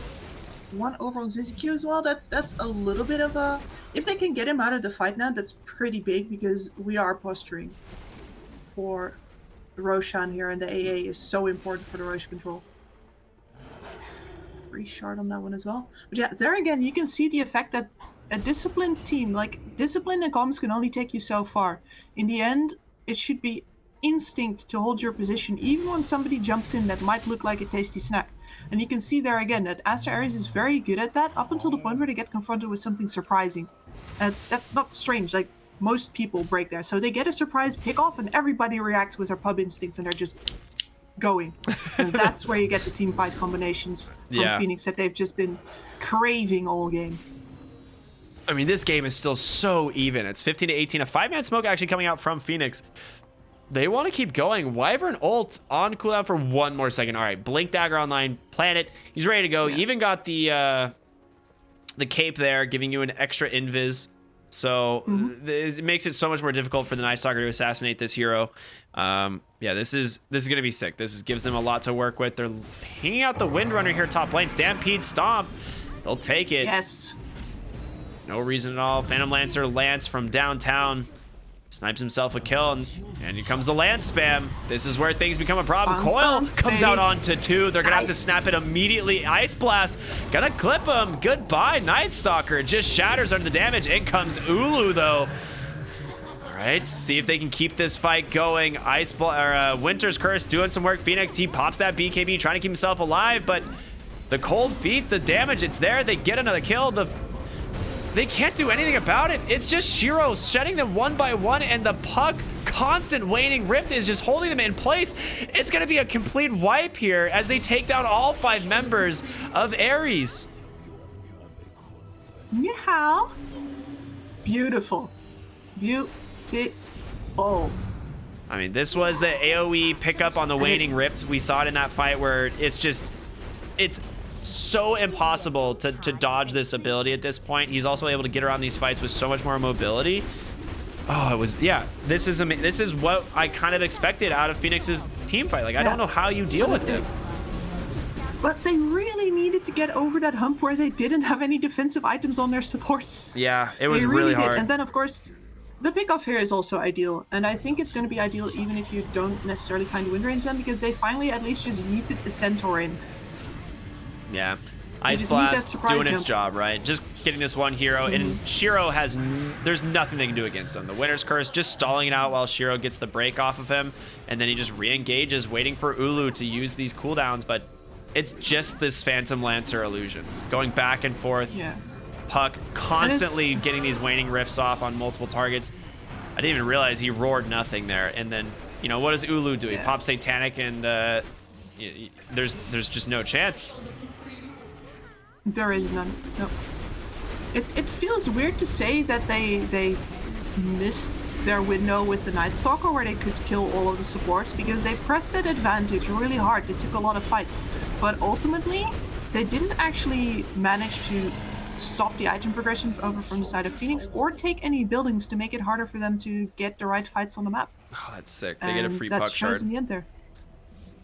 1 over on CDEC as well. That's a little bit of a... If they can get him out of the fight now, that's pretty big because we are posturing for Roshan here, and the AA is so important for the Roche control. Free shard on that one as well. But yeah, there again, you can see the effect that a disciplined team, like discipline and comms can only take you so far. In the end, it should be instinct to hold your position, even when somebody jumps in that might look like a tasty snack. And you can see there again that Aster Aries is very good at that up until the point where they get confronted with something surprising. That's not strange, like most people break there. So they get a surprise pick off and everybody reacts with their pub instincts and they're just going. And that's where you get the team fight combinations from Phoenix that they've just been craving all game. I mean, this game is still so even. It's 15-18. A 5-man smoke actually coming out from Phoenix. They want to keep going. Wyvern ult on cooldown for 1 more second. All right, Blink Dagger online. Planet. He's ready to go. Yeah. Even got the cape there, giving you an extra invis. So it makes it so much more difficult for the Night Stalker to assassinate this hero. Yeah, this is gonna be sick. This gives them a lot to work with. They're hanging out the Windrunner here top lane. Stampede Stomp. They'll take it. Yes. No reason at all. Phantom Lancer Lance from downtown snipes himself a kill, and here comes the Lance spam. This is where things become a problem. Coil comes out onto 2. They're gonna have to snap it immediately. Ice Blast gonna clip him. Goodbye, Night Stalker. Just shatters under the damage. In comes Ulu though. All right, see if they can keep this fight going. Winter's Curse doing some work. Phoenix, he pops that BKB, trying to keep himself alive, but the cold feet, the damage, it's there. They get another kill. They can't do anything about it. It's just Shiro shedding them 1 by 1, and the Puck constant waning rift is just holding them in place. It's gonna be a complete wipe here as they take down all 5 members of Aries. Yeah. Beautiful. Beautiful. I mean, this was the AoE pickup on the waning rift. We saw it in that fight where it's so impossible to dodge this ability at this point. He's also able to get around these fights with so much more mobility. Oh, it was, yeah, this is what I kind of expected out of Phoenix's team fight. Like, I don't know how you deal with them. But they really needed to get over that hump where they didn't have any defensive items on their supports. Yeah, it was really hard. And then, of course, the pickoff here is also ideal. And I think it's going to be ideal even if you don't necessarily find wind range them, because they finally at least just yeeted the Centaur in. Yeah, Ice Blast doing its job, right? Just getting this one hero, and Shiro there's nothing they can do against him. The Winter's Curse just stalling it out while Shiro gets the break off of him, and then he just re-engages, waiting for Ulu to use these cooldowns, but it's just this Phantom Lancer illusions. Going back and forth, Puck constantly getting these waning rifts off on multiple targets. I didn't even realize he roared nothing there, and then, you know, what does Ulu do? He pops Satanic, and there's just no chance. There is none. No. It feels weird to say that they missed their window with the Night Stalker where they could kill all of the supports, because they pressed that advantage really hard. They took a lot of fights, but ultimately they didn't actually manage to stop the item progression over from the side of Phoenix or take any buildings to make it harder for them to get the right fights on the map. Oh, that's sick. They get a free Puck shard. That shows in the end there.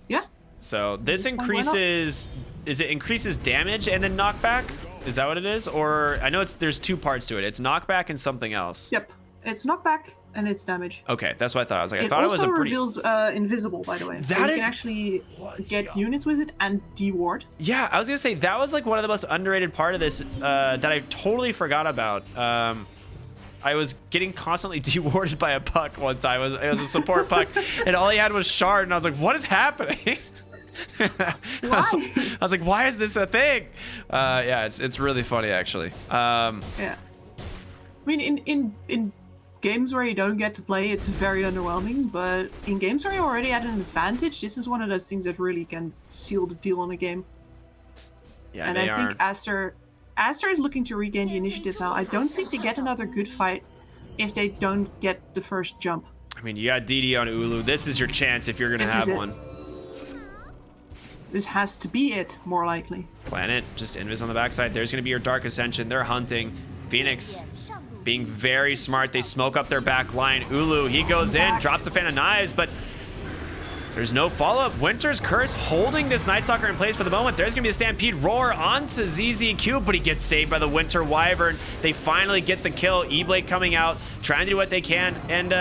Yeah. So this increases, it increases damage and then knockback? Is that what it is? Or I know there's 2 parts to it. It's knockback and something else. Yep. It's knockback and it's damage. Okay, that's what I thought. I was like, I thought it was a pretty... It also reveals invisible, by the way. So you can actually get units with it and deward. Yeah, I was gonna say that was like one of the most underrated part of this that I totally forgot about. I was getting constantly dewarded by a Puck one time. It was a support Puck, and all he had was shard, and I was like, what is happening? I was like, why is this a thing? Yeah, it's really funny actually. Yeah, I mean, in games where you don't get to play, it's very underwhelming. But in games where you're already at an advantage, this is one of those things that really can seal the deal on a game. Yeah, and I think Aster is looking to regain the initiative now. I don't think they get another good fight if they don't get the first jump. I mean, you got DD on Ulu. This is your chance if you're gonna have one. This has to be it, more likely. Planet, just invis on the backside. There's gonna be your Dark Ascension. They're hunting. Phoenix being very smart. They smoke up their back line. Ulu, he goes in, drops the Fan of Knives, but There's no follow-up. Winter's Curse holding this Night Stalker in place for the moment. There's going to be a Stampede Roar onto ZZQ, but he gets saved by the Winter Wyvern. They finally get the kill. E-Blade coming out, trying to do what they can, and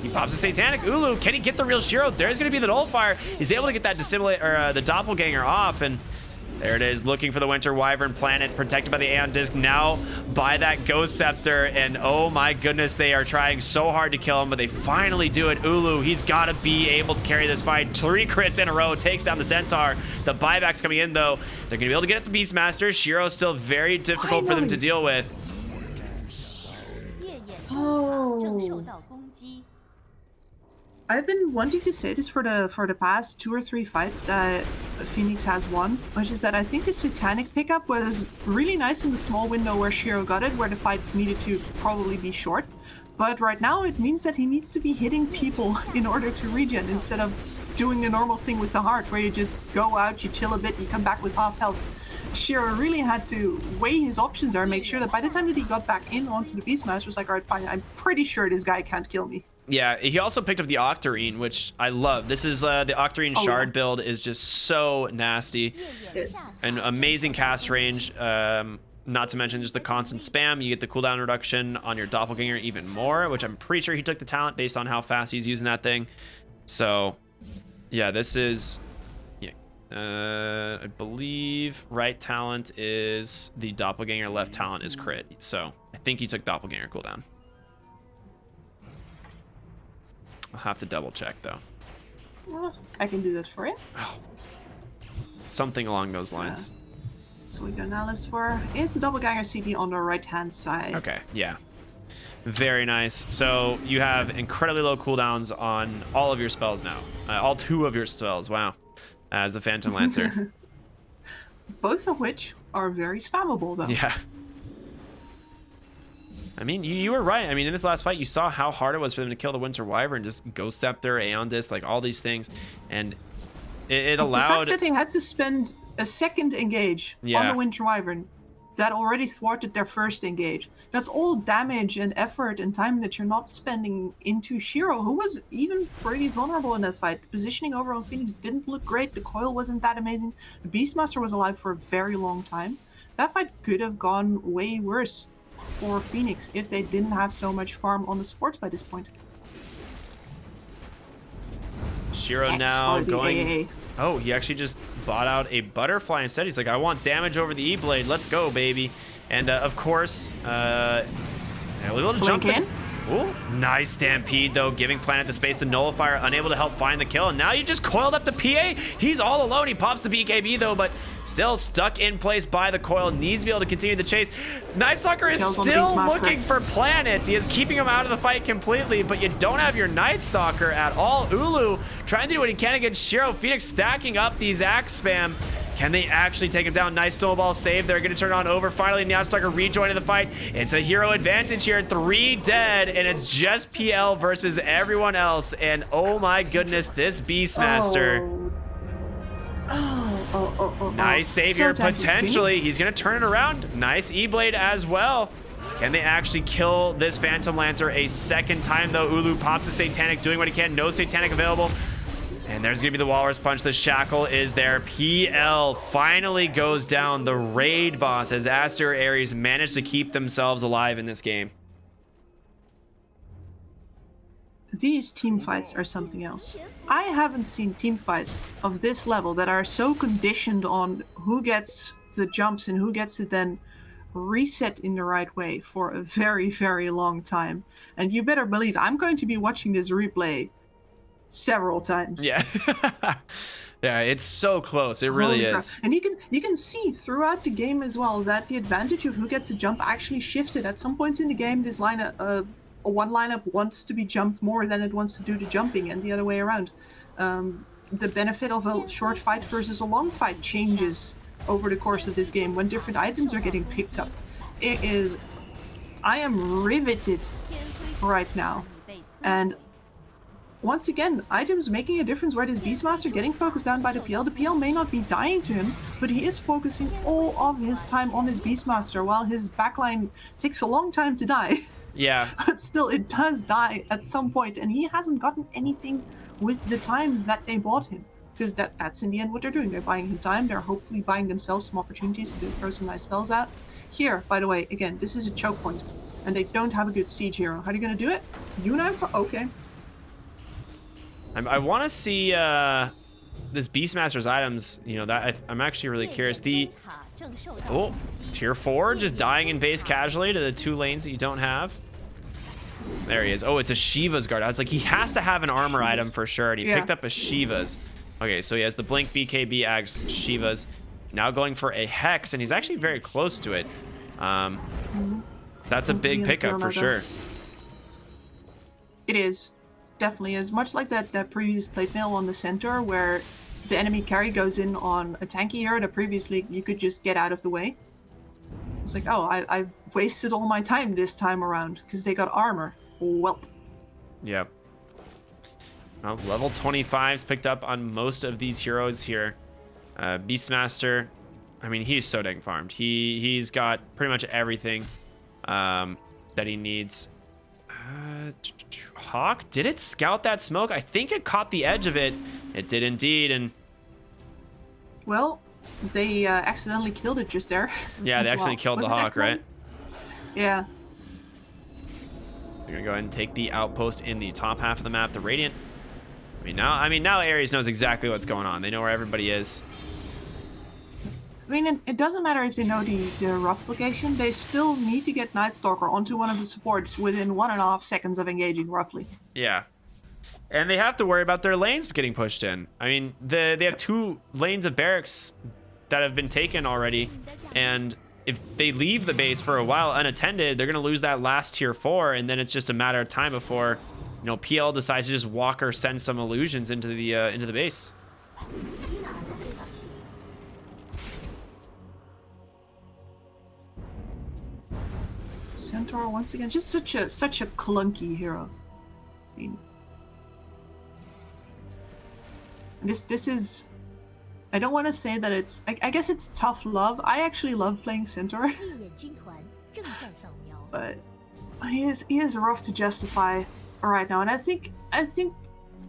he pops a Satanic Ulu. Can he get the real Shiro? There's going to be the Nullifier. He's able to get that the Doppelganger off, and there it is, looking for the Winter Wyvern planet, protected by the Aeon Disc, now by that Ghost Scepter, and oh my goodness, they are trying so hard to kill him, but they finally do it. Ulu, he's got to be able to carry this fight. 3 crits in a row, takes down the Centaur. The buyback's coming in, though. They're going to be able to get at the Beastmaster. Shiro's still very difficult for them to deal with. Oh. I've been wanting to say this for the past 2 or 3 fights that Phoenix has won, which is that I think the Satanic pickup was really nice in the small window where Shiro got it, where the fights needed to probably be short. But right now it means that he needs to be hitting people in order to regen, instead of doing the normal thing with the heart, where you just go out, you chill a bit, you come back with half health. Shiro really had to weigh his options there and make sure that by the time that he got back in onto the Beastmaster, was like, alright, fine, I'm pretty sure this guy can't kill me. Yeah, he also picked up the Octarine, which I love. This is the Octarine Shard build is just so nasty. It's an amazing cast range. Not to mention just the constant spam. You get the cooldown reduction on your Doppelganger even more, which I'm pretty sure he took the talent based on how fast he's using that thing. So, yeah, this is... I believe right talent is the Doppelganger, left talent is crit. So, I think he took Doppelganger cooldown. I'll have to double check though. I can do that for you. Oh. Something along those lines. So we got an Alice for. It's a Doppelganger CD on the right hand side. Okay, yeah. Very nice. So you have incredibly low cooldowns on all of your spells now. All 2 of your spells, wow. As a Phantom Lancer. Both of which are very spammable though. Yeah. I mean, you were right. I mean, in this last fight, you saw how hard it was for them to kill the Winter Wyvern, just Ghost Scepter, Aeon Disc, like all these things. And it allowed... The fact that they had to spend a second engage on the Winter Wyvern, that already thwarted their first engage. That's all damage and effort and time that you're not spending into Shiro, who was even pretty vulnerable in that fight. The positioning over on Phoenix didn't look great. The coil wasn't that amazing. The Beastmaster was alive for a very long time. That fight could have gone way worse for Phoenix if they didn't have so much farm on the supports by this point. Shiro now going... AA. Oh, he actually just bought out a Butterfly instead. He's like, I want damage over the E-Blade. Let's go, baby. And of course, able to jump in. Ooh, nice Stampede, though, giving Planet the space to Nullifier, unable to help find the kill. And now you just coiled up the PA. He's all alone. He pops the BKB, though, but still stuck in place by the coil. Needs to be able to continue the chase. Night Stalker is still looking for Planet. He is keeping him out of the fight completely, but you don't have your Night Stalker at all. Ulu trying to do what he can against Shiro. Phoenix stacking up these axe spam. Can they actually take him down? Nice snowball save. They're going to turn it on over. Finally, Night Stalker rejoining the fight. It's a hero advantage here. 3 dead, and it's just PL versus everyone else. And oh my goodness, this Beastmaster. Nice save here, potentially. He's going to turn it around. Nice E-Blade as well. Can they actually kill this Phantom Lancer a second time, though? Ulu pops the Satanic, doing what he can. No Satanic available. And there's going to be the Walrus Punch. The Shackle is there. PL finally goes down. The raid boss, as Aster Aries managed to keep themselves alive in this game. These team fights are something else. I haven't seen team fights of this level that are so conditioned on who gets the jumps and who gets it then reset in the right way for a very, very long time. And you better believe I'm going to be watching this replay several times. Yeah. Yeah, it's so close. It really is. And you can see throughout the game as well that the advantage of who gets a jump actually shifted. At some points in the game, this one lineup wants to be jumped more than it wants to do the jumping, and the other way around. The benefit of a short fight versus a long fight changes over the course of this game when different items are getting picked up. I am riveted right now. And once again, items making a difference where this Beastmaster getting focused down by the PL. The PL may not be dying to him, but he is focusing all of his time on his Beastmaster while his backline takes a long time to die. Yeah. But still, it does die at some point, and he hasn't gotten anything with the time that they bought him. Because that's in the end what they're doing. They're buying him time. They're hopefully buying themselves some opportunities to throw some nice spells out. Here, by the way, again, this is a choke point, and they don't have a good siege hero. How are you going to do it? Yuna? Okay. I want to see this Beastmaster's items. You know, that I'm actually really curious. Oh, tier 4 just dying in base casually to the 2 lanes that you don't have. There he is. Oh, it's a Shiva's guard. I was like, he has to have an armor item for sure, and he picked up a Shiva's. Okay, so he has the Blink BKB Ags Shiva's. Now going for a Hex, and he's actually very close to it. That's a big pickup for sure. It is. Definitely is. Much like that previous plate mail on the center, where the enemy carry goes in on a tanky hero that previously you could just get out of the way. It's like, oh, I've wasted all my time this time around because they got armor. Welp. Yep. Well, level 25's picked up on most of these heroes here. Beastmaster, I mean, he's so dang farmed. He's got pretty much everything that he needs. Hawk, did it scout that smoke? I think it caught the edge of it. It did indeed, and... Well, they accidentally killed it just there. Yeah, they accidentally killed the Hawk, right? Yeah. They're gonna go ahead and take the outpost in the top half of the map, the Radiant. I mean, now Aries knows exactly what's going on. They know where everybody is. I mean, it doesn't matter if they know the rough location. They still need to get Night Stalker onto one of the supports within 1.5 seconds of engaging, roughly. Yeah. And they have to worry about their lanes getting pushed in. I mean, they have 2 lanes of barracks that have been taken already. And if they leave the base for a while unattended, they're going to lose that last tier 4. And then it's just a matter of time before, you know, PL decides to just walk or send some illusions into the base. Centaur once again, just such a clunky hero. I mean, this is. I don't want to say that it's. I guess it's tough love. I actually love playing Centaur, but he is rough to justify right now, and I think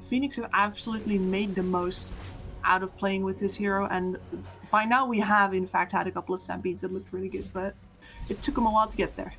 Phoenix have absolutely made the most out of playing with this hero, and by now we have in fact had a couple of stampedes that looked really good, but it took them a while to get there.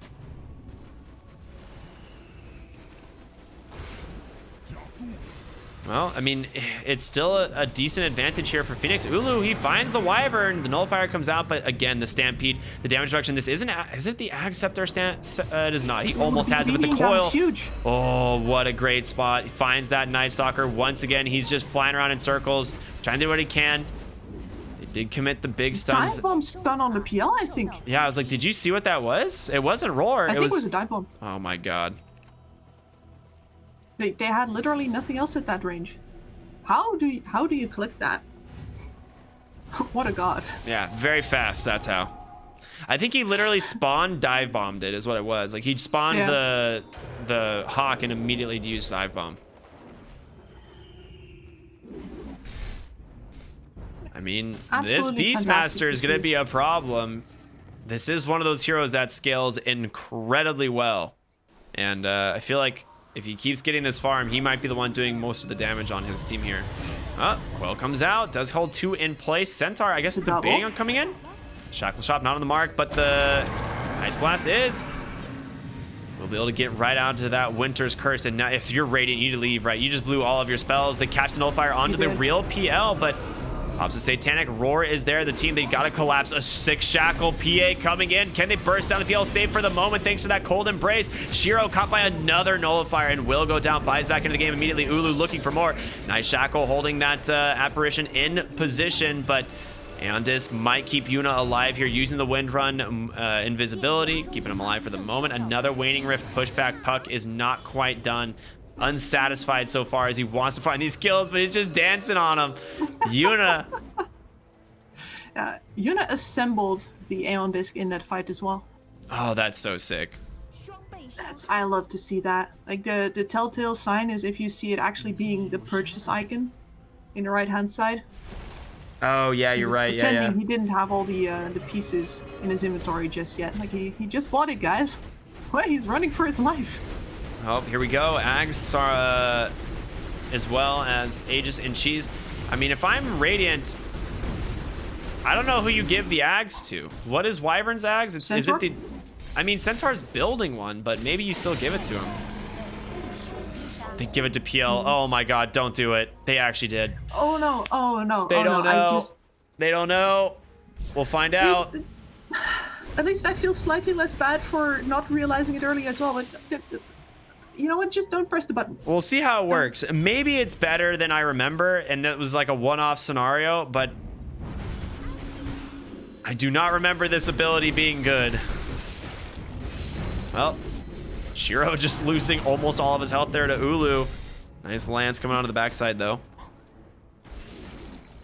Well, I mean, it's still a decent advantage here for Phoenix. Ulu, he finds the Wyvern. The Nullifier comes out, but again, the Stampede, the damage reduction. This isn't. Is it the Ag Scepter it is not. He almost has it with the coil. Huge. Oh, what a great spot. He finds that Night Stalker once again. He's just flying around in circles, trying to do what he can. They did commit the big stuns. Dive bomb stun on the PL, I think. Yeah, I was like, did you see what that was? It wasn't Roar. I think it was a dive bomb. Oh my god. They had literally nothing else at that range. How do you click that? What a god. Yeah, very fast, that's how. I think he literally spawned dive bombed it is what it was. Like he spawned the Hawk and immediately used dive bomb. I mean, absolutely this Beastmaster is going to be a problem. This is one of those heroes that scales incredibly well. And I feel like if he keeps getting this farm, he might be the one doing most of the damage on his team here. Quell comes out, does hold 2 in place. Centaur, I guess, debating on coming in. Shackle Shop not on the mark, but the Ice Blast is. We'll be able to get right out to that Winter's Curse. And now, if you're Radiant, you need to leave, right? You just blew all of your spells. They catch the Nullifier onto the real PL, but Pops a Satanic. Roar is there. The team, they got to collapse. A 6 Shackle. PA coming in. Can they burst down the PL? Save for the moment thanks to that Cold Embrace. Shiro caught by another Nullifier and will go down. Buys back into the game immediately. Ulu looking for more. Nice Shackle holding that Apparition in position, but Aeon Disc might keep Yuna alive here using the Wind Run invisibility, keeping him alive for the moment. Another Waning Rift pushback. Puck is not quite done. Unsatisfied so far as he wants to find these kills, but he's just dancing on them. Yuna. Yuna assembled the Aeon Disc in that fight as well. Oh, that's so sick. I love to see that. Like the telltale sign is if you see it actually being the purchase icon in the right hand side. Oh yeah, you're right. Pretending he didn't have all the pieces in his inventory just yet. Like he just bought it, guys. Well, he's running for his life. Oh, here we go. Ags are, as well as Aegis and Cheese. I mean, if I'm Radiant, I don't know who you give the Ags to. What is Wyvern's Ags? Is it the... I mean, Centaur's building one, but maybe you still give it to him. They give it to PL. Oh my god, don't do it. They actually did. Oh no, oh no. They don't know. They don't know. We'll find out. At least I feel slightly less bad for not realizing it early as well. But you know what? Just don't press the button. We'll see how it works. Maybe it's better than I remember, and it was like a one-off scenario, but I do not remember this ability being good. Well, Shiro just losing almost all of his health there to Ulu. Nice lance coming onto the backside, though.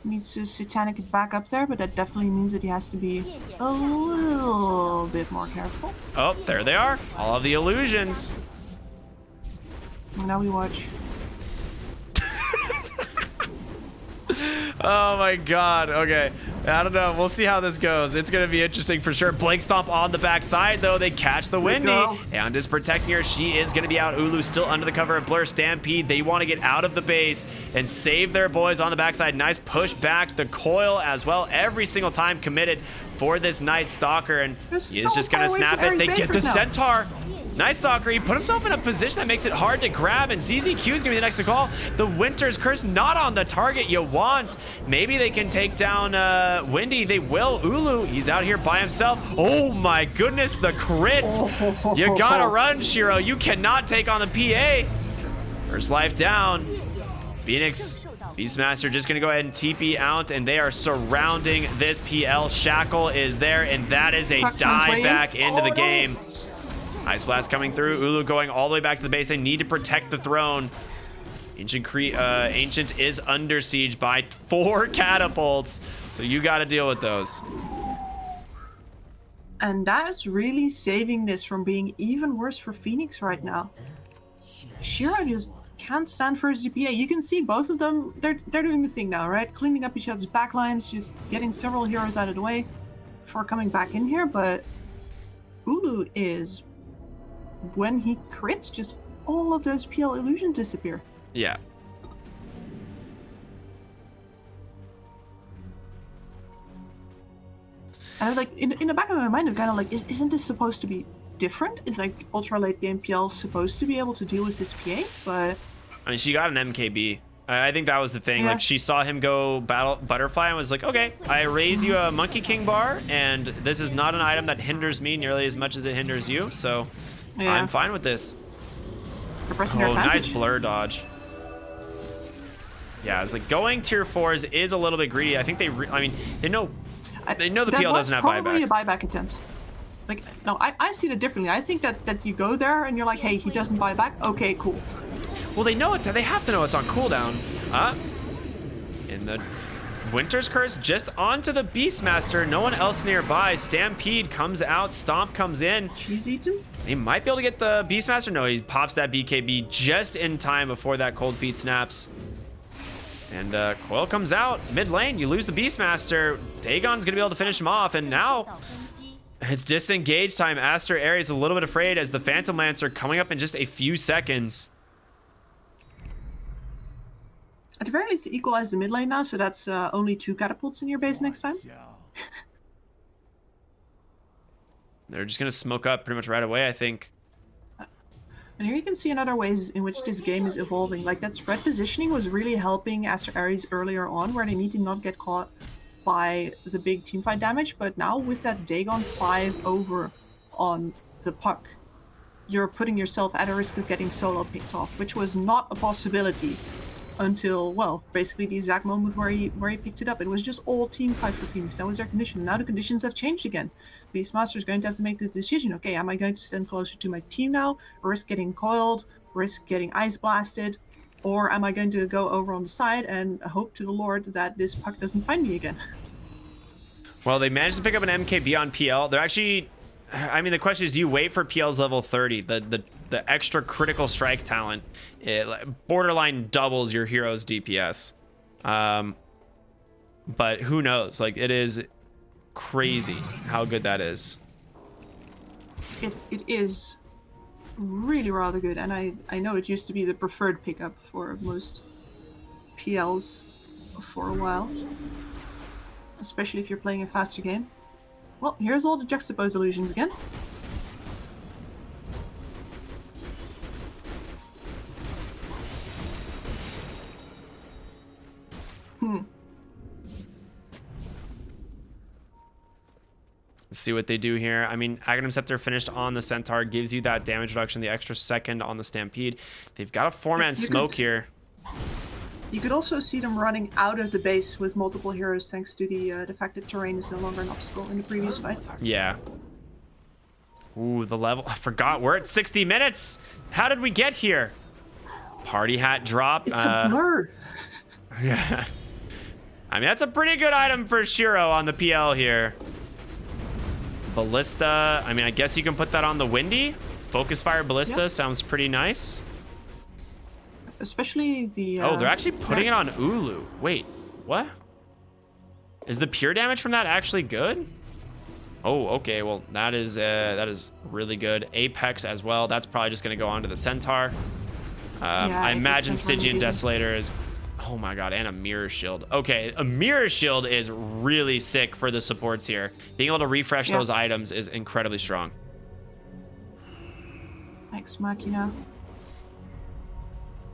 Needs to Satanic it back up there, but that definitely means that he has to be a little bit more careful. Oh, there they are. All of the illusions. Now we watch. Oh my god. Okay. I don't know. We'll see how this goes. It's going to be interesting for sure. Blink Stomp on the backside, though. They catch the Windy. And is protecting her. She is going to be out. Ulu still under the cover of Blur. Stampede. They want to get out of the base and save their boys on the backside. Nice push back. The coil as well. Every single time committed for this Night Stalker. And he is just going to snap it. They get the Centaur. Night Stalker, he put himself in a position that makes it hard to grab, and ZZQ is going to be the next to call. The Winter's Curse not on the target you want. Maybe they can take down Windy. They will. Ulu, he's out here by himself. Oh my goodness, the crits. You gotta run, Shiro. You cannot take on the PA. First life down. Phoenix, Beastmaster just going to go ahead and TP out, and they are surrounding this PL. Shackle is there, and that is a dive back into the game. Ice Blast coming through. Ulu going all the way back to the base. They need to protect the throne. Ancient is under siege by 4 catapults. So you got to deal with those. And that's really saving this from being even worse for Phoenix right now. Shiro just can't stand for his DPA. You can see both of them, they're doing the thing now, right? Cleaning up each other's backlines, just getting several heroes out of the way before coming back in here. But Ulu is... when he crits, just all of those PL illusions disappear. Yeah. And like in the back of my mind, I'm kind of like, isn't this supposed to be different? Is like ultra late game PL supposed to be able to deal with this PA? But I mean, she got an MKB. I think that was the thing. Yeah. Like, she saw him go battle butterfly and was like, okay, I raise you a Monkey King bar, and this is not an item that hinders me nearly as much as it hinders you. So yeah. I'm fine with this. Oh, nice blur dodge. Yeah, it's like going tier 4s is a little bit greedy. I think they know the PL doesn't have buyback. That was probably a buyback attempt. Like, no, I see it differently. I think that you go there and you're like, hey, he doesn't buy back. Okay, cool. Well, they have to know it's on cooldown. In the Winter's Curse just onto the Beastmaster. No one else nearby. Stampede comes out. Stomp comes in. Cheese eaten? He might be able to get the Beastmaster. No, he pops that BKB just in time before that Cold Feet snaps. And Coil comes out. Mid lane, you lose the Beastmaster. Dagon's going to be able to finish him off. And now it's disengage time. Aster Aries a little bit afraid as the Phantom Lancer coming up in just a few seconds. At the very least, equalize the mid lane now, so that's only 2 catapults in your base next time. They're just going to smoke up pretty much right away, I think. And here you can see another ways in which this game is evolving. Like, that spread positioning was really helping Aster Aries earlier on, where they need to not get caught by the big teamfight damage. But now with that Dagon 5 over on the puck, you're putting yourself at a risk of getting solo picked off, which was not a possibility until, well, basically the exact moment where he picked it up. It was just all team fight for Phoenix. That was their condition. Now the conditions have changed again. Beastmaster is going to have to make the decision. Okay, am I going to stand closer to my team now, risk getting coiled, risk getting ice blasted, or am I going to go over on the side and hope to the Lord that this puck doesn't find me again? Well, they managed to pick up an MKB on PL. They're actually... I mean, the question is, do you wait for PL's level 30? The extra critical strike talent, it borderline doubles your hero's DPS. But who knows? Like, it is crazy how good that is. It is really rather good, and I know it used to be the preferred pickup for most PLs for a while, especially if you're playing a faster game. Well, here's all the juxtapose illusions again. Let's see what they do here. I mean, Aghanim Scepter finished on the Centaur, gives you that damage reduction, the extra second on the Stampede. They've got a 4-man smoke here. You could also see them running out of the base with multiple heroes thanks to the fact that terrain is no longer an obstacle in the previous fight. Yeah. Ooh, the level. I forgot. We're at 60 minutes. How did we get here? Party hat drop. It's a blur. Yeah. I mean, that's a pretty good item for Shiro on the PL here. Ballista. I mean, I guess you can put that on the Windy. Focus Fire Ballista sounds pretty nice. Especially the... oh, they're actually putting it on Ulu. Wait, what? Is the pure damage from that actually good? Oh, okay. Well, that is really good. Apex as well. That's probably just going to go on to the Centaur. I imagine Stygian Desolator is... oh my god, and a Mirror Shield. Okay, a Mirror Shield is really sick for the supports here. Being able to refresh those items is incredibly strong. Ex Machina.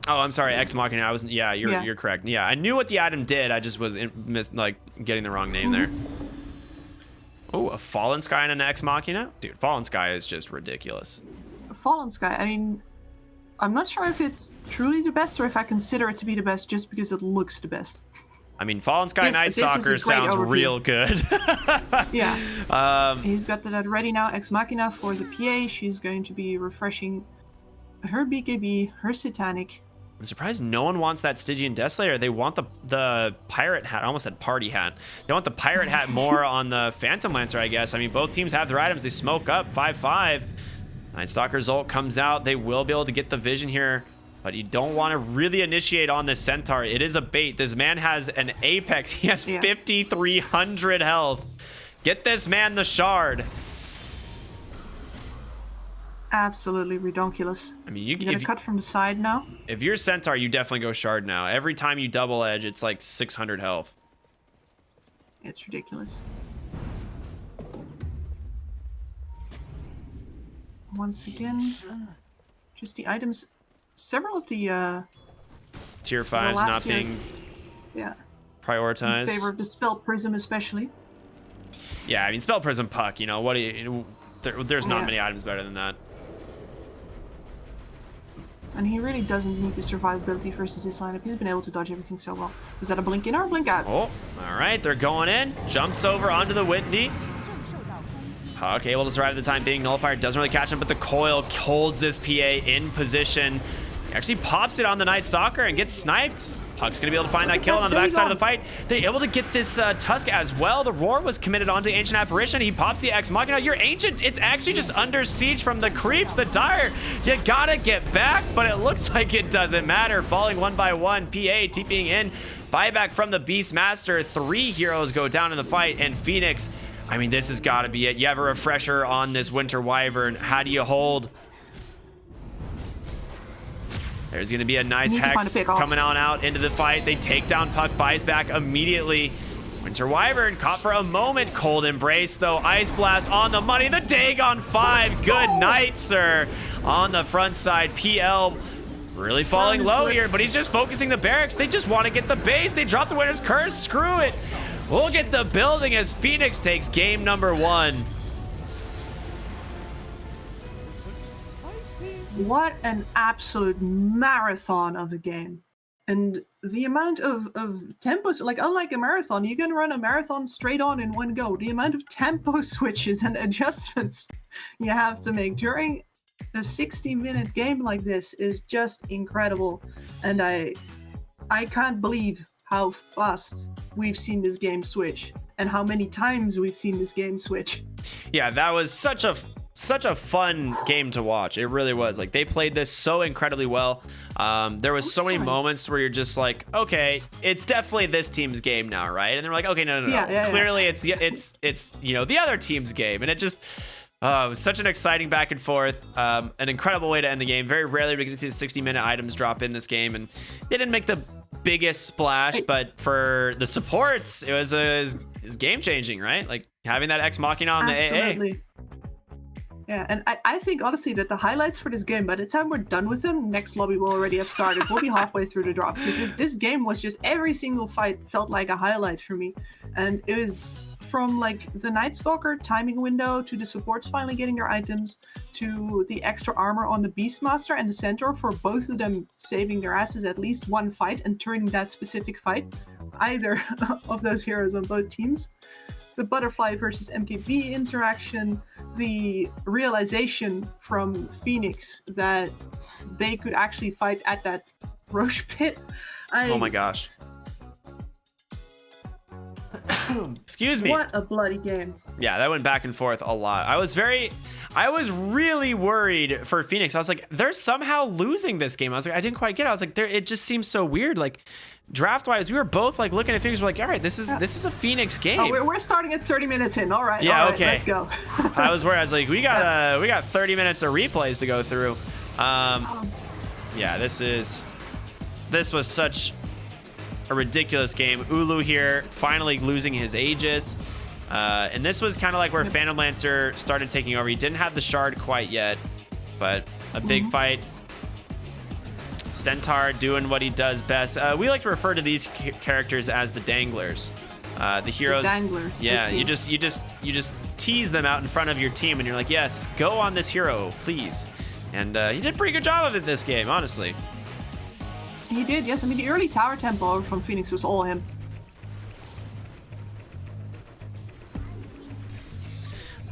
Oh, I'm sorry, Ex Machina. I wasn't. Yeah, you're correct. Yeah, I knew what the item did. I just was getting the wrong name there. Oh, a Fallen Sky and an Ex Machina? Dude, Fallen Sky is just ridiculous. Fallen Sky, I mean, I'm not sure if it's truly the best or if I consider it to be the best just because it looks the best. I mean, Fallen Sky Night Stalker sounds real good. Yeah. He's got that ready now. Ex Machina for the PA. She's going to be refreshing her BKB, her Satanic. I'm surprised no one wants that Stygian Desolator. They want the pirate hat. I almost said party hat. They want the pirate hat more on the Phantom Lancer, I guess. I mean, both teams have their items. They smoke up 5-5. Night Stalker's ult comes out. They will be able to get the vision here, but you don't want to really initiate on this Centaur. It is a bait. This man has an Apex. He has 5,300 health. Get this man the shard. Absolutely redonkulous. I mean, you gotta cut from the side now. If you're Centaur, you definitely go shard now. Every time you double edge, it's like 600 health. It's ridiculous. Once again, just the items. Several of the tier 5s not being prioritized. In favor of the Spell Prism, especially. Yeah, I mean, Spell Prism Puck. You know what? There's not many items better than that. And he really doesn't need the survivability versus this lineup. He's been able to dodge everything so well. Is that a blink in or a blink out? Oh, all right. They're going in. Jumps over onto the Windy. Puck able to survive the time being. Nullifier doesn't really catch him, but the coil holds this PA in position. He actually pops it on the Night Stalker and gets sniped. Puck's going to be able to find that kill on the backside of the fight. They're able to get this Tusk as well. The Roar was committed onto the Ancient Apparition. He pops the Ex Machina. Your Ancient, it's actually just under siege from the creeps. The Dire, you gotta get back, but it looks like it doesn't matter. Falling one by one. PA TPing in. Buyback from the Beastmaster. 3 heroes go down in the fight, and Phoenix, I mean, this has got to be it. You have a refresher on this Winter Wyvern. How do you hold? There's going to be a nice Hex coming on out into the fight. They take down Puck, buys back immediately. Winter Wyvern caught for a moment. Cold Embrace, though. Ice Blast on the money. The Dagon 5. Good night, sir. On the front side, PL really falling low here, but he's just focusing the barracks. They just want to get the base. They drop the Winter's Curse. Screw it. We'll get the building as Phoenix takes game number 1. What an absolute marathon of a game. And the amount of tempos, like unlike a marathon, you can run a marathon straight on in one go. The amount of tempo switches and adjustments you have to make during a 60-minute game like this is just incredible. And I can't believe how fast we've seen this game switch and how many times we've seen this game switch. Yeah, that was such a fun game to watch. It really was. Like, they played this so incredibly well. There was so many moments where you're just like, okay, it's definitely this team's game now, right? And they're like, okay, no. Clearly it's you know, the other team's game. And it just It was such an exciting back and forth. An incredible way to end the game. Very rarely we get to see 60-minute items drop in this game, and they didn't make the biggest splash, but for the supports, it was game-changing, right? Like having that Ex Machina on the AA. Yeah, and I think honestly that the highlights for this game, by the time we're done with them, next lobby will already have started. We'll be halfway through the drops because this game was just every single fight felt like a highlight for me, and it was from like the Night Stalker timing window to the supports finally getting their items to the extra armor on the Beastmaster and the Centaur, for both of them saving their asses at least one fight and turning that specific fight, either of those heroes on both teams. The Butterfly versus MKB interaction, the realization from Phoenix that they could actually fight at that Roche pit. Oh my gosh. Excuse me. What a bloody game. Yeah, that went back and forth a lot. I was really worried for Phoenix. I was like, they're somehow losing this game. I was like, I didn't quite get it. I was like, it just seems so weird. Like draft wise, we were both like looking at Phoenix. We're like, all right, this is a Phoenix game. Oh, we're starting at 30 minutes in. All right. Yeah. All right, okay. Let's go. I was worried. I was like, we got 30 minutes of replays to go through. Yeah, this was such a ridiculous game. Ulu here finally losing his Aegis. And this was kind of like where Phantom Lancer started taking over. He didn't have the shard quite yet, but a big fight. Centaur doing what he does best. We like to refer to these characters as the danglers. The heroes. The danglers. Yeah, you just tease them out in front of your team, and you're like, yes, go on this hero, please. And he did a pretty good job of it this game, honestly. He did, yes. I mean, the early tower tempo from Phoenix was all him.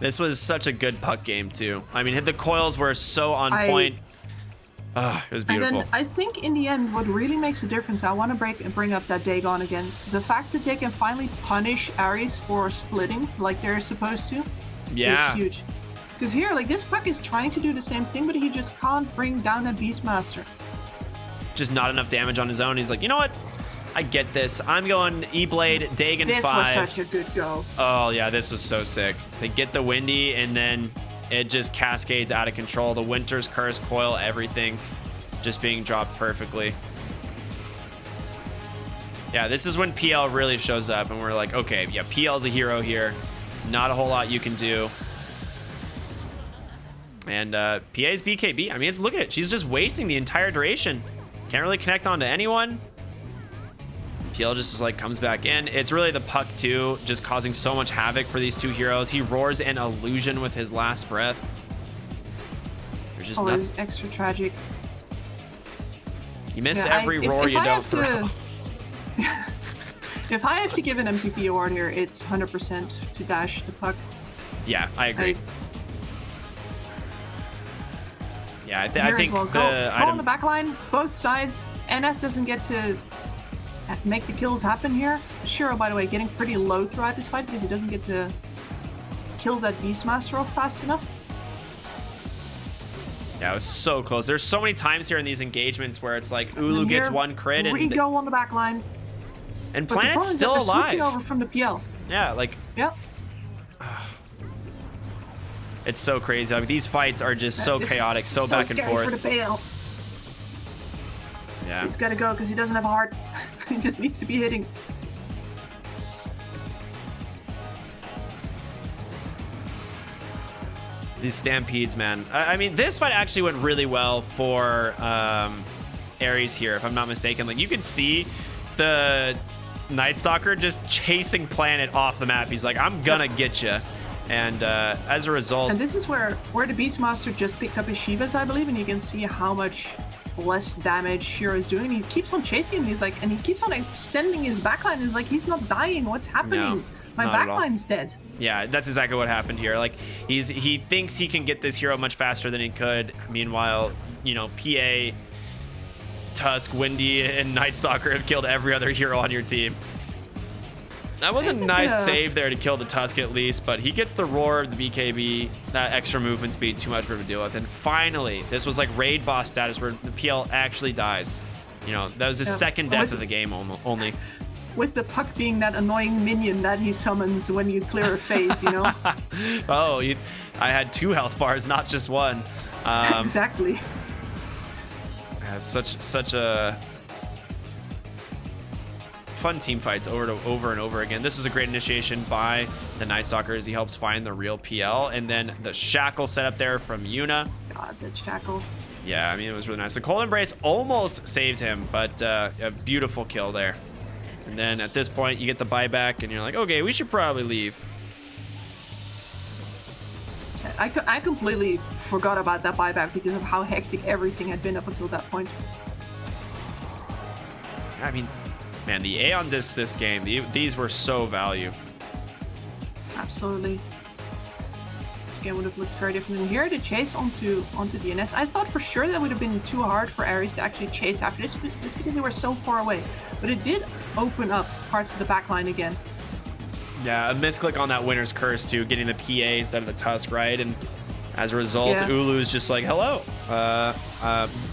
This was such a good puck game, too. I mean, the coils were so on point. It was beautiful. And then I think in the end, what really makes a difference, I want to bring up that Dagon again. The fact that they can finally punish Aries for splitting like they're supposed to is huge. Because here, like, this puck is trying to do the same thing, but he just can't bring down a Beastmaster. Just not enough damage on his own. He's like, you know what? I get this. I'm going E-Blade, Dagon 5. This was such a good go. Oh, yeah, this was so sick. They get the Windy, and then it just cascades out of control. The Winter's Curse, coil, everything just being dropped perfectly. Yeah, this is when PL really shows up, and we're like, okay, yeah, PL's a hero here. Not a whole lot you can do. And PA's BKB, I mean, look at it. She's just wasting the entire duration. Can't really connect onto anyone. PL just like comes back in. It's really the puck too, just causing so much havoc for these two heroes. He roars an illusion with his last breath. There's just nothing. It's extra tragic. You miss every roar you don't throw. If I have to give an MVP award here, it's 100% to Dash the puck. Yeah, I agree. Yeah, I think well. the go on the back line, both sides. NS doesn't get to make the kills happen here. Shiro, by the way, getting pretty low throughout this fight because he doesn't get to kill that Beastmaster off fast enough. Yeah, it was so close. There's so many times here in these engagements where it's like Ulu gets one crit and we go on the back line. And Planet's still alive. Switching over from the PL. Yeah, like. Yep. It's so crazy. Like, these fights are just so chaotic, so back and forth. For the PL. Yeah. He's got to go because he doesn't have a heart. He just needs to be hitting. These stampedes, man. I mean, this fight actually went really well for Aries here, if I'm not mistaken. Like, you can see the Night Stalker just chasing Planet off the map. He's like, I'm gonna get you. And as a result... And this is where the Beastmaster just picked up his Shivas, I believe, and you can see how much less damage Shiro is doing. He keeps on chasing him. He's like, and he keeps on extending his backline. He's like, he's not dying. What's happening? No, my backline's dead. Yeah, that's exactly what happened here. Like, he thinks he can get this hero much faster than he could. Meanwhile, you know, PA, Tusk, Windy, and Night Stalker have killed every other hero on your team. That was a nice save there to kill the Tusk at least, but he gets the roar of the BKB. That extra movement speed, too much for him to deal with. And finally, this was like raid boss status where the PL actually dies. You know, that was his second death of the game only. With the puck being that annoying minion that he summons when you clear a phase, you know? Oh, I had 2 health bars, not just 1. Exactly. Yeah, such a fun team fights over and over again. This is a great initiation by the Night Stalker as he helps find the real PL, and then the shackle set up there from Yuna. God, that shackle. Yeah, I mean, it was really nice. The Cold Embrace almost saves him, but a beautiful kill there. And then at this point, you get the buyback, and you're like, okay, we should probably leave. I completely forgot about that buyback because of how hectic everything had been up until that point. I mean, man, the Aeon discs this game, these were so value. Absolutely. This game would have looked very different. And here, the chase onto the NS. I thought for sure that would have been too hard for Aries to actually chase after this, just because they were so far away. But it did open up parts of the backline again. Yeah, a misclick on that Winner's Curse too, getting the PA instead of the Tusk, right? And as a result, Ulu's just like, hello,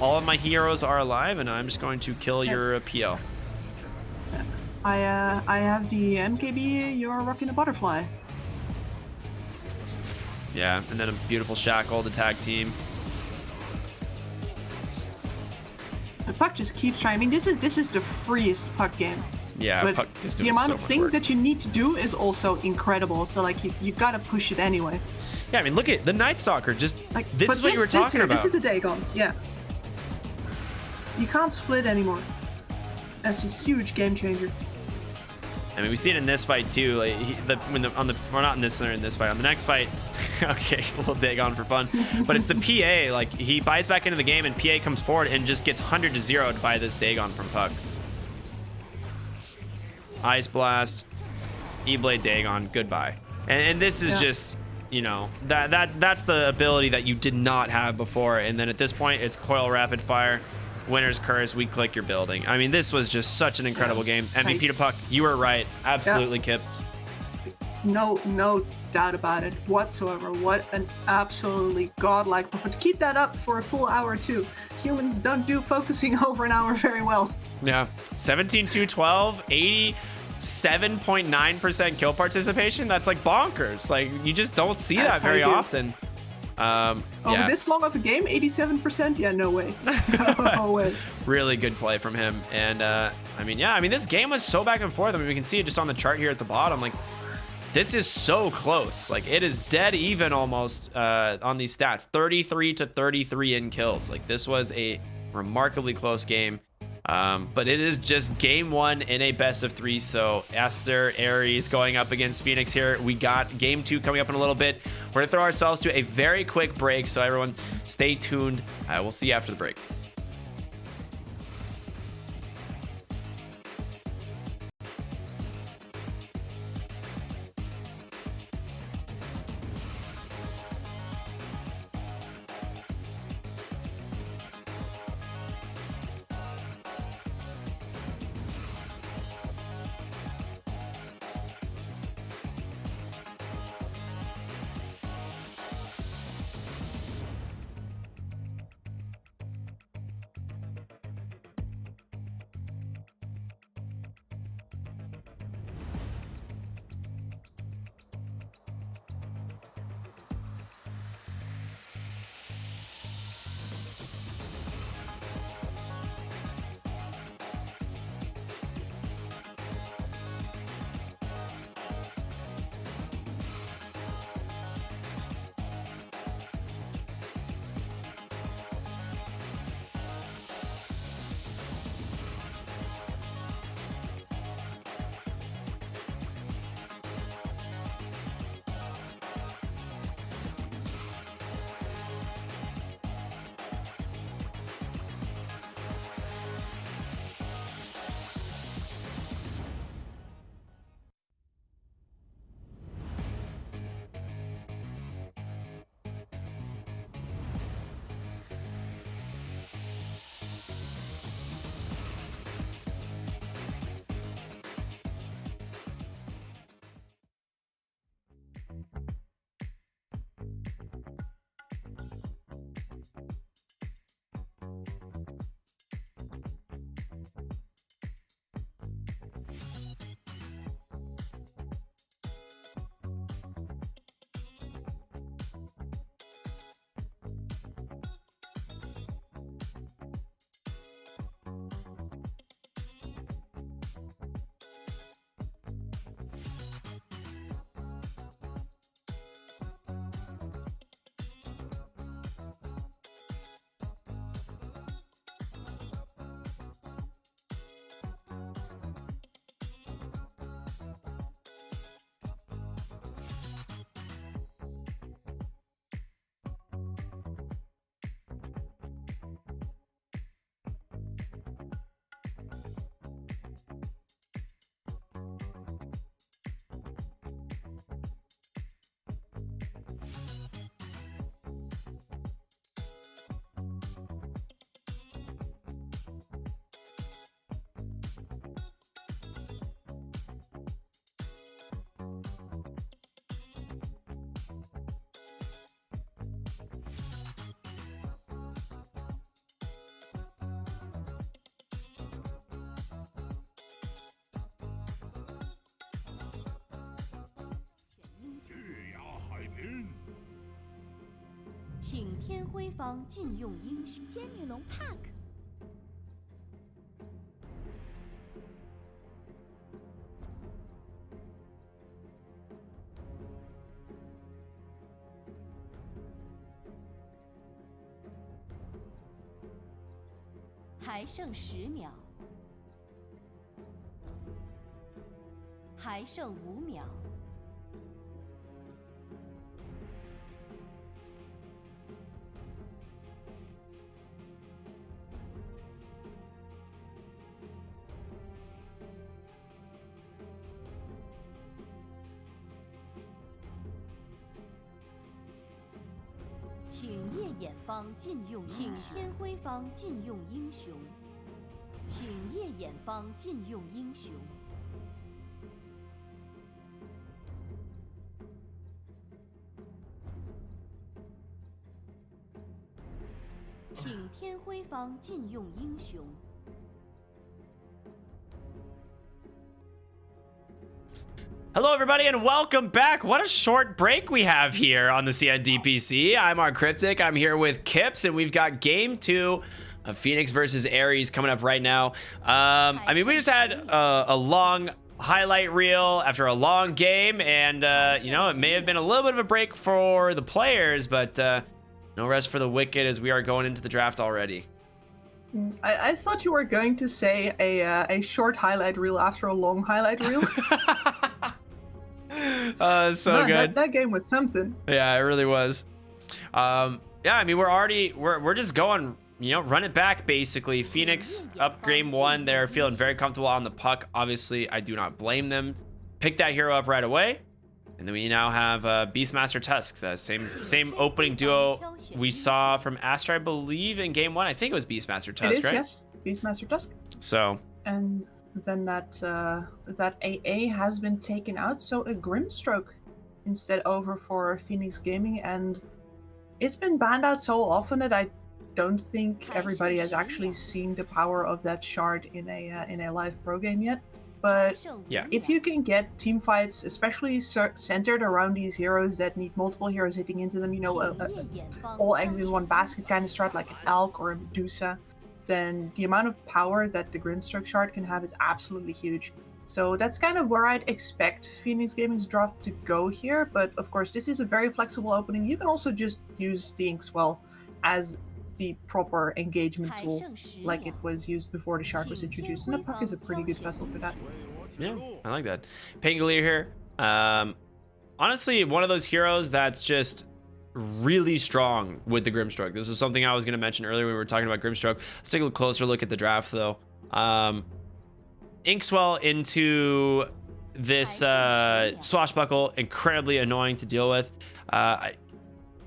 all of my heroes are alive, and I'm just going to kill your PL. I have the MKB, you're rocking a butterfly. Yeah, and then a beautiful shackle, the tag team. The Puck just keeps trying. I mean, this is the freest Puck game. Yeah, but Puck is doing the amount so of much things work. that you need to do is also incredible. So like you gotta push it anyway. Yeah, I mean, look at the Night Stalker. Just like this is what you were talking about. This is the Dagon. Yeah. You can't split anymore. That's a huge game changer. I mean, we see it in this fight too. Like or not in this fight. On the next fight, okay, a little Dagon for fun. But it's the PA. Like he buys back into the game, and PA comes forward and just gets 100-0'd by this Dagon from Puck. Ice Blast, E-Blade Dagon, goodbye. And this is just, you know, that's the ability that you did not have before. And then at this point, it's Coil Rapid Fire, Winner's Curse, we click your building. I mean, this was just such an incredible game. MVP to Puck, you were right. Absolutely kipped. No doubt about it whatsoever. What an absolutely godlike performance. Keep that up for a full hour too. Humans don't do focusing over an hour very well. Yeah, 17-2-12, 87.9% kill participation. That's like bonkers. Like you just don't see that very often. This long of a game, 87%? Yeah, no way. No way. Really good play from him. And I mean, this game was so back and forth. I mean, we can see it just on the chart here at the bottom. Like, this is so close. Like, it is dead even almost on these stats. 33-33 in kills. Like, this was a remarkably close game. But it is just game 1 in a best of 3. So Aster, Aries going up against Phoenix here. We got game 2 coming up in a little bit. We're gonna throw ourselves to a very quick break. So everyone stay tuned. We'll see you after the break. 请天辉方禁用英雄。仙女龙 Pack。还剩10秒，还剩5秒。请夜眼方禁用，请天辉方禁用英雄，请夜眼方禁用英雄。请天辉方禁用英雄。Hello, everybody, and welcome back. What a short break we have here on the CDEC. I'm our Cryptic. I'm here with Kips, and we've got Game 2 of Phoenix versus Aries coming up right now. I mean, we just had a long highlight reel after a long game, and, you know, it may have been a little bit of a break for the players, but no rest for the wicked as we are going into the draft already. I thought you were going to say a short highlight reel after a long highlight reel. So Man, good. That game was something. Yeah, it really was. Yeah, I mean, we're just going, you know, run it back basically. Phoenix up game 1. They're feeling very comfortable on the puck. Obviously, I do not blame them. Pick that hero up right away. And then we now have Beastmaster Tusk, the same opening duo we saw from Aster, I believe, in game 1. I think it was Beastmaster Tusk, It is, right? yes. Beastmaster Tusk. So. And then that AA has been taken out, so a Grimstroke instead over for Phoenix Gaming, and it's been banned out so often that I don't think everybody has actually seen the power of that shard in a live pro game yet. But yeah, if you can get team fights, especially centered around these heroes that need multiple heroes hitting into them, you know, all eggs in one basket kind of strat like an Elk or a Medusa, then the amount of power that the Grimstroke shard can have is absolutely huge. So that's kind of where I'd expect Phoenix Gaming's draft to go here, but of course this is a very flexible opening. You can also just use the Inkswell as the proper engagement tool like it was used before the shard was introduced, and the puck is a pretty good vessel for that. Yeah, I like that. Pangolier here. Honestly, one of those heroes that's just really strong with the Grimstroke. This is something I was going to mention earlier when we were talking about Grimstroke. Let's take a closer look at the draft, though. Inkswell into this Swashbuckle, incredibly annoying to deal with.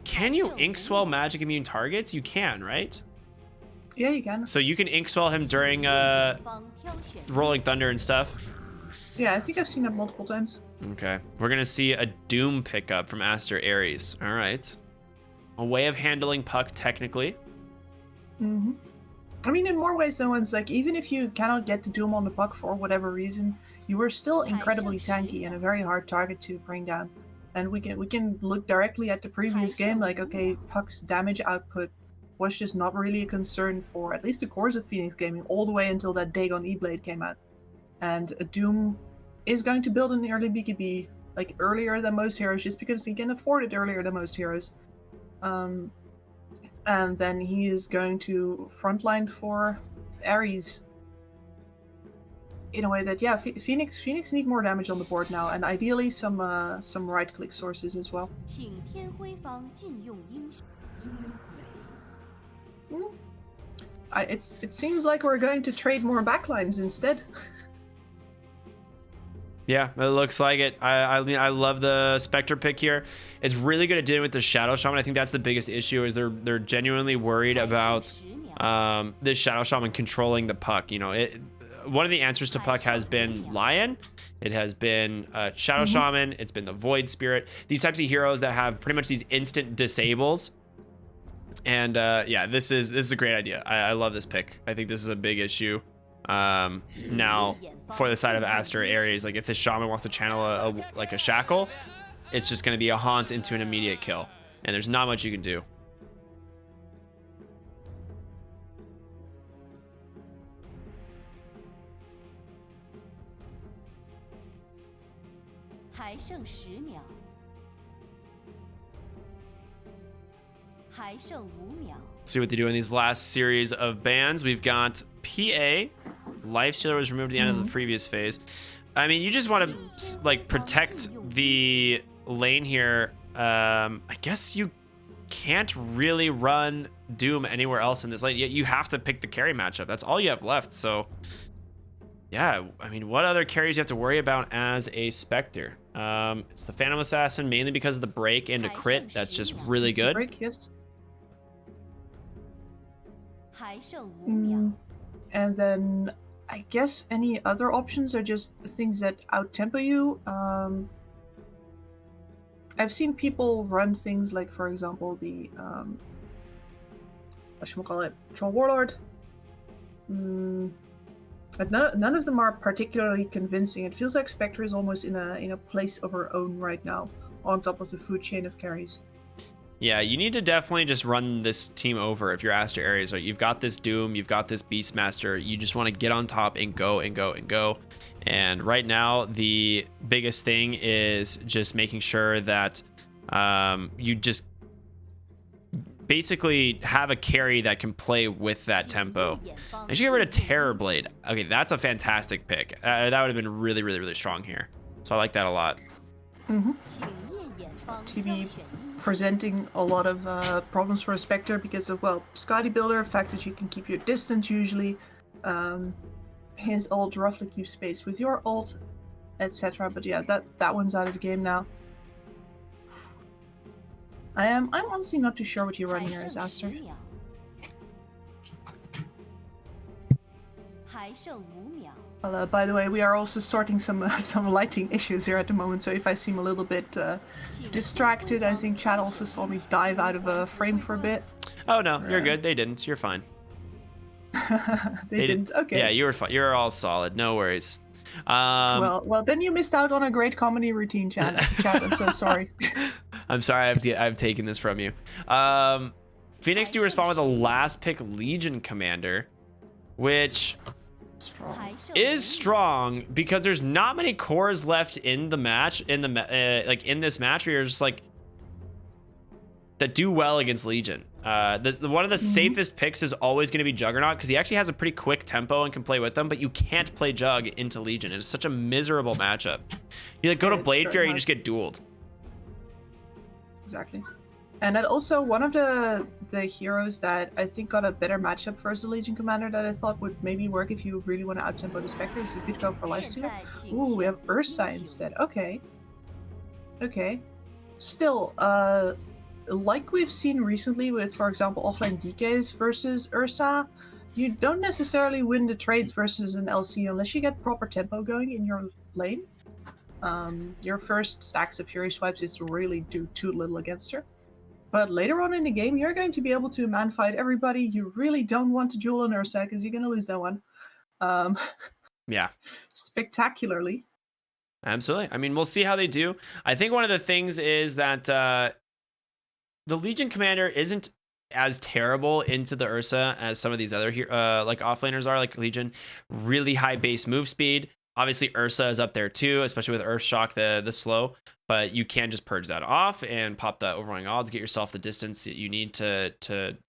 Can you Inkswell magic immune targets? You can, right? Yeah, you can. So you can Inkswell him during Rolling Thunder and stuff? Yeah, I think I've seen that multiple times. Okay. We're going to see a Doom pickup from Aster Aries. All right. A way of handling puck, technically. Mm-hmm. I mean, in more ways than once, like, even if you cannot get the Doom on the puck for whatever reason, you are still incredibly tanky and a very hard target to bring down. And we can look directly at the previous game, like, okay, Puck's damage output was just not really a concern for at least the course of Phoenix Gaming, all the way until that Dagon E-Blade came out. And a Doom is going to build an early BKB, like, earlier than most heroes, just because he can afford it earlier than most heroes. And then he is going to frontline for Aries in a way that, yeah, Phoenix need more damage on the board now, and ideally some right-click sources as well. It seems like we're going to trade more backlines instead. Yeah, it looks like it. I love the Spectre pick here. It's really good at dealing with the Shadow Shaman. I think that's the biggest issue, is they're genuinely worried about this Shadow Shaman controlling the puck. You know, one of the answers to puck has been Lion. It has been Shadow Shaman. It's been the Void Spirit. These types of heroes that have pretty much these instant disables. And yeah, this is a great idea. I love this pick. I think this is a big issue. Now, for the side of Aster Aries, like if the Shaman wants to channel a Shackle, it's just going to be a haunt into an immediate kill. And there's not much you can do. See what they do in these last series of bans. We've got PA. Lifestealer was removed at the end of the previous phase. I mean, you just want to like protect the lane here. I guess you can't really run Doom anywhere else in this lane. Yet you have to pick the carry matchup. That's all you have left. So yeah, I mean, what other carries you have to worry about as a Spectre? It's the Phantom Assassin, mainly because of the break and a crit. That's just really good. Break, yes. And then I guess any other options are just things that out-tempo you. I've seen people run things like, for example, the whatchamacallit, Troll Warlord. But none of them are particularly convincing. It feels like Spectre is almost in a place of her own right now, on top of the food chain of carries. Yeah, you need to definitely just run this team over if you're Aster Aries. Right? You've got this Doom, you've got this Beastmaster. You just want to get on top and go and go and go. And right now, the biggest thing is just making sure that you just basically have a carry that can play with that tempo. I should get rid of Terrorblade. Okay, that's a fantastic pick. That would have been really, really, really strong here. So I like that a lot. TB presenting a lot of problems for a Spectre because of, well, Scotty Builder, fact that you can keep your distance usually. His ult roughly keeps space with your ult, etc. But yeah, that one's out of the game now. I'm honestly not too sure what you run here as Aster. Well, by the way, we are also sorting some lighting issues here at the moment, so if I seem a little bit distracted, I think chat also saw me dive out of a frame for a bit. Oh no, you're good. They didn't. You're fine. They didn't. Okay. Yeah, you were fine. You're all solid. No worries. Well, then you missed out on a great comedy routine, chat. I'm so sorry. I'm sorry I've taken this from you. Phoenix do respond with the last pick Legion Commander, which is strong because there's not many cores left in the match, in this match where you're just like that do well against Legion. One of the safest picks is always going to be Juggernaut because he actually has a pretty quick tempo and can play with them, but you can't play Jug into Legion. It's such a miserable matchup. You like go to Blade Fury and you just get dueled. Exactly. And then also one of the heroes that I think got a better matchup versus the Legion Commander that I thought would maybe work if you really want to out-tempo the Spectres, you could go for Lifestealer. Ooh, we have Ursa instead. Okay. Okay. Still, like we've seen recently with, for example, offline DKs versus Ursa, you don't necessarily win the trades versus an LC unless you get proper tempo going in your lane. Your first stacks of Fury Swipes is to really do too little against her. But later on in the game, you're going to be able to man-fight everybody. You really don't want to duel an Ursa because you're going to lose that one. Yeah. Spectacularly. Absolutely. I mean, we'll see how they do. I think one of the things is that the Legion Commander isn't as terrible into the Ursa as some of these other like offlaners are, like Legion. Really high base move speed. Obviously, Ursa is up there too, especially with Earthshock, the slow. But you can just purge that off and pop the overwhelming odds, get yourself the distance that you need to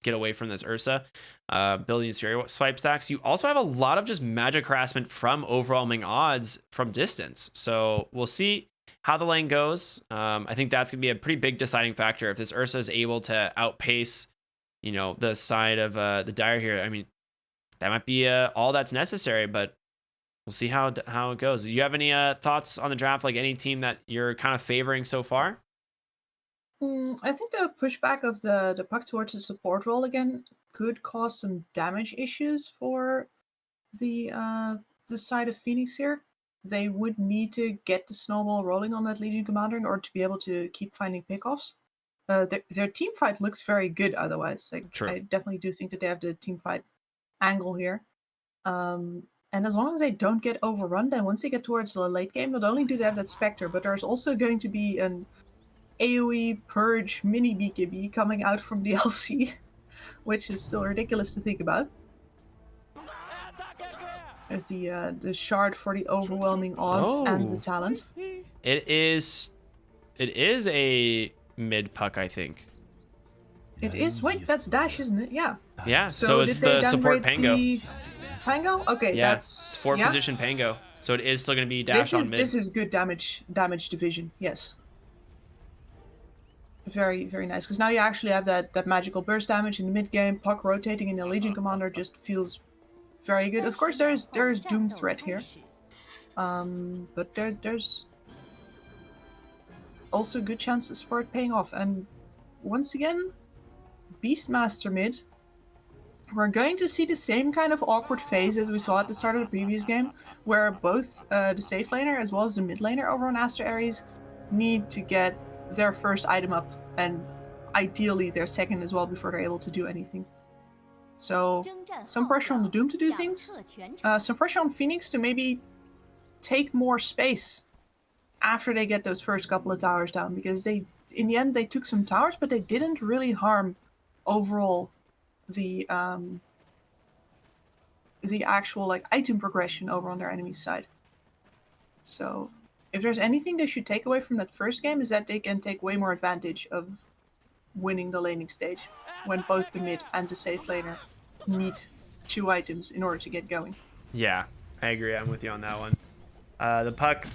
get away from this Ursa. Building these Fury Swipe stacks. You also have a lot of just magic harassment from overwhelming odds from distance. So we'll see how the lane goes. I think that's going to be a pretty big deciding factor. If this Ursa is able to outpace, the side of the Dire here, I mean, that might be all that's necessary, but we'll see how it goes. Do you have any thoughts on the draft? Like any team that you're kind of favoring so far? I think the pushback of the puck towards the support role again could cause some damage issues for the side of Phoenix here. They would need to get the snowball rolling on that Legion Commander in order to be able to keep finding pickoffs. Their team fight looks very good otherwise. True. I definitely do think that they have the team fight angle here. And as long as they don't get overrun, then once they get towards the late game, not only do they have that Spectre, but there's also going to be an AoE Purge mini BKB coming out from the LC, which is still ridiculous to think about. There's the shard for the overwhelming odds and the talent. It is a mid puck, I think. It is. Wait, that's Dash, isn't it? Yeah. Yeah. So it's the support Pango. Pango? Okay, yeah, that's 4th position Pango. So it is still going to be Dash on mid. This is good damage division. Yes. Very, very nice. Because now you actually have that magical burst damage in the mid game. Puck rotating in the Legion Commander just feels very good. Of course, there's Doom threat here, but there's also good chances for it paying off. And once again, Beastmaster mid. We're going to see the same kind of awkward phase as we saw at the start of the previous game, where both the safe laner as well as the mid laner over on Aster Aries need to get their first item up, and ideally their second as well before they're able to do anything. So some pressure on the Doom to do things, some pressure on Phoenix to maybe take more space after they get those first couple of towers down, because in the end they took some towers, but they didn't really harm overall the actual like item progression over on their enemy's side. So if there's anything they should take away from that first game, is that they can take way more advantage of winning the laning stage when both the mid and the safe laner need 2 items in order to get going. Yeah, I agree. I'm with you on that one. The puck,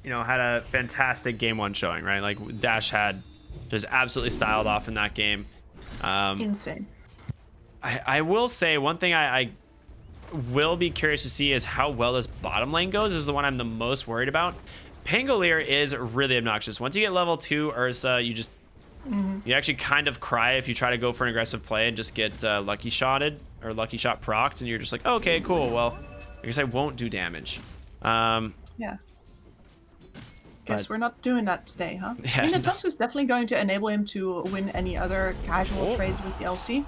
had a fantastic game 1 showing, right? Like Dash had just absolutely styled off in that game. Insane. I will say one thing I will be curious to see is how well this bottom lane goes. This is the one I'm the most worried about. Pangolier is really obnoxious. Once you get level 2 Ursa, you just you actually kind of cry if you try to go for an aggressive play and just get lucky shotted or lucky shot procced, and you're just like, okay, cool. Well, I guess I won't do damage. Yeah. Guess we're not doing that today, huh? Yeah, I mean, the Tusk is definitely going to enable him to win any other casual trades with the LC.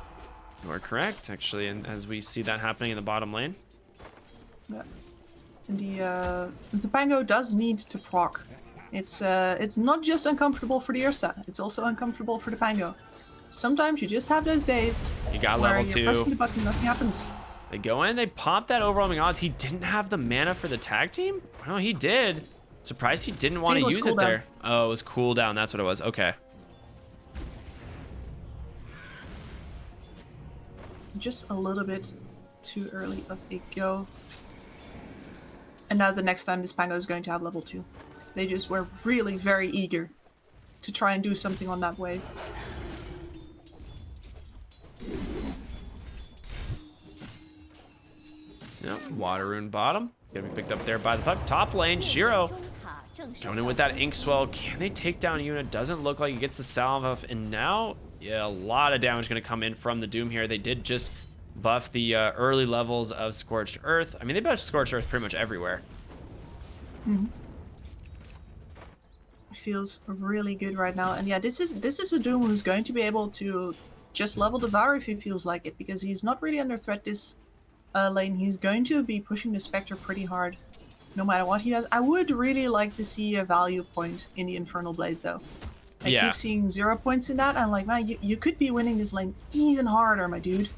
You are correct, actually, and as we see that happening in the bottom lane. Yeah. And the Pango does need to proc. It's not just uncomfortable for the Ursa, it's also uncomfortable for the Pango. Sometimes you just have those days you got where level 2. you're pressing the button, nothing happens. They go in, they pop that overwhelming odds. He didn't have the mana for the tag team? No, he did. Surprised he didn't want to use it there. Oh, it was cooldown. That's what it was. Okay. Just a little bit too early of a go. And now the next time this Pango is going to have level 2. They just were really very eager to try and do something on that wave. Yep, Water Rune bottom. Gonna be picked up there by the puck. Top lane, Shiro going in with that Ink Swell. Can they take down Yuna? Doesn't look like he gets the salve off. And now, yeah, a lot of damage going to come in from the Doom here. They did just buff the early levels of Scorched Earth. I mean, they buffed Scorched Earth pretty much everywhere. Feels really good right now. And yeah, this is a Doom who's going to be able to just level Devour if he feels like it, because he's not really under threat this lane. He's going to be pushing the Spectre pretty hard no matter what he does. I would really like to see a value point in the Infernal Blade though. I keep seeing 0 points in that. I'm like, man, you could be winning this lane even harder, my dude.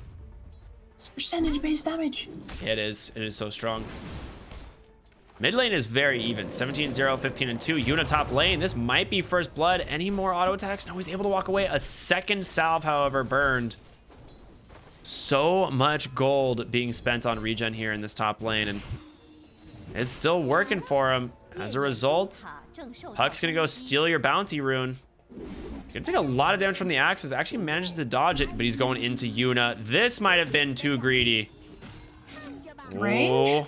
It's percentage based damage. Yeah, it is so strong. Mid lane is very even. 17-0, 15-2. Yuna top lane. This might be first blood. Any more auto attacks? No, he's able to walk away. A second salve, however, burned. So much gold being spent on regen here in this top lane, and it's still working for him. As a result, Puck's gonna go steal your bounty rune. He's gonna take a lot of damage from the axes. Actually manages to dodge it, but he's going into Yuna. This might have been too greedy. Range?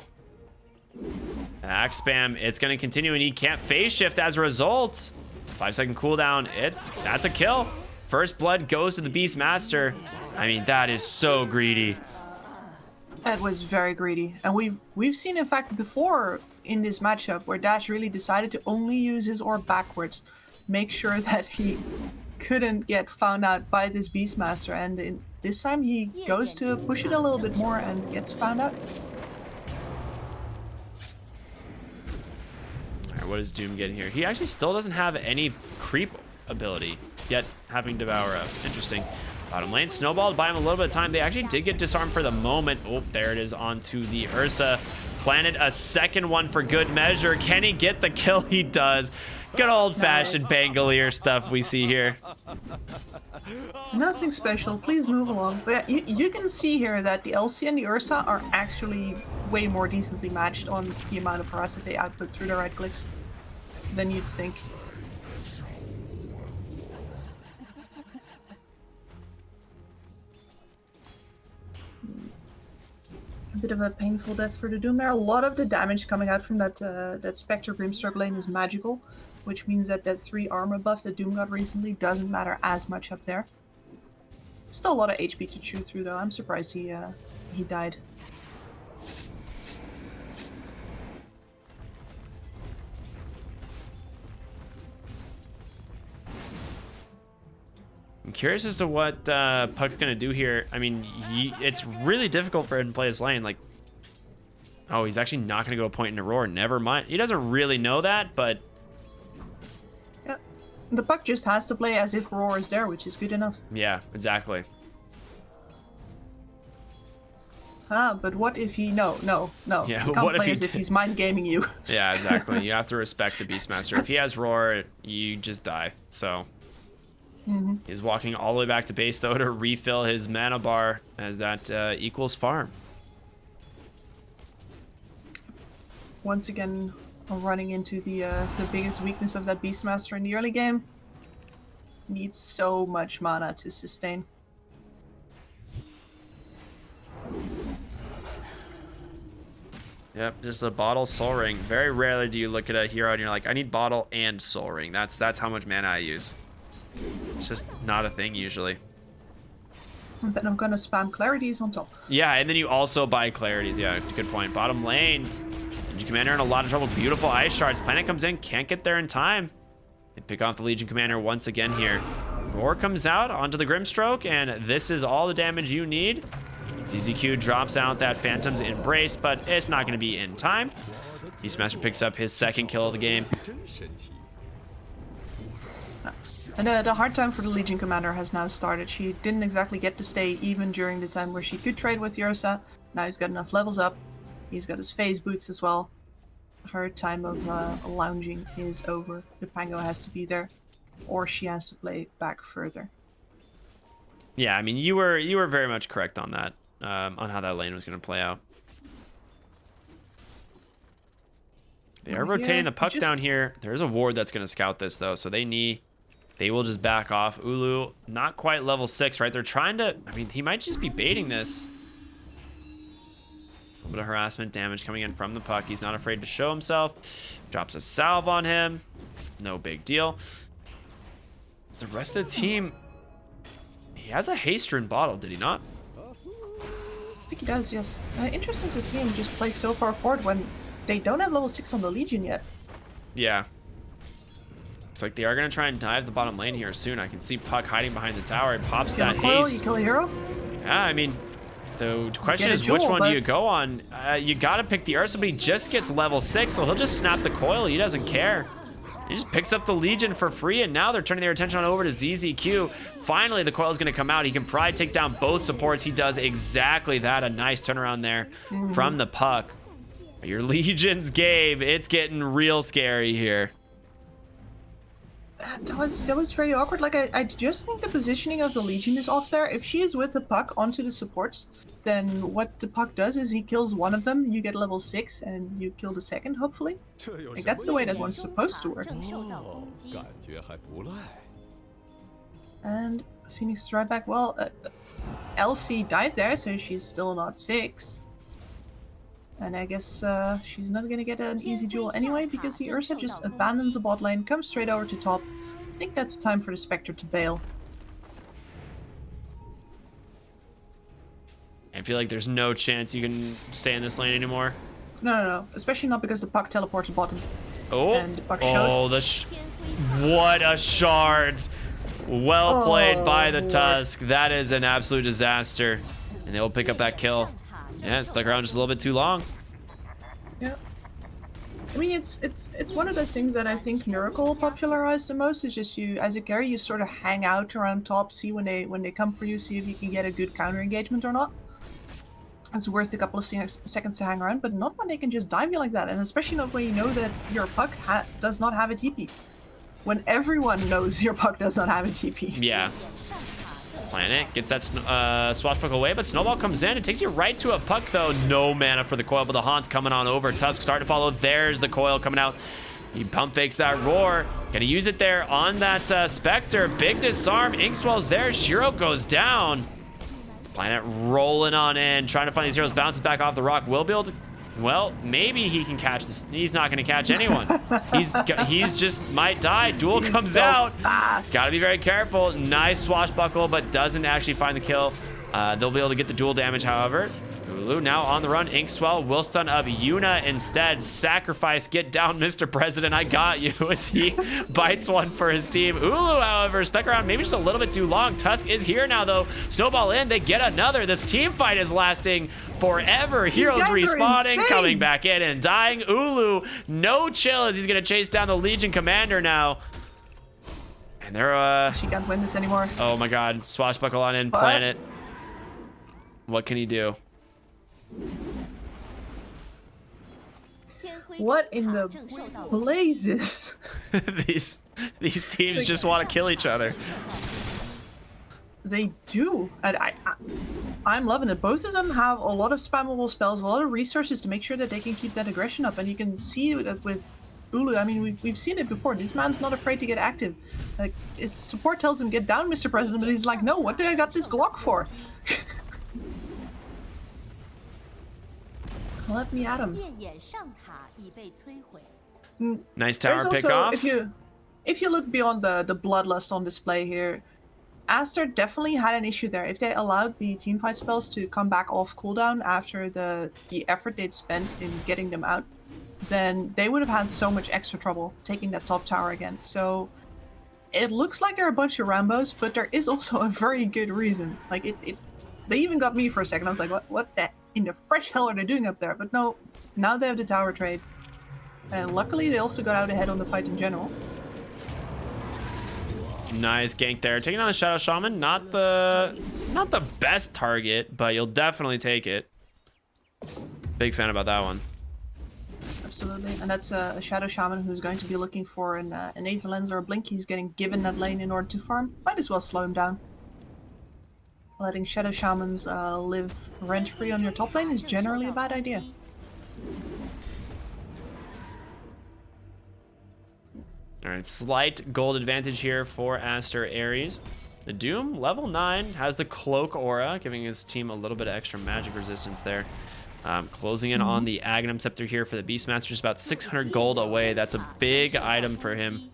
Axe spam. It's gonna continue, and he can't phase shift as a result. 5-second cooldown. That's a kill. First blood goes to the Beastmaster. I mean, that is so greedy. That was very greedy. And we've seen, in fact, before in this matchup where Dash really decided to only use his orb backwards, make sure that he couldn't get found out by this Beastmaster. And this time he goes to push it a little bit more and gets found out. All right, what does Doom get here? He actually still doesn't have any creep ability, yet having Devour up. Interesting. Bottom lane, snowballed by him a little bit of time. They actually did get disarmed for the moment. Oh, there it is onto the Ursa. Planted a second one for good measure. Can he get the kill? He does. Good old-fashioned Bangalier stuff we see here. Nothing special. Please move along. But you can see here that the LC and the Ursa are actually way more decently matched on the amount of harass that they output through their right clicks than you'd think. A bit of a painful death for the Doom there. A lot of the damage coming out from that that Spectre Grimstroke lane is magical, which means that that 3 armor buff that Doom got recently doesn't matter as much up there. Still a lot of HP to chew through though. I'm surprised he died. I'm curious as to what Puck's gonna do here. I mean, it's really difficult for him to play his lane. Like, oh, he's actually not gonna go a point in a roar. Never mind. He doesn't really know that, but yeah, the Puck just has to play as if roar is there, which is good enough. yeah, exactly. But what if he no. Yeah, You can't what if play he as if did- he's mind gaming you. Yeah, exactly. You have to respect the Beastmaster. If he has roar, you just die. So. He's walking all the way back to base though to refill his mana bar as that equals farm. Once again, running into the biggest weakness of that Beastmaster in the early game. Needs so much mana to sustain. Yep, just a bottle soul ring. Very rarely do you look at a hero and you're like, I need bottle and soul ring. That's how much mana I use. It's just not a thing usually. And then I'm gonna spam clarities on top. Yeah, and then you also buy clarities. Yeah, good point. Bottom lane, Legion Commander in a lot of trouble. Beautiful ice shards. Planet comes in, can't get there in time. They pick off the Legion Commander once again here. Roar comes out onto the Grimstroke, and this is all the damage you need. ZZQ drops out that Phantom's Embrace, but it's not going to be in time. Beastmaster picks up his second kill of the game. And the hard time for the Legion Commander has now started. She didn't exactly get to stay even during the time where she could trade with Ursa. Now he's got enough levels up. He's got his phase boots as well. Her time of lounging is over. The Pango has to be there, or she has to play back further. Yeah, I mean, you were very much correct on that, on how that lane was going to play out. They are rotating the Puck down here. There's a ward that's going to scout this though, so they will just back off. Ulu, not quite level 6, right? They're trying to, I mean, he might just be baiting this. A little bit of harassment damage coming in from the Puck. He's not afraid to show himself. Drops a salve on him. No big deal. The rest of the team, he has a haste-rune bottle, did he not? I think he does, yes. Interesting to see him just play so far forward when they don't have level 6 on the Legion yet. Yeah. Looks like they are going to try and dive the bottom lane here soon. I can see Puck hiding behind the tower. He pops that haste. You kill a hero? Yeah, I mean, the question is which one do you go on? You got to pick the Ursa, but he just gets level 6, so he'll just snap the coil. He doesn't care. He just picks up the Legion for free, and now they're turning their attention on over to ZZQ. Finally, the coil is going to come out. He can probably take down both supports. He does exactly that. A nice turnaround there from the Puck. Your Legion's game. It's getting real scary here. That was very awkward. Like, I just think the positioning of the Legion is off there. If she is with the Puck onto the supports, then what the Puck does is he kills one of them, you get level 6, and you kill the second, hopefully. Like, that's the way that one's supposed to work. And Phoenix is right back. Well, Elsie died there, so she's still not 6. And I guess she's not gonna get an easy duel anyway, because the Ursa just abandons the bot lane, comes straight over to top. I think that's time for the Spectre to bail. I feel like there's no chance you can stay in this lane anymore. No. Especially not because the Puck teleported bottom. Oh, and the Puck showed. What a shards. Well played by the Tusk. That is an absolute disaster. And they will pick up that kill. Yeah, it stuck around just a little bit too long. Yeah. I mean, it's one of those things that I think Miracle popularized the most. Is just you, as a carry, you sort of hang out around top, see when they come for you, see if you can get a good counter engagement or not. It's worth a couple of seconds to hang around, but not when they can just dive you like that, and especially not when you know that your puck does not have a TP. When everyone knows your puck does not have a TP. Yeah. Planet gets that swashbuckle away, but Snowball comes in. It takes you right to a puck, though. No mana for the coil, but the Haunt's coming on over. Tusk starting to follow. There's the coil coming out. He pump fakes that roar. Gonna use it there on that Spectre. Big disarm. Inkswell's there. Shiro goes down. Planet rolling on in, trying to find these heroes. Bounces back off the rock. Will be able to... Well, maybe he can catch this. He's not going to catch anyone. He's just might die. Duel comes out. Got to be very careful. Nice swashbuckle, but doesn't actually find the kill. They'll be able to get the duel damage, however. Ulu now on the run. Inkswell will stun up Yuna instead. Sacrifice. Get down, Mr. President. I got you as he bites one for his team. Ulu, however, stuck around maybe just a little bit too long. Tusk is here now, though. Snowball in. They get another. This team fight is lasting forever. Heroes respawning, coming back in and dying. Ulu, no chill as he's going to chase down the Legion Commander now. And they're, She can't win this anymore. Oh my god. Swashbuckle on in. Planet. What can he do? What in the blazes? these teams just want to kill each other. They do. And I'm loving it. Both of them have a lot of spammable spells, a lot of resources to make sure that they can keep that aggression up. And you can see it with Ulu. I mean, we've seen it before. This man's not afraid to get active. Like, his support tells him, get down, Mr. President, but he's like, no, what do I got this Glock for? Let me at him. Nice tower pick also, off. If you look beyond the bloodlust on display here, Aster definitely had an issue there. If they allowed the teamfight spells to come back off cooldown after the effort they'd spent in getting them out, then they would have had so much extra trouble taking that top tower again. So it looks like they're a bunch of Rambos, but there is also a very good reason. Like they even got me for a second. I was like, what the in the fresh hell are they doing up there? But no, now they have the tower trade. And luckily they also got out ahead on the fight in general. Nice gank there. Taking on the Shadow Shaman. Not the best target, but you'll definitely take it. Big fan about that one. Absolutely. And that's a Shadow Shaman who's going to be looking for an Aether Lens or a Blink. He's getting given that lane in order to farm. Might as well slow him down. Letting Shadow Shamans live rent-free on your top lane is generally a bad idea. Alright, slight gold advantage here for Aster Aries. The Doom, level 9, has the Cloak Aura, giving his team a little bit of extra magic resistance there. Closing in on the Aghanim Scepter here for the Beastmaster, just about 600 gold away. That's a big item for him.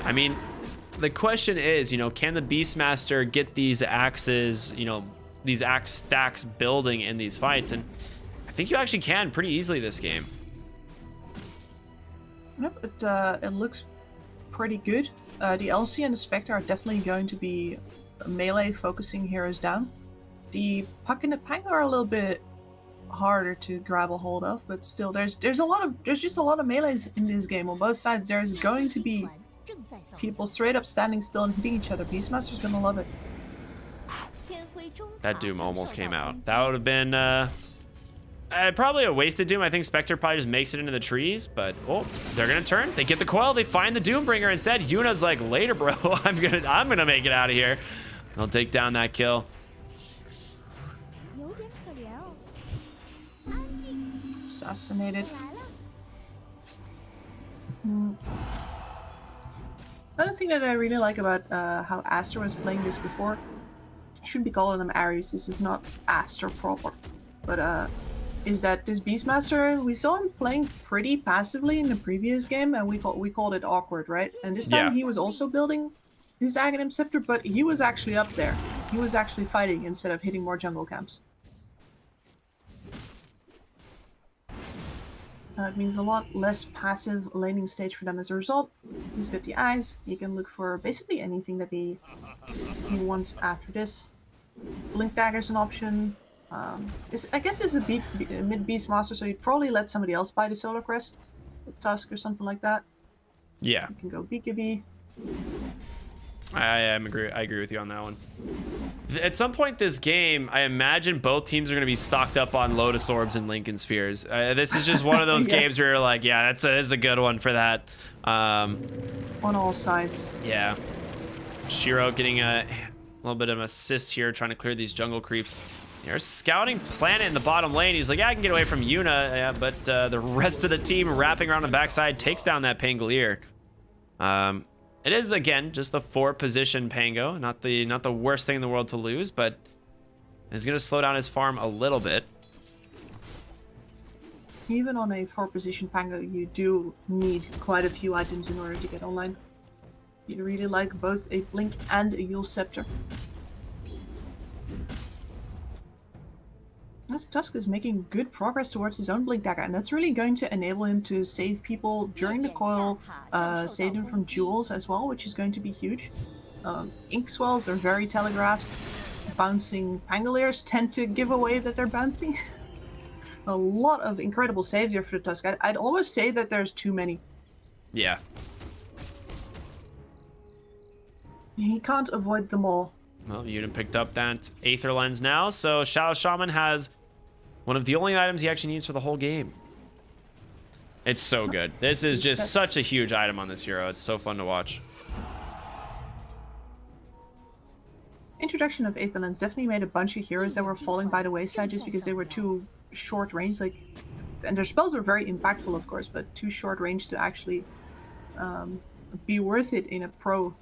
I mean, the question is, you know, can the Beastmaster get these axes, you know, these axe stacks building in these fights? And I think you actually can pretty easily this game. Yep, it looks pretty good. The LC and the Spectre are definitely going to be melee focusing heroes down. The Puck and the Pang are a little bit harder to grab a hold of, but still there's just a lot of melees in this game on both sides. There's going to be people straight up standing still and hitting each other. Beastmaster's gonna love it. That Doom almost came out. That would have been probably a wasted Doom. I think Spectre probably just makes it into the trees, but oh, they're gonna turn. They get the coil. They find the Doombringer instead. Yuna's like, later, bro. I'm gonna make it out of here. They'll take down that kill. Assassinated. Another thing that I really like about how Aster was playing this before, I should be calling him Aries, this is not Aster proper, but is that this Beastmaster, we saw him playing pretty passively in the previous game, and we called it awkward, right? And this time he was also building his Aghanim Scepter, but he was actually up there. He was actually fighting instead of hitting more jungle camps. It means a lot less passive laning stage for them as a result. He's got the eyes. He can look for basically anything that he wants after this. Blink Dagger's an option. I guess it's a mid Beastmaster, so he'd probably let somebody else buy the Solar Crest. Tusk or something like that. Yeah. You can go BKB. I agree with you on that one. At some point this game, I imagine both teams are going to be stocked up on Lotus Orbs and Lincoln Spheres. This is just one of those games where you're like, yeah, this is a good one for that. On all sides. Yeah. Shiro getting a little bit of an assist here, trying to clear these jungle creeps. They're scouting Planet in the bottom lane. He's like, yeah, I can get away from Yuna, but the rest of the team wrapping around the backside takes down that Pangolier. It is, again, just the 4 position Pango. Not the worst thing in the world to lose, but it's going to slow down his farm a little bit. Even on a 4 position Pango, you do need quite a few items in order to get online. You'd really like both a Blink and a Yule Scepter. This Tusk is making good progress towards his own Blink Dagger, and that's really going to enable him to save people during the coil, save them from duels as well, which is going to be huge. Ink Swells are very telegraphed. Bouncing Pangoliers tend to give away that they're bouncing. A lot of incredible saves here for the Tusk. I'd almost say that there's too many. Yeah. He can't avoid them all. Well, Yuna picked up that Aether Lens now, so Shadow Shaman has one of the only items he actually needs for the whole game. It's so good. This is just such a huge item on this hero. It's so fun to watch. Introduction of Aether Lens definitely made a bunch of heroes that were falling by the wayside just because they were too short range. And their spells were very impactful, of course, but too short range to actually be worth it in a pro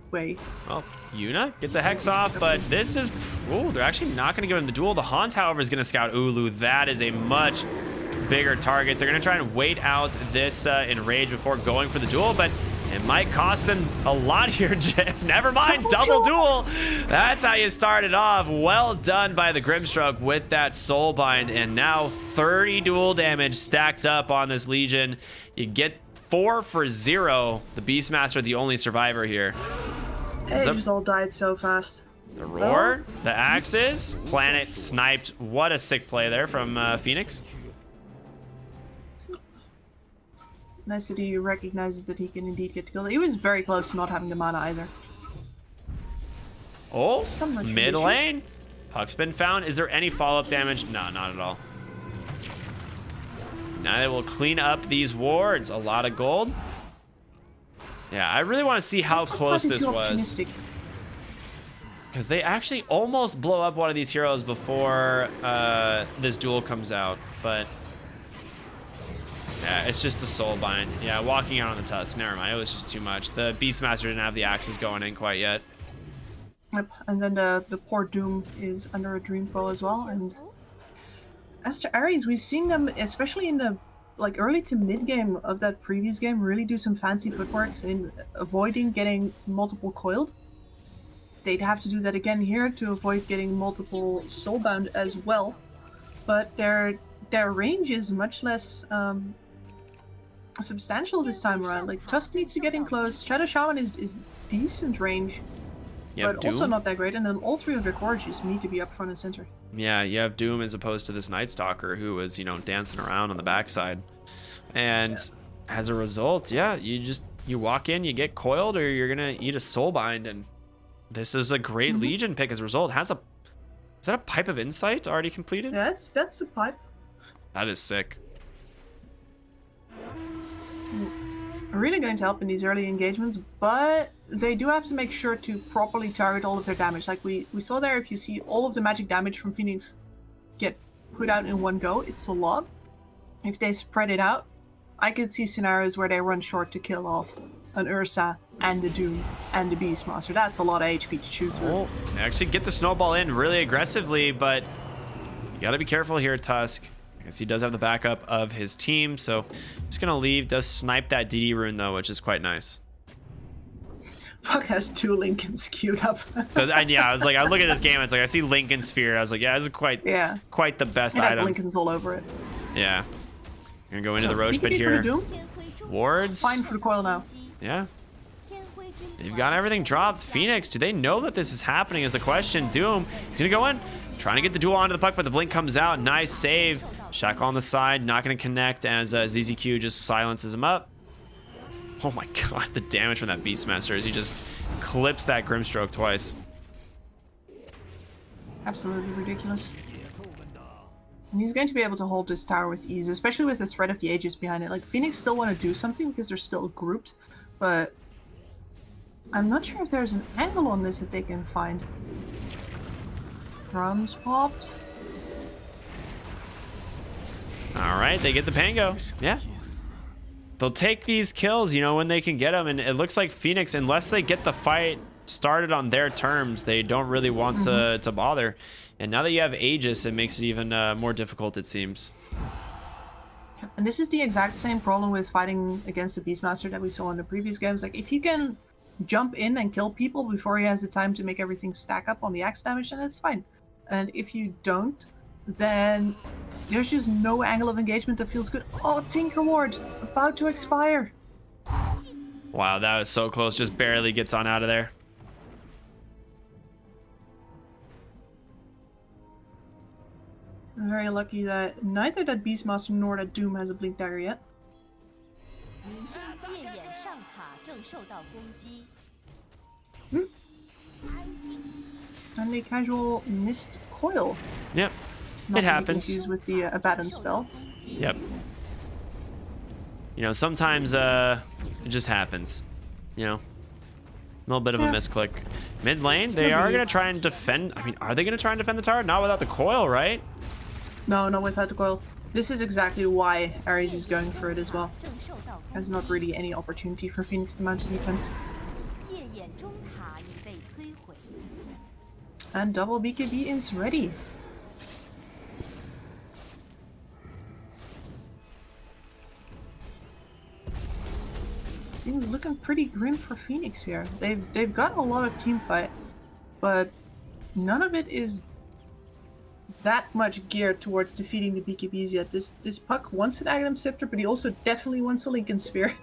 way. Well, Yuna gets a Hex off, but this is... Oh, they're actually not going to give him the duel. The Haunt, however, is going to scout Ulu. That is a much bigger target. They're going to try and wait out this Enrage before going for the duel, but it might cost them a lot here. Never mind, double duel. That's how you started off. Well done by the Grimstroke with that Soulbind, and now 30 duel damage stacked up on this Legion. You get 4 for 0. The Beastmaster, the only survivor here. They just all died so fast. The Roar, the Axes, Planet sniped. What a sick play there from Phoenix. Nice that he recognizes that he can indeed get killed. He was very close to not having the mana either. Oh, mid lane. Puck's been found. Is there any follow-up damage? No, not at all. Now they will clean up these wards. A lot of gold. Yeah, I really want to see how close this was. Because they actually almost blow up one of these heroes before this duel comes out. But yeah, it's just the Soulbind. Yeah, walking out on the Tusk. Never mind, it was just too much. The Beastmaster didn't have the axes going in quite yet. Yep, and then the poor Doom is under a Dream Coil as well. And Aster Aries, we've seen them, especially in the early to mid game of that previous game, really do some fancy footwork in avoiding getting multiple coiled. They'd have to do that again here to avoid getting multiple soulbound as well. But their range is much less substantial this time around. Like, Tusk needs to get in close. Shadow Shaman is decent range, but Doom. Also not that great. And then all 3 of their cores just need to be up front and center. Yeah, you have Doom as opposed to this Night Stalker who was, dancing around on the backside. And as a result, yeah, you walk in, you get coiled, or you're gonna eat a Soulbind, and this is a great Legion pick as a result. Is that a Pipe of Insight already completed? Yeah, that's a pipe. That is sick. Really going to help in these early engagements, but they do have to make sure to properly target all of their damage. Like we saw there, if you see all of the magic damage from Phoenix get put out in one go, it's a lot. If they spread it out, I could see scenarios where they run short to kill off an Ursa and the Doom and the Beastmaster. That's a lot of HP to chew through. Oh, they actually get the snowball in really aggressively, but you gotta be careful here, Tusk. I guess he does have the backup of his team, so just gonna leave. Does snipe that DD rune though, which is quite nice. Fuck has 2 Lincolns queued up. Yeah, I was like, I look at this game, it's like I see Lincoln Sphere. I was like, yeah, this is quite the best item. It has item. Lincolns all over it. Yeah. We're gonna go into the Roche pit here. Wards. It's fine for the coil now. Yeah. They've got everything dropped. Phoenix, do they know that this is happening is the question. Doom, he's gonna go in, trying to get the duel onto the puck, but the blink comes out. Nice save. Shackle on the side, not going to connect as ZZQ just silences him up. Oh my god, the damage from that Beastmaster as he just clips that Grimstroke twice. Absolutely ridiculous. And he's going to be able to hold this tower with ease, especially with the threat of the Aegis behind it. Like, Phoenix still want to do something because they're still grouped, but I'm not sure if there's an angle on this that they can find. Drums popped. Alright, they get the Pango. Yeah. They'll take these kills, you know, when they can get them. And it looks like Phoenix, unless they get the fight started on their terms, they don't really want to bother. And now that you have Aegis, it makes it even more difficult, it seems. And this is the exact same problem with fighting against the Beastmaster that we saw in the previous games. Like, if you can jump in and kill people before he has the time to make everything stack up on the axe damage, then it's fine. And if you don't, then there's just no angle of engagement that feels good. Oh, Tinker Ward, about to expire. Wow, that was so close. Just barely gets on out of there. I'm very lucky that neither that Beastmaster nor that Doom has a Blink Dagger yet. And a casual missed coil. Yep, Not it happens. Confused with the Abaddon spell. Yep. You know, sometimes it just happens. You know, a little bit of a misclick. Mid lane, they are gonna try and defend. I mean, are they gonna try and defend the tower? Not without the coil, right? No, not without the coil. This is exactly why Aries is going for it as well. There's not really any opportunity for Phoenix to mount a defense. And double BKB is ready. Things looking pretty grim for Phoenix here. They've got a lot of team fight, but none of it is that much geared towards defeating the BKBs yet. This Puck wants an Aghanim Scepter, but he also definitely wants a Lincoln Sphere.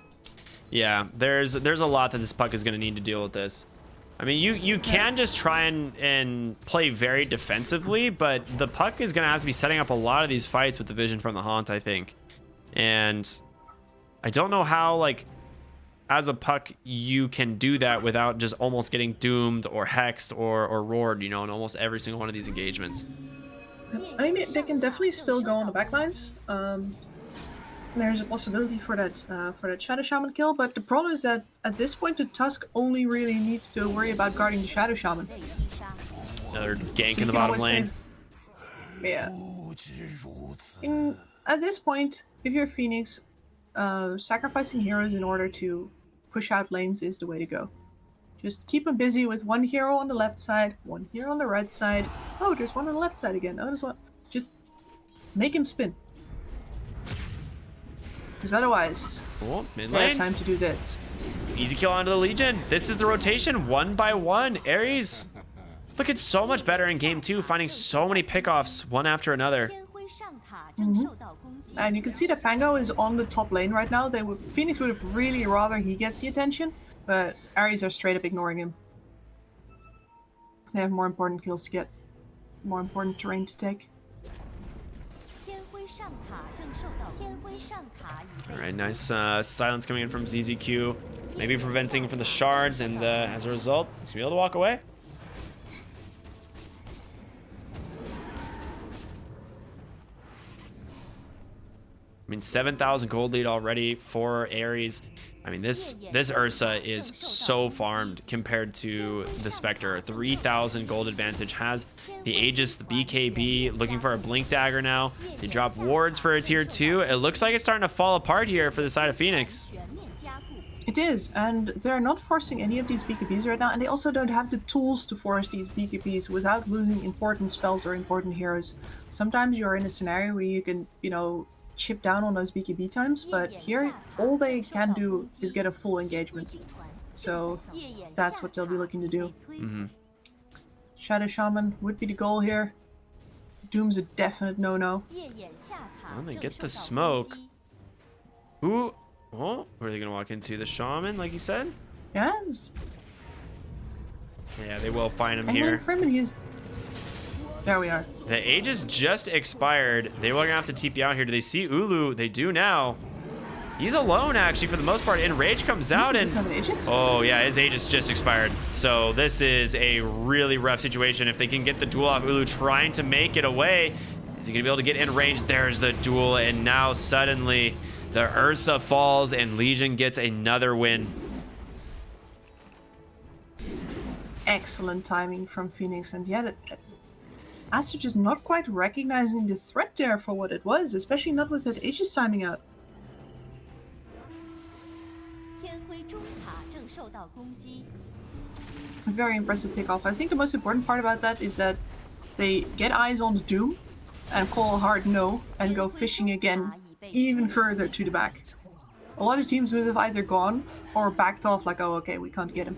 Yeah, there's a lot that this Puck is going to need to deal with this. I mean, you can just try and play very defensively, but the Puck is going to have to be setting up a lot of these fights with the Vision from the Haunt, I think. And I don't know how, like, as a Puck, you can do that without just almost getting doomed or hexed or roared, you know, in almost every single one of these engagements. I mean, they can definitely still go on the backlines. There's a possibility for that Shadow Shaman kill, but the problem is that at this point the Tusk only really needs to worry about guarding the Shadow Shaman. Another gank in the bottom lane. Yeah. At this point, if you're Phoenix, sacrificing heroes in order to push out lanes is the way to go. Just keep them busy with one hero on the left side, one hero on the right side. Oh, there's one on the left side again. Oh, there's one. Just make him spin. Because otherwise, mid they have lane. time to do this. Easy kill onto the Legion. This is the rotation, one by one. Aries looking so much better in game 2, finding so many pickoffs one after another. And you can see that Pango is on the top lane right now. Phoenix would have really rather he gets the attention, but Aries are straight up ignoring him. They have more important kills to get, more important terrain to take. Alright, nice silence coming in from ZZQ. Maybe preventing from the shards, and as a result, he's going to be able to walk away. I mean, 7,000 gold lead already for Aries. I mean, this Ursa is so farmed compared to the Spectre. 3,000 gold advantage. Has the Aegis, the BKB, looking for a Blink Dagger now. They drop wards for a tier 2. It looks like it's starting to fall apart here for the side of Phoenix. It is, and they're not forcing any of these BKBs right now, and they also don't have the tools to force these BKBs without losing important spells or important heroes. Sometimes you're in a scenario where you can, you know, chip down on those BKB times, but here all they can do is get a full engagement. So that's what they'll be looking to do. Shadow Shaman would be the goal here. Doom's a definite no-no. Well, they get the smoke. Who are they gonna walk into? The Shaman, like you said? Yes. Yeah, they will find him And here. Freeman, he's There we are. The Aegis just expired. They were gonna have to TP out here. Do they see Ulu? They do now. He's alone, actually, for the most part. Enrage comes out and... Oh, yeah, his Aegis just expired. So this is a really rough situation. If they can get the duel off, Ulu trying to make it away. Is he going to be able to get in range? There's the duel, and now suddenly the Ursa falls, and Legion gets another win. Excellent timing from Phoenix, and yet Aster just not quite recognizing the threat there for what it was, especially not with that Aegis timing out. A very impressive pickoff. I think the most important part about that is that they get eyes on the Doom and call a hard no and go fishing again even further to the back. A lot of teams would have either gone or backed off like, oh okay, we can't get him.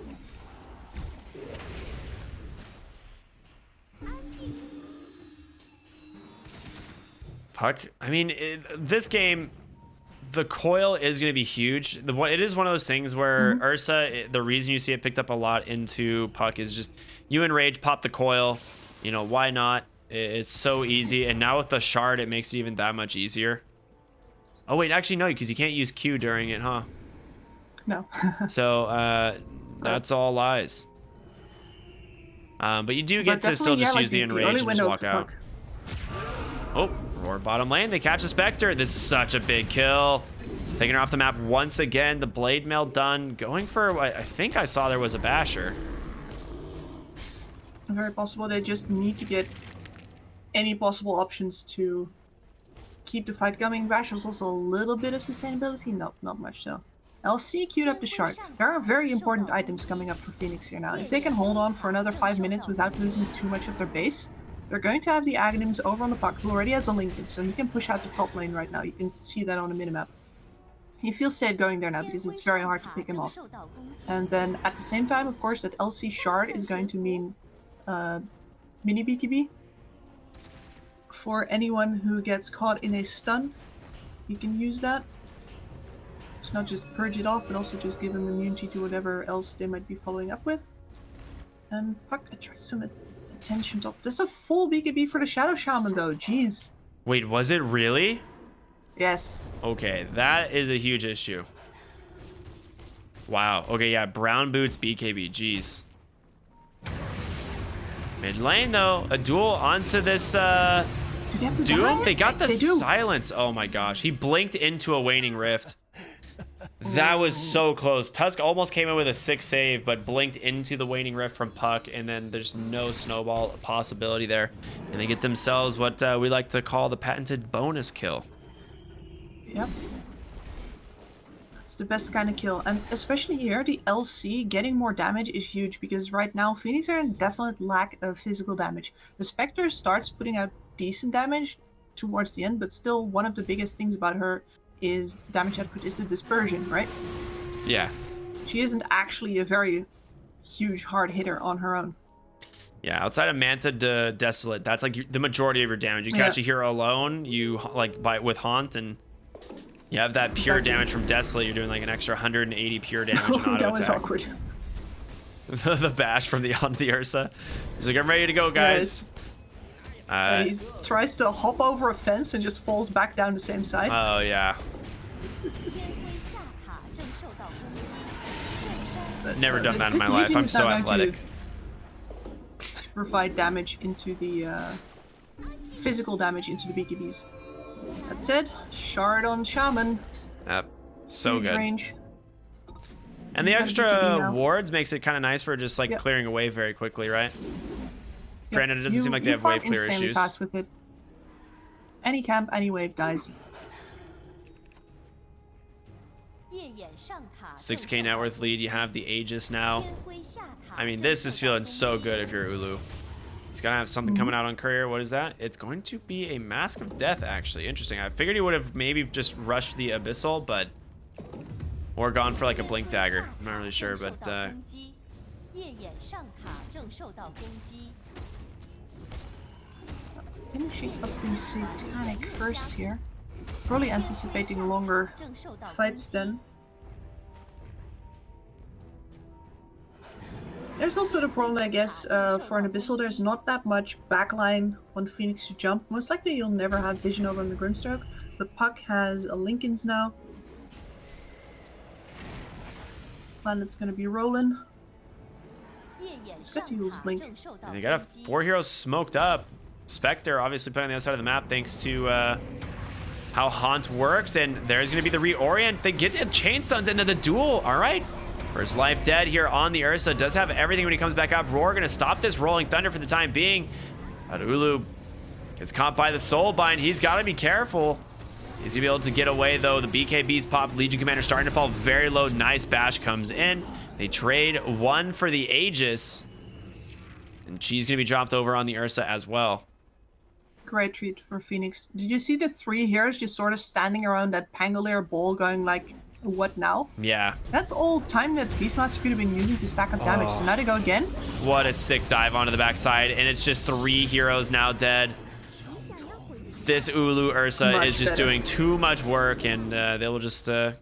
Puck, I mean, this game, the coil is going to be huge. It is one of those things where Ursa, the reason you see it picked up a lot into Puck is just you enrage, pop the coil. You know, why not? It's so easy. And now with the shard, it makes it even that much easier. Oh, wait, actually, no, because you can't use Q during it, huh? No. So that's all lies. But you do get to still just use the enrage and just walk out. Oh, Roar bottom lane. They catch the Spectre. This is such a big kill. Taking her off the map once again. The blade mail done. Going for, I think I saw there was a basher. Very possible. They just need to get any possible options to keep the fight going. Basher's also a little bit of sustainability. No, not much though. LC queued up the shard. There are very important items coming up for Phoenix here now. If they can hold on for another 5 minutes without losing too much of their base, they're going to have the Aghanims over on the Puck, who already has a Lincoln, so he can push out the top lane right now. You can see that on the minimap. He feels safe going there now because it's very hard to pick him off. And then at the same time, of course, that LC shard is going to mean mini BKB. For anyone who gets caught in a stun, you can use that. It's not just purge it off, but also just give them immunity to whatever else they might be following up with. And Puck attracts some attention top. That's a full BKB for the Shadow Shaman though, jeez. Wait, was it really? Yes. Okay, that is a huge issue. Wow. Okay, yeah, brown boots BKB, jeez. Mid lane though, a duel onto this Doom. They got the silence. Oh my gosh, he blinked into a waning rift. That was so close. Tusk almost came in with a 6 save, but blinked into the waning rift from Puck, and then there's no snowball possibility there. And they get themselves what we like to call the patented bonus kill. Yep. That's the best kind of kill. And especially here, the LC getting more damage is huge, because right now Phoenix are in definite lack of physical damage. The Spectre starts putting out decent damage towards the end, but still one of the biggest things about her is damage output is the dispersion, right? Yeah. She isn't actually a very huge hard hitter on her own. Yeah, outside of Manta Desolate, that's like the majority of your damage. You catch a hero alone, you like with Haunt, and you have that pure damage from Desolate. You're doing like an extra 180 pure damage in auto that was attack. awkward. The bash from the onto the Ursa. He's like, I'm ready to go, guys. He tries to hop over a fence and just falls back down the same side. Oh, yeah. Never done that in my life. I'm so athletic. To provide damage into the physical damage into the BKBs. That said, shard on Shaman. Yep. So Huge good. Range. And the extra wards makes it kind of nice for just like clearing away very quickly, right? Granted, it doesn't seem like they have wave clear issues. Fast with it. Any camp, any wave dies. 6k net worth lead. You have the Aegis now. I mean, this is feeling so good if you're Ulu. He's gonna have something coming out on Courier. What is that? It's going to be a Mask of Death, actually. Interesting. I figured he would have maybe just rushed the Abyssal, but or gone for like a Blink Dagger. I'm not really sure, but finishing up the Satanic first here. Probably anticipating longer fights then. There's also the problem, I guess, for an Abyssal, there's not that much backline on Phoenix to jump. Most likely you'll never have vision over on the Grimstroke. The Puck has a Lincoln's now. Planet's gonna be rolling. It's got to use Blink. And they got 4 heroes smoked up. Spectre obviously playing on the other side of the map thanks to how Haunt works. And there's going to be the reorient. They get the chain stuns into the duel. All right. First life dead here on the Ursa. Does have everything when he comes back up. Roar going to stop this Rolling Thunder for the time being. But Ulu gets caught by the Soulbind. He's got to be careful. He's going to be able to get away, though. The BKB's pop. Legion Commander starting to fall very low. Nice bash comes in. They trade 1 for the Aegis. And she's going to be dropped over on the Ursa as well. Great treat for Phoenix. Did you see the 3 heroes just sort of standing around that Pangolier ball going like, what now? Yeah. That's all time that Beastmaster could have been using to stack up damage. So now they go again. What a sick dive onto the backside. And it's just 3 heroes now dead. This Ulu Ursa is just doing too much work, and they will just go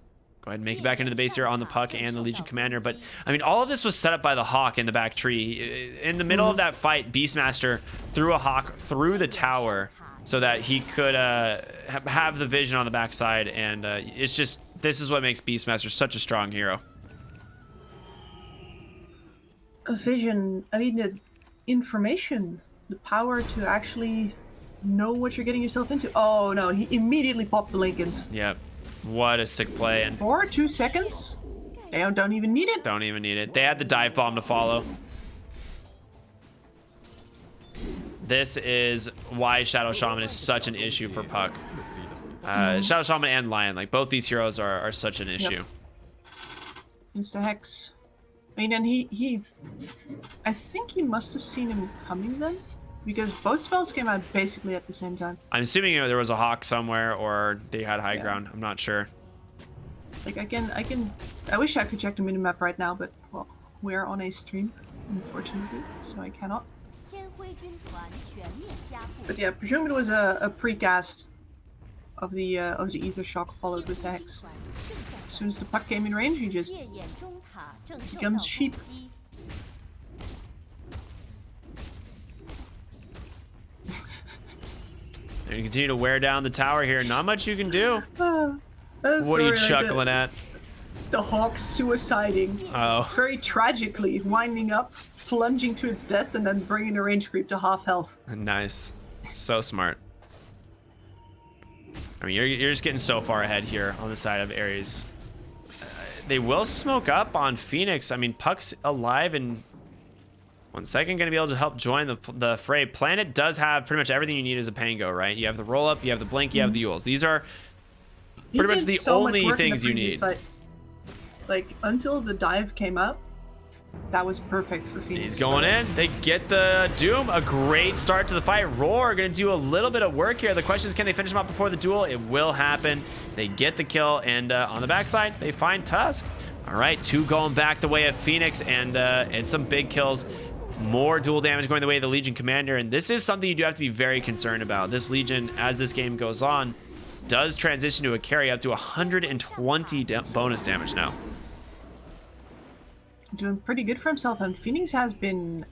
ahead and make it back into the base here on the Puck and the Legion Commander. But, I mean, all of this was set up by the Hawk in the back tree. In the middle of that fight, Beastmaster threw a Hawk through the tower so that he could have the vision on the backside. And it's just, this is what makes Beastmaster such a strong hero. A vision, I mean, the information, the power to actually know what you're getting yourself into. Oh, no, he immediately popped the Lincolns. Yep. What a sick play. And for 2 seconds, they don't even need it. Don't even need it. They had the dive bomb to follow. This is why Shadow Shaman is such an issue for Puck. Shadow Shaman and Lion, like both these heroes are such an issue. Insta Hex. I mean, and he I think he must have seen him coming then, because both spells came out basically at the same time. I'm assuming there was a Hawk somewhere, or they had high ground. I'm not sure. Like I wish I could check the minimap right now, but well, we're on a stream, unfortunately, so I cannot. But yeah, presume it was a precast of the Ether Shock followed with the Hex. As soon as the Puck came in range, he just becomes sheep. And you continue to wear down the tower here. Not much you can do. What are you chuckling at? The Hawk suiciding. Oh. Very tragically, winding up, plunging to its death, and then bringing the range creep to half health. Nice. So smart. I mean, you're just getting so far ahead here on the side of Aries. They will smoke up on Phoenix. I mean, Puck's alive and 1 second going to be able to help join the fray. Planet does have pretty much everything you need as a Pango, right? You have the roll up, you have the blink, you have the Yules. These are pretty much the only things you need. Fight. Like, until the dive came out, that was perfect for Phoenix. He's going in. They get the Doom. A great start to the fight. Roar going to do a little bit of work here. The question is, can they finish him up before the duel? It will happen. They get the kill, and on the backside, they find Tusk. All right, 2 going back the way of Phoenix, and it's some big kills. More dual damage going the way of the Legion Commander, and this is something you do have to be very concerned about. This Legion, as this game goes on, does transition to a carry up to 120 bonus damage now. Doing pretty good for himself, and Phoenix has been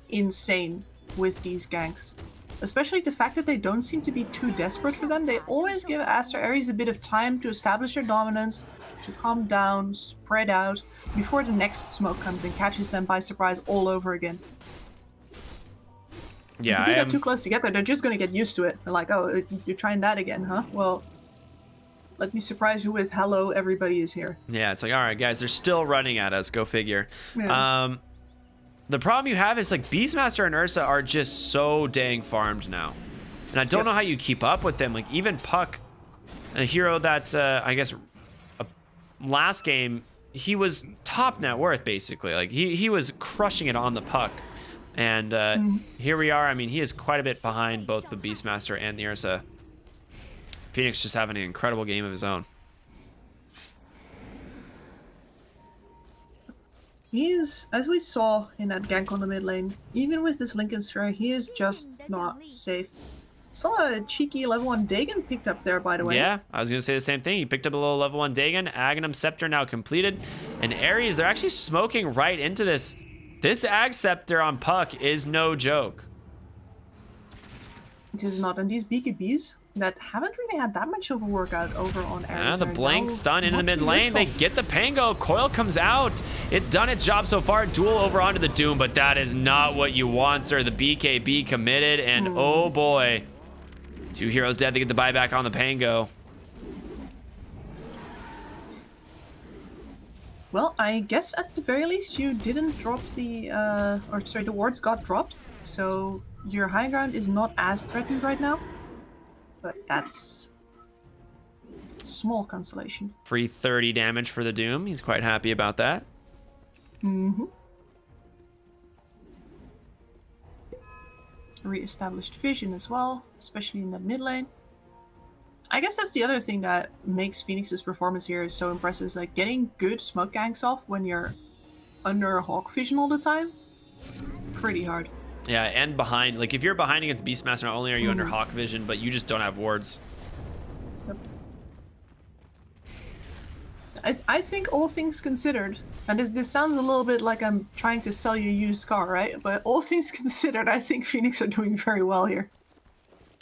insane with these ganks. Especially the fact that they don't seem to be too desperate for them. They always give Aster Aries a bit of time to establish their dominance, to calm down, spread out, before the next smoke comes and catches them by surprise all over again. Yeah, if you do that too close together, they're just going to get used to it. They're like, oh, you're trying that again, huh? Well, let me surprise you with hello, everybody is here. Yeah, it's like, all right, guys, they're still running at us. Go figure. Yeah. The problem you have is, like, Beastmaster and Ursa are just so dang farmed now. And I don't know how you keep up with them. Like, even Puck, a hero that, I guess, last game, he was top net worth, basically. Like, he was crushing it on the Puck. And here we are. I mean, he is quite a bit behind both the Beastmaster and the Ursa. Phoenix just having an incredible game of his own. He is, as we saw in that gank on the mid lane, even with this Lincoln Sphere, he is just not safe. Saw a cheeky level 1 Dagon picked up there, by the way. Yeah, I was going to say the same thing. He picked up a little level 1 Dagon. Aghanim Scepter now completed. And Aries, they're actually smoking right into this This Ag Scepter on Puck is no joke. It is not. And these BKBs that haven't really had that much of a workout over on Aries. The blank stun into the mid lane. They get the Pango. Coil comes out. It's done its job so far. Duel over onto the Doom, but that is not what you want, sir. The BKB committed, and oh boy. 2 heroes dead. They get the buyback on the Pango. Well, I guess at the very least you didn't drop the, the wards got dropped, so your high ground is not as threatened right now. But that's small consolation. Free 30 damage for the Doom. He's quite happy about that. Mm-hmm. Re-established vision as well, especially in the mid lane. I guess that's the other thing that makes Phoenix's performance here is so impressive, is like getting good smoke ganks off when you're under Hawk vision all the time. Pretty hard. Yeah, and behind. Like, if you're behind against Beastmaster, not only are you under Hawk vision, but you just don't have wards. Yep. I think all things considered, and this sounds a little bit like I'm trying to sell you a used car, right? But all things considered, I think Phoenix are doing very well here.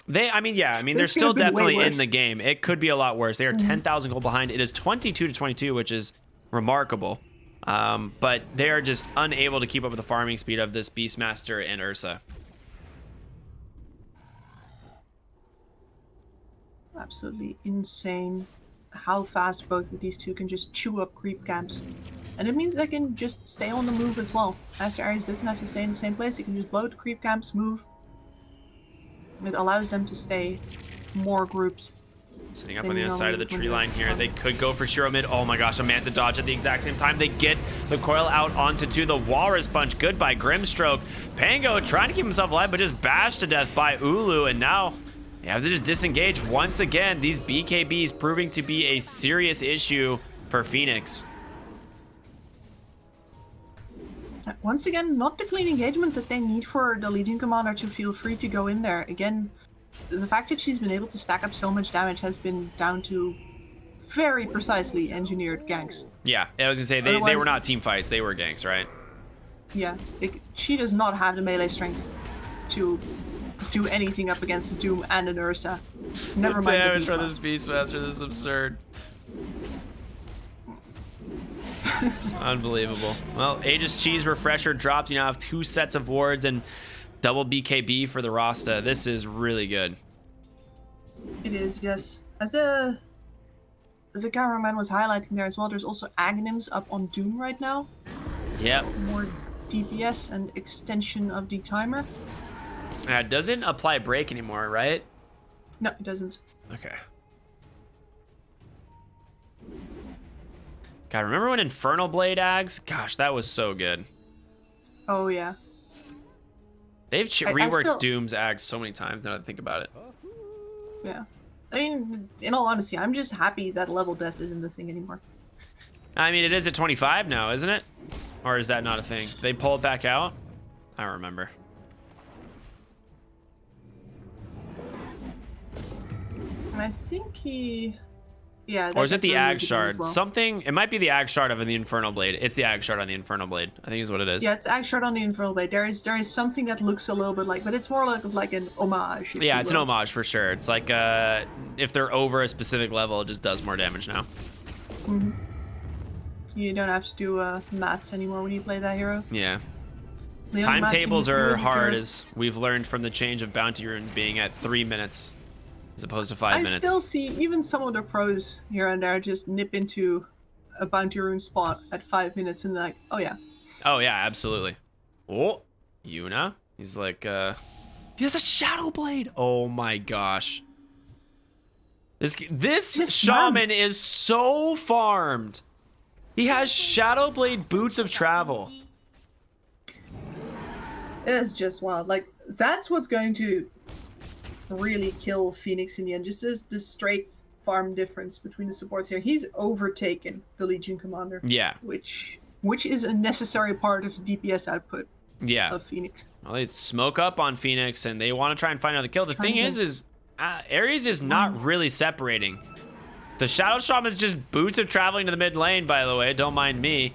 I mean, they're still definitely in the game. It could be a lot worse. They are 10,000 gold behind. It is 22-22, which is remarkable. But they are just unable to keep up with the farming speed of this Beastmaster and Ursa. Absolutely insane how fast both of these two can just chew up creep camps. And it means they can just stay on the move as well. Aster Aries doesn't have to stay in the same place. They can just blow the creep camps, move. It allows them to stay more grouped. Sitting up on the other side of the tree line here. They could go for Shiro mid. Oh my gosh, a Manta dodge at the exact same time. They get the coil out onto 2. The Walrus Punch. Good by Grimstroke. Pango trying to keep himself alive, but just bashed to death by Ulu. And now they have to just disengage once again. These BKBs proving to be a serious issue for Phoenix. Once again, not the clean engagement that they need for the Legion Commander to feel free to go in there. Again, the fact that she's been able to stack up so much damage has been down to very precisely engineered ganks. Yeah, I was gonna say, they were not team fights, they were ganks, right? Yeah, she does not have the melee strength to do anything up against a Doom and an Ursa. Never mind the damage for this Beastmaster, this is absurd. Unbelievable. Well, Aegis Cheese Refresher dropped. You now have 2 sets of wards and double BKB for the Rasta. This is really good. It is, yes. As the cameraman was highlighting there as well, there's also Aghanims up on Doom right now. Yep. More DPS and extension of the timer. It doesn't apply break anymore, right? No, it doesn't. Okay. God, remember when Infernal Blade Ags? Gosh, that was so good. Oh, yeah. They've reworked Doom's Ags so many times now that I think about it. Yeah. I mean, in all honesty, I'm just happy that level death isn't a thing anymore. I mean, it is at 25 now, isn't it? Or is that not a thing? They pull it back out? I don't remember. I think he... Yeah. Or is it the Ag Shard? Well. Something, it might be the Ag Shard of the Infernal Blade. It's the Ag Shard on the Infernal Blade, I think is what it is. Yeah, it's Ag Shard on the Infernal Blade. There is something that looks a little bit like, but it's more like an homage. Yeah, it's an homage for sure. It's like if they're over a specific level, it just does more damage now. Mm-hmm. You don't have to do maths anymore when you play that hero. Yeah. Timetables are hard, as we've learned from the change of bounty runes being at 3 minutes. As opposed to 5 minutes. I still see even some of the pros here and there just nip into a bounty rune spot at 5 minutes and they're like, oh yeah. Oh yeah, absolutely. Oh, Yuna. He's like, he has a Shadow Blade. Oh my gosh. This shaman is so farmed. He has Shadow Blade Boots of Travel. It's just wild. Like, that's what's going to really kill Phoenix in the end. Just the straight farm difference between the supports here. He's overtaken the Legion Commander. Yeah. Which is a necessary part of the DPS output of Phoenix. Well, they smoke up on Phoenix and they want to try and find another kill. The thing is Aries is not really separating. The Shadow Shaman is just Boots of Traveling to the mid lane, by the way. Don't mind me.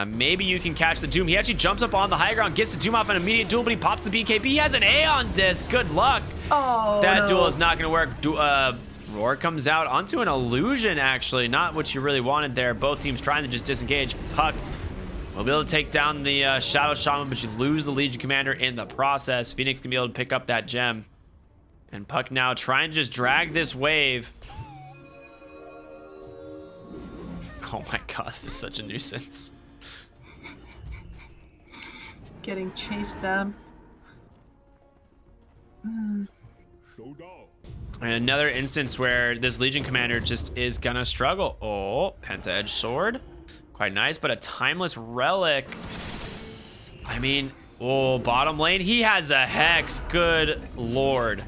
Maybe you can catch the Doom. He actually jumps up on the high ground, gets the Doom off an immediate duel, but he pops the BKB. He has an Aeon disc. Good luck. Oh, that no. duel is not going to work. Roar comes out onto an illusion, actually. Not what you really wanted there. Both teams trying to just disengage. Puck will be able to take down the Shadow Shaman, but you lose the Legion Commander in the process. Phoenix can be able to pick up that gem. And Puck now trying to just drag this wave. Oh my god, this is such a nuisance. Getting chased down. And another instance where this Legion Commander just is gonna struggle. Oh, Penta-Edge Sword. Quite nice, but a Timeless Relic. I mean, oh, bottom lane, he has a Hex. Good lord.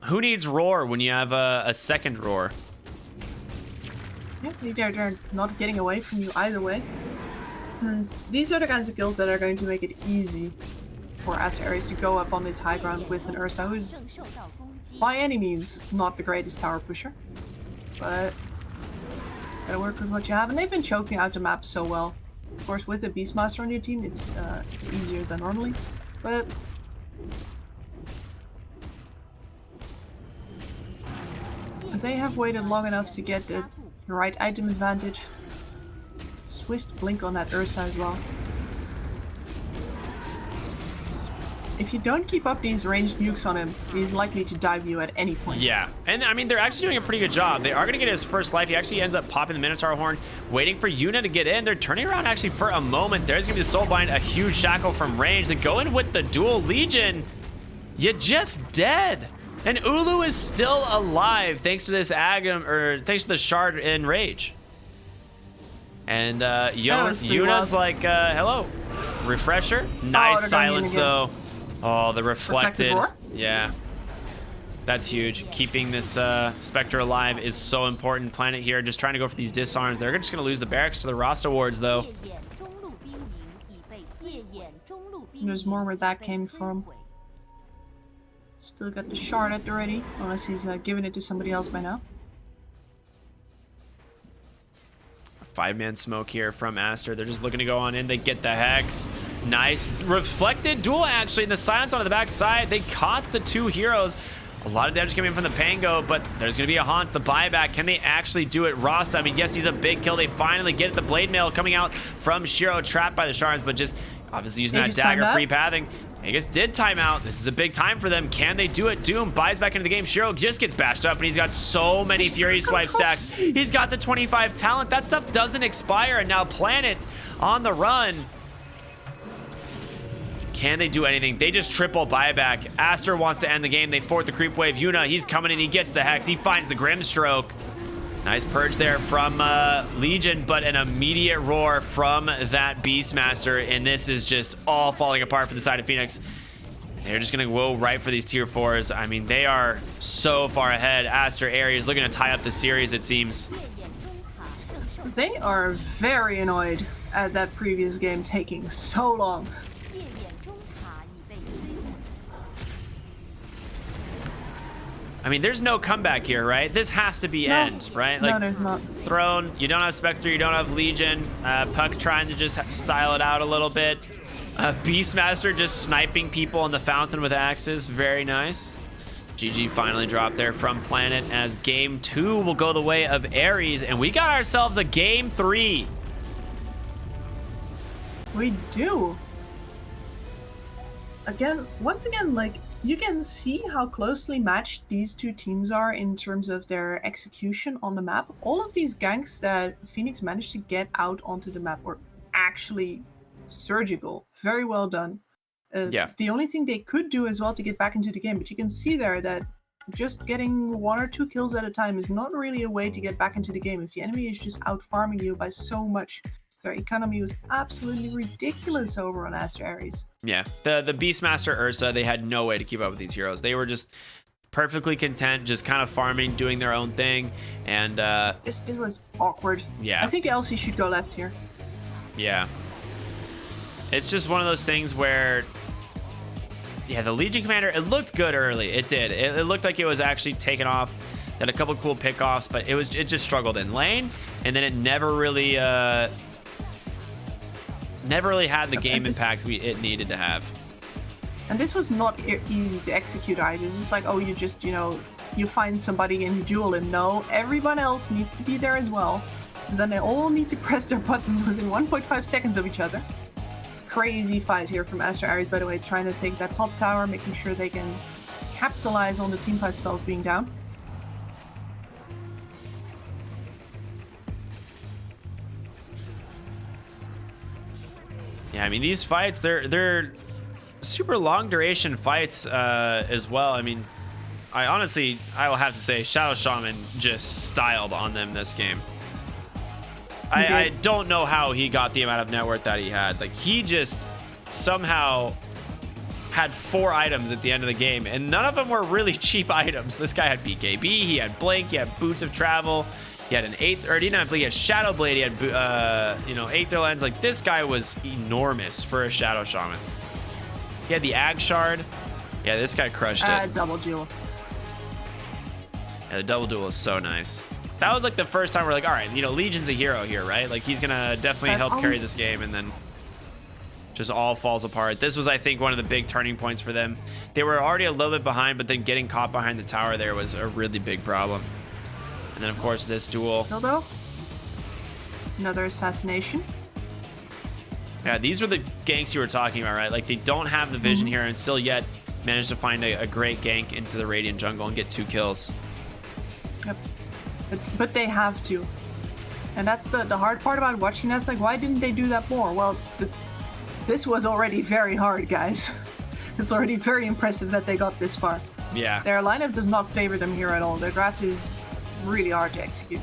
Who needs Roar when you have a second Roar? Yeah, they're not getting away from you either way. And these are the kinds of kills that are going to make it easy for Aster Aries to go up on this high ground with an Ursa, who's by any means not the greatest tower pusher. But gotta work with what you have, and they've been choking out the map so well. Of course, with a Beastmaster on your team, it's easier than normally, but they have waited long enough to get the right item advantage. Swift blink on that Ursa as well. If you don't keep up these ranged nukes on him, he's likely to dive you at any point. Yeah, and I mean, they're actually doing a pretty good job. They are going to get his first life. He actually ends up popping the Minotaur horn, waiting for Yuna to get in. They're turning around actually for a moment. There's going to be the Soulbind, a huge shackle from range. They go in with the dual Legion. You're just dead. And Ulu is still alive thanks to this thanks to the shard in rage. And Yuna's like, hello. Refresher. Nice silence though. Oh, the reflected. Yeah. That's huge. Keeping this Spectre alive is so important. Planet here just trying to go for these disarms. They're just going to lose the barracks to the Rasta wards though. There's more where that came from. Still got the shard at the ready, unless he's given it to somebody else by now. A 5-man smoke here from Aster. They're just looking to go on in. They get the Hex. Nice. Reflected duel, actually, in the silence on the back side. They caught the two heroes. A lot of damage coming from the Pango, but there's going to be a haunt. The buyback. Can they actually do it? Rasta, I mean, yes, he's a big kill. They finally get it. The blade mail coming out from Shiro, trapped by the shards, but just obviously using that dagger-free pathing. Aegis did time out. This is a big time for them. Can they do it? Doom buys back into the game. Shiro just gets bashed up, and he's got so many Fury Swipe stacks. He's got the 25 talent. That stuff doesn't expire, and now Planet on the run. Can they do anything? They just triple buyback. Aster wants to end the game. They fort the creep wave. Yuna, he's coming in. He gets the Hex. He finds the Grimstroke. Nice purge there from Legion, but an immediate roar from that Beastmaster, and this is just all falling apart for the side of Phoenix. They're just going to go right for these tier 4s. I mean, they are so far ahead. Aster Aries looking to tie up the series, it seems. They are very annoyed at that previous game taking so long. I mean, there's no comeback here, right? This has to be end, right? Like, no, there's not. Throne, you don't have Spectre, you don't have Legion. Puck trying to just style it out a little bit. Beastmaster just sniping people on the fountain with axes. Very nice. GG finally dropped there from Planet as game 2 will go the way of Aries. And we got ourselves a game 3. We do. Once again, like, you can see how closely matched these two teams are in terms of their execution on the map. All of these ganks that Phoenix managed to get out onto the map were actually surgical. Very well done. Yeah. The only thing they could do as well to get back into the game, but you can see there that just getting 1 or 2 kills at a time is not really a way to get back into the game. If the enemy is just out farming you by so much, their economy was absolutely ridiculous over on Aster Aries. Yeah, the Beastmaster Ursa, they had no way to keep up with these heroes. They were just perfectly content, just kind of farming, doing their own thing, and this was awkward. Yeah, I think Elsie should go left here. Yeah, it's just one of those things where, yeah, the Legion Commander, it looked good early. It did. It looked like it was actually taking off. They had a couple cool pickoffs, but it just struggled in lane, and then it never really had the game impact it needed to have. And this was not easy to execute either. It's just like, oh, you just, you find somebody and you duel him. No, everyone else needs to be there as well. And then they all need to press their buttons within 1.5 seconds of each other. Crazy fight here from Aster Aries, by the way, trying to take that top tower, making sure they can capitalize on the teamfight spells being down. Yeah, I mean, these fights, they're super long duration fights as well. I mean, I will have to say Shadow Shaman just styled on them this game. I don't know how he got the amount of net worth that he had. Like, he just somehow had 4 items at the end of the game, and none of them were really cheap items. This guy had BKB, he had Blink, he had Boots of Travel, he had an Aether, or he didn't have Blink, he had Shadow Blade, he had Aether Lens. Like, this guy was enormous for a Shadow Shaman. He had the Ag Shard. Yeah, this guy crushed it. Double duel. Yeah, the double duel is so nice. That was like the first time we're like, all right, Legion's a hero here, right? Like, he's gonna definitely help carry this game, and then just all falls apart. This was, I think, one of the big turning points for them. They were already a little bit behind, but then getting caught behind the tower there was a really big problem. And then, of course, this duel. Still though, another assassination. Yeah, these were the ganks you were talking about, right? Like, they don't have the vision here and still yet manage to find a great gank into the Radiant jungle and get 2 kills. Yep. But they have to. And that's the hard part about watching that. It's like, why didn't they do that more? Well, this was already very hard, guys. It's already very impressive that they got this far. Yeah. Their lineup does not favor them here at all. Their draft is really hard to execute.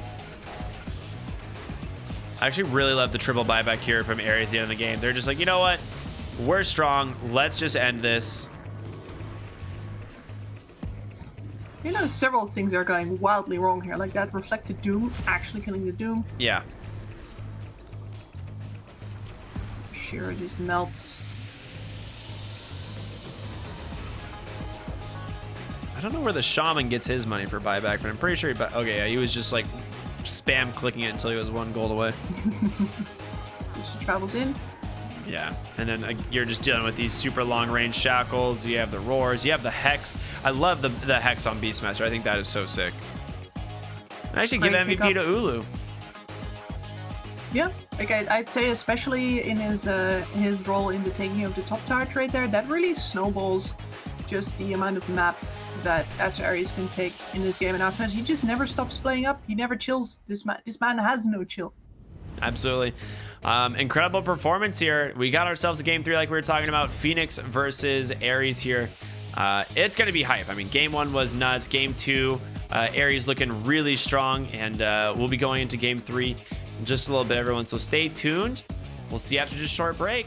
I actually really love the triple buyback here from Aries at the end of the game. They're just like, you know what? We're strong. Let's just end this. Several things are going wildly wrong here. Like that reflected Doom actually killing the Doom. Yeah. Shira just melts. I don't know where the Shaman gets his money for buyback, but I'm pretty sure he was just like spam clicking it until he was 1 gold away. She travels in. Yeah, and then you're just dealing with these super long range shackles. You have the roars. You have the hex. I love the hex on Beastmaster. I think that is so sick. I actually give MVP to Ulu. Yeah, like I'd say, especially in his role in the taking of the top tower trade there, that really snowballs just the amount of map that Aster Aries can take in this game. And after he just never stops playing up. He never chills. This man has no chill. Absolutely. Incredible performance here. We got ourselves a game 3 like we were talking about. Phoenix versus Aries here. It's going to be hype. I mean, game 1 was nuts. Game 2, Aries looking really strong. And we'll be going into game 3 in just a little bit, everyone. So stay tuned. We'll see you after just a short break.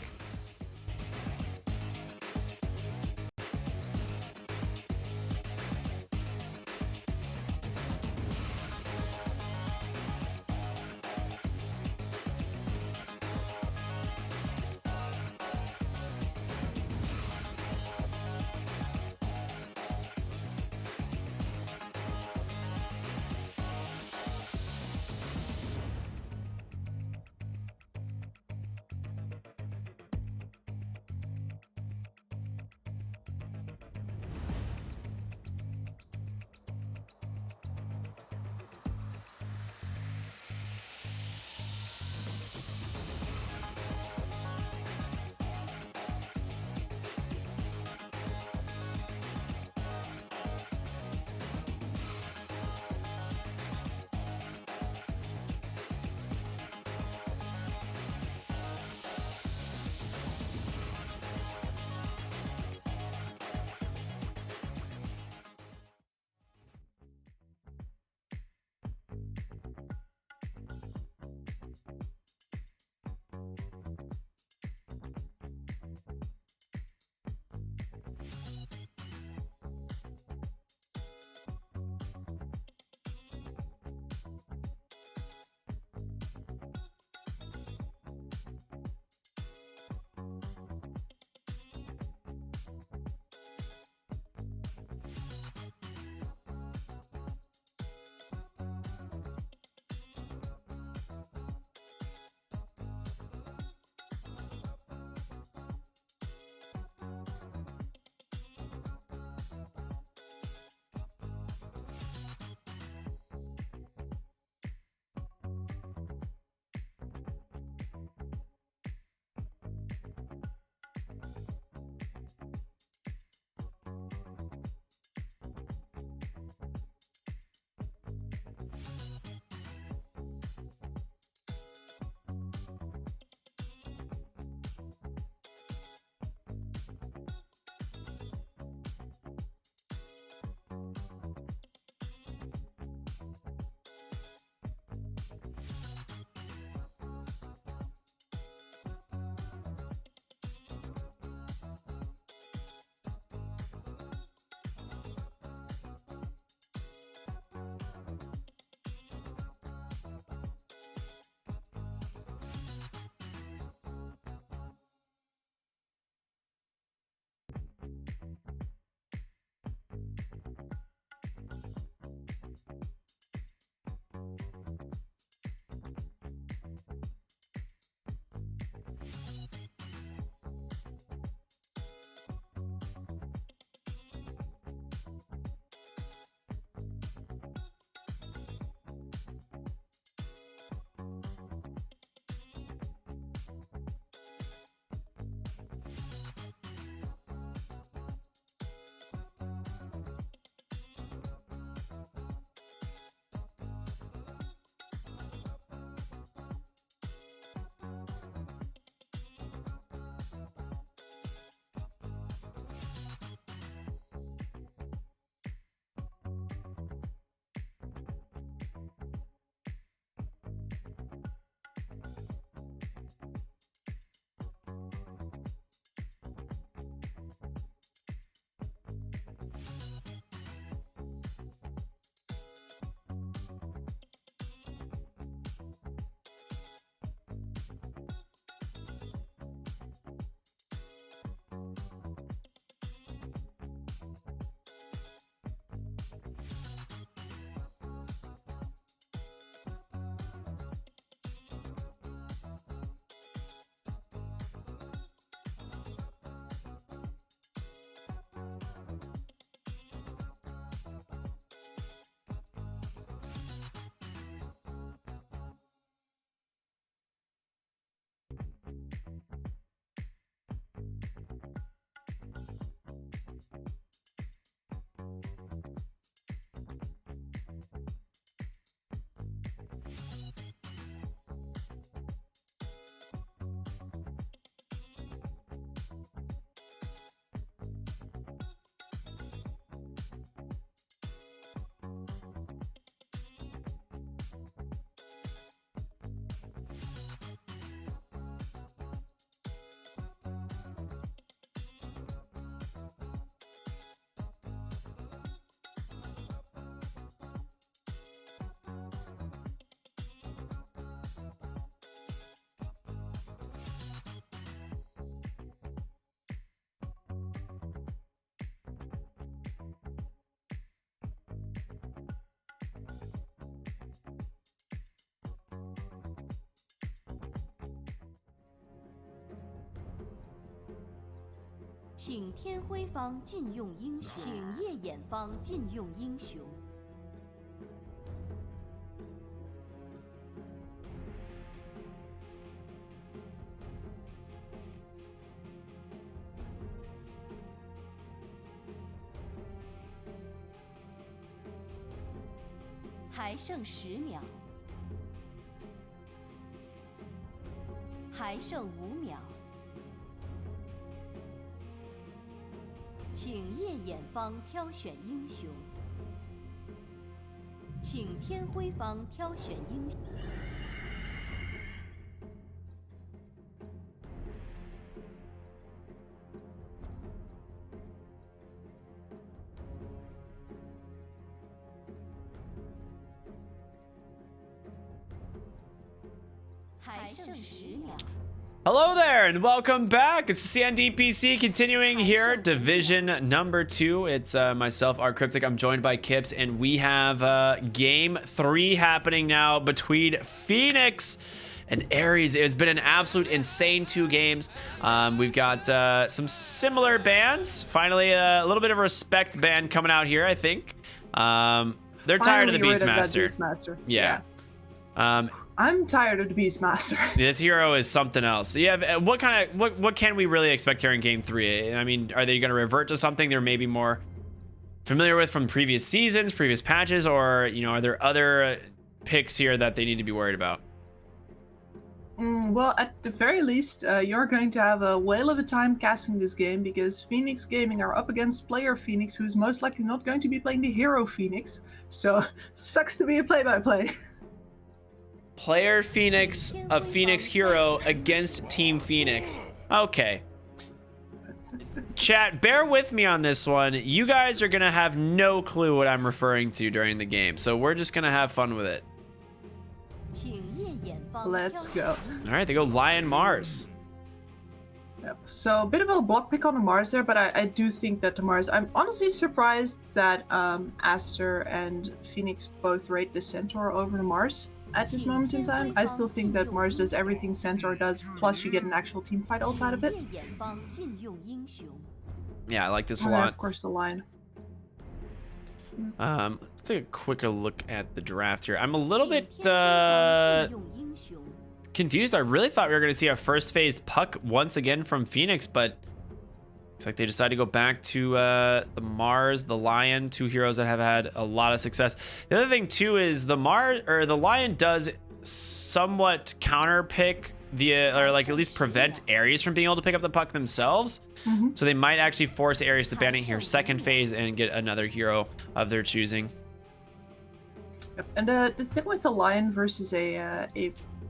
请天辉方禁用英雄，请夜眼方禁用英雄。还剩10秒，还剩5秒。请夜眼方挑选英雄，请天辉方挑选英雄。还剩10秒。 Hello there and welcome back. It's the DPC continuing here, division number 2. It's myself, Art Cryptic. I'm joined by Kips, and we have game 3 happening now between Phoenix and Aries. It's been an absolute insane 2 games. We've got some similar bands. Finally, a little bit of a respect band coming out here, I think. They're tired of the Beastmaster. Yeah. I'm tired of the Beastmaster. This hero is something else. Yeah, what can we really expect here in game 3? I mean, are they going to revert to something they're maybe more familiar with from previous seasons, previous patches, or are there other picks here that they need to be worried about? Well, at the very least, you're going to have a whale of a time casting this game because Phoenix Gaming are up against player Phoenix, who's most likely not going to be playing the hero Phoenix. So, sucks to be a play-by-play. Player Phoenix, a Phoenix hero against Team Phoenix. Okay. Chat, bear with me on this one. You guys are going to have no clue what I'm referring to during the game, so we're just going to have fun with it. Let's go. All right, they go Lion Mars. Yep. So a bit of a block pick on the Mars there, but I do think that the Mars... I'm honestly surprised that Aster and Phoenix both rate the Centaur over the Mars. At this moment in time, I still think that Mars does everything Centaur does, plus you get an actual team fight ult out of it. Yeah, I like this a and lot. Then, of course, the Lion. Let's take a quicker look at the draft here. I'm a little bit confused. I really thought we were going to see a first phased puck once again from Phoenix, but looks like they decided to go back to the Mars, the Lion, 2 heroes that have had a lot of success. The other thing too is the Lion does somewhat counter pick or like at least prevent Aries from being able to pick up the puck themselves. So they might actually force Aries to ban it here second phase and get another hero of their choosing. Yep. And the thing with the Lion versus a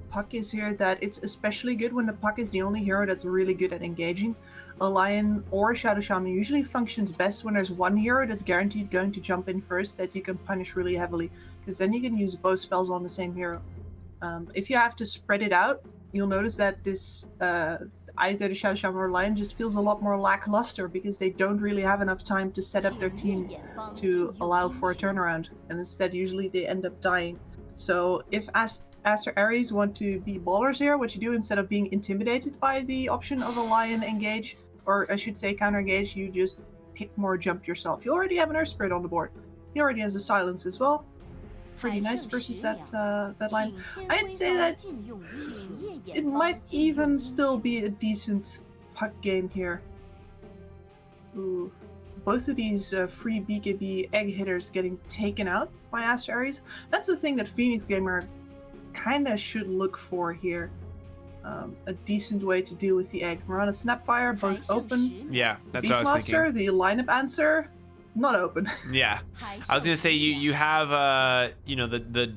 puck is here that it's especially good when the puck is the only hero that's really good at engaging. A Lion or a Shadow Shaman usually functions best when there's one hero that's guaranteed going to jump in first that you can punish really heavily, because then you can use both spells on the same hero. If you have to spread it out, you'll notice that this either the Shadow Shaman or Lion just feels a lot more lackluster because they don't really have enough time to set up their team to allow for a turnaround, and instead usually they end up dying. So if Aster Aries want to be ballers here, what you do instead of being intimidated by the option of a Lion engage, or I should say counter engage, you just pick more jump yourself. You already have an Earth Spirit on the board. He already has a silence as well. Pretty nice versus that line. I'd say that it might even still be a decent puck game here. Ooh. Both of these free BKB egg hitters getting taken out by Aster Aries. That's the thing that Phoenix Gamer kind of should look for here. A decent way to deal with the egg. Mirana Snapfire, both open. Yeah, that's what I was thinking. Beastmaster, the lineup answer, not open. Yeah, I was gonna say you have the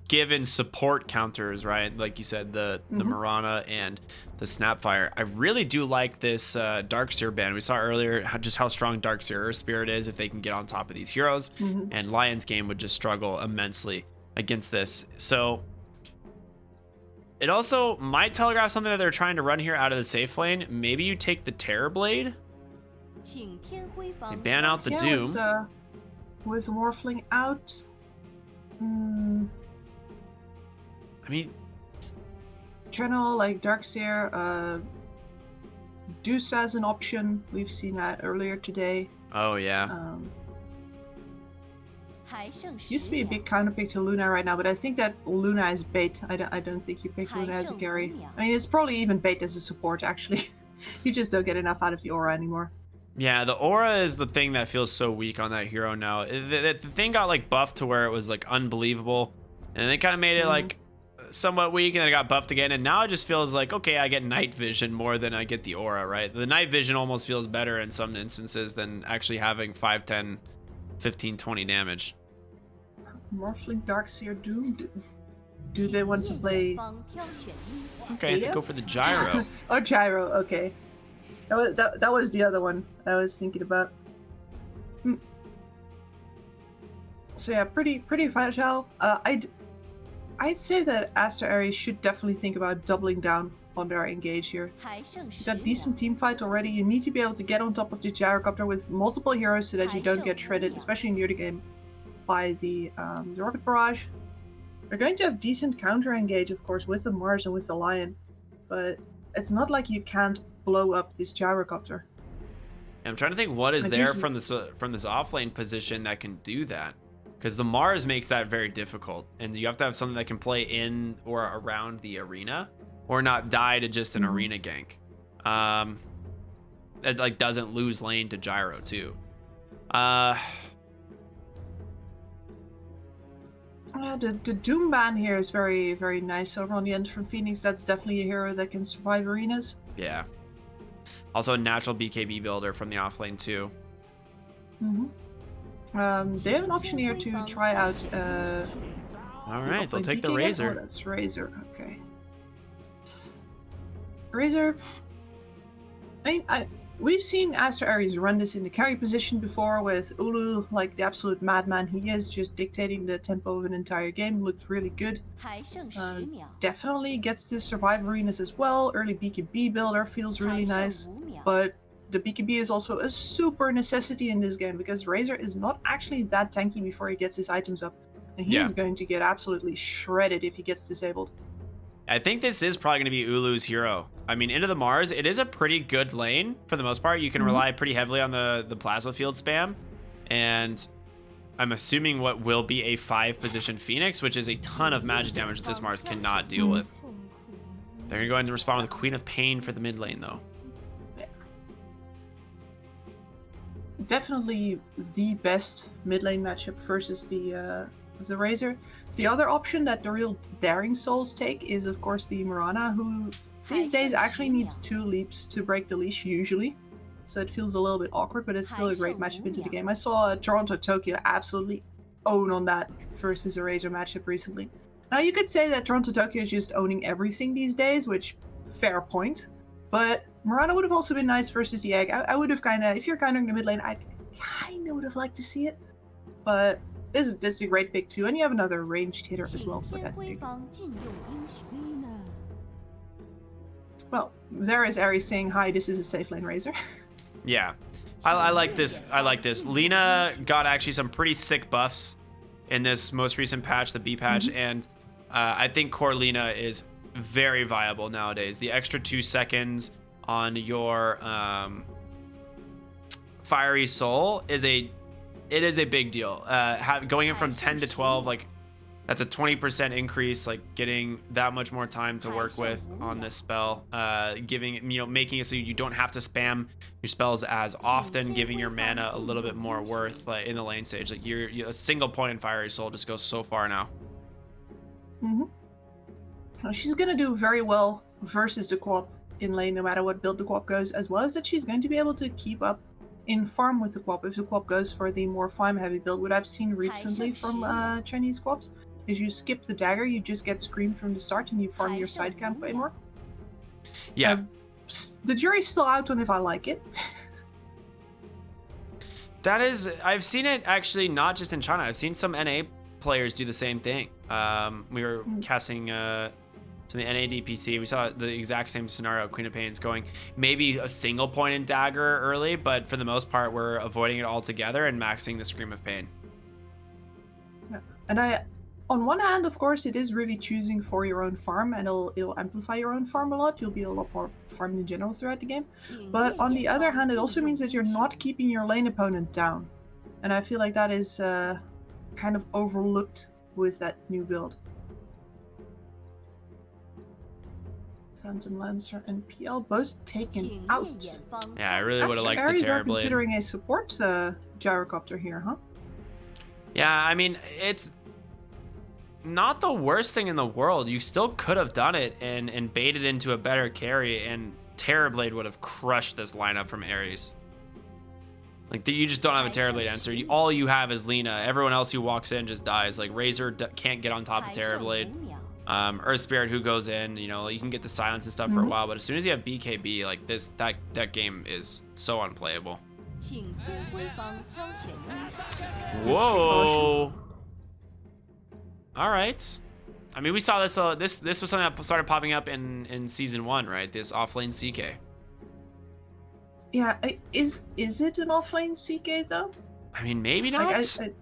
given support counters, right? Like you said, the Mirana and the Snapfire. I really do like this Darkseer band. We saw earlier just how strong Darkseer Spirit is if they can get on top of these heroes, and Lion's game would just struggle immensely against this. So it also might telegraph something that they're trying to run here out of the safe lane. Maybe you take the Terror Blade. You ban out the Doom. With Morphling out. I mean, General like Darkseer, Deuce as an option. We've seen that earlier today. Oh yeah. Used to be a big counter pick to Luna right now, but I think that Luna is bait. I don't think you pick Luna as a carry. I mean, it's probably even bait as a support, actually. You just don't get enough out of the aura anymore. Yeah, the aura is the thing that feels so weak on that hero now. The thing got like buffed to where it was like unbelievable, and they kind of made it like somewhat weak, and then it got buffed again, and now it just feels like, okay, I get night vision more than I get the aura, right? The night vision almost feels better in some instances than actually having 5, 10, 15, 20 damage. Morphling Darkseer Doom. Do they want to play? Okay, go for the gyro. Oh, gyro. Okay, that was the other one I was thinking about. So yeah, pretty fragile. I'd say that Aster Aries should definitely think about doubling down on their engage here. You got decent team fight already. You need to be able to get on top of the gyrocopter with multiple heroes so that you don't get shredded, especially near the game, by the rocket barrage. They're going to have decent counter engage, of course, with the Mars and with the Lion, but it's not like you can't blow up this gyrocopter. I'm trying to think what is there from this offlane position that can do that, because the Mars makes that very difficult, and you have to have something that can play in or around the arena, or not die to just an arena gank. It like doesn't lose lane to gyro too. The Doom ban here is very, very nice over on the end from Phoenix. That's definitely a hero that can survive arenas. Yeah. Also a natural BKB builder from the offlane too. They have an option here to try out. All right, they'll take the DK Razor. Oh, that's Razor. Okay. Razor. I mean, we've seen Aster Aries run this in the carry position before with Ulu, like the absolute madman he is, just dictating the tempo of an entire game. Looked really good. Definitely gets to survive arenas as well. Early BKB builder feels really nice. But the BKB is also a super necessity in this game because Razor is not actually that tanky before he gets his items up. And he's going to get absolutely shredded if he gets disabled. I think this is probably going to be Ulu's hero. I mean, into the Mars, it is a pretty good lane for the most part. You can rely pretty heavily on the plasma field spam. And I'm assuming what will be a 5-position Phoenix, which is a ton of magic damage that this Mars cannot deal with. They're going to go ahead and respond with the Queen of Pain for the mid lane, though. Definitely the best mid lane matchup versus the Razor. The other option that the real daring souls take is, of course, the Mirana, who these days actually needs 2 leaps to break the leash usually. So it feels a little bit awkward, but it's still a great matchup into the game. I saw Toronto-Tokyo absolutely own on that versus a Razor matchup recently. Now you could say that Toronto-Tokyo is just owning everything these days, which, fair point. But Mirana would have also been nice versus the Egg. I would have if you're countering the mid lane, I kind of would have liked to see it. But this is a great pick too, and you have another ranged hitter as well for that pick. Well, there is Aries saying, hi, this is a safe lane Razor. Yeah, I like this. I like this. Lina got actually some pretty sick buffs in this most recent patch, the B patch, and I think core Lina is very viable nowadays. The extra 2 seconds on your Fiery Soul is a big deal. Going in from 10 to 12, like that's a 20% increase, like getting that much more time to work with on this spell, making it so you don't have to spam your spells as often, giving your mana a little bit more worth in the lane stage. Like a single point in Fiery Soul just goes so far now. She's gonna do very well versus the co-op in lane, no matter what build the co-op goes, as well as that she's going to be able to keep up in farm with the co-op if the co-op goes for the more farm heavy build. What I've seen recently from Chinese co-ops is you skip the dagger, you just get screamed from the start, and you farm your side camp way more. Yeah. The jury's still out on if I like it. I've seen it actually not just in China. I've seen some NA players do the same thing. We were casting to the NA DPC. We saw the exact same scenario. Queen of Pain's going maybe a single point in dagger early, but for the most part, we're avoiding it altogether and maxing the Scream of Pain. Yeah. And on one hand, of course, it is really choosing for your own farm, and it'll amplify your own farm a lot. You'll be a lot more farming in general throughout the game. But on the other hand, it also means that you're not keeping your lane opponent down. And I feel like that is kind of overlooked with that new build. Phantom Lancer and PL both taken out. Yeah, I really would have liked the Aries are Terrorblade. considering a support gyrocopter here, huh? Yeah, I mean, it's not the worst thing in the world. You still could have done it and baited into a better carry, and Terrorblade would have crushed this lineup from Aries. Like, you just don't have a Terrorblade answer. All you have is Lina. Everyone else who walks in just dies. Like, Razor can't get on top of Terrorblade. Earth Spirit who goes in, you know, you can get the silence and stuff for a while, but as soon as you have BKB, like that game is so unplayable. Whoa. All right. I mean, we saw this. This was something that started popping up in season 1, right? This offlane CK. Yeah, is it an offlane CK though? I mean, maybe not. Like,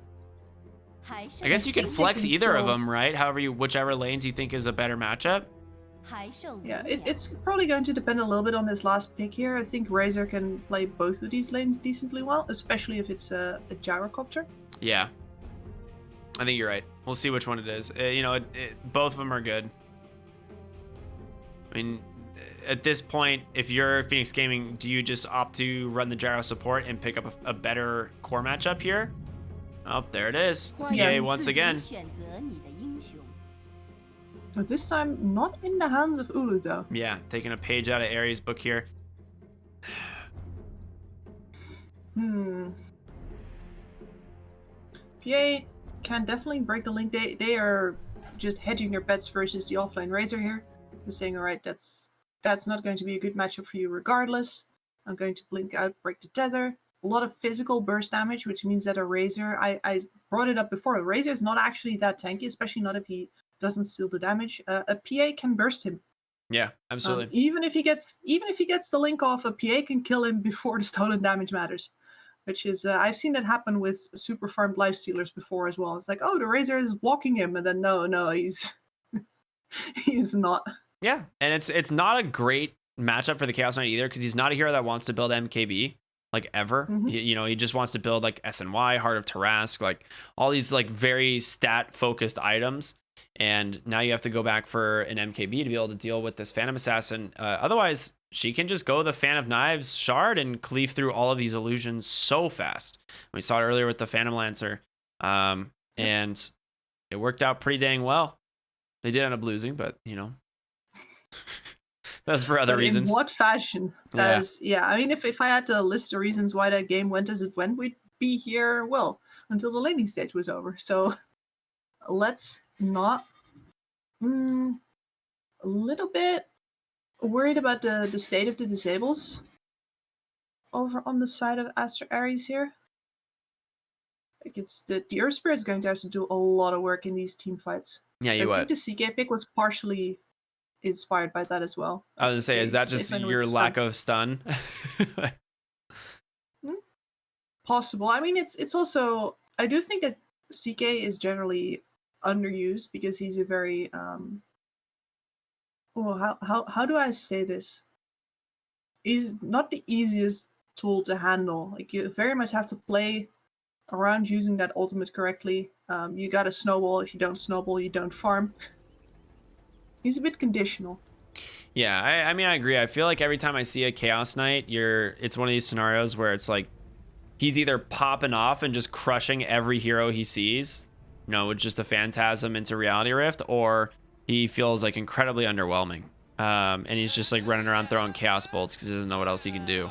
I guess you can flex either of them, right? Whichever lanes you think is a better matchup. Yeah, it's probably going to depend a little bit on this last pick here. I think Razor can play both of these lanes decently well, especially if it's a gyrocopter. Yeah, I think you're right. We'll see which one it is. You know, both of them are good. I mean, at this point, if you're Phoenix Gaming, do you just opt to run the gyro support and pick up a better core matchup here? Oh, there it is. PA once again. But this time, not in the hands of Ulu, though. Yeah, taking a page out of Aries' book here. PA can definitely break the link. They are just hedging their bets versus the offlane Razor here. They're saying, all right, that's not going to be a good matchup for you regardless. I'm going to blink out, break the tether. A lot of physical burst damage, which means that a Razor, I brought it up before, a Razor is not actually that tanky, especially not if he doesn't steal the damage. A PA can burst him. Yeah, absolutely. Even if he gets the link off, a PA can kill him before the stolen damage matters. Which is, I've seen that happen with super farmed lifestealers before as well. It's like, oh, the Razor is walking him, and then no, he's he's not. Yeah, and it's not a great matchup for the Chaos Knight either, because he's not a hero that wants to build MKB. Like ever. He just wants to build like SNY, Heart of Tarask, like all these like very stat focused items. And now you have to go back for an MKB to be able to deal with this Phantom Assassin. Otherwise, she can just go the Fan of Knives shard and cleave through all of these illusions so fast. We saw it earlier with the Phantom Lancer. And it worked out pretty dang well. They did end up losing, but you know. That's for other reasons. In what fashion? Yeah, I mean, if I had to list the reasons why that game went as it went, we'd be here, well, until the laning stage was over. So let's not. A little bit worried about the state of the disables over on the side of Aster Aries here. Like it's the Earth Spirit's going to have to do a lot of work in these team fights. Yeah, you I think the CK pick was partially inspired by that as well. I was gonna say, is that just your lack of stun? Possible. I mean, it's also, I do think that CK is generally underused because he's a very how do I say this? He's not the easiest tool to handle. Like you very much have to play around using that ultimate correctly. You gotta snowball. If you don't snowball, you don't farm. He's a bit conditional. Yeah, I mean, I agree. I feel like every time I see a Chaos Knight, it's one of these scenarios where it's like he's either popping off and just crushing every hero he sees, you know, with just a Phantasm into Reality Rift, or he feels like incredibly underwhelming. And he's just like running around throwing Chaos Bolts because he doesn't know what else he can do.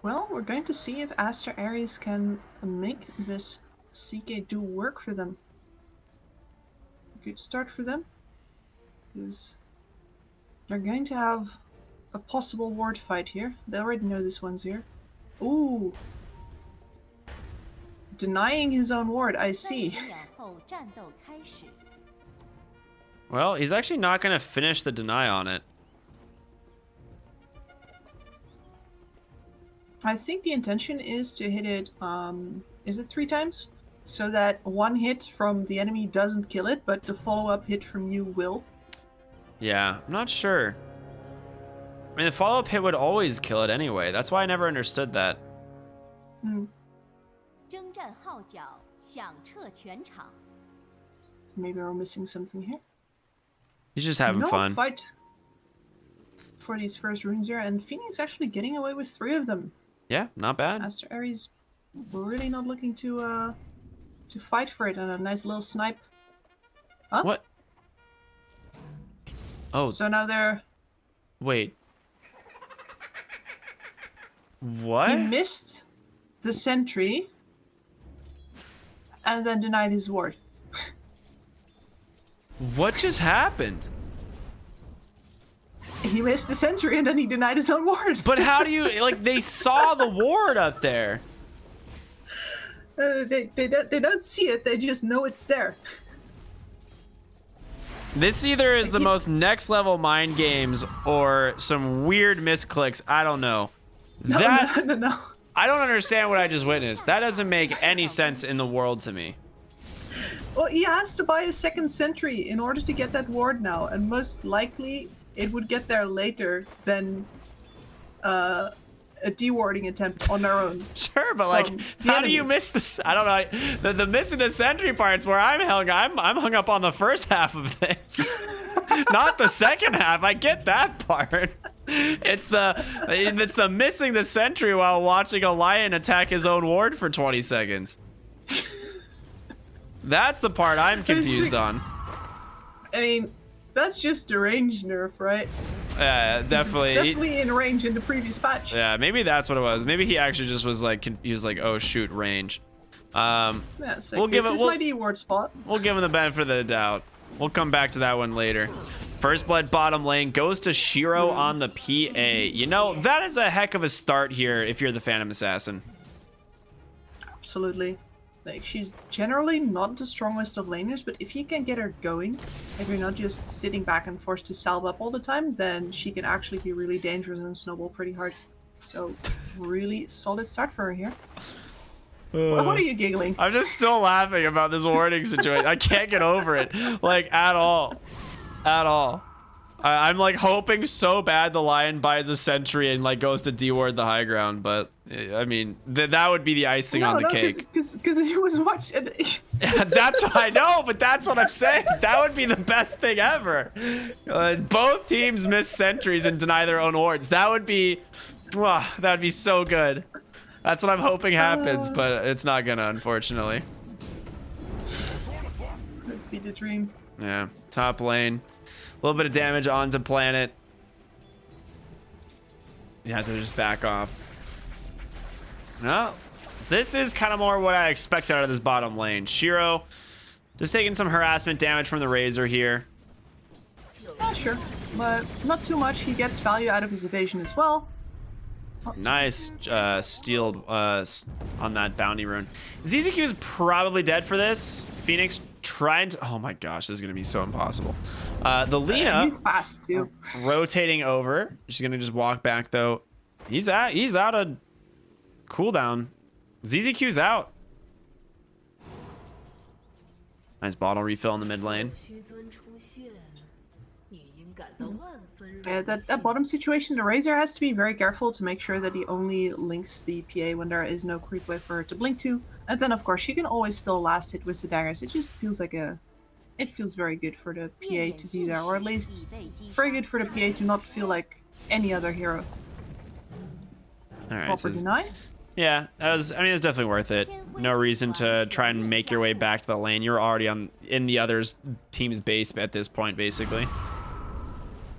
Well, we're going to see if Aster Aries can make this CK do work for them. Good start for them, because they're going to have a possible ward fight here. They already know this one's here. Ooh. Denying his own ward, I see. Well, he's actually not going to finish the deny on it. I think the intention is to hit it, is it 3 times? so that one hit from the enemy doesn't kill it, but the follow-up hit from you will. Yeah, I'm not sure. I mean, the follow-up hit would always kill it anyway. That's why I never understood that. Hmm. 征战号角，响彻全场。 Maybe we're missing something here. He's just having no fun. Fight for these first runes here, and Phoenix actually getting away with 3 of them. Yeah, not bad. Aster Aries really not looking to fight for it, and a nice little snipe. Huh? What? Oh. So now they're... Wait. What? He missed the sentry and then denied his ward. What just happened? He missed the sentry and then he denied his own ward. But how do you, like, they saw the ward up there. They don't see it, they just know it's there. This either is the most next level mind games or some weird misclicks. I don't know. No. I don't understand what I just witnessed. That doesn't make any sense in the world to me. Well, he has to buy a second sentry in order to get that ward now, and most likely it would get there later than a dewarding attempt on their own. Sure, but like, how do you miss this? I don't know. The missing the sentry part's where I'm hung up on the first half of this, not the second half. I get that part. It's the missing the sentry while watching a lion attack his own ward for 20 seconds. That's the part I'm confused on. I mean, that's just a range nerf, right? Yeah, definitely. Definitely in range in the previous patch. Yeah, maybe that's what it was. Maybe he actually just was like confused, like, oh shoot, range. Yeah, so this is my D-ward spot. We'll give him the benefit of the doubt. We'll come back to that one later. First blood bottom lane goes to Shiro on the PA. You know, that is a heck of a start here if you're the Phantom Assassin. Absolutely. Like, she's generally not the strongest of laners, but if you can get her going, if you're not just sitting back and forced to salve up all the time, then she can actually be really dangerous and snowball pretty hard. So, really solid start for her here. What are you giggling? I'm just still laughing about this warding situation. I can't get over it, like, at all. At all. I'm like hoping so bad the lion buys a sentry and like goes to deward the high ground, but I mean that would be the icing on the cake. Because he was watching. That's what I know, but that's what I'm saying. That would be the best thing ever. Both teams miss sentries and deny their own wards. That would be so good. That's what I'm hoping happens, but it's not gonna, unfortunately. Could be the dream. Yeah, top lane. A little bit of damage onto Planet. You have to just back off. No, this is kind of more what I expected out of this bottom lane. Shiro just taking some harassment damage from the Razor here. Yeah, sure, but not too much. He gets value out of his evasion as well. Nice steal on that bounty rune. ZZQ is probably dead for this. Phoenix trying to, oh my gosh, this is gonna be so impossible. The Lina he's fast too. Rotating over. She's gonna just walk back though. He's out of cooldown. ZZQ's out. Nice bottle refill in the mid lane. Yeah, that bottom situation, the Razor has to be very careful to make sure that he only links the PA when there is no creep wave for her to blink to. And then, of course, she can always still last hit with the daggers. It just feels like it feels very good for the PA to be there, or at least very good for the PA to not feel like any other hero. All right, so deny? Yeah, it's definitely worth it. No reason to try and make your way back to the lane. You're already in the other team's base at this point, basically.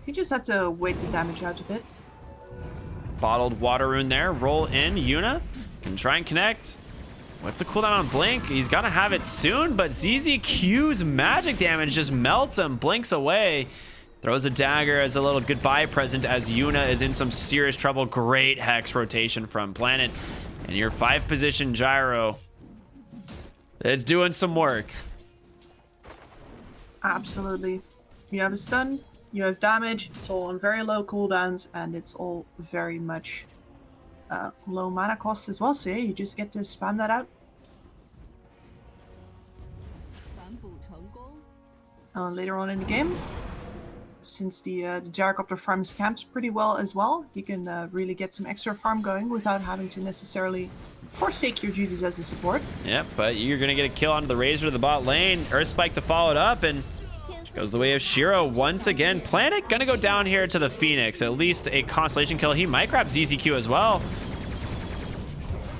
You just had to wait the damage out a bit. Bottled water rune there. Roll in. Yuna can try and connect. What's the cooldown on Blink? He's gonna have it soon, but ZZQ's magic damage just melts him, blinks away. Throws a dagger as a little goodbye present as Yuna is in some serious trouble. Great Hex rotation from Planet. And your 5 position gyro. It's doing some work. Absolutely. You have a stun, you have damage, it's all on very low cooldowns, and it's all very much low mana cost as well, so yeah, you just get to spam that out. Later on in the game, since the gyrocopter farms camps pretty well as well, you can really get some extra farm going without having to necessarily forsake your duties as a support. Yep, but you're gonna get a kill onto the Razor to the bot lane. Earth Spike to follow it up, and goes the way of Shiro once again. Planet gonna go down here to the Phoenix. At least a Constellation kill. He might grab ZZQ as well.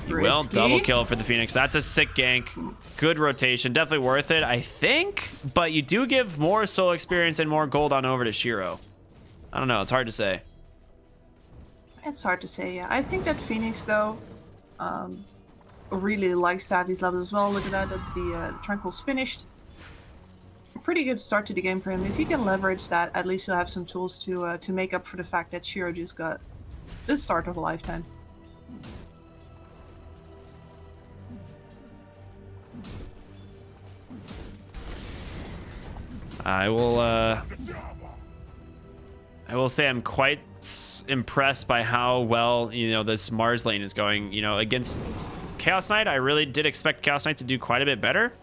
He will. Double kill for the Phoenix. That's a sick gank. Good rotation. Definitely worth it, I think. But you do give more solo experience and more gold on over to Shiro. I don't know. It's hard to say. It's hard to say, yeah. I think that Phoenix, though, really likes to have these levels as well. Look at that. That's the Tranquil's finished. A pretty good start to the game for him. If you can leverage that, at least you'll have some tools to make up for the fact that Shiro just got the start of a lifetime. I will say I'm quite impressed by how well, this Mars lane is going. Against Chaos Knight, I really did expect Chaos Knight to do quite a bit better.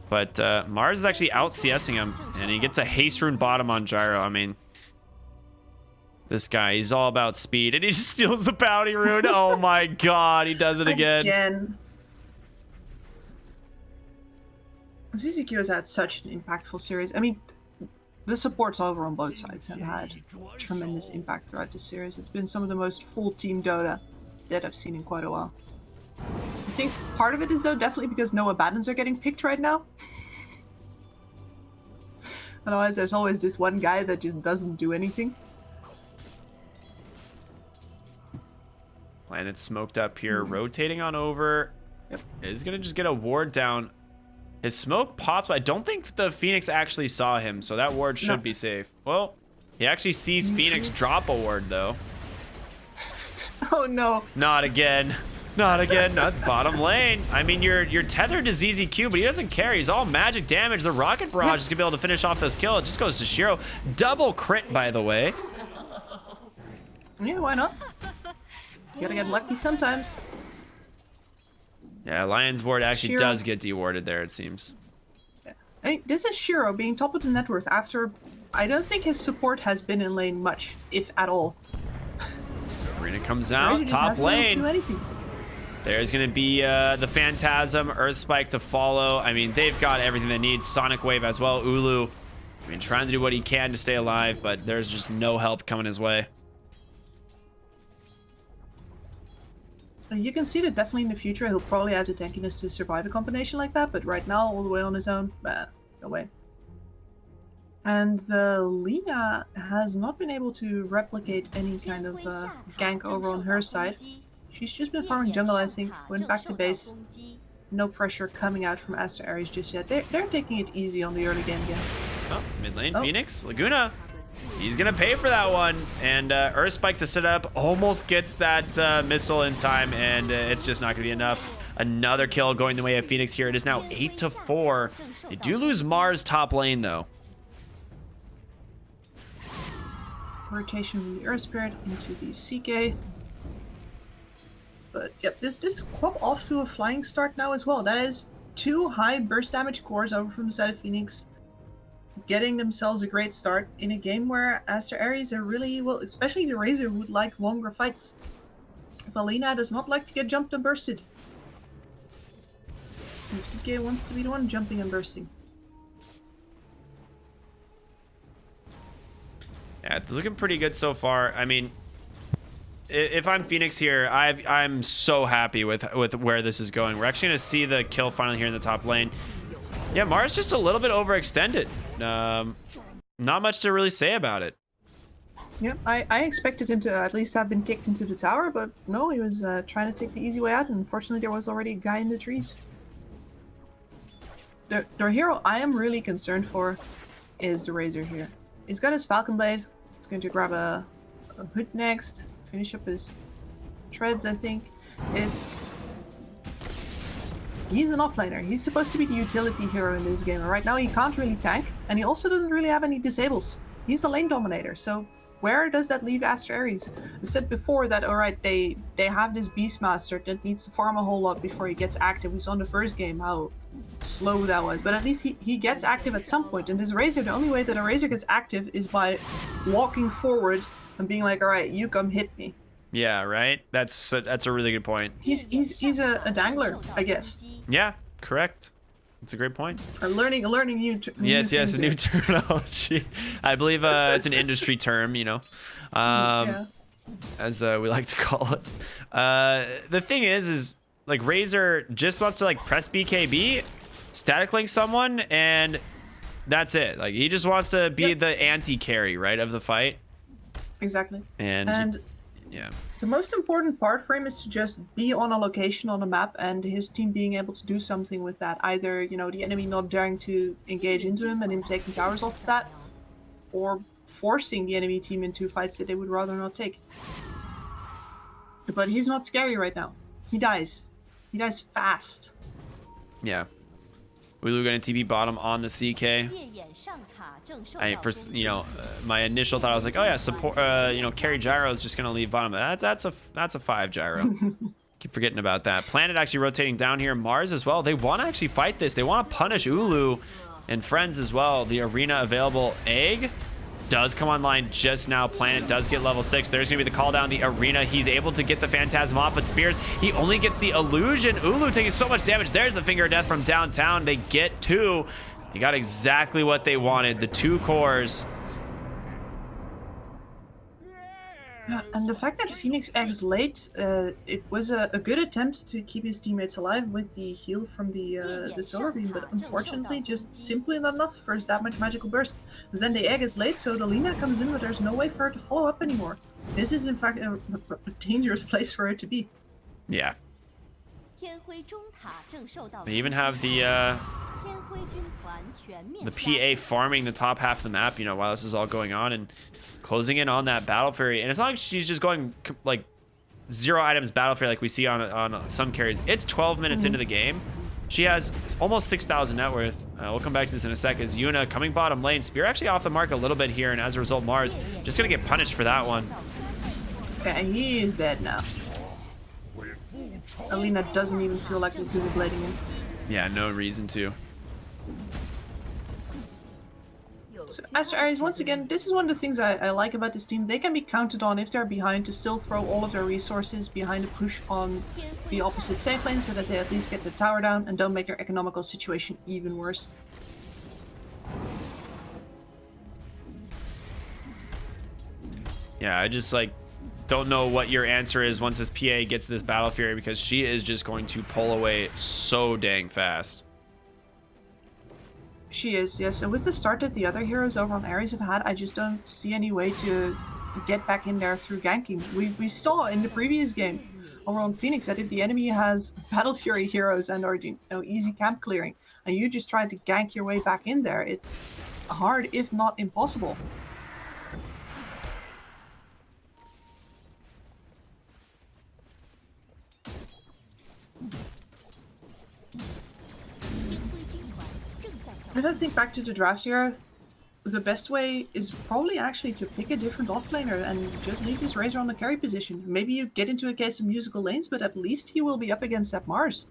But Mars is actually out CSing him, and he gets a haste rune bottom on Gyro. I mean, this guy, he's all about speed, and he just steals the bounty rune. Oh my god, he does it again. ZZQ has had such an impactful series. I mean, the supports over on both sides have had tremendous impact throughout this series. It's been some of the most full team Dota that I've seen in quite a while. I think part of it is, though, definitely because no Abaddons are getting picked right now. Otherwise, there's always this one guy that just doesn't do anything. Planet smoked up here, rotating on over. Yep. Is going to just get a ward down. His smoke pops, but I don't think the Phoenix actually saw him, so that ward should be safe. Well, he actually sees Phoenix drop a ward, though. Oh, no. Not again. Not again. Not bottom lane. I mean, you're tethered to ZZQ, but he doesn't care. He's all magic damage. The Rocket Barrage is going to be able to finish off this kill. It just goes to Shiro. Double crit, by the way. Yeah, why not? You gotta get lucky sometimes. Yeah, Lion's ward actually does get dewarded there, it seems. Yeah. I mean, this is Shiro being top of the net worth after... I don't think his support has been in lane much, if at all. Arena comes out, top lane. There's going to be the Phantasm, Earth Spike to follow. I mean, they've got everything they need. Sonic Wave as well. Ulu, I mean, trying to do what he can to stay alive, but there's just no help coming his way. You can see that definitely in the future he'll probably have the tankiness to survive a combination like that, but right now, all the way on his own, no way. And Lina has not been able to replicate any kind of gank over on her side. She's just been farming jungle, I think. Went back to base. No pressure coming out from Aster Aries just yet. They're taking it easy on the early game again. Oh, mid lane, Phoenix, Laguna. He's gonna pay for that one, and Earth Spike to sit up almost gets that missile in time, and it's just not gonna be enough. Another kill going the way of Phoenix here. It is now 8-4. They do lose Mars top lane though. Rotation from the Earth Spirit into the CK. But yep, this Quap off to a flying start now as well. That is 2 high burst damage cores over from the side of Phoenix, getting themselves a great start in a game where Aster Aries are really, well, especially the Razor would like longer fights. Zalina does not like to get jumped and bursted. And CK wants to be the one jumping and bursting. Yeah, it's looking pretty good so far. I mean, if I'm Phoenix here, I'm so happy with where this is going. We're actually going to see the kill finally here in the top lane. Yeah, Mars just a little bit overextended. Not much to really say about it. Yep, I expected him to at least have been kicked into the tower, but no, he was trying to take the easy way out, and unfortunately there was already a guy in the trees. The hero I am really concerned for is the Razor here. He's got his Falcon Blade. He's going to grab a hood next, finish up his treads, I think. He's an offlaner. He's supposed to be the utility hero in this game, and right now he can't really tank, and he also doesn't really have any disables. He's a lane dominator, so where does that leave Aster Aries? I said before that, all right, they have this Beastmaster that needs to farm a whole lot before he gets active. We saw in the first game how slow that was, but at least he gets active at some point. And this Razor, the only way that a Razor gets active is by walking forward and being like, all right, you come hit me. Yeah, right. That's a really good point. He's a dangler, I guess. Yeah, correct. That's a great point. Learning new. Yes, a new terminology. I believe it's an industry term, you know, as we like to call it. The thing is like Razor just wants to like press BKB, static link someone, and that's it. Like he just wants to be the anti-carry, right, of the fight. Exactly. And yeah. The most important part for him is to just be on a location on a map and his team being able to do something with that. Either, you know, the enemy not daring to engage into him and him taking towers off of that, or forcing the enemy team into fights that they would rather not take. But he's not scary right now. He dies. He dies fast. Yeah. Ulu gonna TP bottom on the CK. My initial thought, I was like, oh yeah, support, carry gyro is just gonna leave bottom. That's a 5 gyro. Keep forgetting about that. Planet actually rotating down here. Mars as well. They want to actually fight this. They want to punish Ulu and friends as well. The arena available egg does come online just now. Planet does get level 6. There's gonna be the call down the arena. He's able to get the Phantasm off, but Spears, he only gets the illusion. Ulu taking so much damage. There's the Finger of Death from downtown. They get 2. They got exactly what they wanted. The 2 cores. Yeah, and the fact that Phoenix eggs late, it was a good attempt to keep his teammates alive with the heal from the solar beam, but unfortunately just simply not enough for his that much magical burst. Then the egg is late, so the Lina comes in, but there's no way for her to follow up anymore. This is in fact a dangerous place for her to be. Yeah. They even have the PA farming the top half of the map, you know, while this is all going on, and closing in on that Battle Fury. And it's not like she's just going like 0 items Battle Fury like we see on some carries. It's 12 minutes into the game. She has almost 6,000 net worth. We'll come back to this in a sec. As Yuna coming bottom lane. Spear actually off the mark a little bit here, and as a result, Mars just gonna get punished for that one. Yeah, he is dead now. Alina doesn't even feel like Google blading him. Yeah, no reason to. So Aster Aries, once again, this is one of the things I like about this team. They can be counted on if they're behind to still throw all of their resources behind a push on the opposite safe lane so that they at least get the tower down and don't make their economical situation even worse. Yeah, I just like don't know what your answer is once this PA gets this Battle Fury, because she is just going to pull away so dang fast. She is, yes. And with the start that the other heroes over on Aries have had, I just don't see any way to get back in there through ganking. We saw in the previous game over on Phoenix that if the enemy has Battle Fury heroes and or easy camp clearing, and you just try to gank your way back in there, it's hard if not impossible. If I think back to the draft here, the best way is probably actually to pick a different offlaner and just leave this Razor on the carry position. Maybe you get into a case of musical lanes, but at least he will be up against that Mars.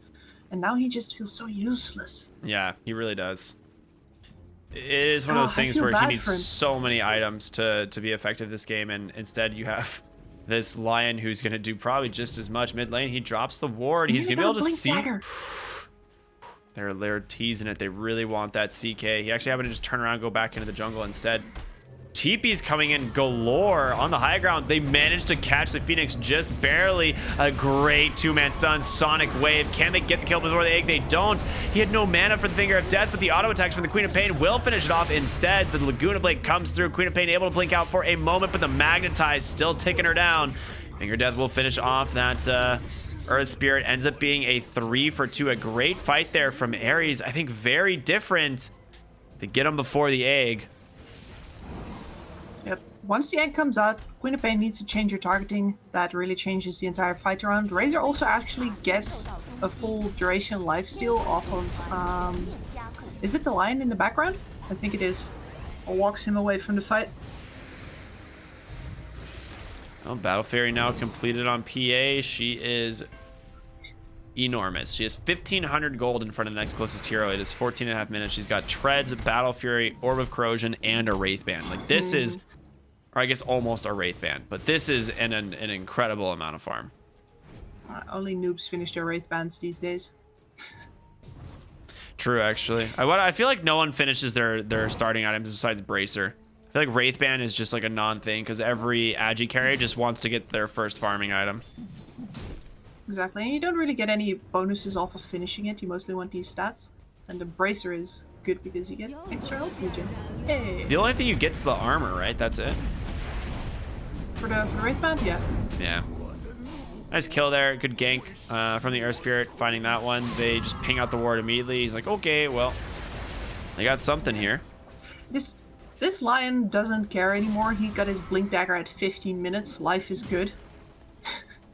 And now he just feels so useless. Yeah, he really does. It is one of those things where he needs so many items to be effective this game, and instead you have this Lion who's going to do probably just as much mid lane. He drops the ward. He's going to be able to see... They're teasing it. They really want that CK. He actually happened to just turn around and go back into the jungle instead. TP's coming in galore on the high ground. They managed to catch the Phoenix just barely. A great 2-man stun. Sonic Wave. Can they get the kill before the egg? They don't. He had no mana for the Finger of Death, but the auto attacks from the Queen of Pain will finish it off instead. The Laguna Blade comes through. Queen of Pain able to blink out for a moment, but the Magnetize still ticking her down. Finger of Death will finish off that Earth Spirit. Ends up being a 3 for 2. A great fight there from Aries. I think very different to get him before the egg. Yep. Once the egg comes out, Queen of Pain needs to change your targeting. That really changes the entire fight around. Razor also actually gets a full duration lifesteal off of... is it the Lion in the background? I think it is. Or walks him away from the fight. Oh, Battle Fury now completed on PA. She is enormous. She has 1,500 gold in front of the next closest hero. It is 14.5 minutes. She's got Treads, Battle Fury, Orb of Corrosion, and a Wraith Band. Like, this is, or I guess almost a Wraith Band, but this is an incredible amount of farm. Only noobs finish their Wraith Bands these days. True, actually. I feel like no one finishes their starting items besides Bracer. I feel like Wraith Band is just like a non-thing because every Agi carry just wants to get their first farming item. Exactly, and you don't really get any bonuses off of finishing it. You mostly want these stats. And the Bracer is good because you get extra health regen. Hey! The only thing you get's the armor, right? That's it? For the Wraith Band, yeah. Yeah. Nice kill there. Good gank from the Earth Spirit, finding that one. They just ping out the ward immediately. He's like, okay, well, they got something here. This Lion doesn't care anymore. He got his Blink Dagger at 15 minutes. Life is good.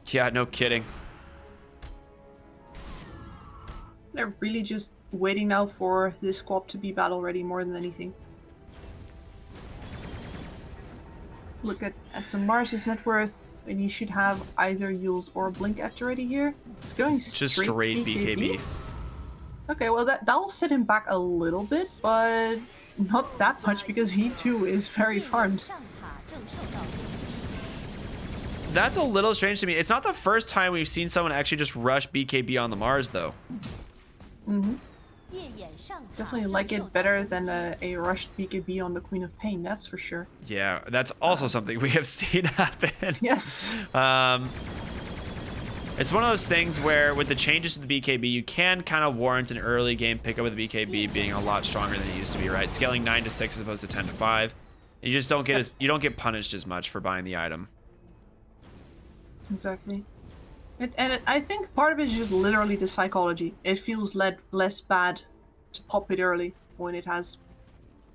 Yeah, no kidding. They're really just waiting now for this co-op to be battle ready more than anything. Look at the Mars's net worth, and you should have either Yules or Blink at ready here. It's going just straight BKB. Okay, well that'll set him back a little bit, but not that much because he too is very farmed. That's a little strange to me. It's not the first time we've seen someone actually just rush BKB on the Mars, though. Definitely like it better than a rushed BKB on the Queen of Pain, that's for sure. Yeah, that's also something we have seen happen. Yes. It's one of those things where with the changes to the BKB, you can kind of warrant an early game pickup with the BKB being a lot stronger than it used to be, right? Scaling 9 to 6 as opposed to 10 to 5. You just don't get you don't get punished as much for buying the item. Exactly. I think part of it is just literally the psychology. It feels less bad to pop it early when it has,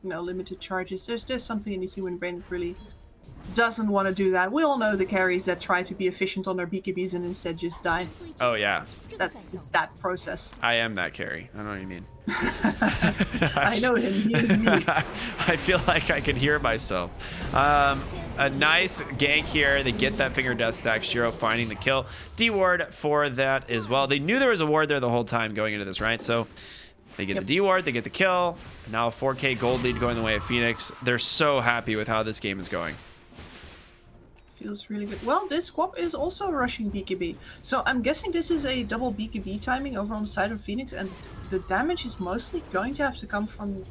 you know, limited charges. There's something in the human brain that really doesn't want to do that. We all know the carries that try to be efficient on their BKBs and instead just die. Oh yeah. It's that process. I am that carry. I know what you mean. I know him. He is me. I feel like I can hear myself. A nice gank here. They get that finger death stack. Shiro finding the kill. D-ward for that as well. They knew there was a ward there the whole time going into this, right? So they get the D-ward, they get the kill. Now a 4K gold lead going the way of Phoenix. They're so happy with how this game is going. Feels really good. Well, this squad is also rushing BKB. So I'm guessing this is a double BKB timing over on the side of Phoenix, and the damage is mostly going to have to come from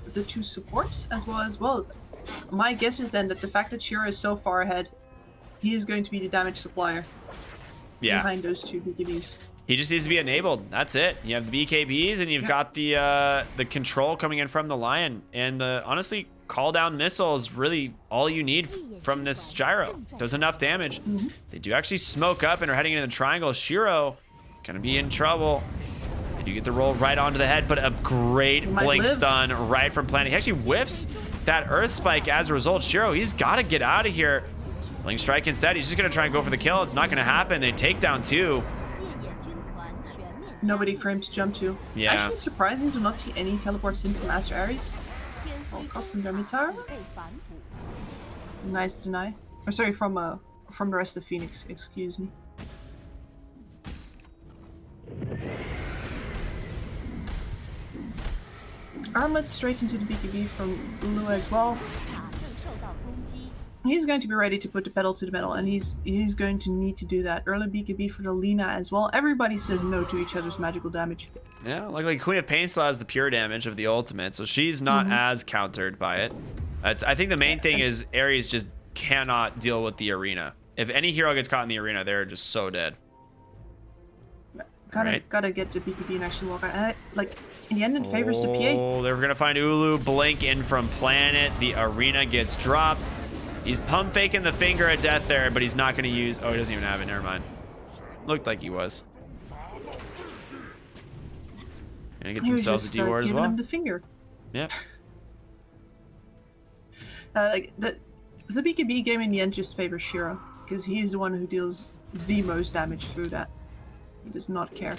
the two supports as well. My guess is then that the fact that Shiro is so far ahead, he is going to be the damage supplier behind those two BKBs. He just needs to be enabled. That's it. You have the BKBs and you've got the control coming in from the Lion. And the honestly, call down missile is really all you need from this gyro. Does enough damage. They do actually smoke up and are heading into the triangle. Shiro gonna be in trouble. They do get the roll right onto the head, but a great blink stun right from Planet. He actually whiffs that Earth Spike as a result. Shiro, he's got to get out of here. Blink strike instead. He's just going to try and go for the kill. It's not going to happen. They take down 2. Nobody for him to jump to. Yeah. Actually surprising to not see any teleports in from Aster Aries. Oh, custom Demitar. Nice deny. Oh, sorry, from the rest of Phoenix. Excuse me. Armlet straight into the BKB from Ulu as well. He's going to be ready to put the pedal to the metal, and he's going to need to do that. Early BKB for the Lina as well. Everybody says no to each other's magical damage. Yeah, like Queen of Pain still has the pure damage of the ultimate, so she's not as countered by it. I think the main thing is Aries just cannot deal with the arena. If any hero gets caught in the arena, they're just so dead. Gotta get to BKB and actually walk out. And in the end, it favors the PA. Oh, they're gonna find Ulu. Blink in from Planet. The arena gets dropped. He's pump faking the finger of death there, but he's not gonna use. Oh, he doesn't even have it. Never mind. Looked like he was. Gonna get themselves a D-ward as well. Him the finger. Yep. The BKB game in the end just favors Shiro because he's the one who deals the most damage through that. He does not care.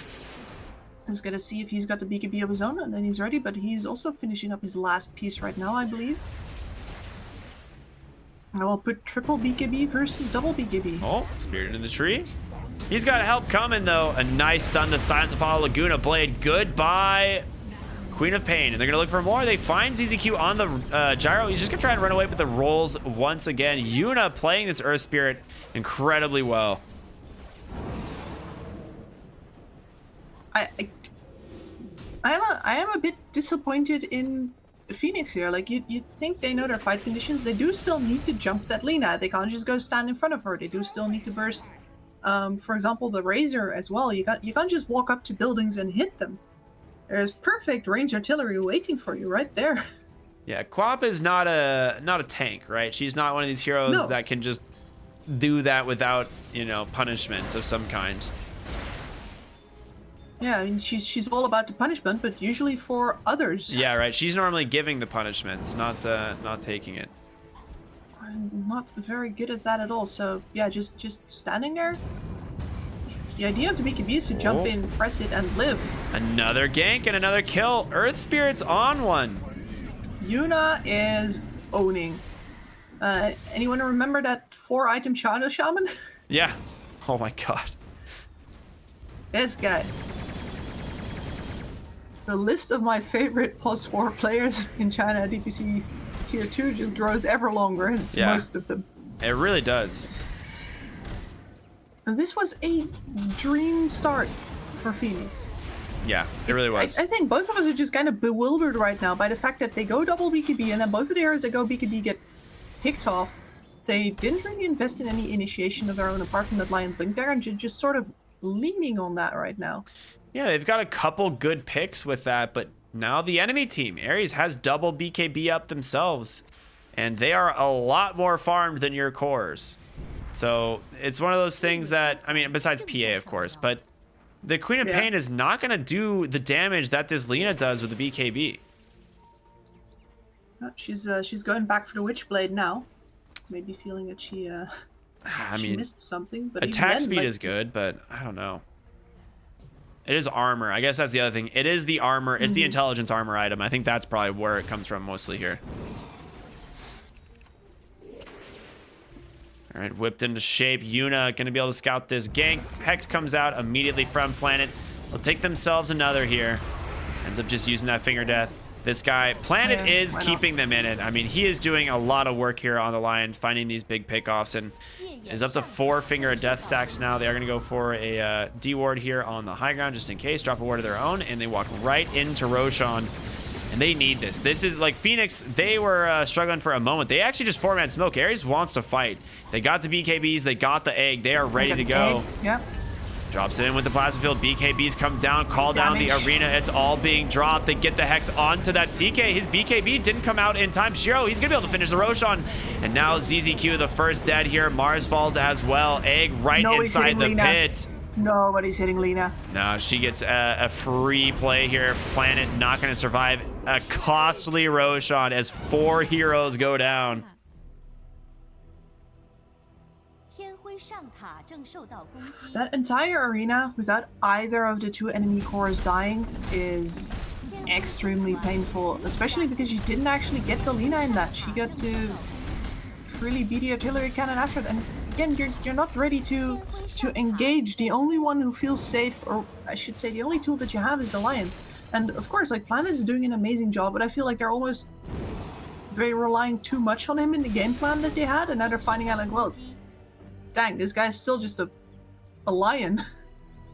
He's gonna see if he's got the BKB of his own, and then he's ready. But he's also finishing up his last piece right now, I believe. I will put triple BKB versus double BKB. Oh, Spirit in the tree. He's got help coming, though. A nice stun to silence the follow Laguna Blade. Goodbye, Queen of Pain. And they're going to look for more. They find ZZQ on the gyro. He's just going to try and run away with the rolls once again. Yuna playing this Earth Spirit incredibly well. I am a bit disappointed in Phoenix here. Like, you'd think they know their fight conditions. They do still need to jump that Lina. They can't just go stand in front of her. They do still need to burst, for example, the Razor as well. You can't just walk up to buildings and hit them. There's perfect range artillery waiting for you right there. Yeah, Quap is not a tank, right? She's not one of these heroes that can just do that without, you know, punishment of some kind. Yeah, I mean, she's all about the punishment, but usually for others. Yeah, right. She's normally giving the punishments, not taking it. I'm not very good at that at all. So yeah, just standing there. The idea of the BKB is to jump in, press it, and live. Another gank and another kill. Earth Spirit's on one. Yuna is owning. Anyone remember that 4-item Shadow Shaman? Yeah. Oh my god. This guy. The list of my favorite +4 players in China DPC tier 2 just grows ever longer, and it's most of them. It really does. And this was a dream start for Phoenix. Yeah, it really was. I think both of us are just kind of bewildered right now by the fact that they go double BKB, and then both of the areas that go BKB get picked off. They didn't really invest in any initiation of their own apart from that Lion Blink there, and just sort of leaning on that right now. Yeah, they've got a couple good picks with that, but now the enemy team, Aries, has double BKB up themselves, and they are a lot more farmed than your cores. So it's one of those things that, I mean, besides PA, of course, but the Queen of Pain is not going to do the damage that this Lina does with the BKB. She's going back for the Witchblade now. Maybe feeling that she missed something. But attack speed is good, but I don't know. It is armor. I guess that's the other thing. It is the armor. It's the intelligence armor item. I think that's probably where it comes from mostly here. All right, whipped into shape. Yuna going to be able to scout this gank. Hex comes out immediately from Planet. They'll take themselves another here. Ends up just using that finger death. This guy, Planet is keeping them in it. I mean, he is doing a lot of work here on the line, finding these big pickoffs, and is up to 4 finger death stacks now. They are going to go for a D ward here on the high ground just in case. Drop a ward of their own, and they walk right into Roshan. And they need this. This is like Phoenix. They were struggling for a moment. They actually just 4-man smoke. Aries wants to fight. They got the BKBs. They got the egg. They are ready to go. Yep. Drops in with the plasma field. BKBs come down, call down the arena. It's all being dropped. They get the Hex onto that CK. His BKB didn't come out in time. Shiro, he's going to be able to finish the Roshan. And now ZZQ, the first dead here. Mars falls as well. Egg right inside the pit. Nobody's hitting Lina. No, she gets a free play here. Planet not going to survive. A costly Roshan as 4 heroes go down. That entire arena without either of the 2 enemy cores dying is extremely painful, especially because you didn't actually get the Lina in that. She got to freely beat the artillery cannon after that. And again, you're not ready to engage. The only one who feels safe, or I should say the only tool that you have, is the Lion. And of course, like, Planet is doing an amazing job, but I feel like they're relying too much on him in the game plan that they had, and now they're finding out, like, well, dang, this guy's still just a Lion.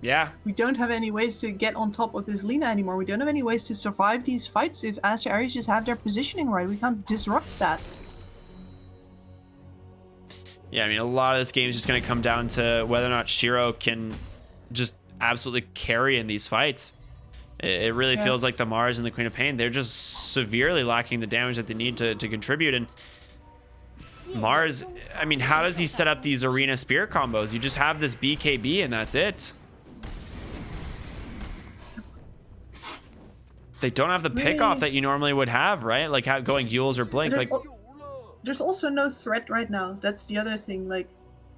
Yeah. We don't have any ways to get on top of this Lina anymore. We don't have any ways to survive these fights if Aster Aries just have their positioning right. We can't disrupt that. Yeah, I mean, a lot of this game is just going to come down to whether or not Shiro can just absolutely carry in these fights. It really feels like the Mars and the Queen of Pain, they're just severely lacking the damage that they need to contribute. And Mars, I mean, how does he set up these arena spear combos? You just have this BKB and that's it. They don't have the pickoff that you normally would have, right? Like going Yules or Blink. There's also no threat right now. That's the other thing. Like,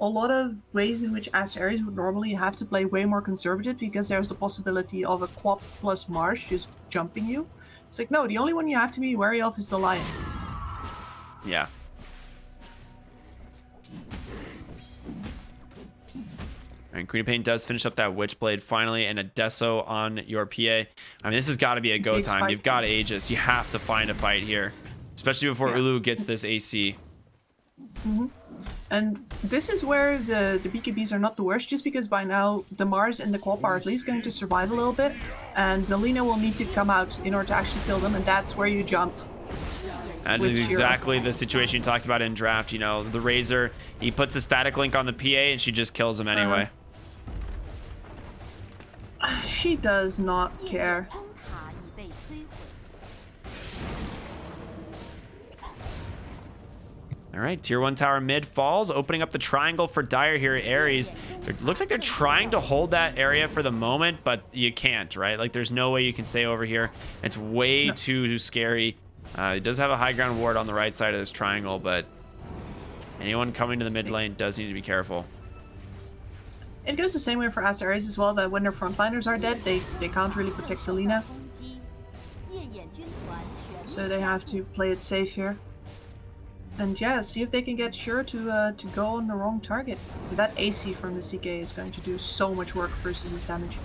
a lot of ways in which Aster Aries would normally have to play way more conservative because there's the possibility of a Quap plus Mars just jumping you. It's like, no, the only one you have to be wary of is the Lion. Yeah. And Queen of Pain does finish up that Witchblade finally, and a Deso on your PA. I mean, this has got to be a go time. You've got Aegis. You have to find a fight here, especially before Ulu gets this AC. And this is where the BKBs are not the worst, just because by now the Mars and the Quap are at least going to survive a little bit, and the Lina will need to come out in order to actually kill them, and that's where you jump. That is exactly the situation you talked about in draft. You know, the Razor, he puts a static link on the PA, and she just kills him anyway. She does not care. All right, tier 1 tower mid falls, opening up the triangle for Dire here at Aries. It looks like they're trying to hold that area for the moment, but you can't, right? Like, there's no way you can stay over here. It's way too scary. It does have a high ground ward on the right side of this triangle, but anyone coming to the mid lane does need to be careful. It goes the same way for Aster Aries as well, that when their frontliners are dead, they can't really protect the Lina. So they have to play it safe here. And yeah, see if they can get Sure to go on the wrong target. That AC from the CK is going to do so much work versus his damage.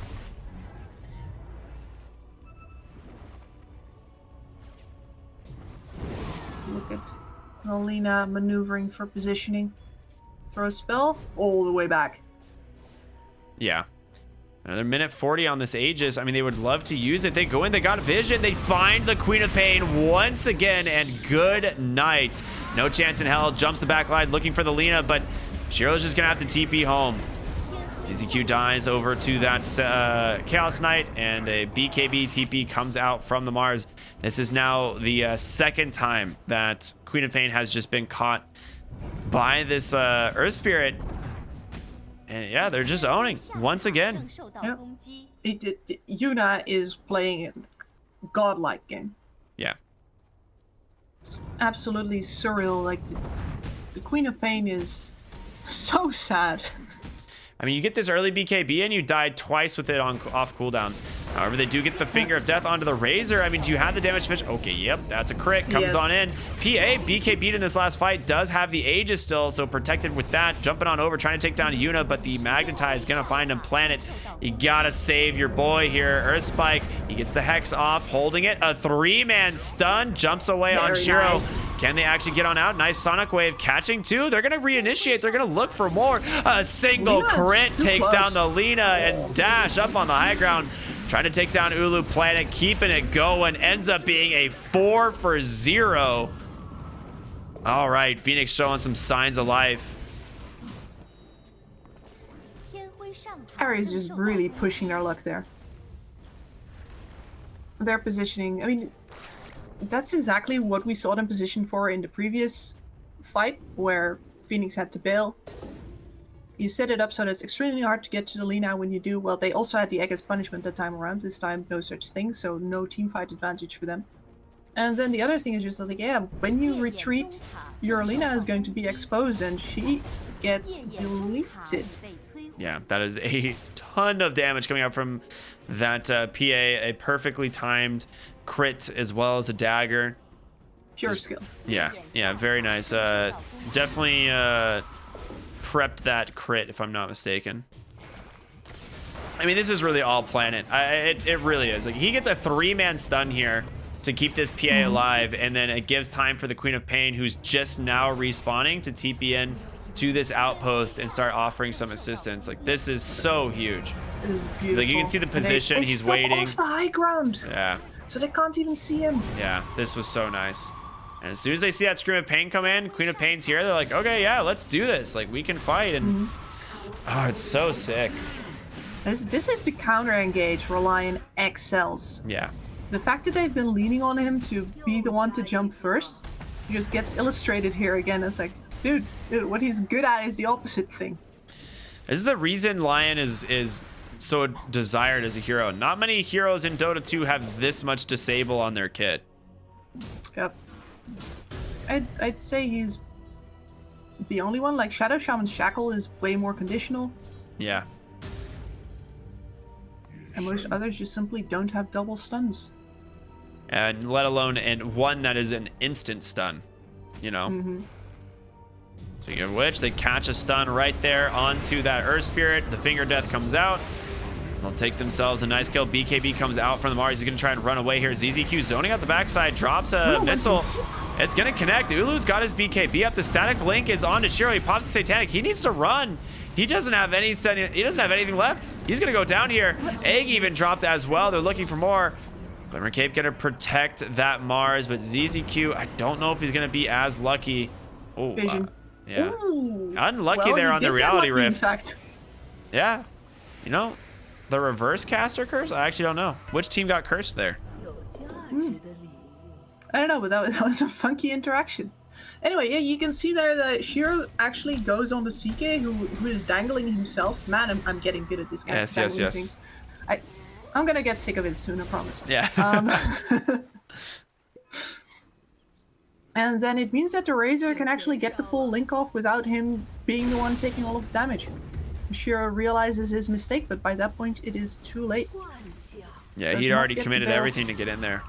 Look at Lina maneuvering for positioning. Throw a spell all the way back. Yeah. Another minute 40 on this Aegis. I mean, they would love to use it. They go in, they got vision. They find the Queen of Pain once again, and good night. No chance in hell. Jumps the back line looking for the Lina, but Shiro's just going to have to TP home. CCQ dies over to that Chaos Knight, and a BKB TP comes out from the Mars. This is now the second time that Queen of Pain has just been caught by this Earth Spirit. And yeah, they're just owning once again. Yep. Yuna is playing a godlike game. Yeah. It's absolutely surreal. Like, the Queen of Pain is so sad. I mean, you get this early BKB and you died twice with it on off cooldown. However, they do get the Finger of Death onto the Razor. I mean, do you have the damage fish? Okay, yep, that's a crit. Comes on in. PA, BKB'd in this last fight, does have the Aegis still, so protected with that. Jumping on over, trying to take down Yuna, but the Magnetize is going to find him Planet. You got to save your boy here. Earth Spike, he gets the Hex off, holding it. A 3-man stun, jumps away on Shiro. Nice. Can they actually get on out? Nice Sonic Wave, catching two. They're going to reinitiate. They're going to look for more. A single crit takes down the Lina, and Dash up on the high ground. Trying to take down Ulu Planet, keeping it going. Ends up being a 4 for 0. All right, Phoenix showing some signs of life. Aries is really pushing their luck there. Their positioning, I mean, that's exactly what we saw them position for in the previous fight, where Phoenix had to bail. You set it up so that it's extremely hard to get to the Lina. When you do, well, they also had the Egg as punishment that time around. This time, no such thing, so no team fight advantage for them. And then the other thing is just like, yeah, when you retreat, your Lina is going to be exposed, and she gets deleted. Yeah, that is a ton of damage coming out from that PA. A perfectly timed crit as well as a dagger. Pure skill. Yeah, yeah, very nice. Definitely prepped that crit, if I'm not mistaken. I mean, this is really all Planet. It really is. Like, he gets a 3-man stun here to keep this PA alive, and then it gives time for the Queen of Pain, who's just now respawning, to TP in to this outpost and start offering some assistance. Like, this is so huge. This is beautiful. Like, you can see the position. He's waiting. Off the high ground. Yeah. So they can't even see him. Yeah, this was so nice. And as soon as they see that Scream of Pain come in, Queen of Pain's here, they're like, okay, yeah, let's do this. Like, we can fight. And oh, it's so sick. This is the counter engage relying excels. Yeah. The fact that they've been leaning on him to be the one to jump first just gets illustrated here again. It's like, dude, what he's good at is the opposite thing. This is the reason Lion is so desired as a hero. Not many heroes in Dota 2 have this much disable on their kit. Yep. I'd say he's the only one. Like, Shadow Shaman's Shackle is way more conditional. Yeah. And most others just simply don't have double stuns. And let alone one that is an instant stun, you know? Speaking of which, they catch a stun right there onto that Earth Spirit. The Finger Death comes out. They'll take themselves a nice kill. BKB comes out from the Mars. He's going to try and run away here. ZZQ zoning out the backside, drops a missile. It's going to connect. Ulu's got his BKB up. The static link is on to Shiro. He pops the Satanic. He needs to run. He doesn't have anything left. He's going to go down here. Egg even dropped as well. They're looking for more. Glimmer Cape going to protect that Mars, but ZZQ, I don't know if he's going to be as lucky. Oh, yeah. Ooh. Unlucky Well, there he on the did get reality lucky, in rift. fact. Yeah. You know, the reverse caster curse? I actually don't know. Which team got cursed there? I don't know, but that was a funky interaction. Anyway, yeah, you can see there that Shiro actually goes on the CK, who is dangling himself. Man, I'm getting good at this kind of dangling thing. I'm gonna get sick of it soon, I promise. Yeah. And then it means that the Razor can actually get the full link off without him being the one taking all of the damage. Shiro realizes his mistake, but by that point it is too late. Yeah, he'd already committed everything to get in there.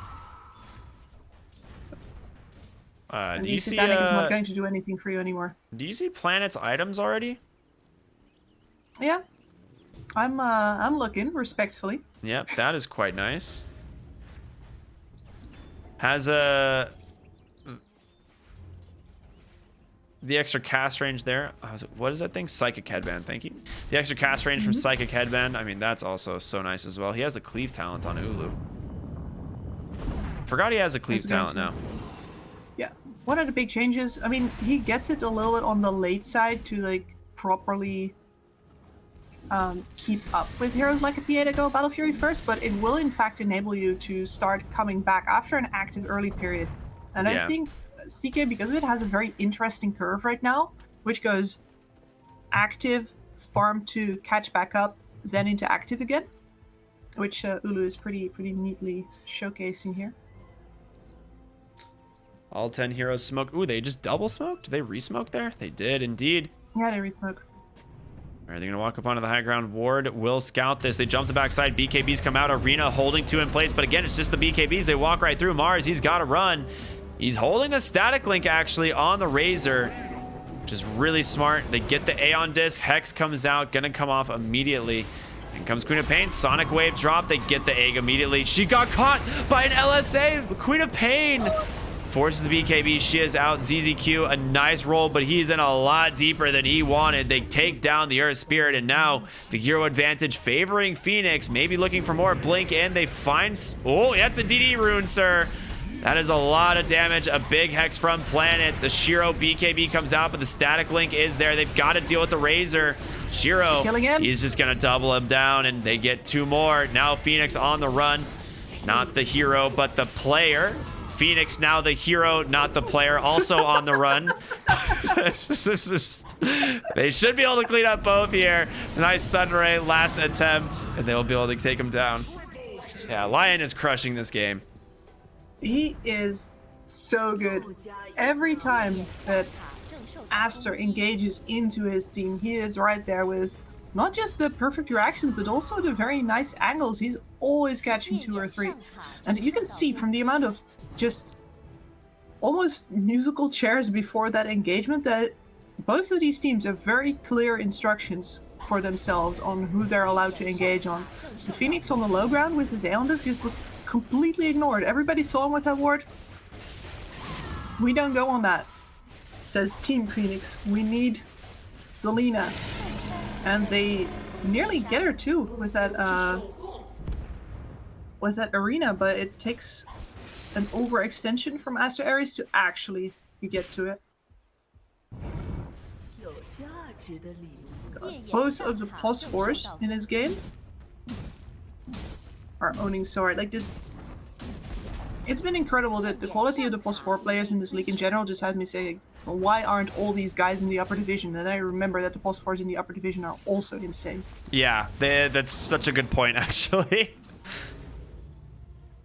Do you see Satanic is not going to do anything for you anymore. Do you see Planet's items already? Yeah. I'm looking respectfully. Yep, that is quite nice. Has a the extra cast range there. What is that thing? Psychic Headband, thank you. The extra cast range from Psychic Headband. I mean, that's also so nice as well. He has the cleave talent on Ulu. Forgot he has a cleave talent now. Yeah, one of the big changes, I mean, he gets it a little bit on the late side to like properly keep up with heroes like a PA that go Battle Fury first, but it will in fact enable you to start coming back after an active early period. And I think CK, because of it, has a very interesting curve right now, which goes active, farm to catch back up, then into active again, which Ulu is pretty neatly showcasing here. All 10 heroes smoke. Ooh, they just double smoked? Did they re-smoke there? They did indeed. Yeah, they re-smoke. All right, they're gonna walk up onto the high ground. Ward will scout this. They jump the backside. BKBs come out. Arena holding 2 in place, but again, it's just the BKBs. They walk right through. Mars, he's got to run. He's holding the static link actually on the Razor, which is really smart. They get the Aeon disc. Hex comes out, gonna come off immediately. And comes Queen of Pain. Sonic Wave drop. They get the egg immediately. She got caught by an LSA. Queen of Pain forces the BKB. She is out. ZZQ, a nice roll, but he's in a lot deeper than he wanted. They take down the Earth Spirit, and now the hero advantage favoring Phoenix. Maybe looking for more Blink, and they find... Oh, that's a DD rune, sir. That is a lot of damage. A big hex from Planet. The Shiro BKB comes out, but the static link is there. They've got to deal with the Razor. Shiro, he's just going to double him down, and they get 2 more. Now Phoenix on the run. Not the hero, but the player. Phoenix now the hero, not the player, also on the run. They should be able to clean up both here. Nice Sunray, last attempt, and they'll be able to take him down. Yeah, Lion is crushing this game. He is so good. Every time that Aster engages into his team, he is right there with not just the perfect reactions, but also the very nice angles. He's always catching 2 or 3. And you can see from the amount of just almost musical chairs before that engagement that both of these teams have very clear instructions for themselves on who they're allowed to engage on. The Phoenix on the low ground with his Aeondus just was completely ignored. Everybody saw him with that ward. We don't go on that, says Team Phoenix. We need the Lina. And they nearly get her too with that arena, but it takes an overextension from Aster Aries to actually get to it. Both of the +4s in his game are owning so hard. Like this, it's been incredible that the quality of the +4 players in this league in general just had me saying, well, why aren't all these guys in the upper division? And I remember that the +4s in the upper division are also insane. Yeah, that's such a good point, actually.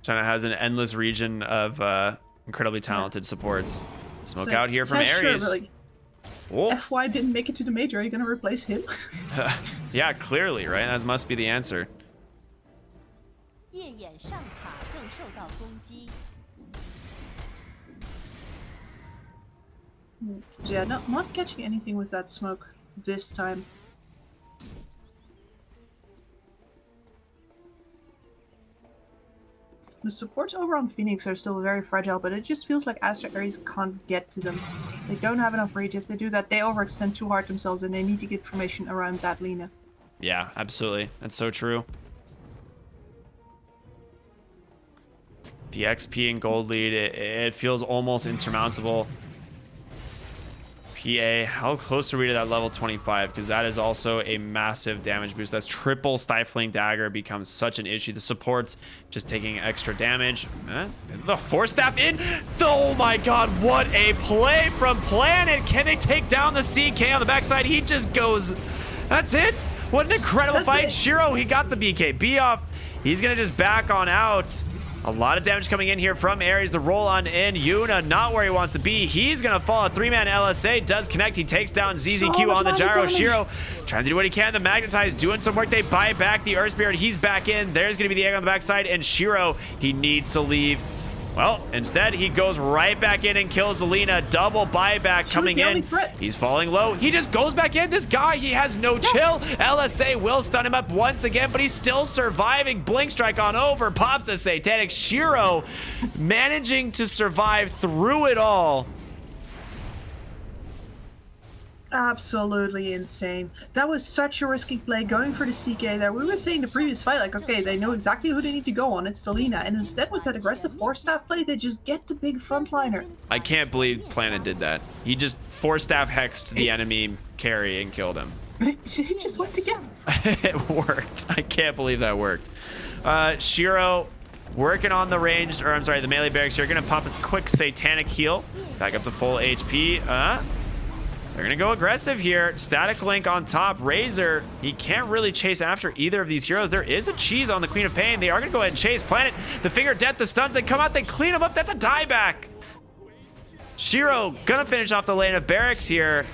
China has an endless region of incredibly talented supports. Smoke like, out here from Aries. Sure, like, FY didn't make it to the major. Are you going to replace him? Yeah, clearly, right? That must be the answer. Yeah, not catching anything with that smoke this time. The supports over on Phoenix are still very fragile, but it just feels like Aster Aries can't get to them. They don't have enough reach. If they do that, they overextend too hard themselves, and they need to get formation around that Lina. Yeah, absolutely. That's so true. The XP and gold lead, it feels almost insurmountable. PA, how close are we to that level 25? Because that is also a massive damage boost. That's triple stifling dagger becomes such an issue. The supports just taking extra damage. The force staff in. Oh my god, what a play from Planet. Can they take down the CK on the backside? He just goes. That's it. What an incredible fight. Shiro, he got the BKB off. He's going to just back on out. A lot of damage coming in here from Aries. The roll on in. Yuna not where he wants to be. He's going to fall. A 3-man LSA does connect. He takes down ZZQ on the gyro. Shiro trying to do what he can. The Magnetize doing some work. They buy back the Earth Spirit. He's back in. There's going to be the egg on the backside. And Shiro, he needs to leave. Well, instead, he goes right back in and kills the Lina. Double buyback coming in. He's falling low. He just goes back in. This guy, he has no chill. LSA will stun him up once again, but he's still surviving. Blink strike on over. Pops a satanic. Shiro managing to survive through it all. Absolutely insane. That was such a risky play going for the CK there. We were saying the previous fight, like, okay, they know exactly who they need to go on. It's Selena. And instead with that aggressive force staff play, they just get the big frontliner. I can't believe Planet did that. He just force staff hexed the enemy carry and killed him. He just went to get him. It worked. I can't believe that worked. Shiro working on the ranged, or I'm sorry, the melee barracks here. Gonna pop his quick satanic heal. Back up to full HP. They're going to go aggressive here. Static Link on top. Razor, he can't really chase after either of these heroes. There is a cheese on the Queen of Pain. They are going to go ahead and chase. Planet, the Finger of Death, the stuns. They come out, they clean them up. That's a dieback. Shiro going to finish off the lane of barracks here.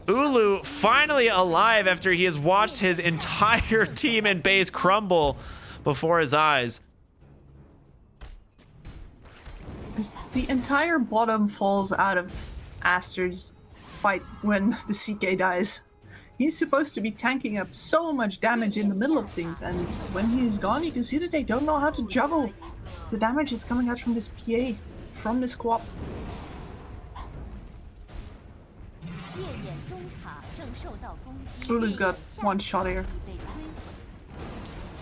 Ulu finally alive after he has watched his entire team and base crumble before his eyes. The entire bottom falls out of Aster's fight when the CK dies. He's supposed to be tanking up so much damage in the middle of things, and when he's gone, you can see that they don't know how to juggle. The damage is coming out from this PA, from this co-op. Ulu's got one shot here.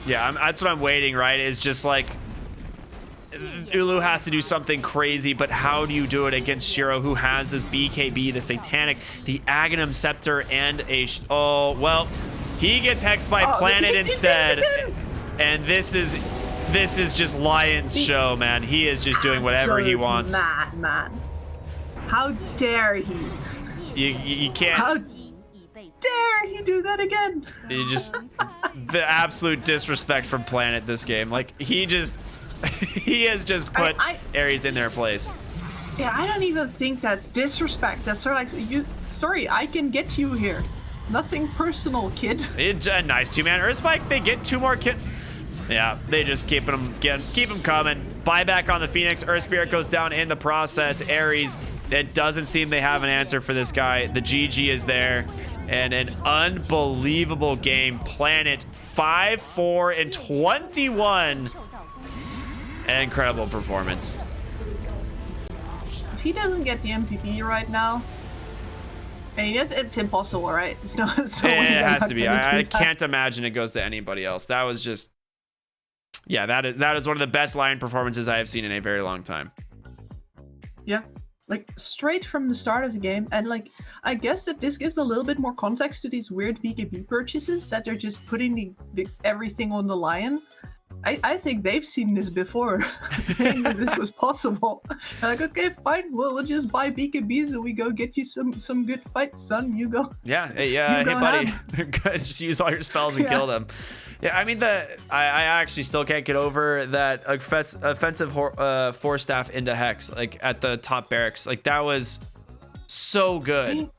Yeah, that's what I'm waiting, right? Is just like Ulu has to do something crazy, but how do you do it against Shiro, who has this BKB, the Satanic, the Aghanim Scepter, and a... Oh, well, he gets hexed by Planet instead. And this is just Lion's show, man. He is just doing whatever he wants. Man. How dare he? You can't... How dare he do that again? You just... The absolute disrespect from Planet this game. Like, he just... He has just put Aries in their place. Yeah, I don't even think that's disrespect. That's sort of like, sorry, I can get you here. Nothing personal, kid. It's a nice two-man Earth Spike. They get 2 more kills. Yeah, they just keep them coming. Buyback on the Phoenix. Earth Spirit goes down in the process. Aries, it doesn't seem they have an answer for this guy. The GG is there. And an unbelievable game. Planet 5-4 and 21. Incredible performance. If he doesn't get the MTP right now, I mean, it's impossible, right? It's no it has to be. I can't imagine it goes to anybody else. That was just, yeah, that is one of the best line performances I have seen in a very long time. Yeah, like straight from the start of the game. And like, I guess that this gives a little bit more context to these weird BKB purchases that they're just putting everything on the Lion. I think they've seen this before. Saying that this was possible. They're like, okay, fine, we'll just buy BKBs and we go get you some good fights, son. You go. Yeah, hey buddy, just use all your spells and kill them. Yeah, I mean, I actually still can't get over that offensive force staff into Hex, like at the top barracks. Like that was so good.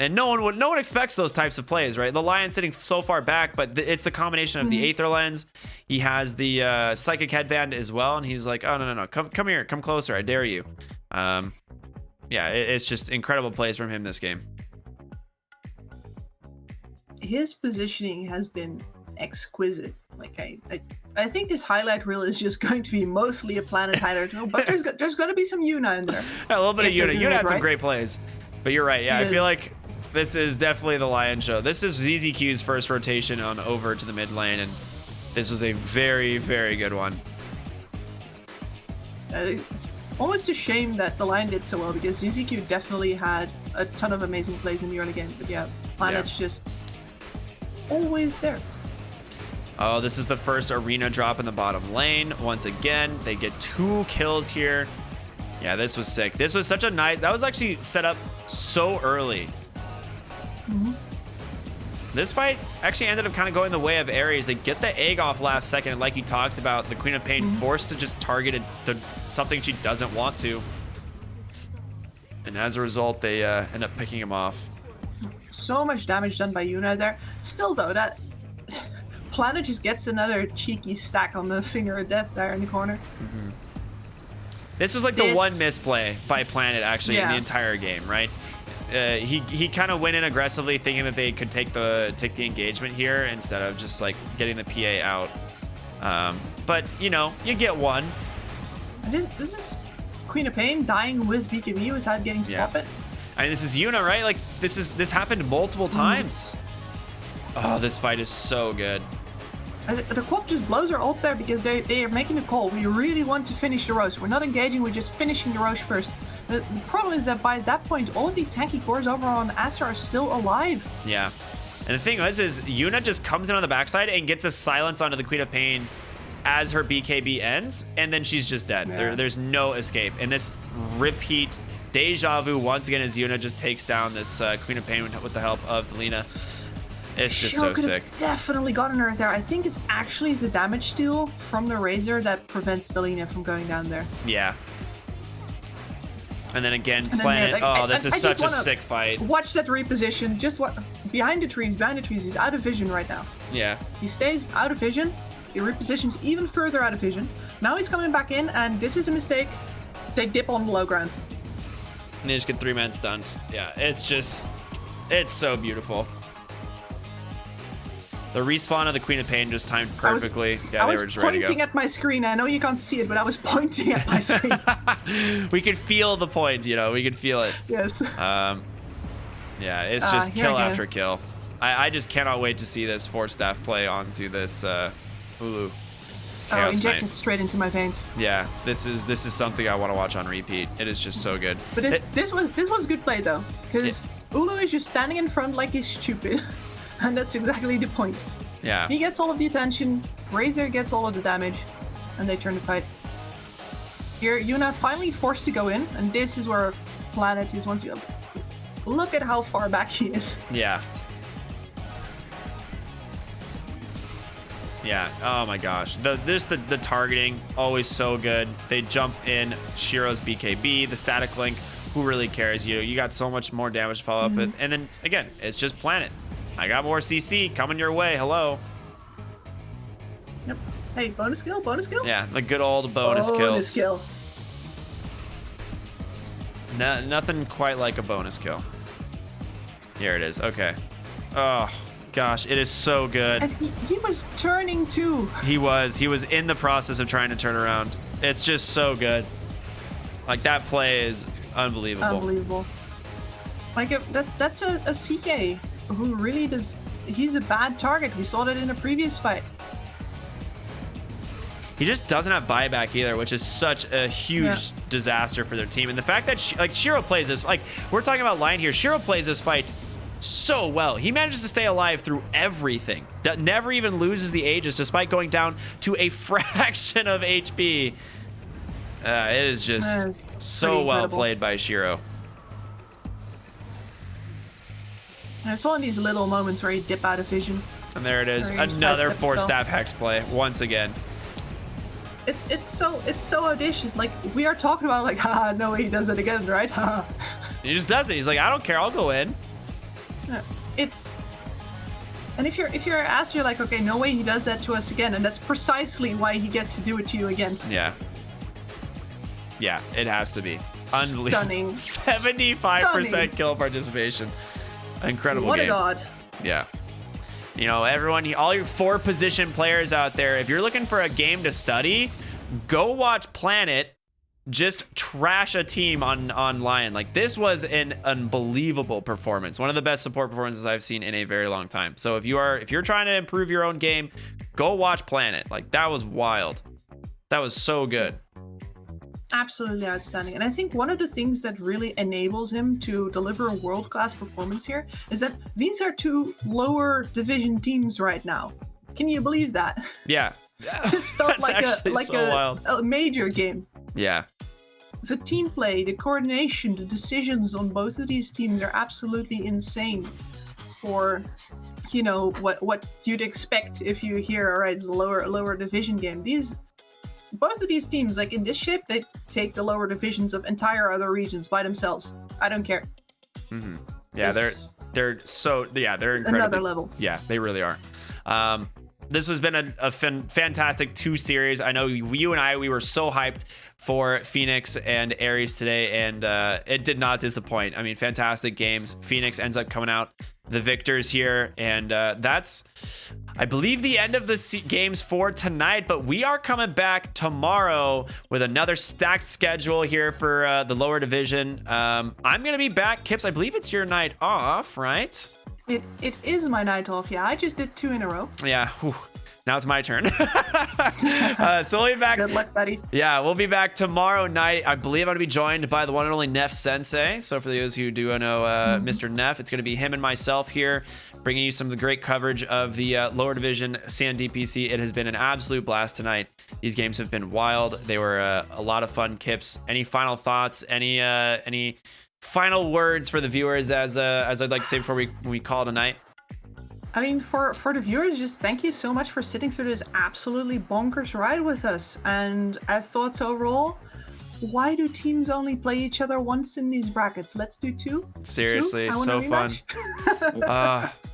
And no one expects those types of plays, right? The Lion sitting so far back, but it's the combination of the Aether Lens. He has the Psychic Headband as well, and he's like, oh, no, come here, come closer, I dare you. yeah, it's just incredible plays from him this game. His positioning has been exquisite. Like I think this highlight reel is just going to be mostly a Planet highlight reel, but there's going to be some Yuna in there. Yeah, a little bit of Yuna. Yuna had some right. great plays, but you're right. Yeah, I feel like this is definitely the lion show. This is ZZQ's first rotation on over to the mid lane, and this was a very, very good one. It's almost a shame that the line did so well, because ZZQ definitely had a ton of amazing plays in the early game. But yeah, Planet's just always there. Oh, this is the first arena drop in the bottom lane. Once again, they get 2 kills here. Yeah, this was sick. This was such a nice... That was actually set up so early. Mm-hmm. This fight actually ended up kind of going the way of Aries. They get the egg off last second, and like you talked about, the Queen of Pain forced to just target something she doesn't want to. And as a result, they end up picking him off. So much damage done by Yuna there. Still though, that Planet just gets another cheeky stack on the Finger of Death there in the corner. Mm-hmm. This was like the one misplay by Planet actually in the entire game, right? He kind of went in aggressively, thinking that they could take the engagement here instead of just like getting the PA out. But you know, you get one. This is Queen of Pain dying with BKB without getting to pop it. I mean, this is Yuna, right? Like this happened multiple times. Oh, this fight is so good. The Quap just blows her ult there because they are making a call. We really want to finish the Rosh. We're not engaging, we're just finishing the Rosh first. The problem is that by that point, all of these tanky cores over on Aster are still alive. Yeah. And the thing is Yuna just comes in on the backside and gets a silence onto the Queen of Pain as her BKB ends, and then she's just dead. Yeah. There's no escape. And this repeat deja vu once again as Yuna just takes down this Queen of Pain with the help of Delina. It's just so sick. Definitely gotten her there. I think it's actually the damage steal from the Razor that prevents Delina from going down there. Yeah. And then again, Planet. This is such a sick fight. Watch that reposition. Just what behind the trees. He's out of vision right now. Yeah. He stays out of vision. He repositions even further out of vision. Now he's coming back in, and this is a mistake. They dip on the low ground. And they just get 3-man stunned. Yeah, it's so beautiful. The respawn of the Queen of Pain just timed perfectly. I was pointing at my screen. I know you can't see it, but I was pointing at my screen. We could feel the point, you know. We could feel it. Yes. Yeah, it's just kill after kill. I just cannot wait to see this Force Staff play onto this Ulu. Chaos inject Knight. it straight into my veins. Yeah, this is something I want to watch on repeat. It is just so good. But this was good play though, because Ulu is just standing in front like he's stupid. And that's exactly the point. Yeah. He gets all of the attention, Razor gets all of the damage, and they turn the fight. Here, Yuna finally forced to go in, and this is where Planet is once again. Look at how far back he is. Yeah. Yeah. Oh my gosh. The targeting always so good. They jump in Shiro's BKB, the static link. Who really cares? You got so much more damage to follow up with, and then again, it's just Planet. I got more CC coming your way. Hello. Yep. Hey, bonus kill, bonus kill. Yeah, the good old bonus kills. Bonus kill. Nothing quite like a bonus kill. Here it is. Okay. Oh gosh, it is so good. And he was turning too. He was in the process of trying to turn around. It's just so good. Like that play is unbelievable. Unbelievable. Like that's a CK who really does. He's a bad target. We saw that in a previous fight. He just doesn't have buyback either, which is such a huge disaster for their team. And the fact that Shiro plays this, like we're talking about line here, Shiro plays this fight so well. He manages to stay alive through everything. Never even loses the Aegis despite going down to a fraction of HP. It is just so well played by Shiro. And it's all in these little moments where you dip out of vision. And there it is, another Force Staff Hex play once again. It's so audacious. Like we are talking about, like, haha, no way he does it again, right? Haha. He just does it. He's like, I don't care, I'll go in. And if you're asked, you're like, okay, no way he does that to us again, and that's precisely why he gets to do it to you again. Yeah. Yeah, it has to be. Unbelievable. Stunning. 75% kill participation. Incredible What game. a god. Yeah. You know, everyone, all your 4 position players out there, if you're looking for a game to study, go watch Planet just trash a team on Lion. Like, this was an unbelievable performance. One of the best support performances I've seen in a very long time. So if you're trying to improve your own game, go watch Planet. Like, that was wild. That was so good. Absolutely outstanding. And I think one of the things that really enables him to deliver a world-class performance here is that these are 2 lower division teams right now. Can you believe that? Yeah. This felt That's like a major game. Yeah. The team play, the coordination, the decisions on both of these teams are absolutely insane for, you know, what you'd expect if you hear, all right, it's a lower division game. Both of these teams, like in this shape, they take the lower divisions of entire other regions by themselves. I don't care. Mm-hmm. Yeah, they're incredible. Another level. Yeah, they really are. This has been a fantastic 2 series. I know you and I, we were so hyped for Phoenix and Aries today, and it did not disappoint. I mean, fantastic games. Phoenix ends up coming out the victors here, and that's, I believe, the end of the games for tonight, but we are coming back tomorrow with another stacked schedule here for the lower division. I'm going to be back. Kips, I believe it's your night off, right? It is my night off, yeah. I just did 2 in a row. Yeah. Whew. Now it's my turn. So we'll be back. Good luck, buddy. Yeah, we'll be back tomorrow night. I believe I'm going to be joined by the one and only Neff Sensei. So for those who do know Mr. Neff, it's going to be him and myself here, bringing you some of the great coverage of the lower division DPC. It has been an absolute blast tonight. These games have been wild. They were a lot of fun. Kips, any final thoughts? Any final words for the viewers as I'd like to say before we call it a night? I mean, for the viewers, just thank you so much for sitting through this absolutely bonkers ride with us. And as thoughts overall, why do teams only play each other once in these brackets? Let's do 2. Seriously, so fun.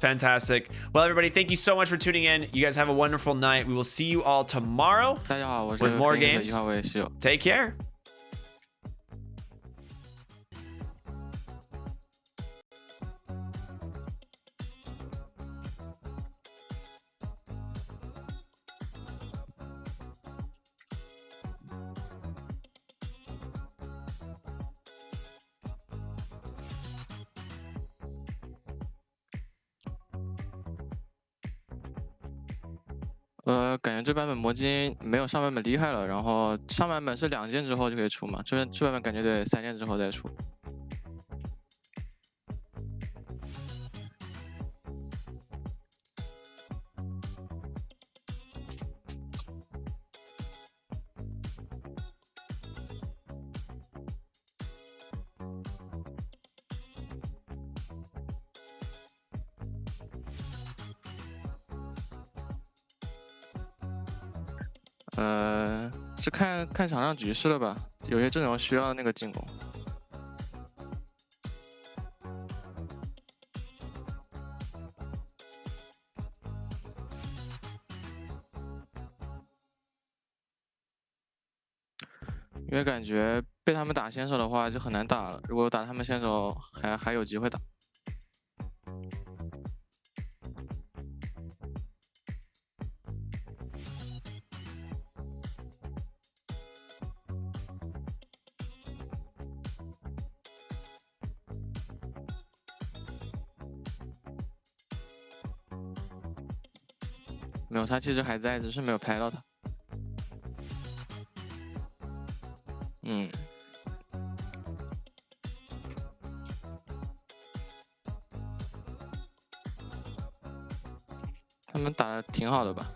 Fantastic. Well, everybody, thank you so much for tuning in. You guys have a wonderful night. We will see you all tomorrow with more games. Take care.感觉这版本魔晶没有上版本厉害了，然后上版本是2件之后就可以出嘛，这版本感觉得3件之后再出。是看场上局势了吧？有些阵容需要那个进攻。因为感觉被他们打先手的话就很难打了，如果打他们先手还有机会打。没有，他其实还在，只是没有拍到他。他们打得挺好的吧？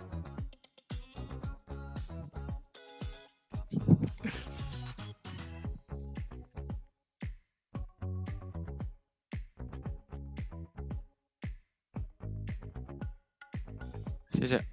谢谢。